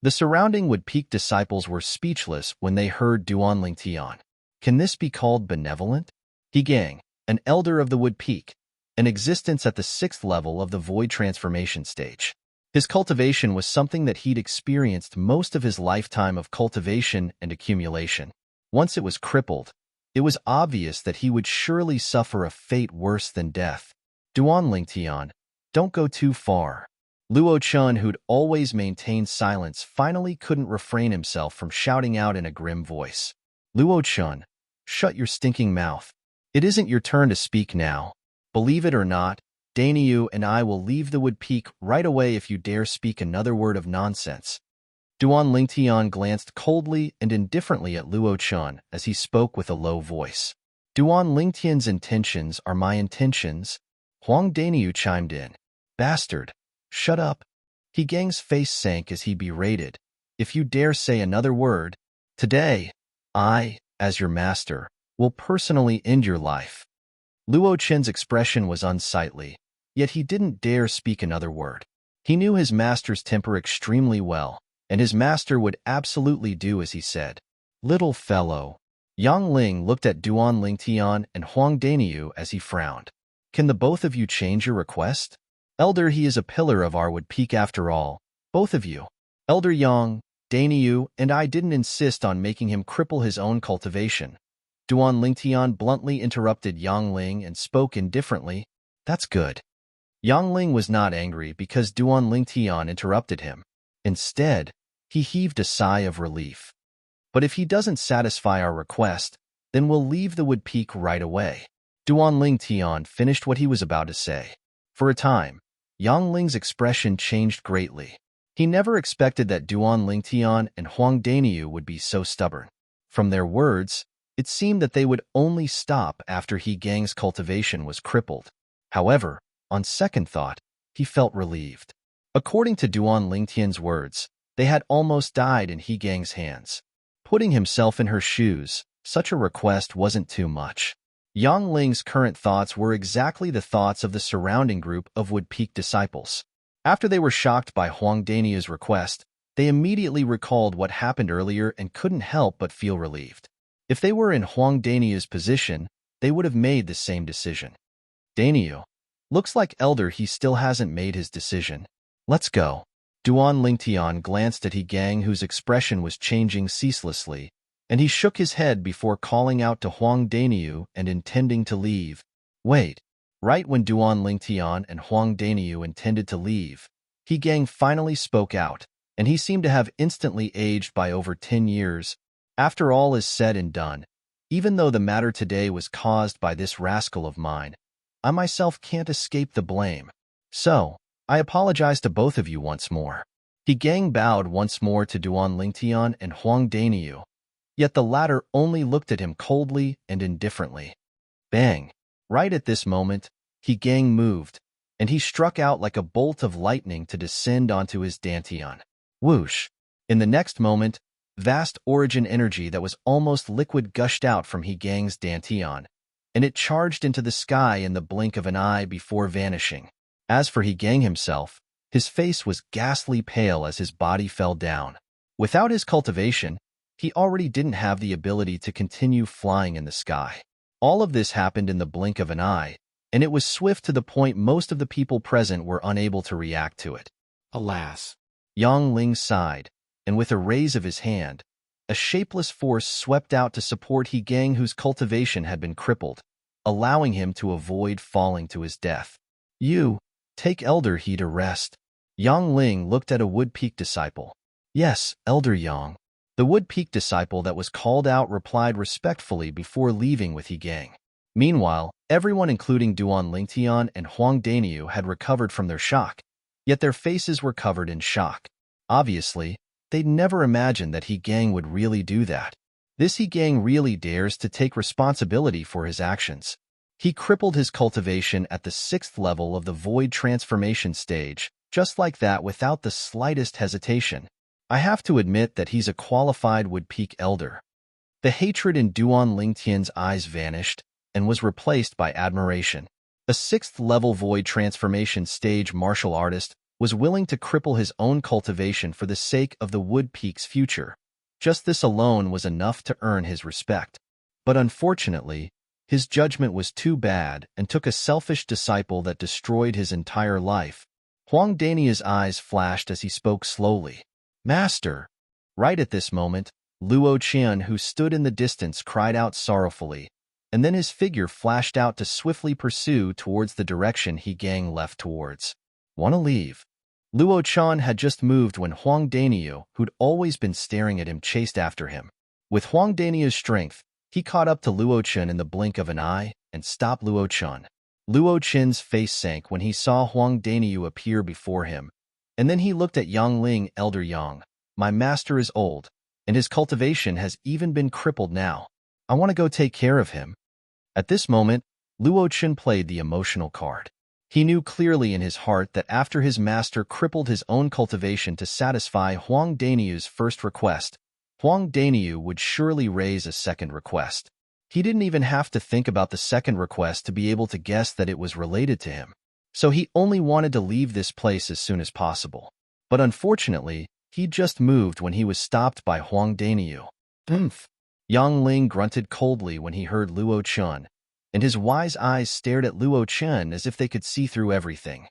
The surrounding Wood Peak disciples were speechless when they heard Duan Lingtian. Can this be called benevolent? He Gang, an elder of the Wood Peak, an existence at the 6th level of the Void Transformation stage. His cultivation was something that he'd experienced most of his lifetime of cultivation and accumulation. Once it was crippled, it was obvious that he would surely suffer a fate worse than death. Duan Lingtian, don't go too far. Luo Chun, who'd always maintained silence, finally couldn't refrain himself from shouting out in a grim voice. Luo Chun, shut your stinking mouth. It isn't your turn to speak now. Believe it or not, Danyu and I will leave the Wood Peak right away if you dare speak another word of nonsense. Duan Lingtian glanced coldly and indifferently at Luo Chun as he spoke with a low voice. Duan Lingtian's intentions are my intentions. Huang Danyu chimed in. Bastard. Shut up. He Gang's face sank as he berated. If you dare say another word, today, I, as your master, will personally end your life. Luo Chen's expression was unsightly, yet he didn't dare speak another word. He knew his master's temper extremely well, and his master would absolutely do as he said. Little fellow. Yang Ling looked at Duan Lingtian and Huang Danyu as he frowned. Can the both of you change your request? Elder, he is a pillar of our Wood Peak after all, both of you. Elder Yang, Danyu, and I didn't insist on making him cripple his own cultivation. Duan Lingtian bluntly interrupted Yang Ling and spoke indifferently. That's good. Yang Ling was not angry because Duan Lingtian interrupted him. Instead, he heaved a sigh of relief. But if he doesn't satisfy our request, then we'll leave the Wood Peak right away. Duan Lingtian finished what he was about to say. For a time, Yang Ling's expression changed greatly. He never expected that Duan Lingtian and Huang Danyu would be so stubborn. From their words, It seemed that they would only stop after He Gang's cultivation was crippled. However, on second thought, he felt relieved. According to Duan Lingtian's words, they had almost died in He Gang's hands. Putting himself in her shoes, such a request wasn't too much. Yang Ling's current thoughts were exactly the thoughts of the surrounding group of Wood Peak disciples. After they were shocked by Huang Dania's request, they immediately recalled what happened earlier and couldn't help but feel relieved. If they were in Huang Dania's position, they would have made the same decision. Daniel, looks like Elder He still hasn't made his decision. Let's go. Duan Lingtian glanced at He Gang, whose expression was changing ceaselessly, and he shook his head before calling out to Huang Daniu and intending to leave. Wait. Right when Duan Lingtian and Huang Daniu intended to leave, He Gang finally spoke out, and he seemed to have instantly aged by over 10 years. After all is said and done, even though the matter today was caused by this rascal of mine, I myself can't escape the blame. So, I apologize to both of you once more. He Gang bowed once more to Duan Lingtian and Huang Daniu, yet the latter only looked at him coldly and indifferently. Bang! Right at this moment, He Gang moved, and he struck out like a bolt of lightning to descend onto his dantian. Whoosh! In the next moment, vast origin energy that was almost liquid gushed out from He Gang's dantian, and it charged into the sky in the blink of an eye before vanishing. As for He Gang himself, his face was ghastly pale as his body fell down. Without his cultivation, he already didn't have the ability to continue flying in the sky. All of this happened in the blink of an eye, and it was swift to the point most of the people present were unable to react to it. Alas! Yang Ling sighed, and with a raise of his hand, a shapeless force swept out to support He Gang, whose cultivation had been crippled, allowing him to avoid falling to his death. You, take Elder He to rest. Yang Ling looked at a Wood Peak disciple. Yes, Elder Yang. The Wood Peak disciple that was called out replied respectfully before leaving with He Gang. Meanwhile, everyone including Duan Lingtian and Huang Daniu had recovered from their shock, yet their faces were covered in shock. Obviously, they'd never imagined that He Gang would really do that. This He Gang really dares to take responsibility for his actions. He crippled his cultivation at the 6th level of the Void Transformation stage, just like that without the slightest hesitation. I have to admit that he's a qualified Wood Peak elder. The hatred in Duan Lingtian's eyes vanished and was replaced by admiration. A 6th level Void Transformation stage martial artist was willing to cripple his own cultivation for the sake of the Wood Peak's future. Just this alone was enough to earn his respect. But unfortunately, his judgment was too bad and took a selfish disciple that destroyed his entire life. Huang Dania's eyes flashed as he spoke slowly. Master! Right at this moment, Luo Qian, who stood in the distance, cried out sorrowfully, and then his figure flashed out to swiftly pursue towards the direction He Gang left towards. Wanna leave? Luo Qian had just moved when Huang Daniu, who'd always been staring at him, chased after him. With Huang Daniu's strength, he caught up to Luo Qian in the blink of an eye and stopped Luo Qian. Luo Qian's face sank when he saw Huang Daniu appear before him, and then he looked at Yang Ling. Elder Yang, my master is old, and his cultivation has even been crippled now. I want to go take care of him. At this moment, Luo Qian played the emotional card. He knew clearly in his heart that after his master crippled his own cultivation to satisfy Huang Daniu's first request, Huang Daniu would surely raise a second request. He didn't even have to think about the second request to be able to guess that it was related to him. So he only wanted to leave this place as soon as possible. But unfortunately, he just moved when he was stopped by Huang Daniu. Humph! Yang Ling grunted coldly when he heard Luo Qian, and his wise eyes stared at Luo Qian as if they could see through everything.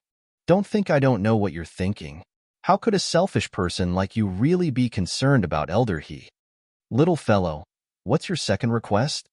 Don't think I don't know what you're thinking. How could a selfish person like you really be concerned about Elder He? Little fellow, what's your second request?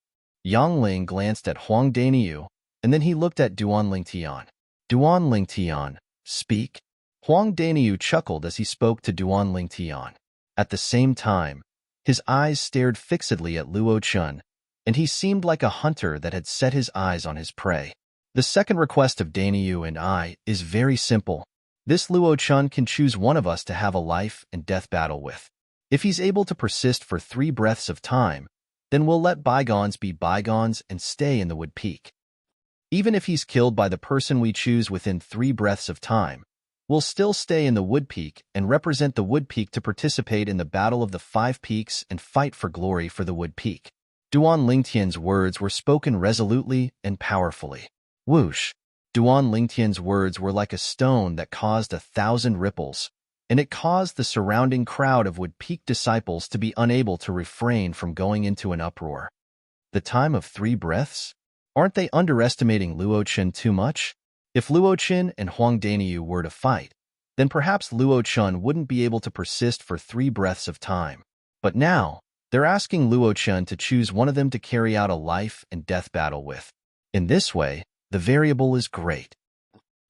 Yang Ling glanced at Huang Daniu, and then he looked at Duan Lingtian. Duan Lingtian, speak. Huang Daniu chuckled as he spoke to Duan Lingtian. At the same time, his eyes stared fixedly at Luo Qian, and he seemed like a hunter that had set his eyes on his prey. The second request of Daniu and I is very simple. This Luo Qian can choose one of us to have a life and death battle with. If he's able to persist for 3 breaths of time, then we'll let bygones be bygones and stay in the wood peak. Even if he's killed by the person we choose within 3 breaths of time, we'll still stay in the wood peak and represent the wood peak to participate in the battle of the 5 peaks and fight for glory for the wood peak. Duan Lingtian's words were spoken resolutely and powerfully. Whoosh! Duan Lingtian's words were like a stone that caused 1,000 ripples, and it caused the surrounding crowd of wood peak disciples to be unable to refrain from going into an uproar. The time of 3 breaths? Aren't they underestimating Luo Chen too much? If Luo Chen and Huang Daniyu were to fight, then perhaps Luo Chen wouldn't be able to persist for 3 breaths of time. But now, they're asking Luo Chen to choose one of them to carry out a life and death battle with. In this way, the variable is great.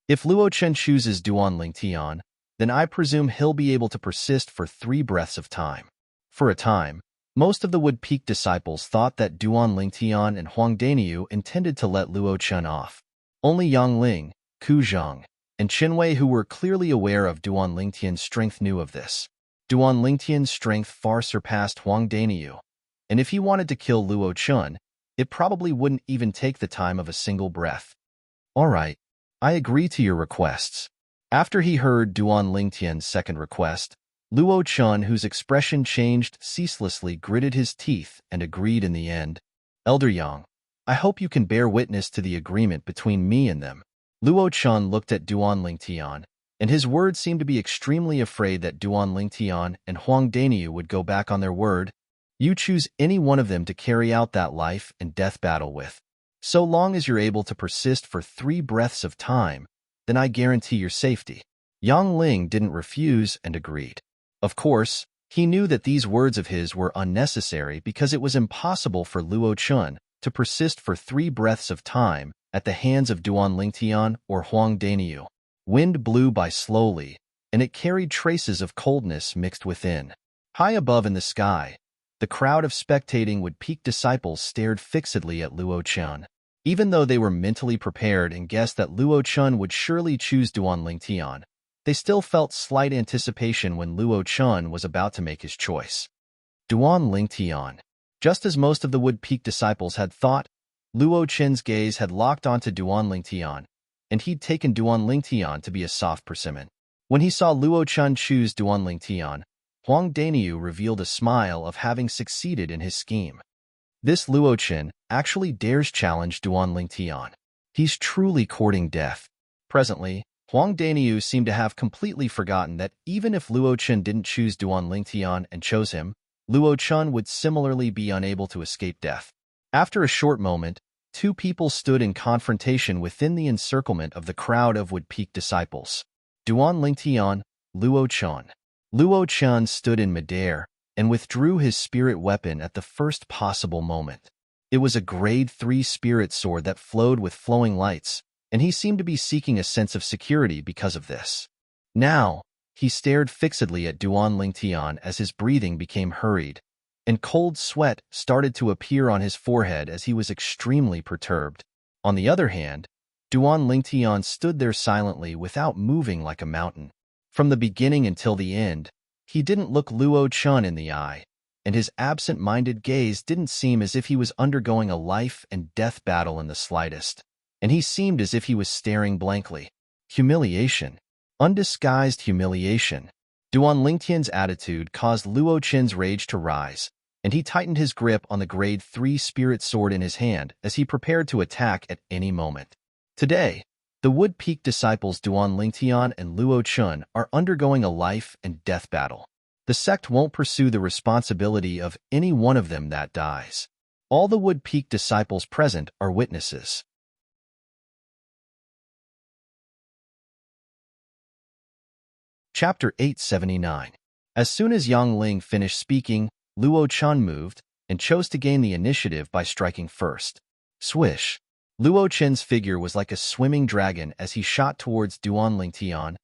If Luo Chen chooses Duan Lingtian, then I presume he'll be able to persist for 3 breaths of time. For a time, most of the Wood Peak disciples thought that Duan Lingtian and Huang Daniyu intended to let Luo Chen off. Only Yang Ling, Ku Zhang, and Qinwei, who were clearly aware of Duan Lingtian's strength, knew of this. Duan Lingtian's strength far surpassed Huang Daniyu, and if he wanted to kill Luo Chen, it probably wouldn't even take the time of a single breath. All right, I agree to your requests. After he heard Duan Lingtian's second request, Luo Chen, whose expression changed ceaselessly, gritted his teeth and agreed in the end. Elder Yang, I hope you can bear witness to the agreement between me and them. Luo Chen looked at Duan Lingtian, and his words seemed to be extremely afraid that Duan Lingtian and Huang Daniyu would go back on their word. You choose any one of them to carry out that life and death battle with. So long as you're able to persist for 3 breaths of time, then I guarantee your safety. Yang Ling didn't refuse and agreed. Of course, he knew that these words of his were unnecessary because it was impossible for Luo Chen to persist for 3 breaths of time at the hands of Duan Lingtian or Huang Daniyu. Wind blew by slowly, and it carried traces of coldness mixed within. High above in the sky, the crowd of spectating Wood Peak disciples stared fixedly at Luo Chen. Even though they were mentally prepared and guessed that Luo Chen would surely choose Duan Lingtian, they still felt slight anticipation when Luo Chen was about to make his choice. Duan Lingtian. Just as most of the Wood Peak disciples had thought, Luo Chen's gaze had locked onto Duan Lingtian, and he'd taken Duan Lingtian to be a soft persimmon. When he saw Luo Chen choose Duan Lingtian, Huang Daniyu revealed a smile of having succeeded in his scheme. This Luo Chen actually dares challenge Duan Lingtian. He's truly courting death. Presently, Huang Daniyu seemed to have completely forgotten that even if Luo Chen didn't choose Duan Lingtian and chose him, Luo Chen would similarly be unable to escape death. After a short moment, 2 people stood in confrontation within the encirclement of the crowd of Wood Peak disciples. Duan Lingtian, Luo Chen. Luo Chen stood in midair and withdrew his spirit weapon at the first possible moment. It was a grade 3 spirit sword that flowed with flowing lights, and he seemed to be seeking a sense of security because of this. Now, he stared fixedly at Duan Lingtian as his breathing became hurried, and cold sweat started to appear on his forehead as he was extremely perturbed. On the other hand, Duan Lingtian stood there silently without moving like a mountain. From the beginning until the end, he didn't look Luo Chen in the eye, and his absent-minded gaze didn't seem as if he was undergoing a life and death battle in the slightest, and he seemed as if he was staring blankly. Humiliation. Undisguised humiliation. Duan Lingtian's attitude caused Luo Chen's rage to rise, and he tightened his grip on the grade 3 spirit sword in his hand as he prepared to attack at any moment. Today, the Wood Peak disciples Duan Lingtian and Luo Chen are undergoing a life and death battle. The sect won't pursue the responsibility of any one of them that dies. All the Wood Peak disciples present are witnesses. Chapter 879. As soon as Yang Ling finished speaking, Luo Chen moved and chose to gain the initiative by striking first. Swish! Luo Chen's figure was like a swimming dragon as he shot towards Duan Lingtian,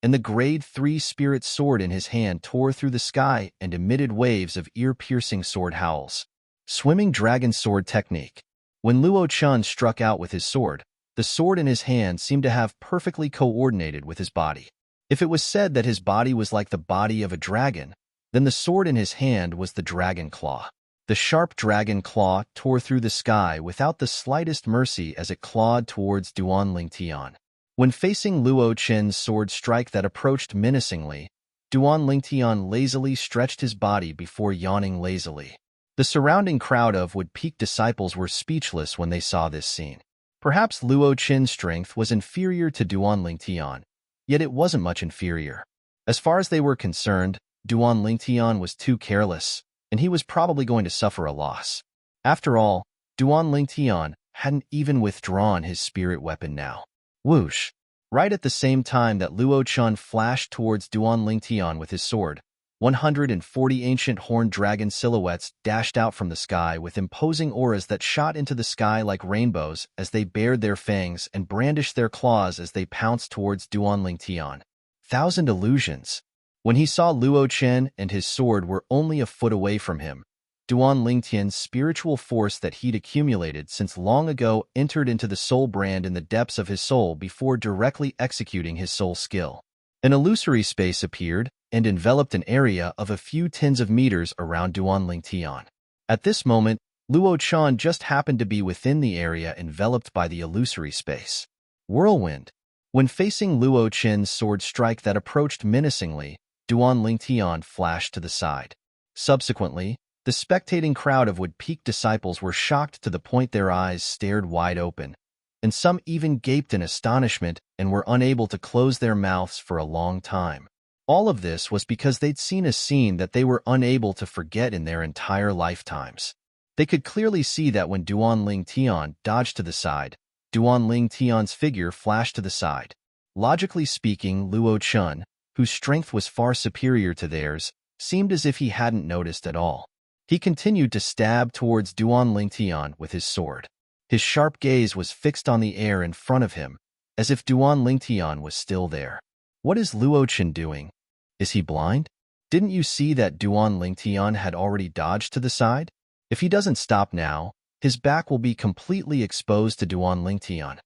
and the grade 3 spirit sword in his hand tore through the sky and emitted waves of ear-piercing sword howls. Swimming dragon sword technique. When Luo Chen struck out with his sword, the sword in his hand seemed to have perfectly coordinated with his body. If it was said that his body was like the body of a dragon, then the sword in his hand was the dragon claw. The sharp dragon claw tore through the sky without the slightest mercy as it clawed towards Duan Lingtian. When facing Luo Chen's sword strike that approached menacingly, Duan Lingtian lazily stretched his body before yawning lazily. The surrounding crowd of would-peak disciples were speechless when they saw this scene. Perhaps Luo Chen's strength was inferior to Duan Lingtian, yet it wasn't much inferior. As far as they were concerned, Duan Lingtian was too careless, and he was probably going to suffer a loss. After all, Duan Lingtian hadn't even withdrawn his spirit weapon now. Whoosh! Right at the same time that Luo Chen flashed towards Duan Lingtian with his sword, 140 ancient horned dragon silhouettes dashed out from the sky with imposing auras that shot into the sky like rainbows as they bared their fangs and brandished their claws as they pounced towards Duan Lingtian. Thousand illusions. When he saw Luo Chen and his sword were only a foot away from him, Duan Lingtian's spiritual force that he'd accumulated since long ago entered into the soul brand in the depths of his soul before directly executing his soul skill. An illusory space appeared and enveloped an area of a few tens of meters around Duan Lingtian. At this moment, Luo Chen just happened to be within the area enveloped by the illusory space. Whirlwind. When facing Luo Chen's sword strike that approached menacingly, Duan Lingtian flashed to the side. Subsequently, the spectating crowd of would-peak disciples were shocked to the point their eyes stared wide open, and some even gaped in astonishment and were unable to close their mouths for a long time. All of this was because they'd seen a scene that they were unable to forget in their entire lifetimes. They could clearly see that when Duan Lingtian dodged to the side, Duan Lingtian's figure flashed to the side. Logically speaking, Luo Chen, whose strength was far superior to theirs, seemed as if he hadn't noticed at all. He continued to stab towards Duan Lingtian with his sword. His sharp gaze was fixed on the air in front of him, as if Duan Lingtian was still there. What is Luo Chen doing? Is he blind? Didn't you see that Duan Lingtian had already dodged to the side? If he doesn't stop now, his back will be completely exposed to Duan Lingtian.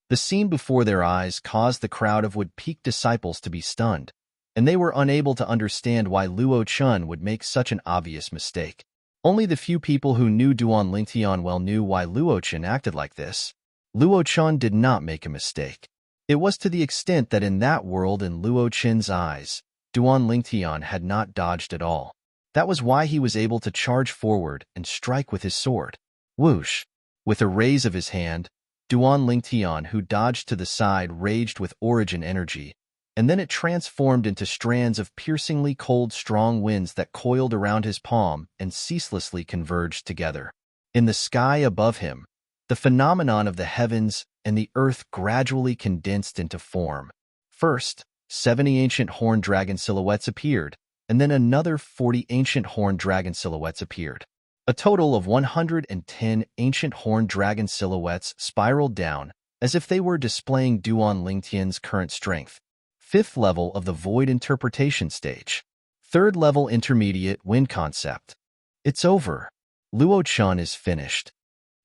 The scene before their eyes caused the crowd of would-peak disciples to be stunned, and they were unable to understand why Luo Chen would make such an obvious mistake. Only the few people who knew Duan Lingtian well knew why Luo Chen acted like this. Luo Chen did not make a mistake. It was to the extent that in that world in Luo Chen's eyes, Duan Lingtian had not dodged at all. That was why he was able to charge forward and strike with his sword. Whoosh! With a raise of his hand, Duan Lingtian, who dodged to the side, raged with origin energy, and then it transformed into strands of piercingly cold, strong winds that coiled around his palm and ceaselessly converged together. In the sky above him, the phenomenon of the heavens and the earth gradually condensed into form. First, 70 ancient horned dragon silhouettes appeared, and then another 40 ancient horned dragon silhouettes appeared. A total of 110 ancient horned dragon silhouettes spiraled down, as if they were displaying Duan Lingtian's current strength. 5th level of the Void Interpretation Stage. 3rd level Intermediate Wind Concept. It's over. Luo Chen is finished.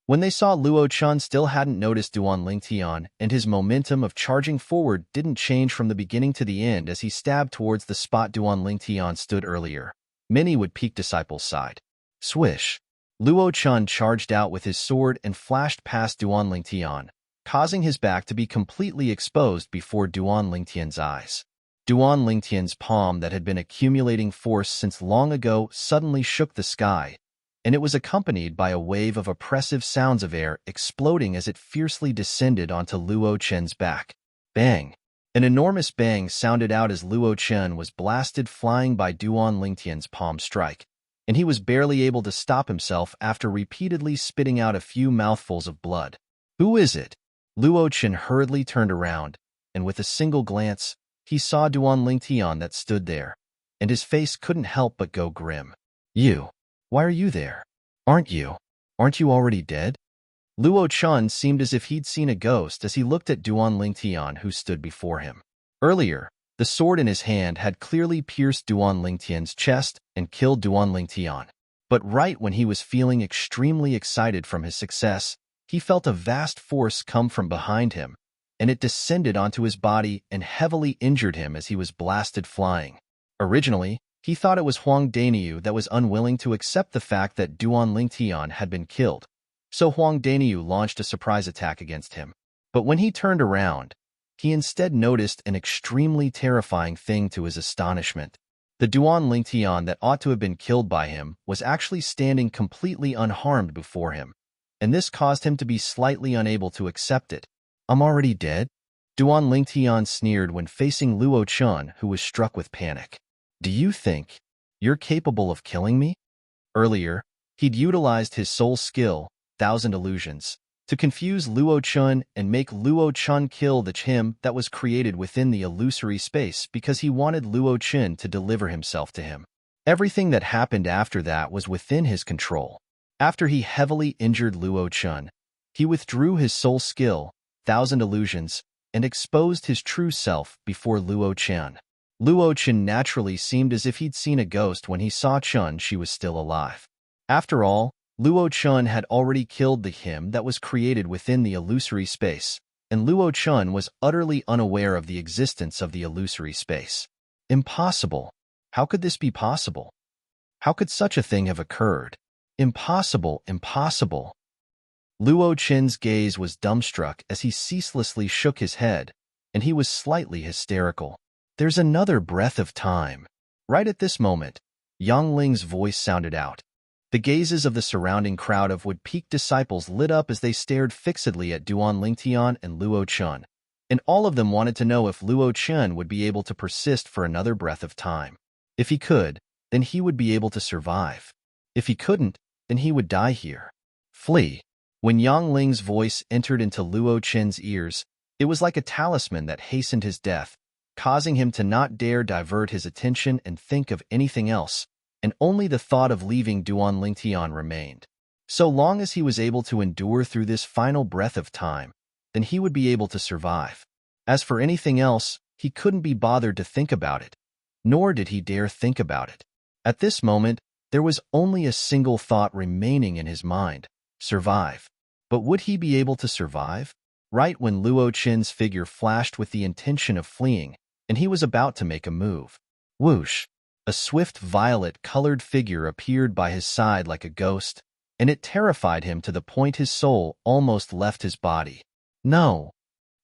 When they saw Luo Chen still hadn't noticed Duan Lingtian, and his momentum of charging forward didn't change from the beginning to the end as he stabbed towards the spot Duan Lingtian stood earlier, many would-peak disciples sighed. Swish! Luo Chen charged out with his sword and flashed past Duan Lingtian, causing his back to be completely exposed before Duan Lingtian's eyes. Duan Lingtian's palm that had been accumulating force since long ago suddenly shook the sky, and it was accompanied by a wave of oppressive sounds of air exploding as it fiercely descended onto Luo Chen's back. Bang! An enormous bang sounded out as Luo Chen was blasted flying by Duan Lingtian's palm strike, and he was barely able to stop himself after repeatedly spitting out a few mouthfuls of blood. Who is it? Luo Chen hurriedly turned around, and with a single glance, he saw Duan Lingtian that stood there, and his face couldn't help but go grim. You. Why are you there? Aren't you already dead? Luo Chen seemed as if he'd seen a ghost as he looked at Duan Lingtian who stood before him. Earlier, the sword in his hand had clearly pierced Duan Lingtian's chest and killed Duan Lingtian. But right when he was feeling extremely excited from his success, he felt a vast force come from behind him, and it descended onto his body and heavily injured him as he was blasted flying. Originally, He thought it was Huang Daniu that was unwilling to accept the fact that Duan Lingtian had been killed, so Huang Daniu launched a surprise attack against him. But when he turned around, he instead noticed an extremely terrifying thing to his astonishment. The Duan Lingtian that ought to have been killed by him was actually standing completely unharmed before him, and this caused him to be slightly unable to accept it. "I'm already dead?" Duan Lingtian sneered when facing Luo Chun, who was struck with panic. "Do you think you're capable of killing me?" Earlier, he'd utilized his soul skill, Thousand Illusions, to confuse Luo Chun and make Luo Chun kill the him that was created within the illusory space because he wanted Luo Chun to deliver himself to him. Everything that happened after that was within his control. After he heavily injured Luo Chun, he withdrew his soul skill, Thousand Illusions, and exposed his true self before Luo Chun. Luo Chun naturally seemed as if he'd seen a ghost when he saw Chun she was still alive. After all, Luo Chun had already killed the him that was created within the illusory space, and Luo Chun was utterly unaware of the existence of the illusory space. Impossible. How could this be possible? How could such a thing have occurred? Impossible, impossible. Luo Chun's gaze was dumbstruck as he ceaselessly shook his head, and he was slightly hysterical. "There's another breath of time." Right at this moment, Yang Ling's voice sounded out. The gazes of the surrounding crowd of Wood Peak disciples lit up as they stared fixedly at Duan Lingtian and Luo Chun, and all of them wanted to know if Luo Chun would be able to persist for another breath of time. If he could, then he would be able to survive. If he couldn't, then he would die here. Flee. When Yang Ling's voice entered into Luo Chun's ears, it was like a talisman that hastened his death, causing him to not dare divert his attention and think of anything else, and only the thought of leaving Duan Lingtian remained. So long as he was able to endure through this final breath of time, then he would be able to survive. As for anything else, he couldn't be bothered to think about it, nor did he dare think about it. At this moment, there was only a single thought remaining in his mind: survive. But would he be able to survive? Right when Luo Chun's figure flashed with the intention of fleeing, and he was about to make a move. Whoosh! A swift violet-colored figure appeared by his side like a ghost, and it terrified him to the point his soul almost left his body. No!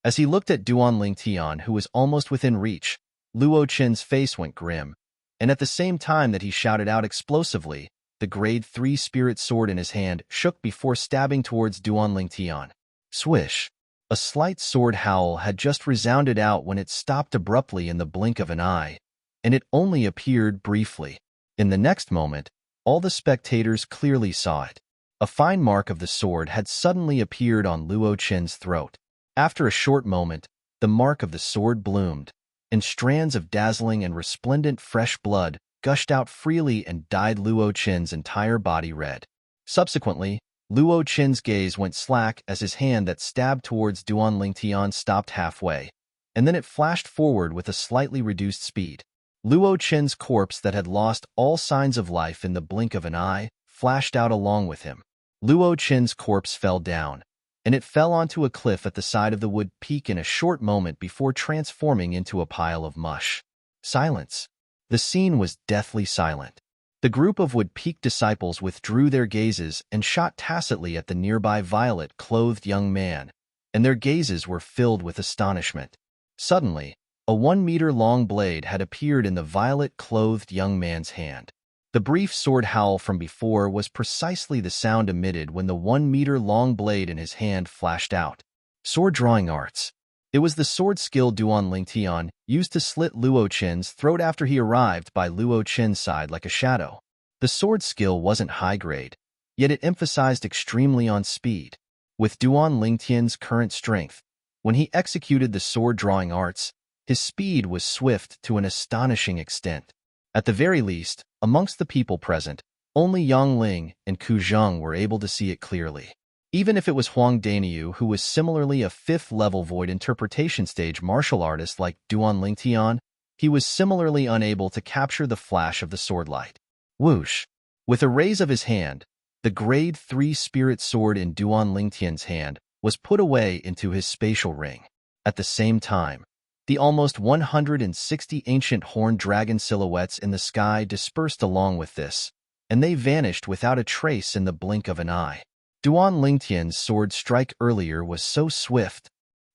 As he looked at Duan Lingtian, who was almost within reach, Luo Chun's face went grim, and at the same time that he shouted out explosively, the grade 3 spirit sword in his hand shook before stabbing towards Duan Lingtian. Swish! A slight sword howl had just resounded out when it stopped abruptly in the blink of an eye, and it only appeared briefly. In the next moment, all the spectators clearly saw it. A fine mark of the sword had suddenly appeared on Luo Chun's throat. After a short moment, the mark of the sword bloomed, and strands of dazzling and resplendent fresh blood gushed out freely and dyed Luo Chun's entire body red. Subsequently, Luo Chun's gaze went slack as his hand that stabbed towards Duan Lingtian stopped halfway, and then it flashed forward with a slightly reduced speed. Luo Chun's corpse that had lost all signs of life in the blink of an eye flashed out along with him. Luo Chun's corpse fell down, and it fell onto a cliff at the side of the wood peak in a short moment before transforming into a pile of mush. Silence. The scene was deathly silent. The group of Wood Peak disciples withdrew their gazes and shot tacitly at the nearby violet-clothed young man, and their gazes were filled with astonishment. Suddenly, a 1-meter-long blade had appeared in the violet-clothed young man's hand. The brief sword howl from before was precisely the sound emitted when the 1-meter-long blade in his hand flashed out. Sword drawing arts. It was the sword skill Duan Lingtian used to slit Luo Chun's throat after he arrived by Luo Chun's side like a shadow. The sword skill wasn't high grade, yet it emphasized extremely on speed. With Duan Lingtian's current strength, when he executed the sword drawing arts, his speed was swift to an astonishing extent. At the very least, amongst the people present, only Yang Ling and Ku Zheng were able to see it clearly. Even if it was Huang Daniu, who was similarly a 5th-level void interpretation stage martial artist like Duan Lingtian, he was similarly unable to capture the flash of the sword light. Whoosh! With a raise of his hand, the grade 3 spirit sword in Duan Lingtian's hand was put away into his spatial ring. At the same time, The almost 160 ancient horned dragon silhouettes in the sky dispersed along with this, and they vanished without a trace in the blink of an eye. Duan Lingtian's sword strike earlier was so swift.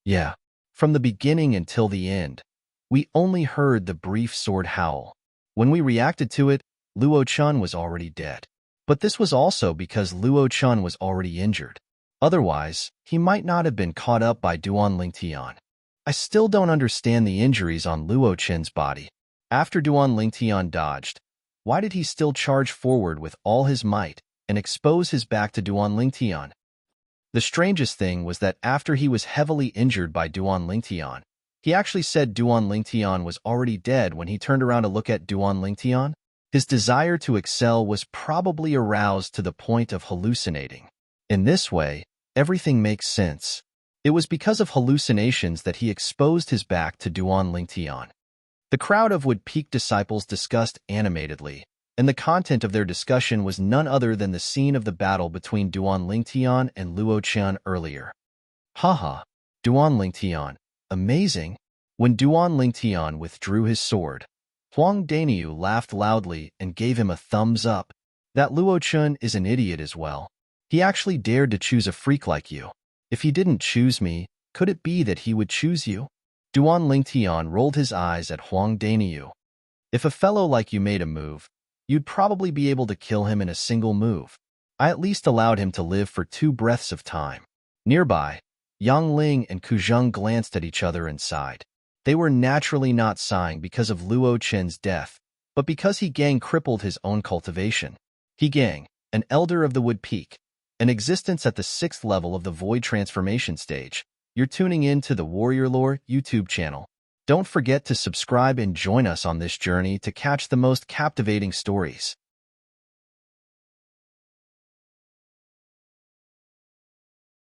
Yeah, from the beginning until the end, we only heard the brief sword howl. When we reacted to it, Luo Chun was already dead. But this was also because Luo Chun was already injured. Otherwise, he might not have been caught up by Duan Lingtian. I still don't understand the injuries on Luo Chen's body. After Duan Lingtian dodged, why did he still charge forward with all his might and expose his back to Duan Lingtian? The strangest thing was that after he was heavily injured by Duan Lingtian, he actually said Duan Lingtian was already dead when he turned around to look at Duan Lingtian. His desire to excel was probably aroused to the point of hallucinating. In this way, everything makes sense. It was because of hallucinations that he exposed his back to Duan Lingtian. The crowd of Wood Peak disciples discussed animatedly, and the content of their discussion was none other than the scene of the battle between Duan Lingtian and Luo Chen earlier. Haha, Duan Lingtian, amazing. When Duan Lingtian withdrew his sword, Huang Daniu laughed loudly and gave him a thumbs up. That Luo Chen is an idiot as well. He actually dared to choose a freak like you. If he didn't choose me, could it be that he would choose you? Duan Lingtian rolled his eyes at Huang Daniu. If a fellow like you made a move, you'd probably be able to kill him in a single move. I at least allowed him to live for 2 breaths of time. Nearby, Yang Ling and Ku Zheng glanced at each other and sighed. They were naturally not sighing because of Luo Chen's death, but because He Gang crippled his own cultivation. He Gang, an elder of the Wood Peak, an existence at the 6th level of the Void Transformation stage. You're tuning in to the Warrior Lore YouTube channel. Don't forget to subscribe and join us on this journey to catch the most captivating stories.